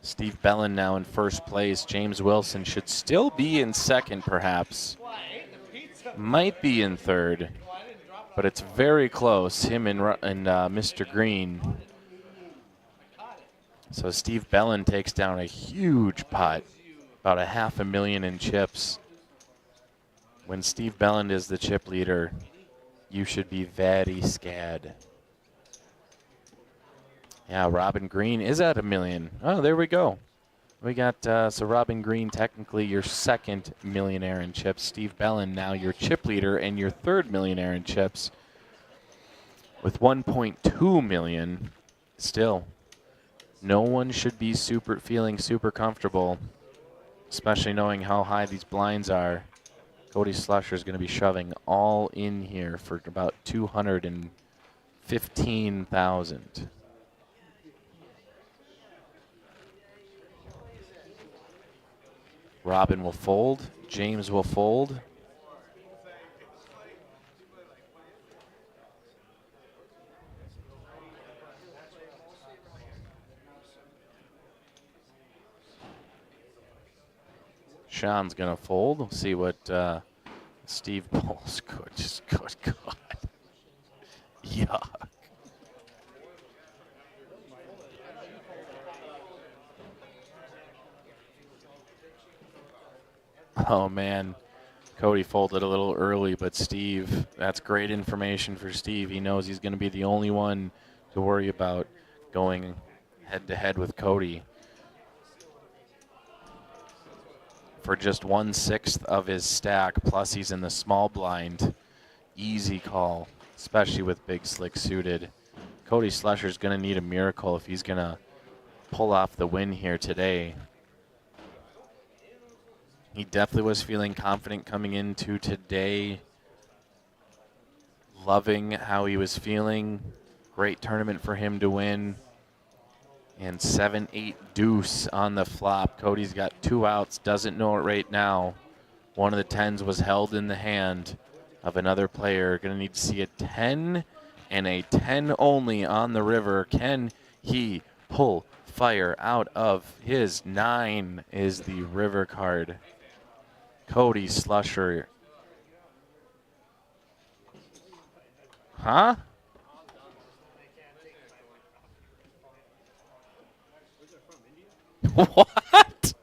S1: Steve Belland now in first place. James Wilson should still be in second, perhaps. Might be in third, but it's very close, him and Mr. Green. So Steve Belland takes down a huge pot, about $500,000 in chips. When Steve Belland is the chip leader, you should be very scared. Yeah, Robin Green is at $1 million. Oh, there we go. We got, so Robin Green, technically your second millionaire in chips. Steve Belland now your chip leader and your third millionaire in chips with 1.2 million. Still, no one should be feeling super comfortable, especially knowing how high these blinds are. Cody Slusher is going to be shoving all in here for about 215,000. Robin will fold. James will fold. Sean's going to fold. We'll see what Steve pulls. Good God. Yuck. Oh, man. Cody folded a little early, but Steve, that's great information for Steve. He knows he's going to be the only one to worry about going head-to-head with Cody for just 1/6 of his stack, plus he's in the small blind. Easy call, especially with big slick suited. Cody Slusher's going to need a miracle if he's going to pull off the win here today. He definitely was feeling confident coming into today. Loving how he was feeling. Great tournament for him to win. And 7-8 deuce on the flop. Cody's got 2 outs, doesn't know it right now. One of the 10s was held in the hand of another player. Gonna need to see a 10 and a 10 only on the river. Can he pull fire out of his 9 is the river card. Cody Slusher Huh? What?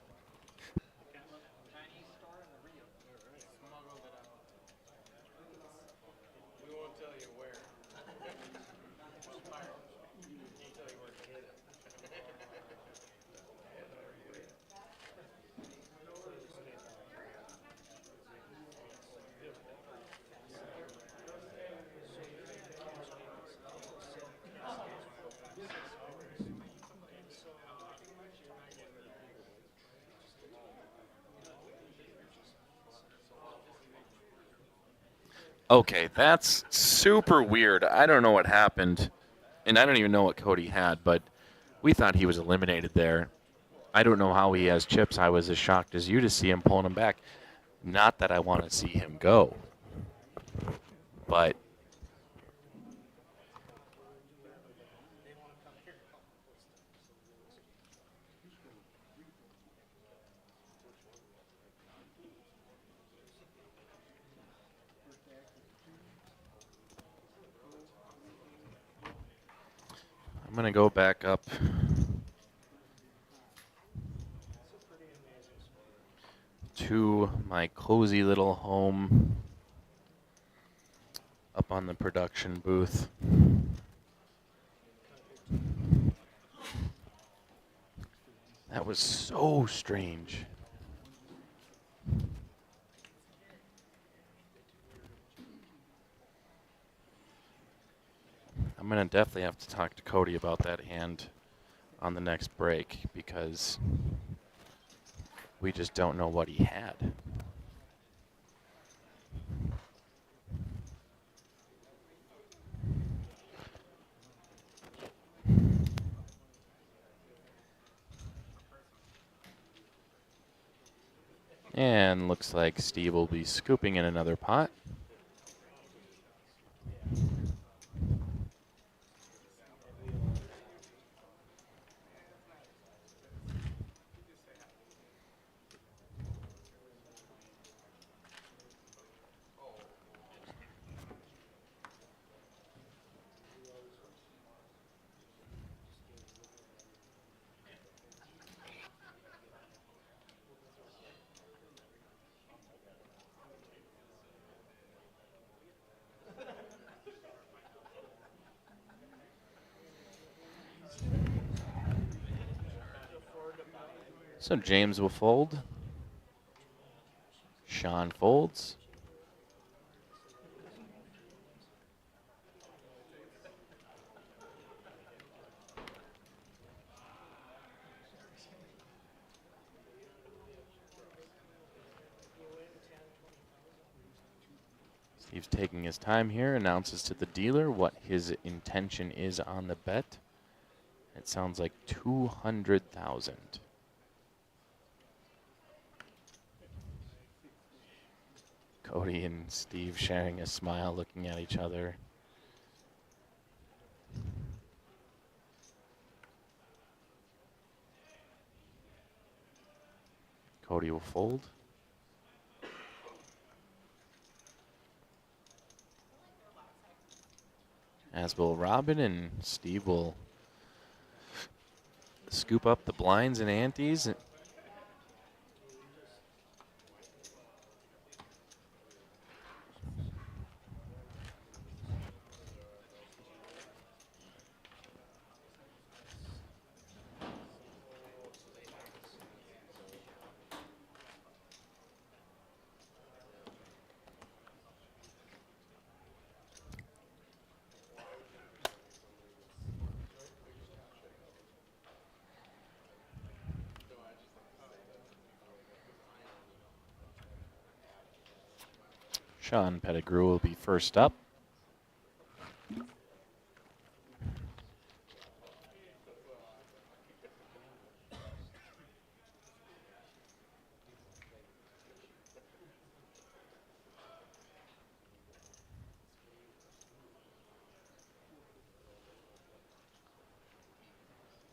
S3: We won't tell you where.
S1: Okay, that's super weird. I don't know what happened, and I don't even know what Cody had, but we thought he was eliminated there. I don't know how he has chips. I was as shocked as you to see him pulling him back. Not that I want to see him go, but I'm going to go back up to my cozy little home up on the production booth. That was so strange. I'm going to definitely have to talk to Cody about that hand on the next break because we just don't know what he had. And looks like Steve will be scooping in another pot. So James will fold. Sean folds. Steve's taking his time here, announces to the dealer what his intention is on the bet. It sounds like 200,000. Cody and Steve sharing a smile, looking at each other. Cody will fold. As will Robin, and Steve will scoop up the blinds and antes. Sean Pettigrew will be first up.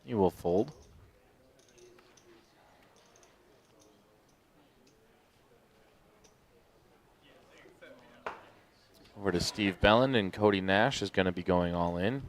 S1: He will fold. Over to Steve Belland, and Cody Nash is going to be going all in.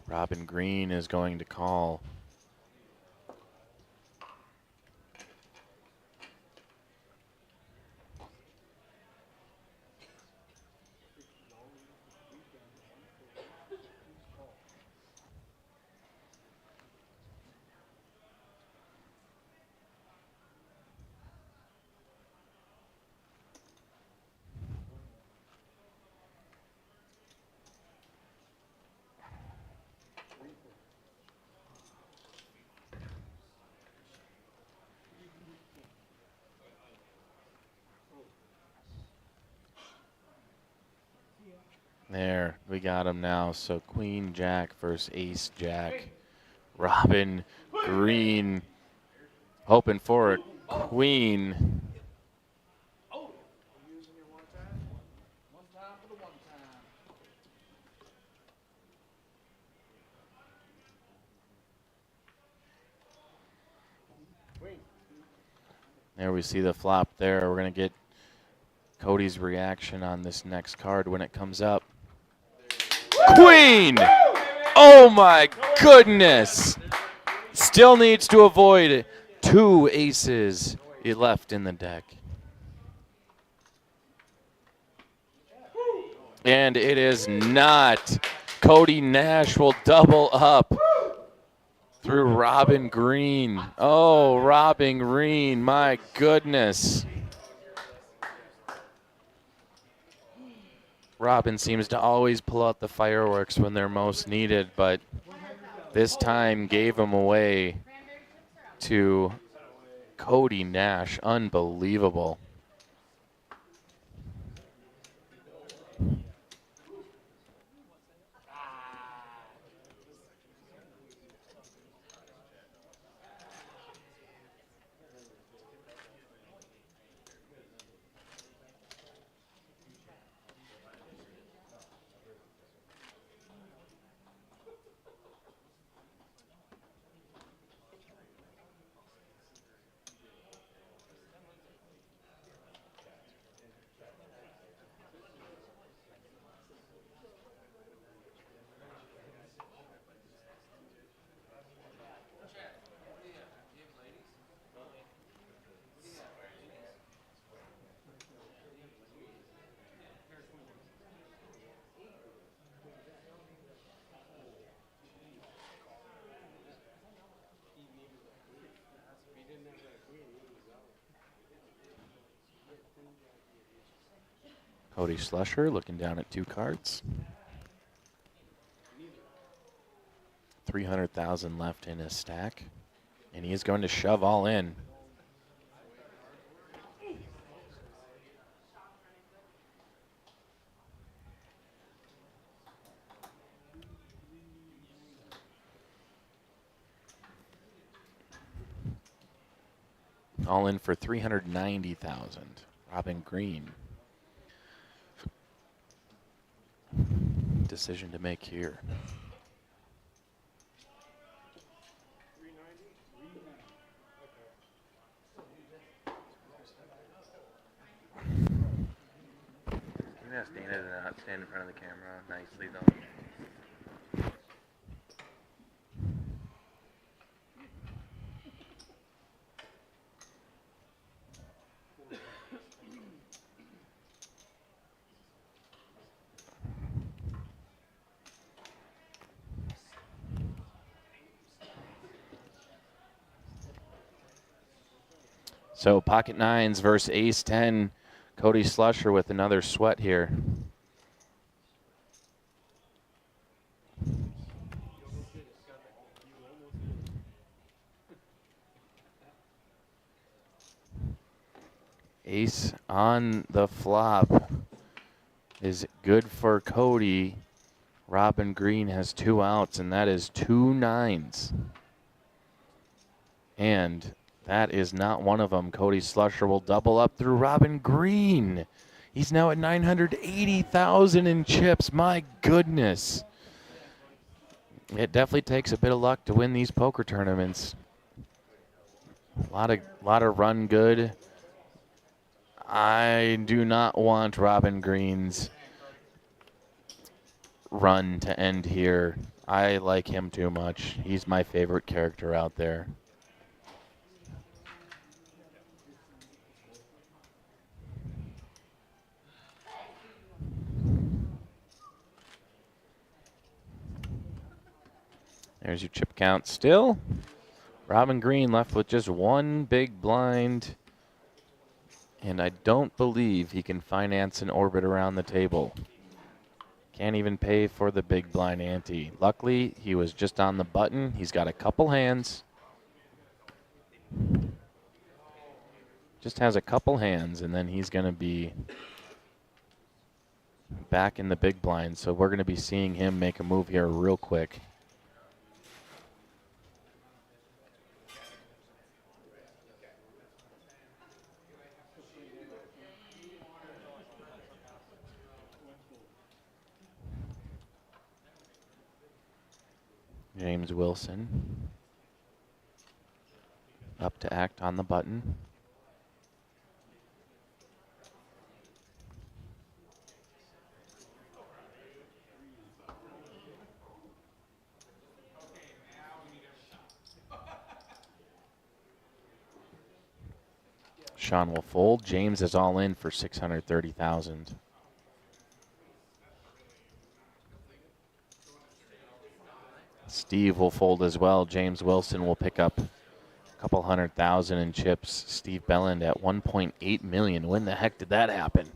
S1: Robin Green is going to call. There, we got him now. So Queen Jack versus Ace Jack. Robin Green hoping for a queen.
S3: Oh, using your one time. One time for the one time.
S1: There we see the flop there. We're going to get Cody's reaction on this next card when it comes up. Queen! Oh my goodness! Still needs to avoid 2 aces he left in the deck. And it is not. Cody Nash will double up through Robin Green. Oh, Robin Green, my goodness. Robin seems to always pull out the fireworks when they're most needed, but this time gave them away to Cody Nash. Unbelievable. Cody Slusher looking down at 2 cards. 300,000 left in his stack, and he is going to shove all in. All in for 390,000. Robin Green. Decision to make here. You can ask Dana to not stand in front of the camera nicely, though. So pocket nines versus ace 10. Cody Slusher with another sweat here. Ace on the flop is good for Cody. Robin Green has 2 outs, and that is 2 nines. And that is not one of them. Cody Slusher will double up through Robin Green. He's now at 980,000 in chips. My goodness. It definitely takes a bit of luck to win these poker tournaments. A lot of run good. I do not want Robin Green's run to end here. I like him too much. He's my favorite character out there. There's your chip count still. Robin Green left with just 1 big blind. And I don't believe he can finance an orbit around the table. Can't even pay for the big blind ante. Luckily, he was just on the button. He's got a couple hands. Just has a couple hands, and then he's going to be back in the big blind. So we're going to be seeing him make a move here real quick. James Wilson up to act on the button. Sean will fold. James is all in for 630,000. Steve will fold as well. James Wilson will pick up a couple 100,000 in chips. Steve Belland at 1.8 million. When the heck did that happen?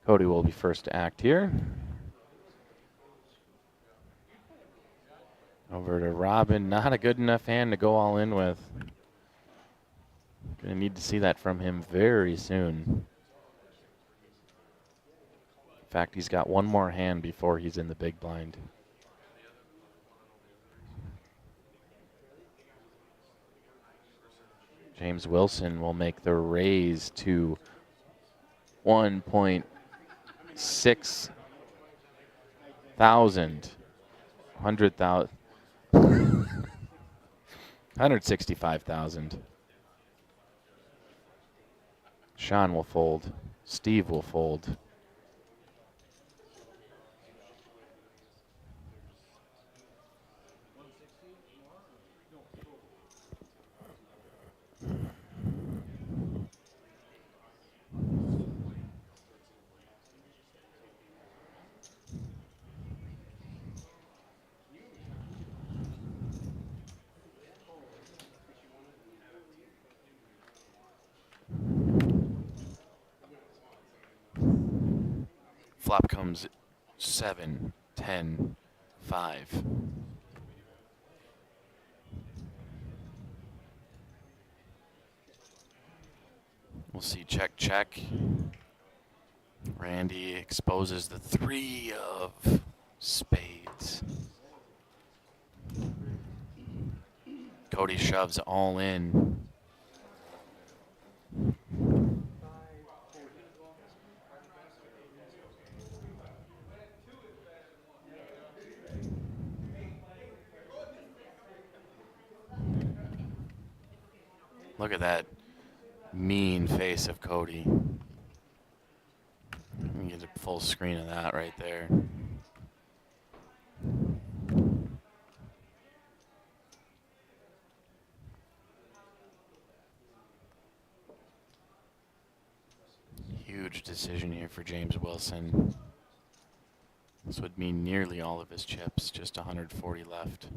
S1: Cody will be first to act here. Over to Robin. Not a good enough hand to go all in with. Gonna need to see that from him very soon. In fact, he's got one more hand before he's in the big blind. James Wilson will make the raise to 1.6 thousand. 100,000. 165,000. Sean will fold. Steve will fold. Flop comes 7, 10, 5. We'll see check, check. Randy exposes the 3 of spades. Cody shoves all in. Look at that mean face of Cody. Let me get a full screen of that right there. huge decision here for James Wilson. This would mean nearly all of his chips, just 140 left.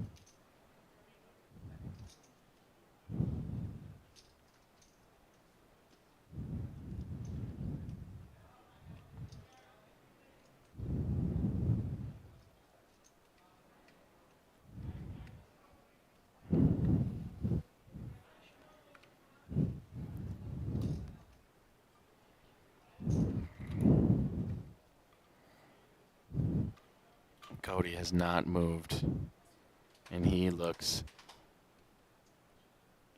S1: Cody has not moved, and he looks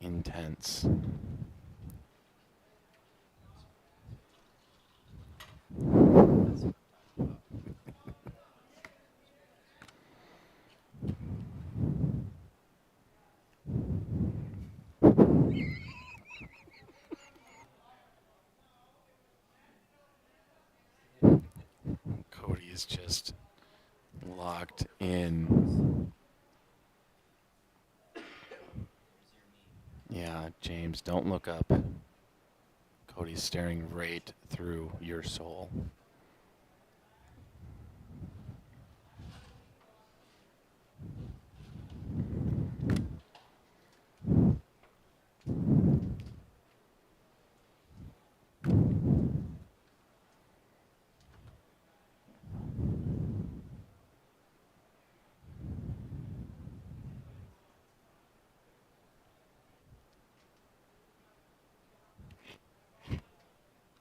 S1: intense. Cody is just locked in. Yeah, James, don't look up. Cody's staring right through your soul.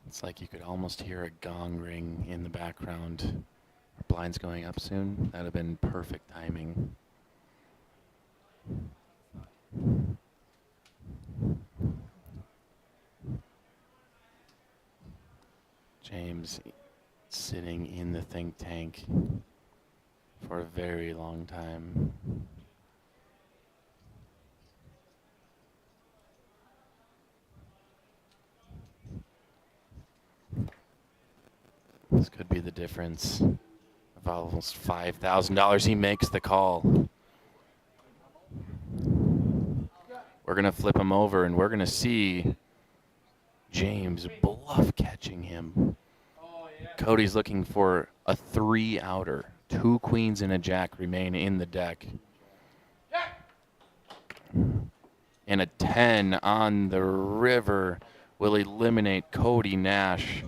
S1: It's like you could almost hear a gong ring in the background. Are blinds going up soon? That would have been perfect timing. James sitting in the think tank for a very long time. This could be the difference of almost $5,000. He makes the call. We're going to flip him over, and we're going to see James bluff catching him. Cody's looking for a 3-outer. 2 queens and a jack remain in the deck. And a 10 on the river will eliminate Cody Nash.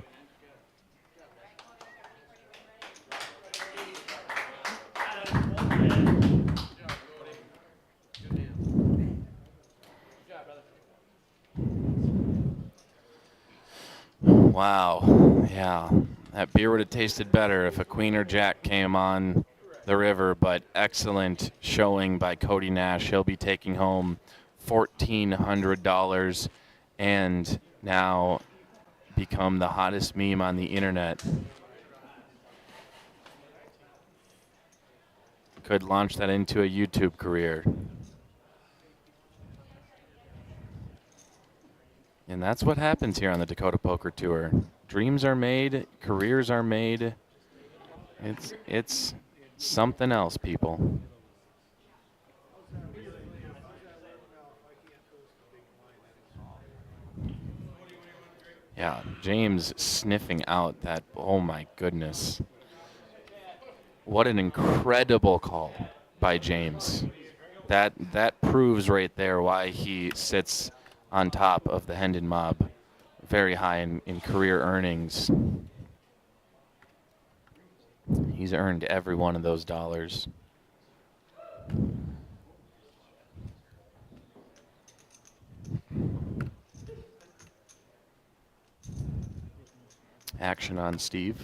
S1: Wow, yeah, that beer would have tasted better if a queen or jack came on the river, but excellent showing by Cody Nash. He'll be taking home $1,400 and now become the hottest meme on the internet. Could launch that into a YouTube career. And that's what happens here on the Dakota Poker Tour. Dreams are made, careers are made. It's something else, people. Yeah, James sniffing out that, oh my goodness. What an incredible call by James. That proves right there why he sits on top of the Hendon mob, very high in career earnings. He's earned every one of those dollars. Action on Steve.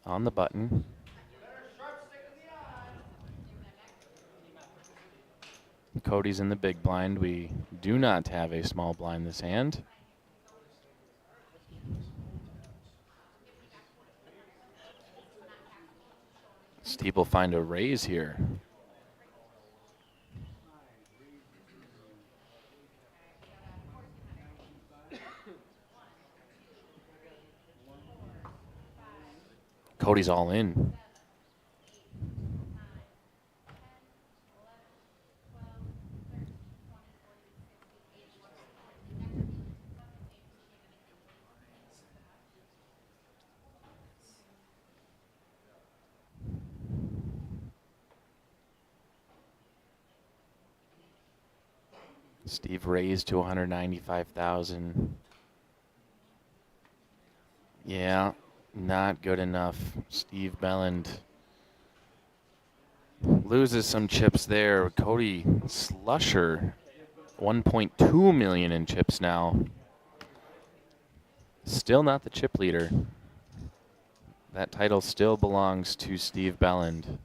S1: On the button. Cody's in the big blind. We do not have a small blind this hand. Steve will find a raise here. Cody's all in. Steve raised to 195,000. Yeah, not good enough. Steve Belland loses some chips there. Cody Slusher, 1.2 million in chips now. Still not the chip leader. That title still belongs to Steve Belland.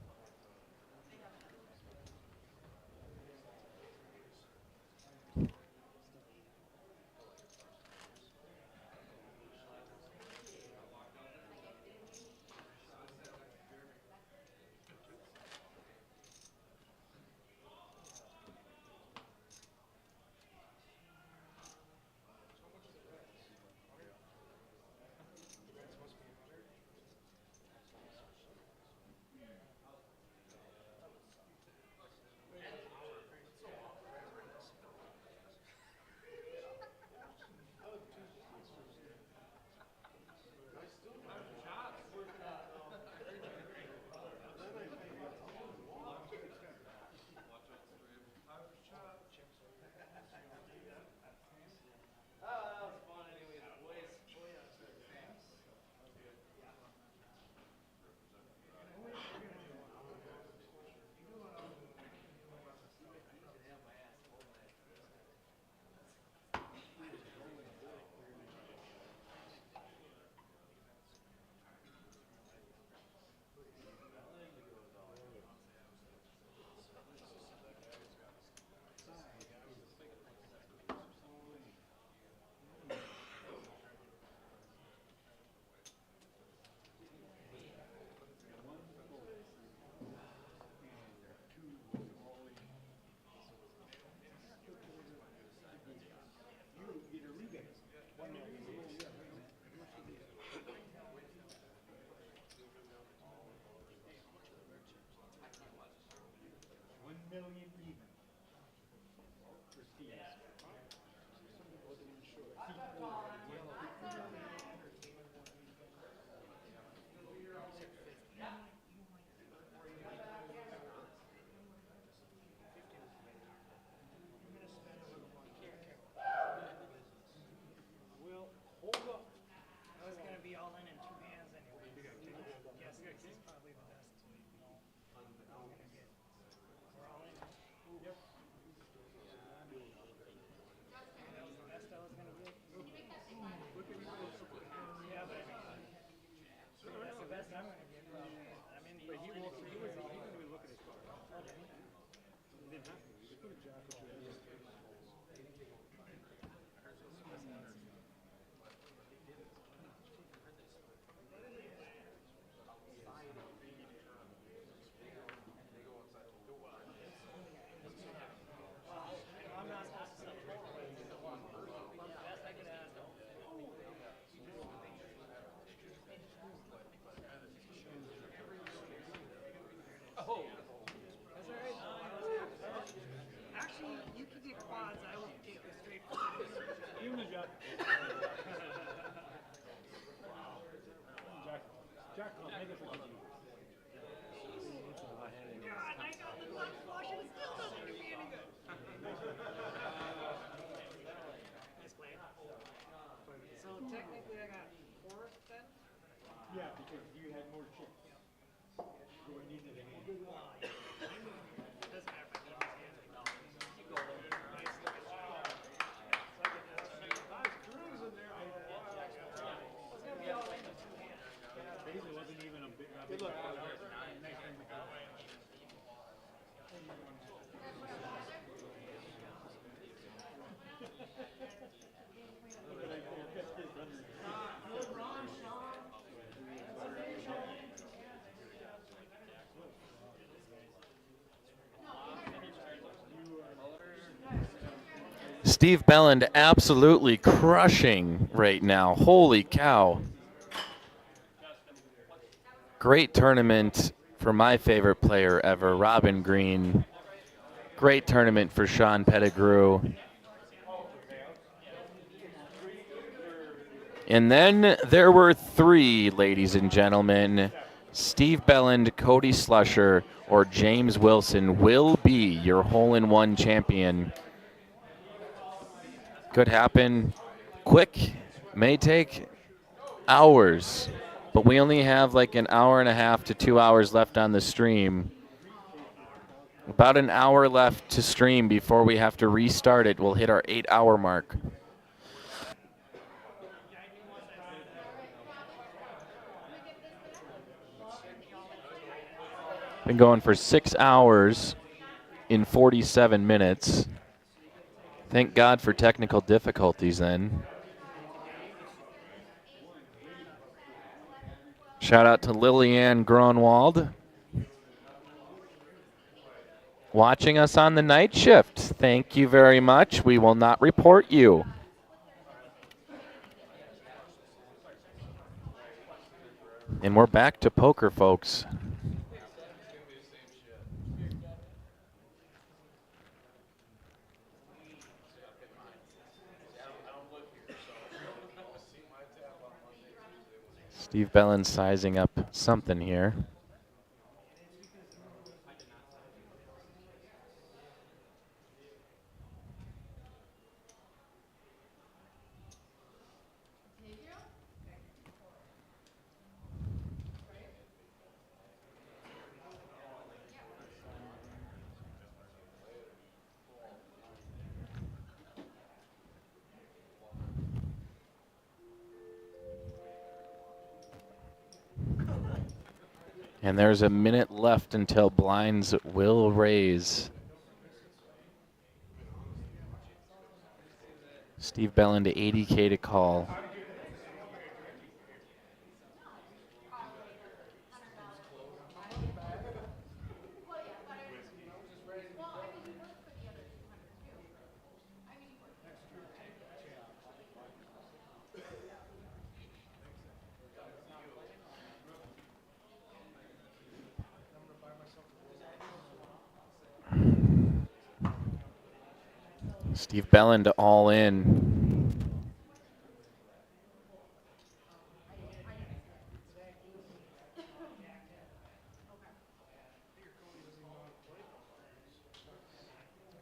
S7: I was gonna be all in two hands anyway. Yes, this is probably the best. I'm gonna get. We're all in. Yep. That was the best I was gonna get. Yeah, but that's the best I'm gonna get. Probably. I'm in the. He didn't even look at his card. Oh, did he? He didn't have to. He put a jack or two. Actually, you could get quads. I will get the straight quads. Even the jack. Jack, make it for you. God, I got the luck flush and it still doesn't do me any good. Nice play. So technically I got 4 then? Yeah, because you had more chips. You would need it anyway. Doesn't matter if I need his hands or not. You go over. Nice look at that. So I get nice grooves in there. I was going to be all in with 2 hands. Basically wasn't even a big good look. Next thing we got.
S1: Steve Belland absolutely crushing right now. Holy cow. Great tournament for my favorite player ever, Robin Green. Great tournament for Sean Pettigrew. And then there were 3, ladies and gentlemen. Steve Belland, Cody Slusher, or James Wilson will be your hole-in-one champion. Could happen quick, may take hours, but we only have like an hour and a half to 2 hours left on the stream. About an hour left to stream before we have to restart it. We'll hit our 8-hour mark. Been going for 6 hours in 47 minutes. Thank God for technical difficulties then. Shout out to Lillian Gronwald, watching us on the night shift. Thank you very much. We will not report you. And we're back to poker, folks. Steve Bellin sizing up something here. And there's a minute left until blinds will raise. Steve Bellin to 80K to call. Steve Bellin to all in.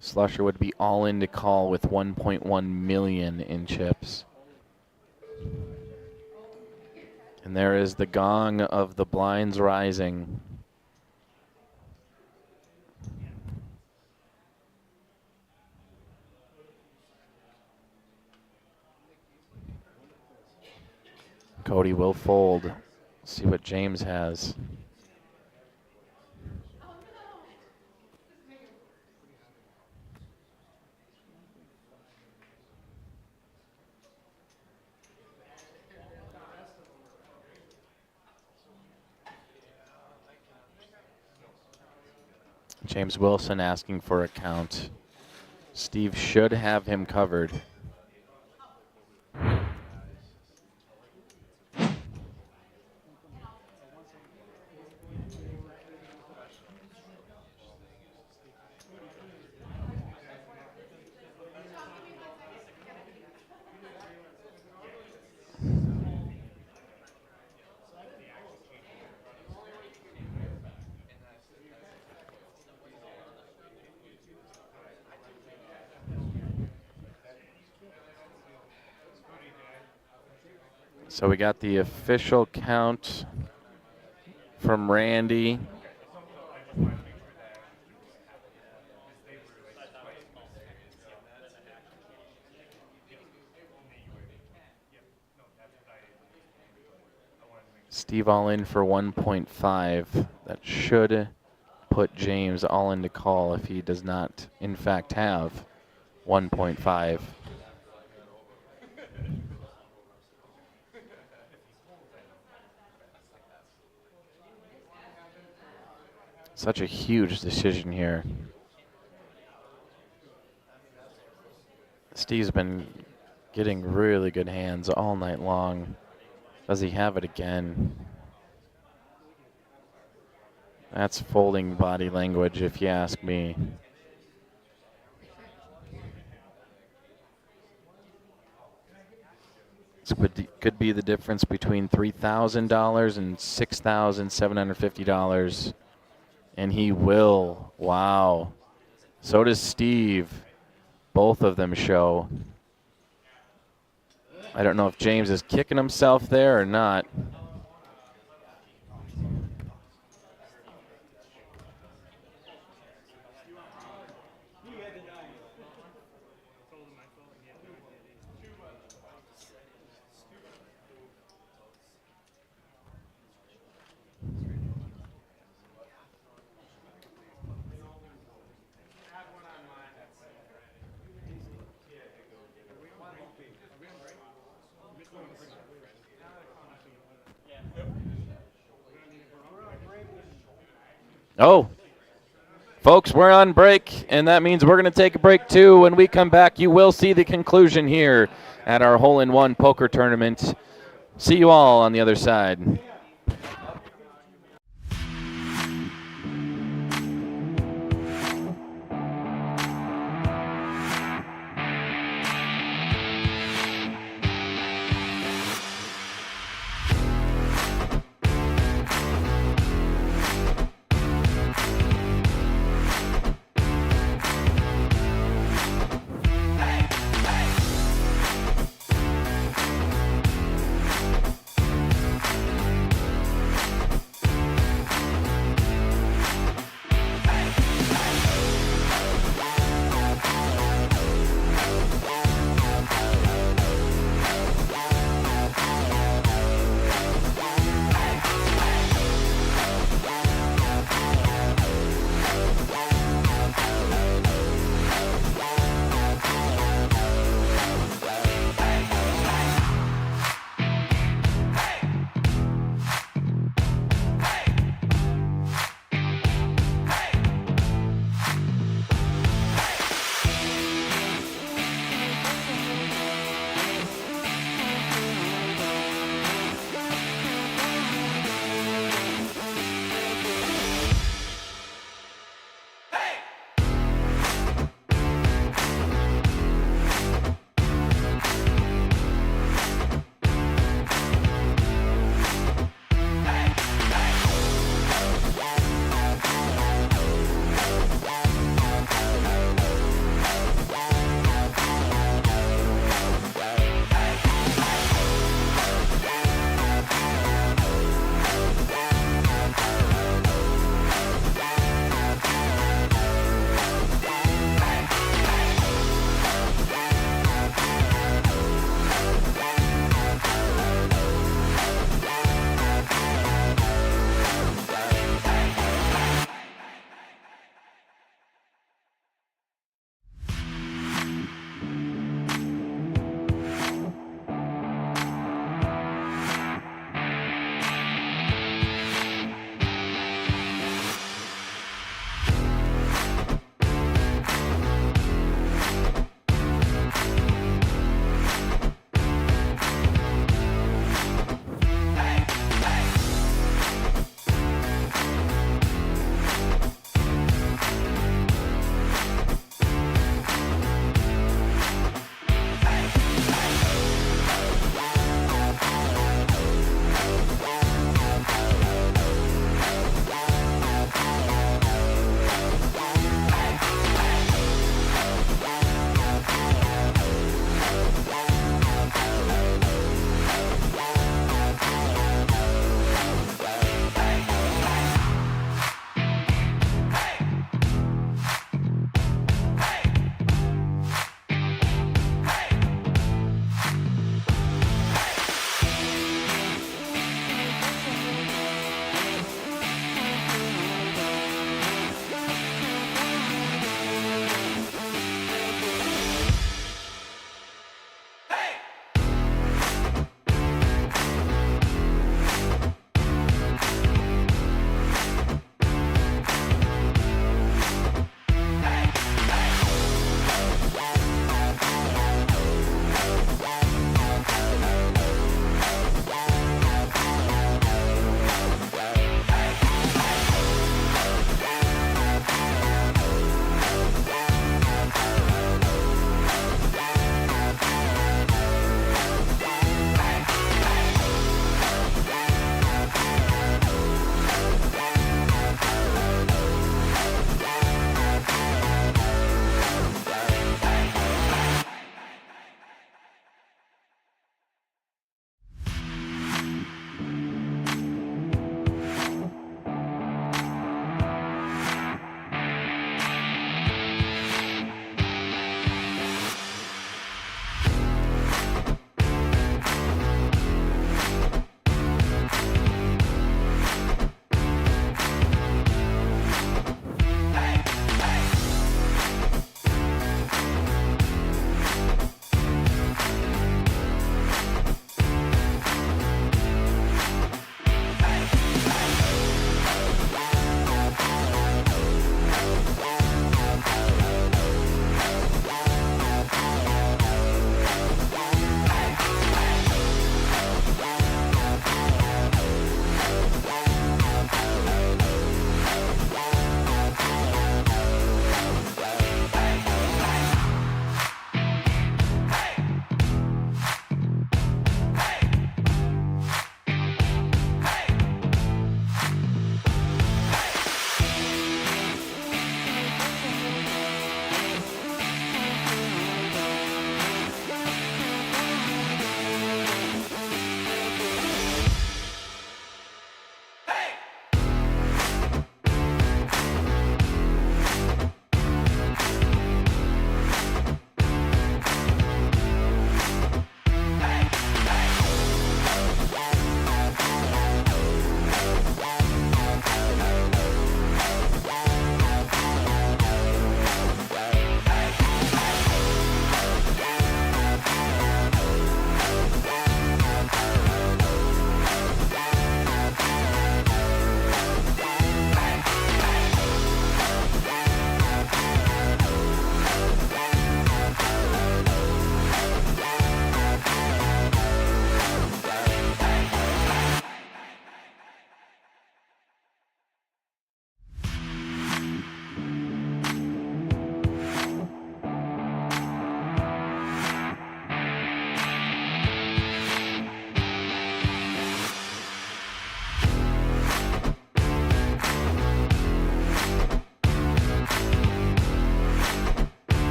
S1: Slusher would be all in to call with 1.1 million in chips. And there is the gong of the blinds rising. Cody will fold. See what James has. James Wilson asking for a count. Steve should have him covered. So we got the official count from Randy. Steve all in for 1.5. That should put James all in to call if he does not, in fact, have 1.5. Such a huge decision here. Steve's been getting really good hands all night long. Does he have it again? That's folding body language, if you ask me. This could be the difference between $3,000 and $6,750. And he will. Wow. So does Steve. Both of them show. I don't know if James is kicking himself there or not. Oh, folks, we're on break, and that means we're going to take a break too. When we come back, you will see the conclusion here at our hole-in-one poker tournament. See you all on the other side.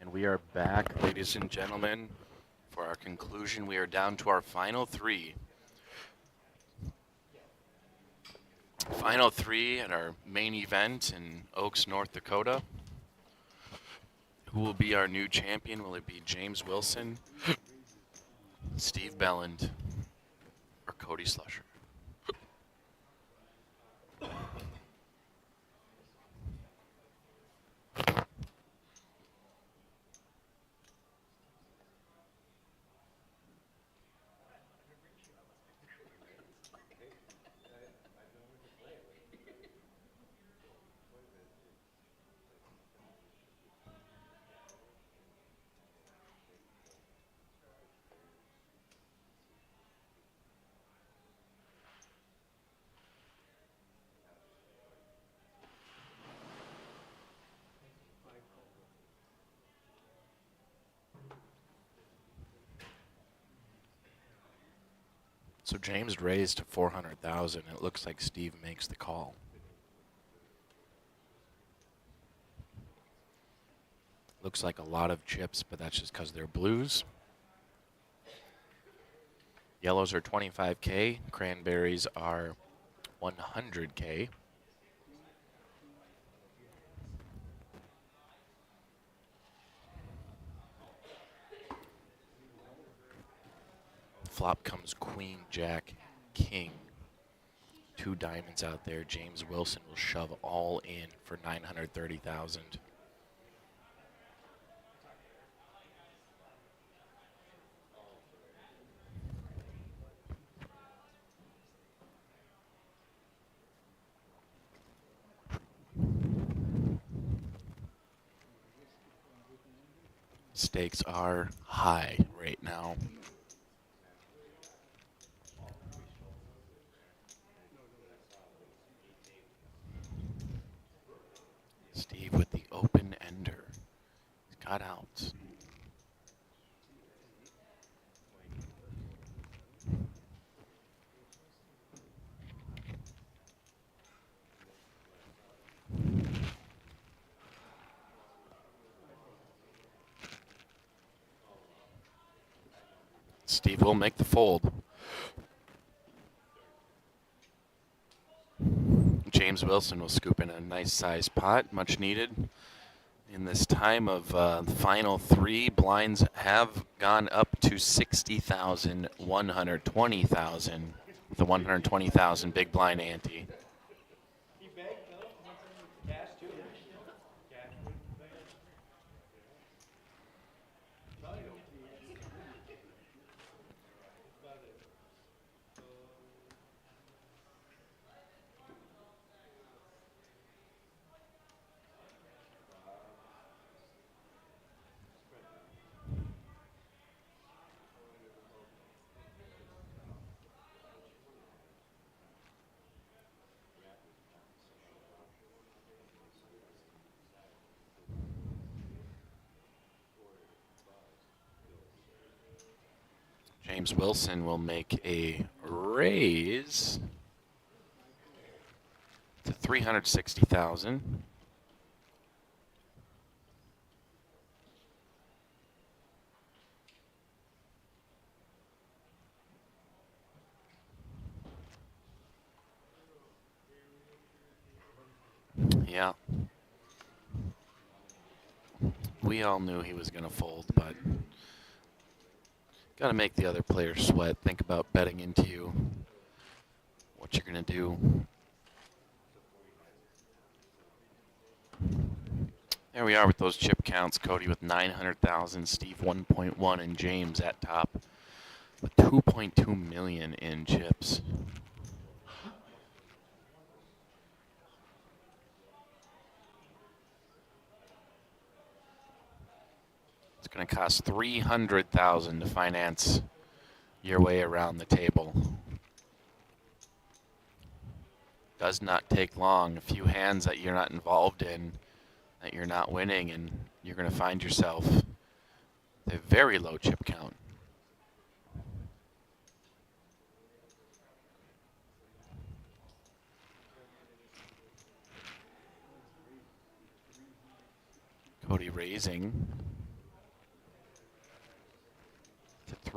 S1: And we are back, ladies and gentlemen. For our conclusion, we are down to our final three. Final three at our main event in Oaks, North Dakota. Who will be our new champion? Will it be James Wilson, Steve Belland, or Cody Slusher? So James raised to 400,000. It looks like Steve makes the call. Looks like a lot of chips, but that's just because they're blues. Yellows are 25K. Cranberries are 100K. Flop comes queen, jack, king. 2 diamonds out there. James Wilson will shove all in for 930,000. Stakes are high right now. Steve with the open ender. He's got outs. Steve will make the fold. James Wilson will scoop in a nice sized pot, much needed. In this time of the final three, blinds have gone up to 60,000, 120,000, with the 120,000 big blind ante.
S7: He begged, no? Cash too. Cash.
S1: James Wilson will make a raise to 360,000. Yeah. We all knew he was going to fold, but got to make the other players sweat. Think about betting into you, what you're going to do. There we are with those chip counts. Cody with 900,000, Steve 1.1, and James at top with 2.2 million in chips. It's going to cost 300,000 to finance your way around the table. Does not take long. A few hands that you're not involved in, that you're not winning, and you're going to find yourself with a very low chip count. Cody raising.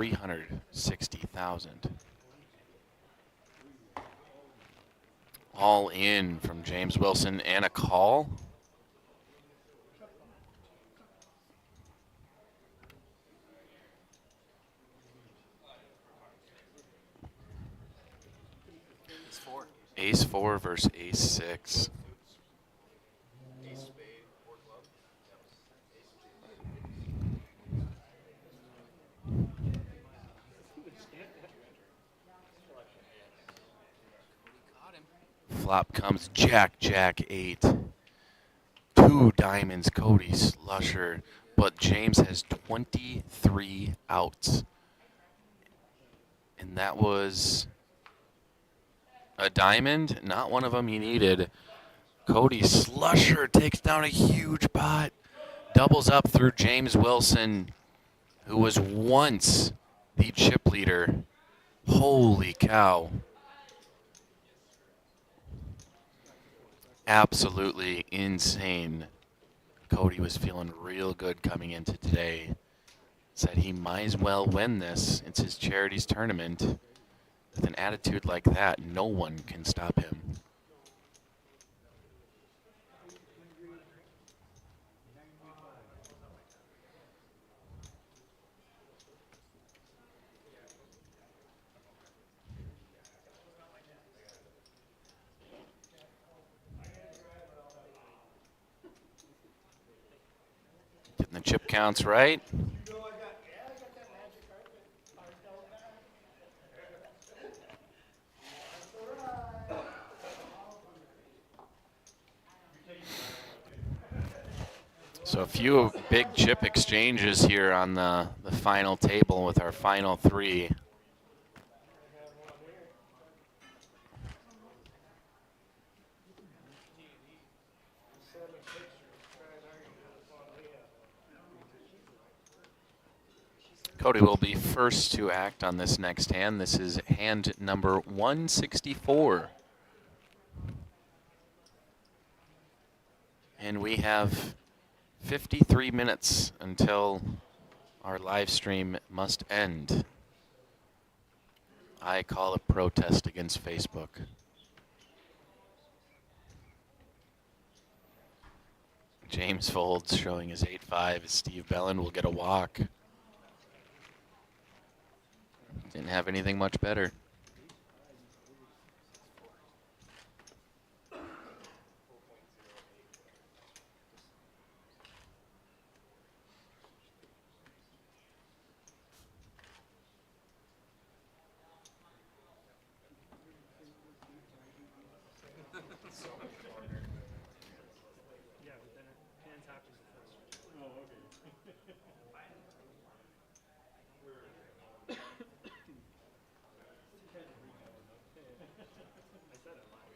S1: 360,000. All in from James Wilson and a call. Ace 4 versus ace 6. Flop comes Jack, Jack 8. 2 diamonds, Cody Slusher. But James has 23 outs. And that was a diamond, not one of them he needed. Cody Slusher takes down a huge pot. Doubles up through James Wilson, who was once the chip leader. Holy cow. Absolutely insane. Cody was feeling real good coming into today. Said he might as well win this. It's his charities tournament. With an attitude like that, no one can stop him. Getting the chip counts right. So a few big chip exchanges here on the final table with our final 3. Cody will be first to act on this next hand. This is hand number 164. And we have 53 minutes until our live stream must end. I call a protest against Facebook. James folds, showing his 8-5. Steve Bellin will get a walk. Didn't have anything much better.
S7: Yeah, but then hands happens the first. Oh, okay. I said it live.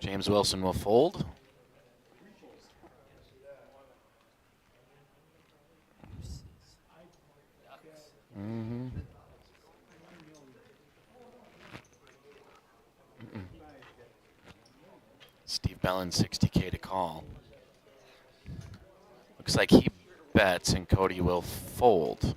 S1: James Wilson will fold. Steve Bellin, 60K to call. Looks like he bets and Cody will fold.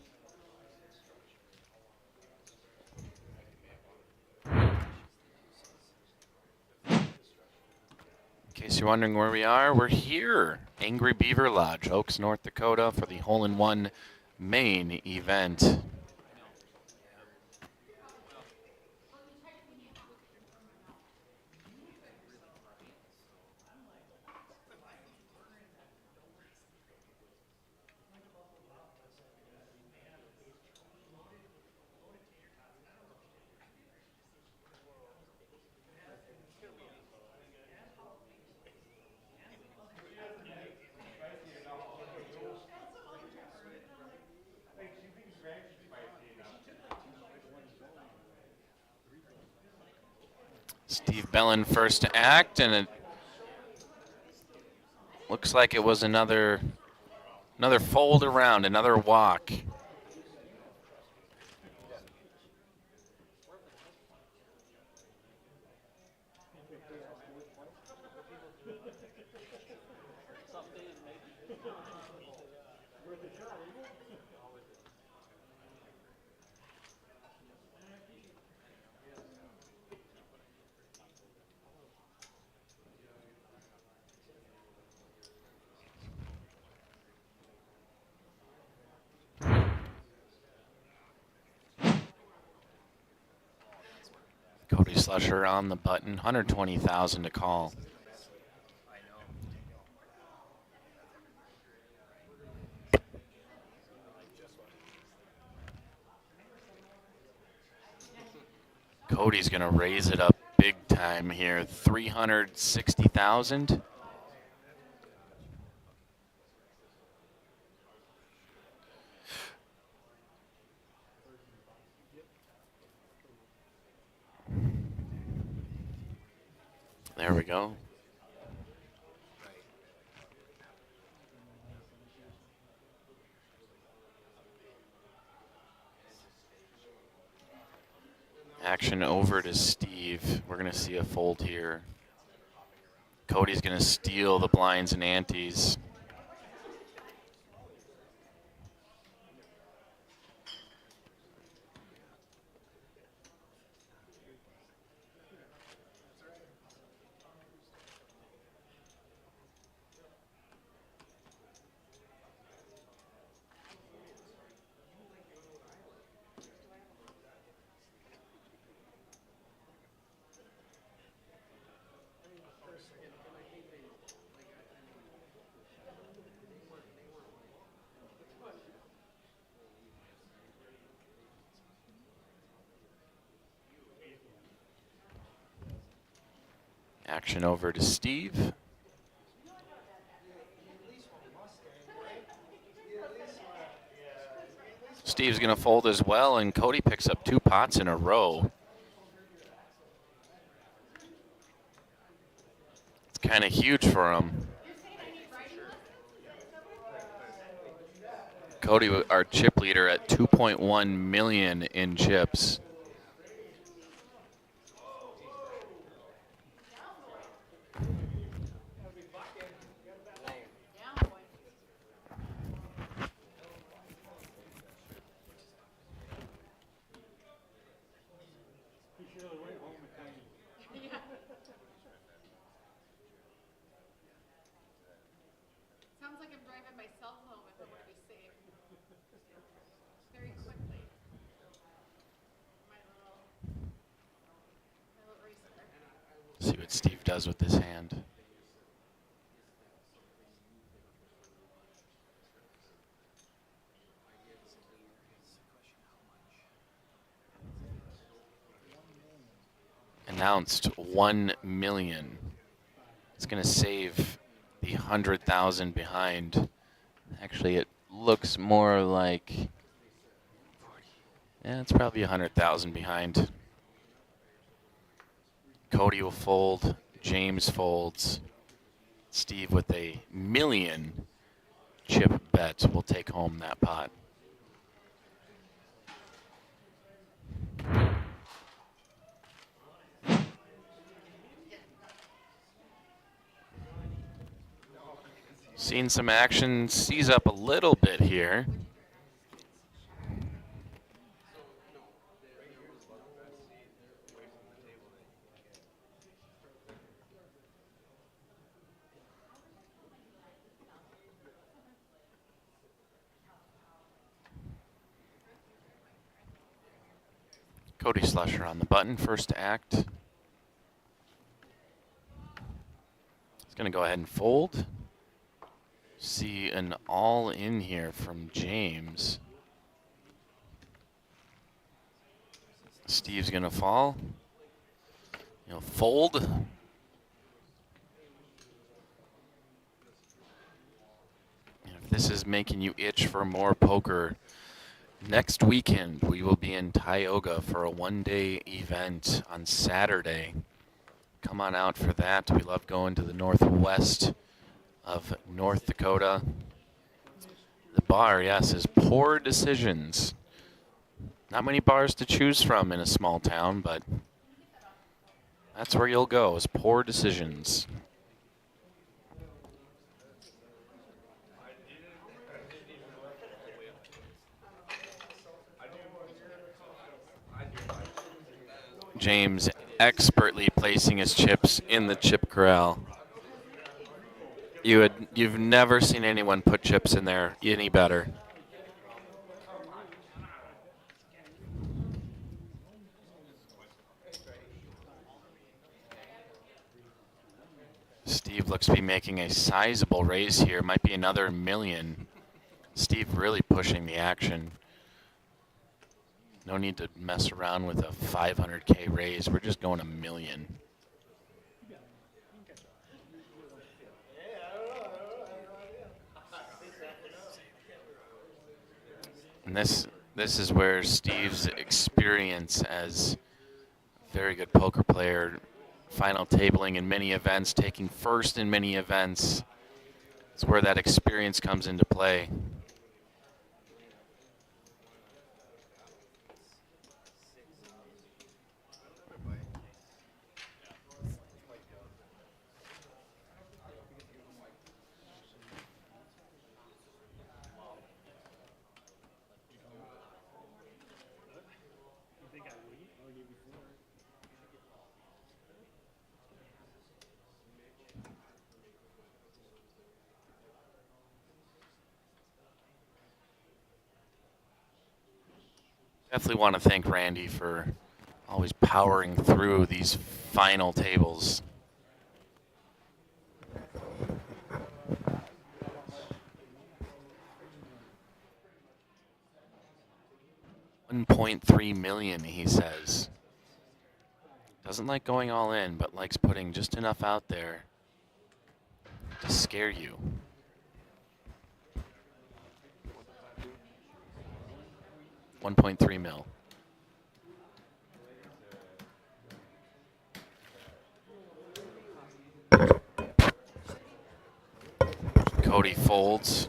S1: In case you're wondering where we are, we're here. Angry Beaver Lodge, Oaks, North Dakota for the hole-in-one main event. Steve Bellin first to act, and it looks like it was another fold around, another walk. Cody Slusher on the button, 120,000 to call. Cody's gonna raise it up big time here, 360,000. There we go. Action over to Steve. We're going to see a fold here. Cody's going to steal the blinds and antes. Action over to Steve. Steve's going to fold as well, and Cody picks up 2 pots in a row. It's kind of huge for him. Cody, our chip leader, at 2.1 million in chips.
S4: Sounds like I'm driving myself home if I want to be safe. Very quickly. My little racer.
S1: See what Steve does with this hand. Announced 1 million. It's going to save the 100,000 behind. Actually, it looks more like, yeah, it's probably 100,000 behind. Cody will fold, James folds. Steve with a 1 million chip bet will take home that pot. Seen some action, sees up a little bit here. Cody Slusher on the button, first act. He's going to go ahead and fold. See an all in here from James. Steve's going to fall. He'll fold. And if this is making you itch for more poker, next weekend we will be in Tioga for a one-day event on Saturday. Come on out for that. We love going to the northwest of North Dakota. The bar, yes, is Poor Decisions. Not many bars to choose from in a small town, but that's where you'll go, is Poor Decisions. James expertly placing his chips in the chip corral. You've never seen anyone put chips in there any better. Steve looks to be making a sizable raise here. Might be another million. Steve really pushing the action. No need to mess around with a 500K raise. We're just going a million. And this is where Steve's experience as a very good poker player, final tabling in many events, taking first in many events, it's where that experience comes into play. Definitely want to thank Randy for always powering through these final tables. $1.3 million, he says. Doesn't like going all in, but likes putting just enough out there to scare you. $1.3 mil. Cody folds.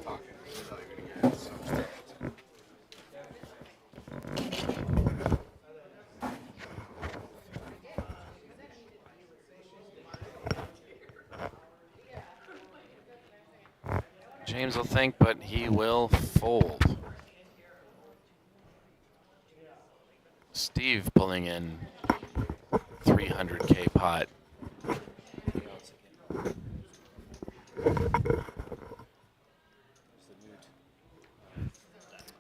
S1: James will think, but he will fold. Steve pulling in 300K pot.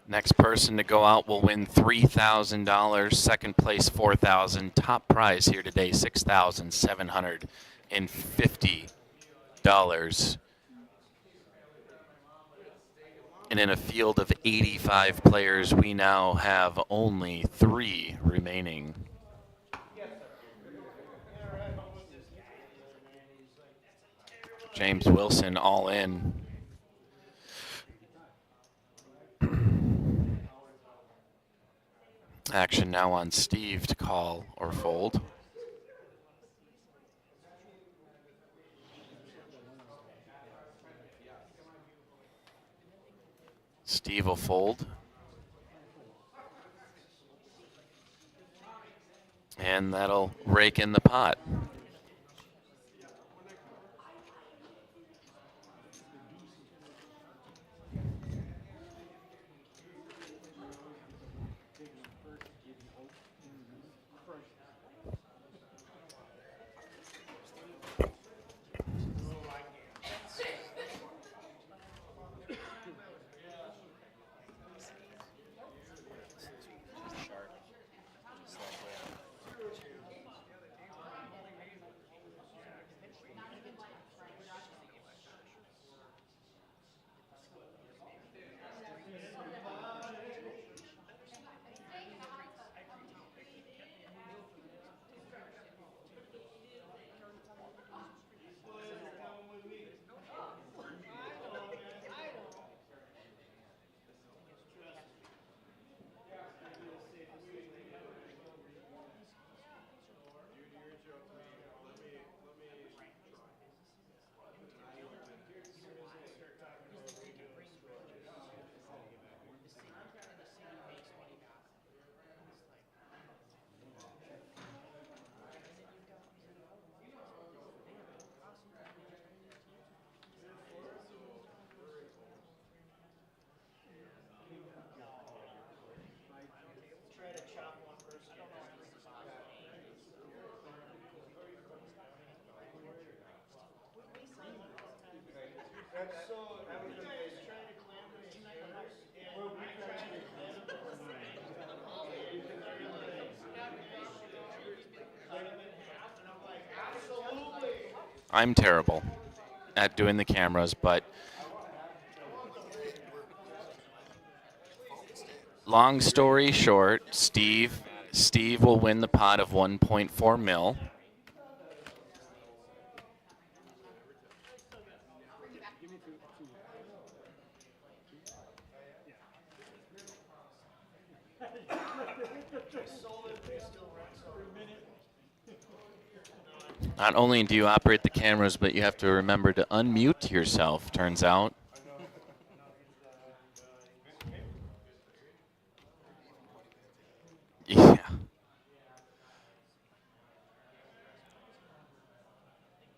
S1: Next person to go out will win $3,000. Second place, $4,000. Top prize here today, $6,750. And in a field of 85 players, we now have only 3 remaining. James Wilson all in. Action now on Steve to call or fold. Steve will fold. And that'll rake in the pot. I'm terrible at doing the cameras, but long story short, Steve will win the pot of 1.4 mil. Not only do you operate the cameras, but you have to remember to unmute yourself, turns out. Yeah.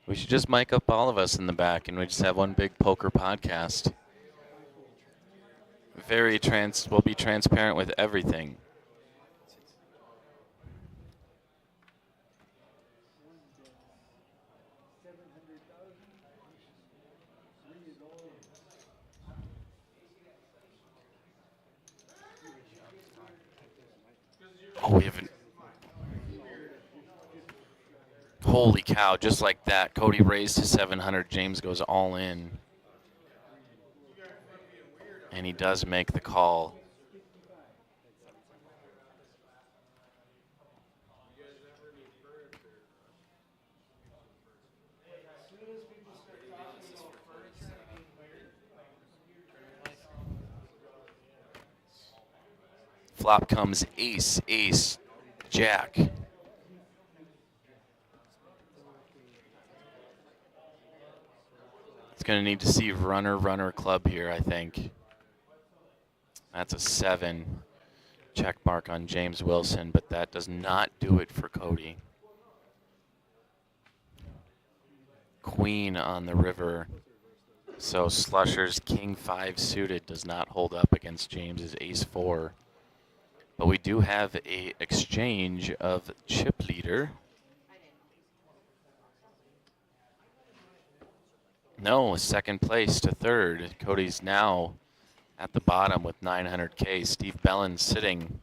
S1: We should just mic up all of us in the back and we just have one big poker podcast. We'll be transparent with everything. Oh, we haven't. Holy cow, just like that. Cody raised to 700. James goes all in. And he does make the call. Flop comes ace, ace, jack. It's going to need to see runner, runner club here, I think. That's a 7. Check mark on James Wilson, but that does not do it for Cody. Queen on the river. So Slusher's king 5 suited does not hold up against James's ace 4. But we do have a exchange of chip leader. No, second place to third. Cody's now at the bottom with 900K. Steve Bellin sitting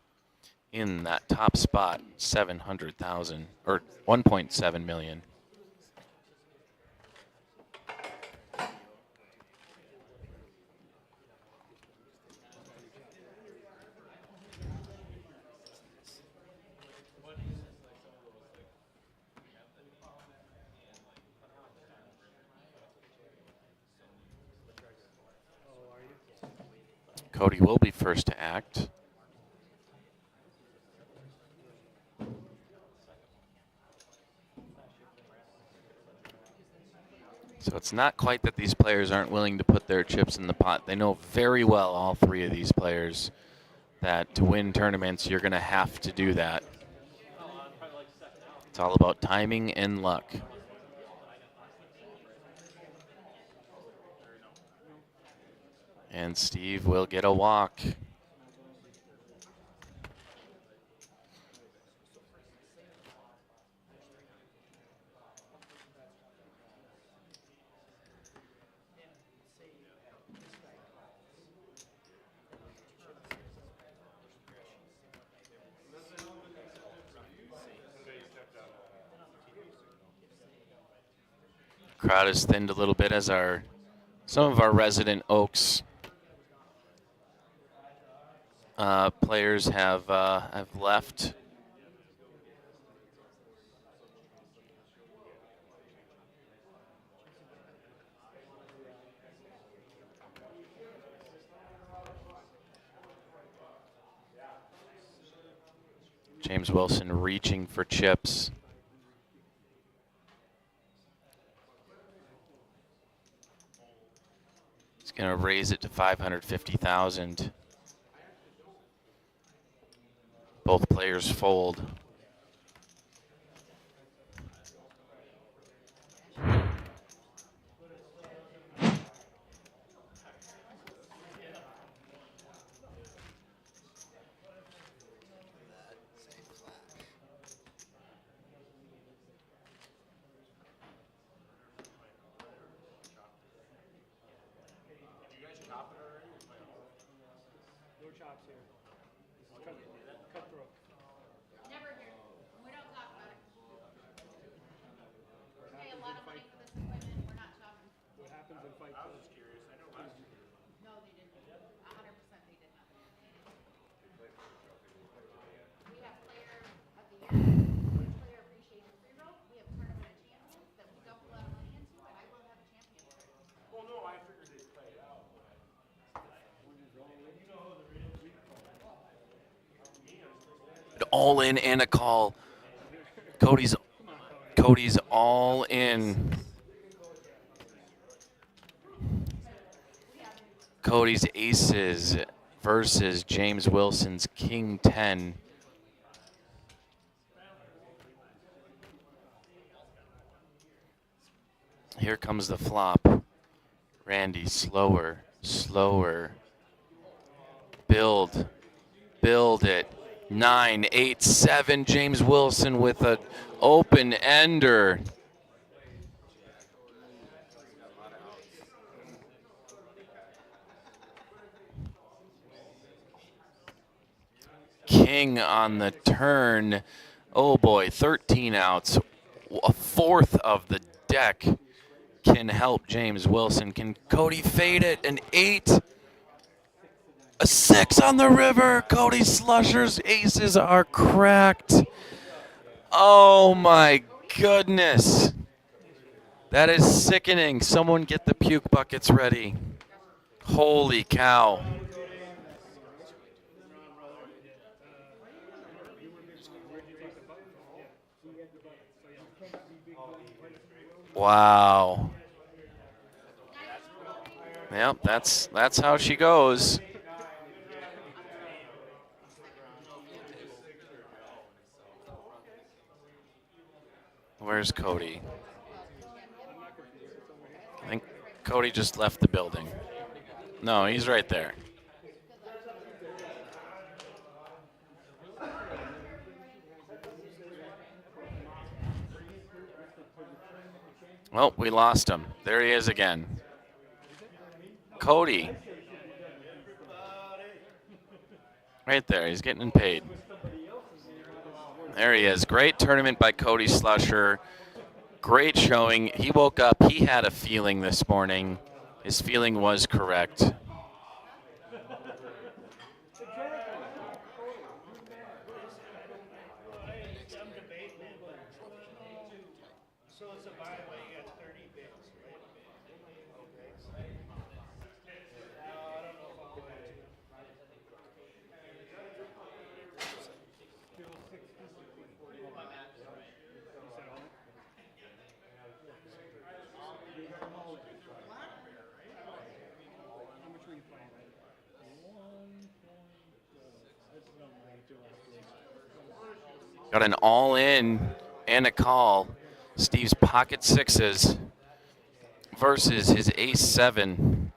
S1: in that top spot, 700,000 or 1.7 million. Cody will be first to act. So it's not quite that these players aren't willing to put their chips in the pot. They know very well, all three of these players, that to win tournaments, you're going to have to do that. It's all about timing and luck. And Steve will get a walk. Crowd is thinned a little bit as some of our resident Oaks players have left. James Wilson reaching for chips. He's going to raise it to 550,000. Both players fold.
S7: No chops here. Cutthroat.
S4: Never here. We don't talk about it. Pay a lot of money for this.
S1: all in and a call. Cody's all in. Cody's aces versus James Wilson's king 10. Here comes the flop. Randy, slower, slower. Build it. 9, 8, 7. James Wilson with an open ender. King on the turn. Oh boy, 13 outs. A fourth of the deck can help James Wilson. Can Cody fade it? An 8. A 6 on the river. Cody Slusher's aces are cracked. Oh my goodness. That is sickening. Someone get the puke buckets ready. Holy cow. Wow. Yep, that's how she goes. Where's Cody? I think Cody just left the building. No, he's right there. Well, we lost him. There he is again. Cody. Right there, he's getting paid. There he is. Great tournament by Cody Slusher. Great showing. He woke up, he had a feeling this morning. His feeling was correct. Got an all-in and a call. Steve's pocket sixes versus his ace-7.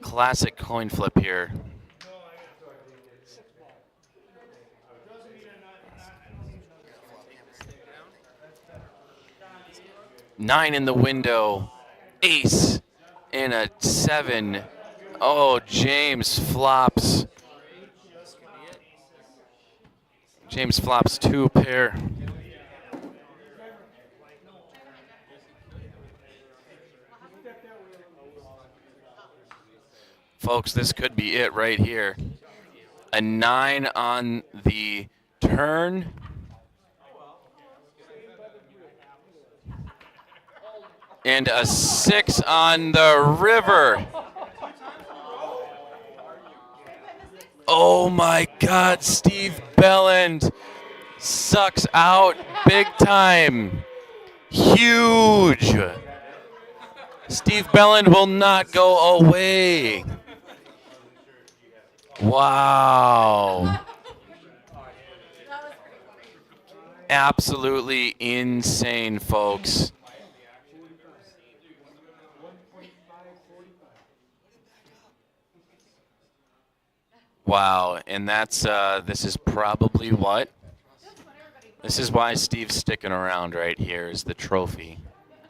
S1: Classic coin flip here. Nine in the window. Ace and a 7. Oh, James flops. James flops 2 pair. Folks, this could be it right here. A 9 on the turn. And a 6 on the river. Oh my God, Steve Belland sucks out big time. Huge. Steve Belland will not go away. Wow. Absolutely insane, folks. Wow, and that's, this is probably what? This is why Steve's sticking around right here, is the trophy.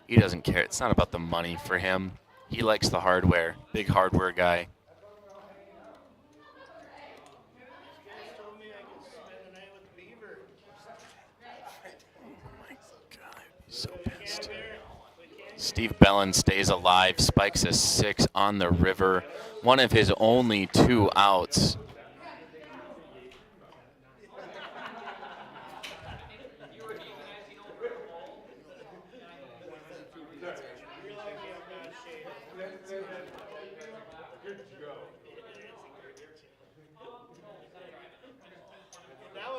S1: He doesn't care. It's not about the money for him. He likes the hardware. Big hardware guy. Oh my God, he's so pissed. Steve Belland stays alive, spikes a 6 on the river. One of his only 2 outs.
S7: That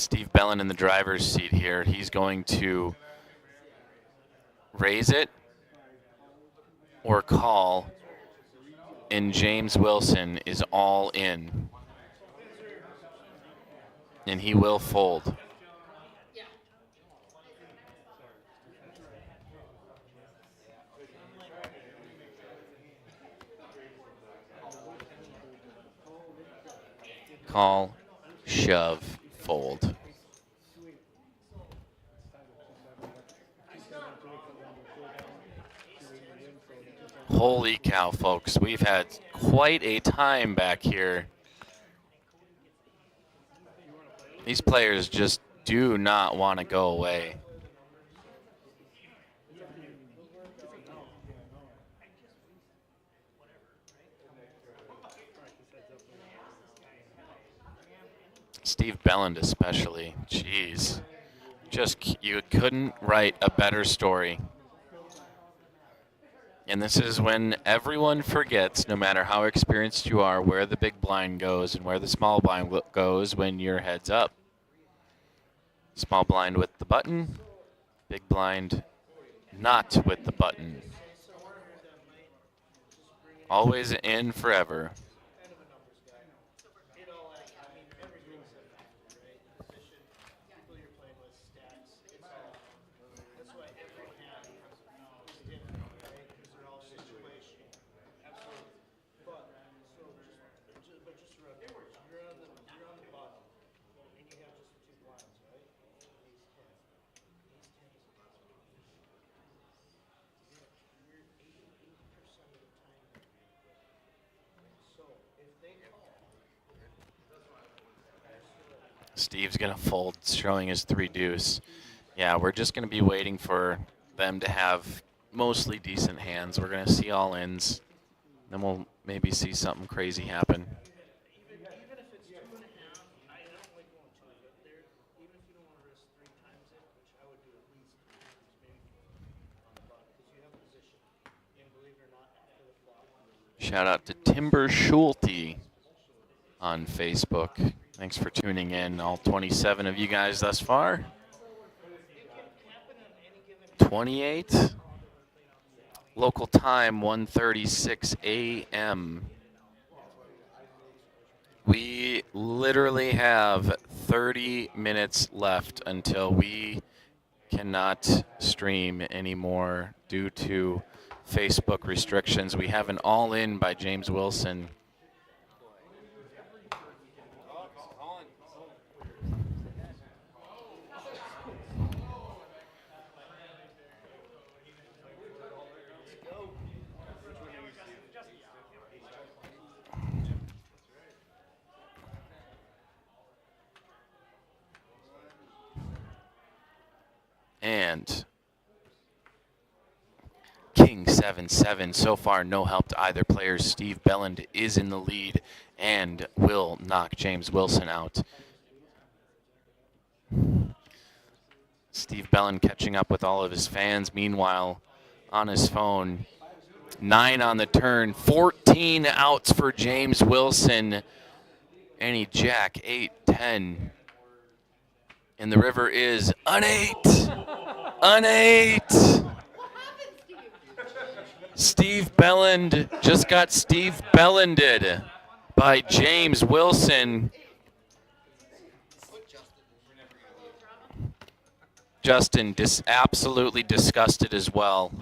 S1: Steve Bellin in the driver's seat here. He's going to raise it or call, and James Wilson is all in. And he will fold. Call, shove, fold. Holy cow, folks. We've had quite a time back here. These players just do not want to go away. Steve Belland especially. Jeez. Just, you couldn't write a better story. And this is when everyone forgets, no matter how experienced you are, where the big blind goes and where the small blind goes when you're heads up. Small blind with the button, big blind not with the button. Always in forever. Steve's going to fold, showing his 3 deuce. Yeah, we're just going to be waiting for them to have mostly decent hands. We're going to see all ins. Then we'll maybe see something crazy happen.
S3: Even if it's 2.5, I don't like going 2, but there, even if you don't want to risk 3 times it, which I would do at least 3 times, maybe 4 on the button, because you have position. And believe it or not, after the flop.
S1: Shout out to Timber Schulte on Facebook. Thanks for tuning in, all 27 of you guys thus far. 28. Local time, 1:36 a.m. We literally have 30 minutes left until we cannot stream anymore due to Facebook restrictions. We have an all-in by James Wilson. And King 7-7. So far, no help to either player. Steve Belland is in the lead and will knock James Wilson out. Steve Belland catching up with all of his fans. Meanwhile, on his phone, 9 on the turn, 14 outs for James Wilson. And he jack 8-10. And the river is an 8. An 8. Steve Belland just got Steve Bellanded by James Wilson. Justin absolutely disgusted as well.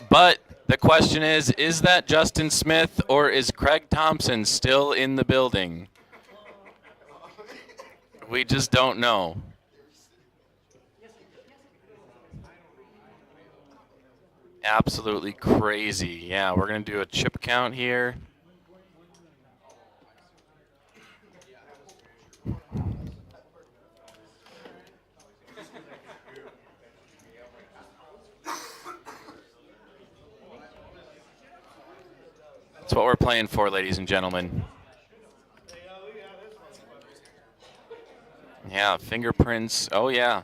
S1: But the question is that Justin Smith or is Craig Thompson still in the building? We just don't know. Absolutely crazy. Yeah, we're going to do a chip count here. That's what we're playing for, ladies and gentlemen. Yeah, fingerprints. Oh, yeah.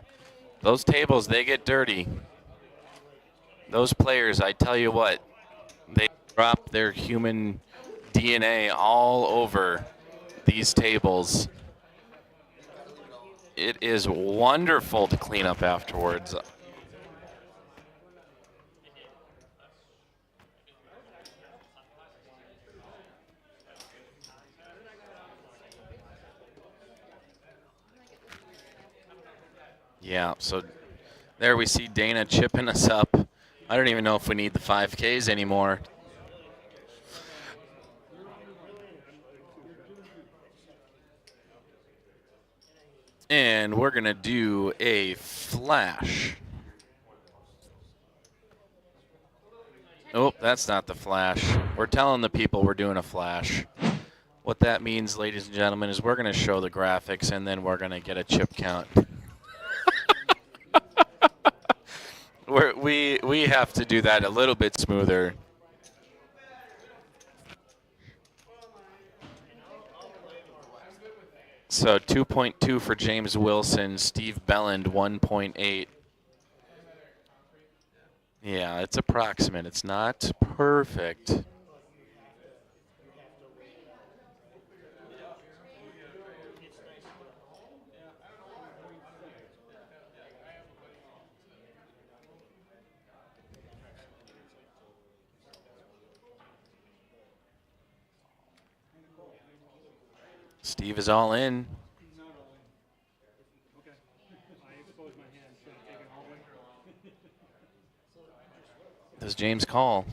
S1: Those tables, they get dirty. Those players, I tell you what, they drop their human DNA all over these tables. It is wonderful to clean up afterwards. Yeah, so there we see Dana chipping us up. I don't even know if we need the 5Ks anymore. And we're going to do a flash. Oh, that's not the flash. We're telling the people we're doing a flash. What that means, ladies and gentlemen, is we're going to show the graphics and then we're going to get a chip count. we have to do that a little bit smoother. So 2.2 for James Wilson, Steve Belland 1.8. Yeah, it's approximate. It's not perfect. Steve is all in.
S2: Not all in. Okay. I exposed my hand. Should I take it all in?
S1: Does James call?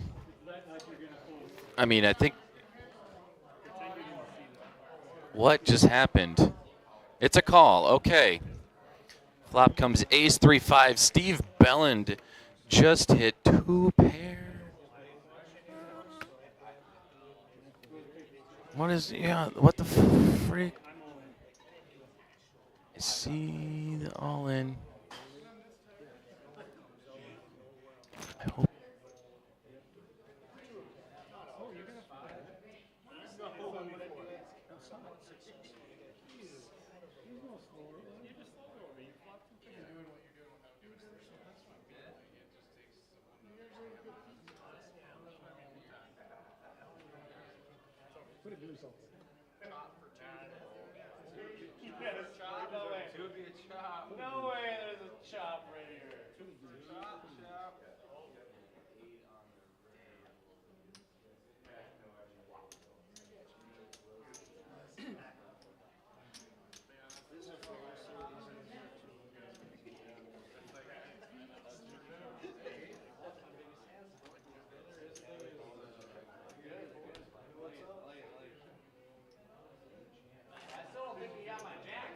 S1: I mean, I think. What just happened? It's a call. Okay. Flop comes ace 3-5. Steve Belland just hit 2 pair. What is, yeah, what the freak? I see the all in. I hope.
S3: No way there's a chop right here. I still don't think he got my jack.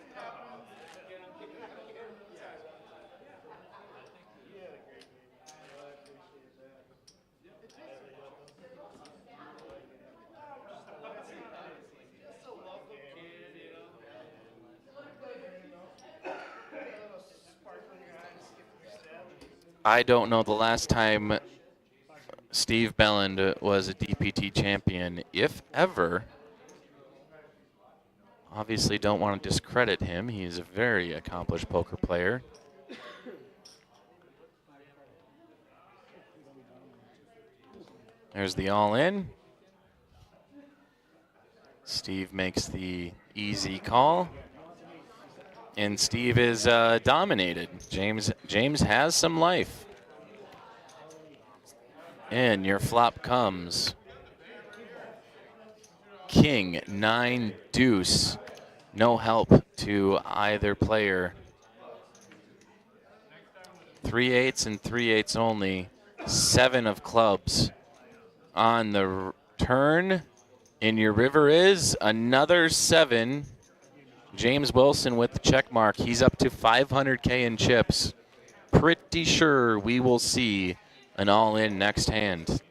S1: I don't know the last time Steve Belland was a DPT champion, if ever. Obviously don't want to discredit him. He's a very accomplished poker player. There's the all-in. Steve makes the easy call. And Steve is dominated. James has some life. And your flop comes King 9 deuce. No help to either player. 3/8 and 3/8 only. 7 of clubs on the turn. And your river is another 7. James Wilson with the check mark. He's up to 500K in chips. Pretty sure we will see an all-in next hand.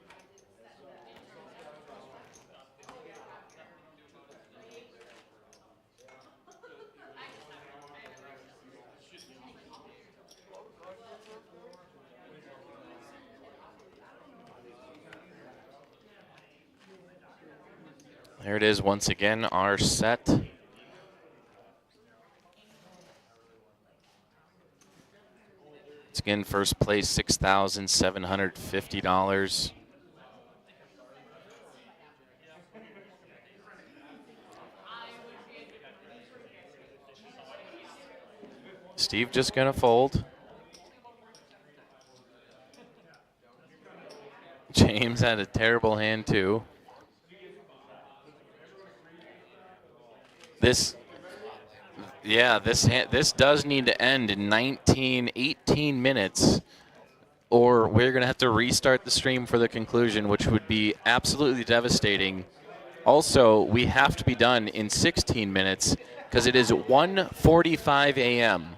S1: There it is once again, our set. It's again first place, $6,750. Steve just gonna fold. James had a terrible hand too. This does need to end in 18 minutes, or we're gonna have to restart the stream for the conclusion, which would be absolutely devastating. Also, we have to be done in 16 minutes because it is 1:45 a.m.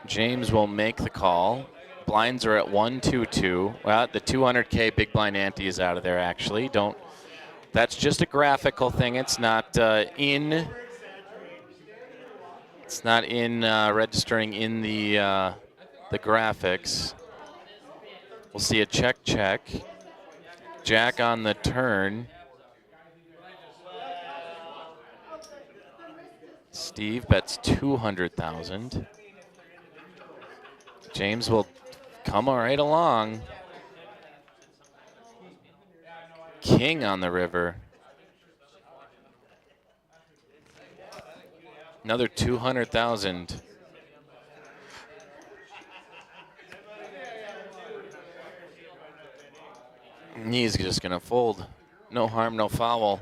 S1: James will make the call. Blinds are at 122. Well, the 200K big blind ante is out of there. Actually, don't. That's just a graphical thing. It's not in. It's not in registering in the graphics. We'll see a check. Jack on the turn. Steve bets 200,000. James will come right along. King on the river. Another 200,000. He's just gonna fold. No harm, no foul.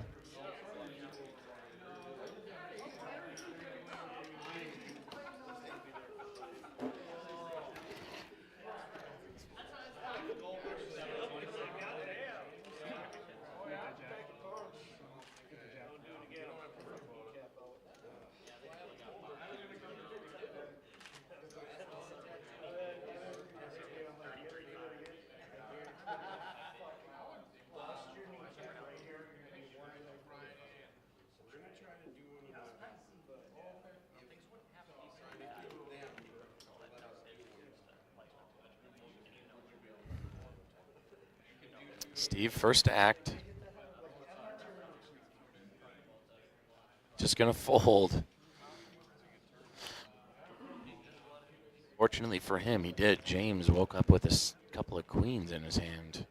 S1: Steve, first act. Just gonna fold. Fortunately for him, he did. James woke up with a couple of queens in his hand.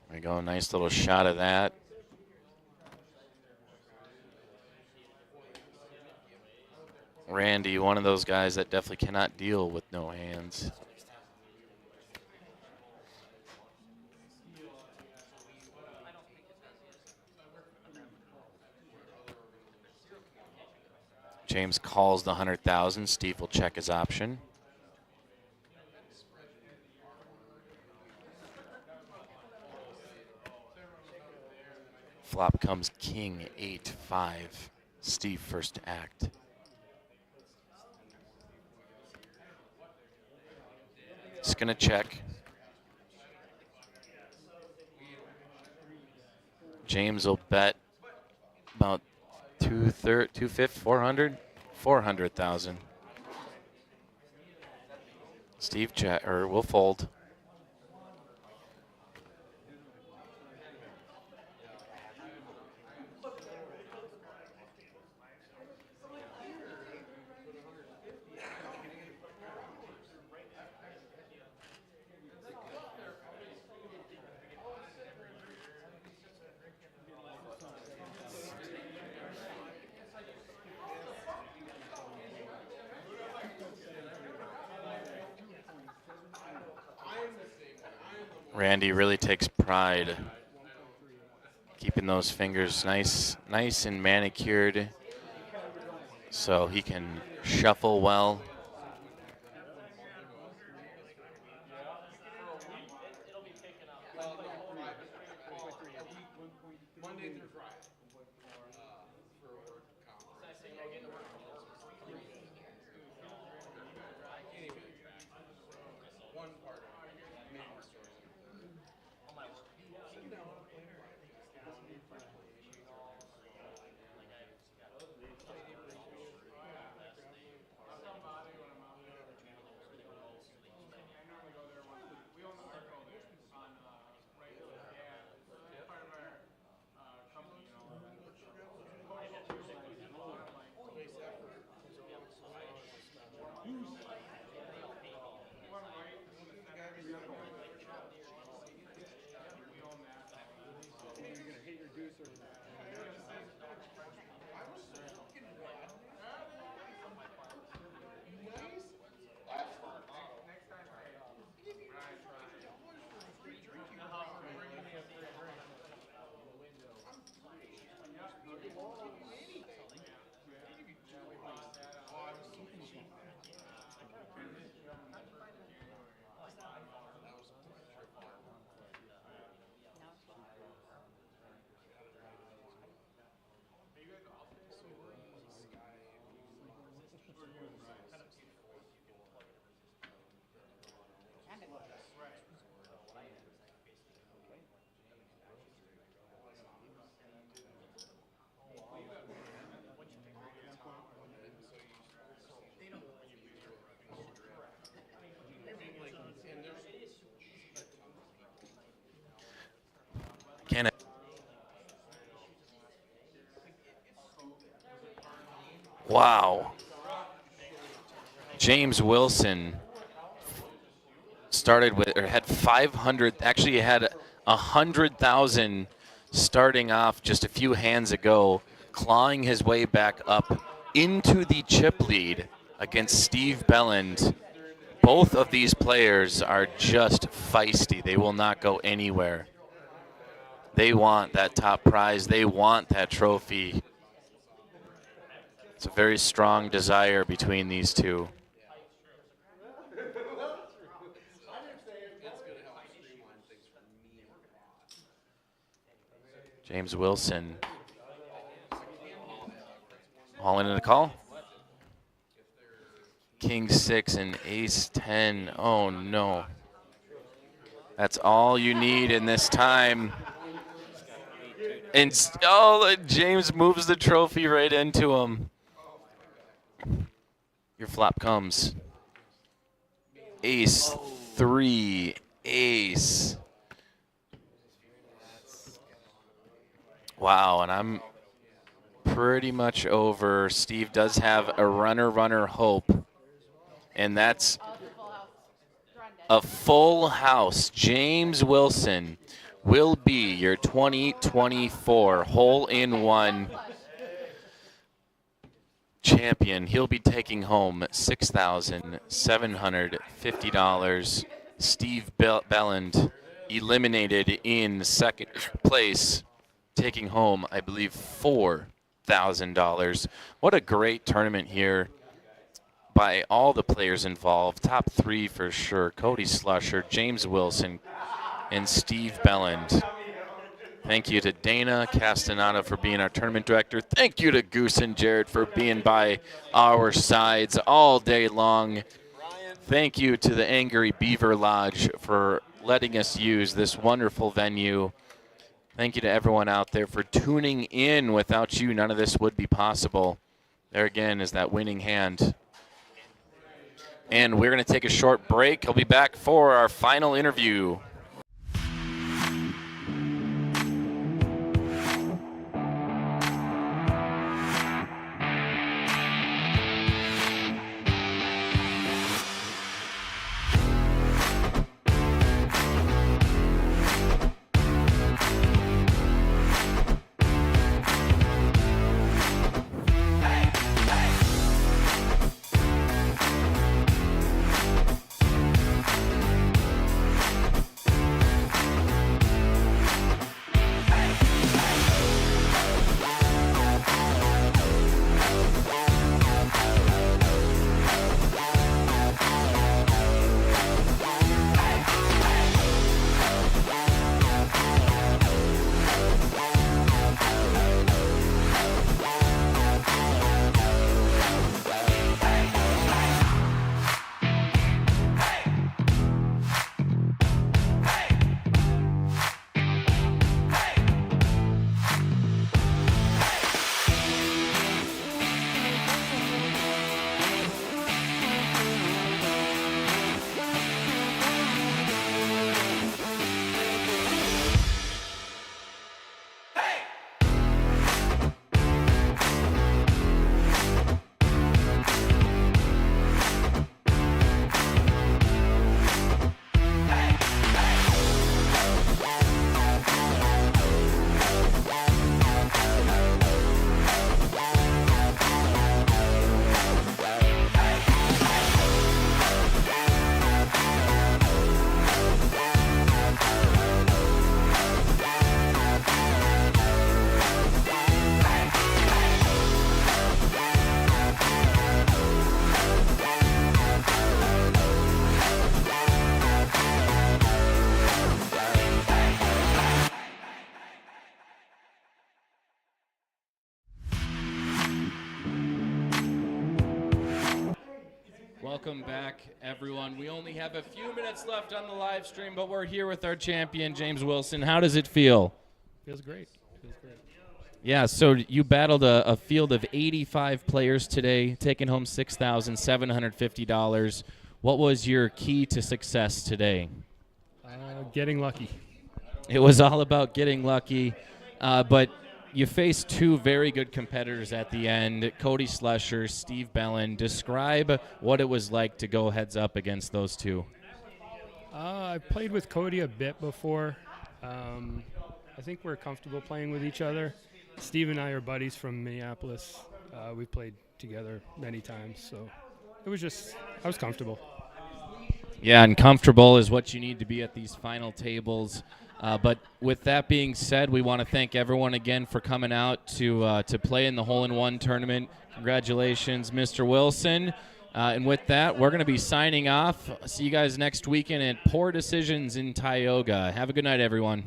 S1: There we go, nice little shot of that. Randy, one of those guys that definitely cannot deal with no hands. James calls the 100,000. Steve will check his option. Flop comes king 8-5. Steve first to act. Just gonna check. James will bet about 250, 400, 400,000. Steve will fold. Randy really takes pride keeping those fingers nice and manicured so he can shuffle well. Wow. James Wilson started with, or had 500, actually he had 100,000 starting off just a few hands ago, clawing his way back up into the chip lead against Steve Belland. Both of these players are just feisty. They will not go anywhere. They want that top prize. They want that trophy. It's a very strong desire between these two. James Wilson. All in the call. King 6 and ace 10. Oh no. That's all you need in this time. And James moves the trophy right into him. Your flop comes. Ace 3, ace. Wow, and I'm pretty much over. Steve does have a runner hope, and that's a full house. James Wilson will be your 2024 hole-in-one champion. He'll be taking home $6,750. Steve Belland eliminated in second place, taking home, I believe, $4,000. What a great tournament here by all the players involved. Top three for sure. Cody Slusher, James Wilson, and Steve Belland. Thank you to Dana Castaneda for being our tournament director. Thank you to Goose and Jared for being by our sides all day long. Thank you to the Angry Beaver Lodge for letting us use this wonderful venue. Thank you to everyone out there for tuning in. Without you, none of this would be possible. There again is that winning hand. And we're going to take a short break. I'll be back for our final interview.
S5: Welcome back, everyone. We only have a few minutes left on the live stream, but we're here with our champion, James Wilson. How does it feel?
S6: Feels great. Feels great.
S5: Yeah, so you battled a field of 85 players today, taking home $6,750. What was your key to success today?
S8: Getting lucky.
S5: It was all about getting lucky, but you faced two very good competitors at the end, Cody Slusher, Steve Bellin. Describe what it was like to go heads up against those two.
S8: I've played with Cody a bit before. I think we're comfortable playing with each other. Steve and I are buddies from Minneapolis. We've played together many times, so it was just, I was comfortable.
S5: Yeah, and comfortable is what you need to be at these final tables. But with that being said, we want to thank everyone again for coming out to play in the hole-in-one tournament. Congratulations, Mr. Wilson. And with that, we're going to be signing off. See you guys next weekend at Poor Decisions in Tioga. Have a good night, everyone.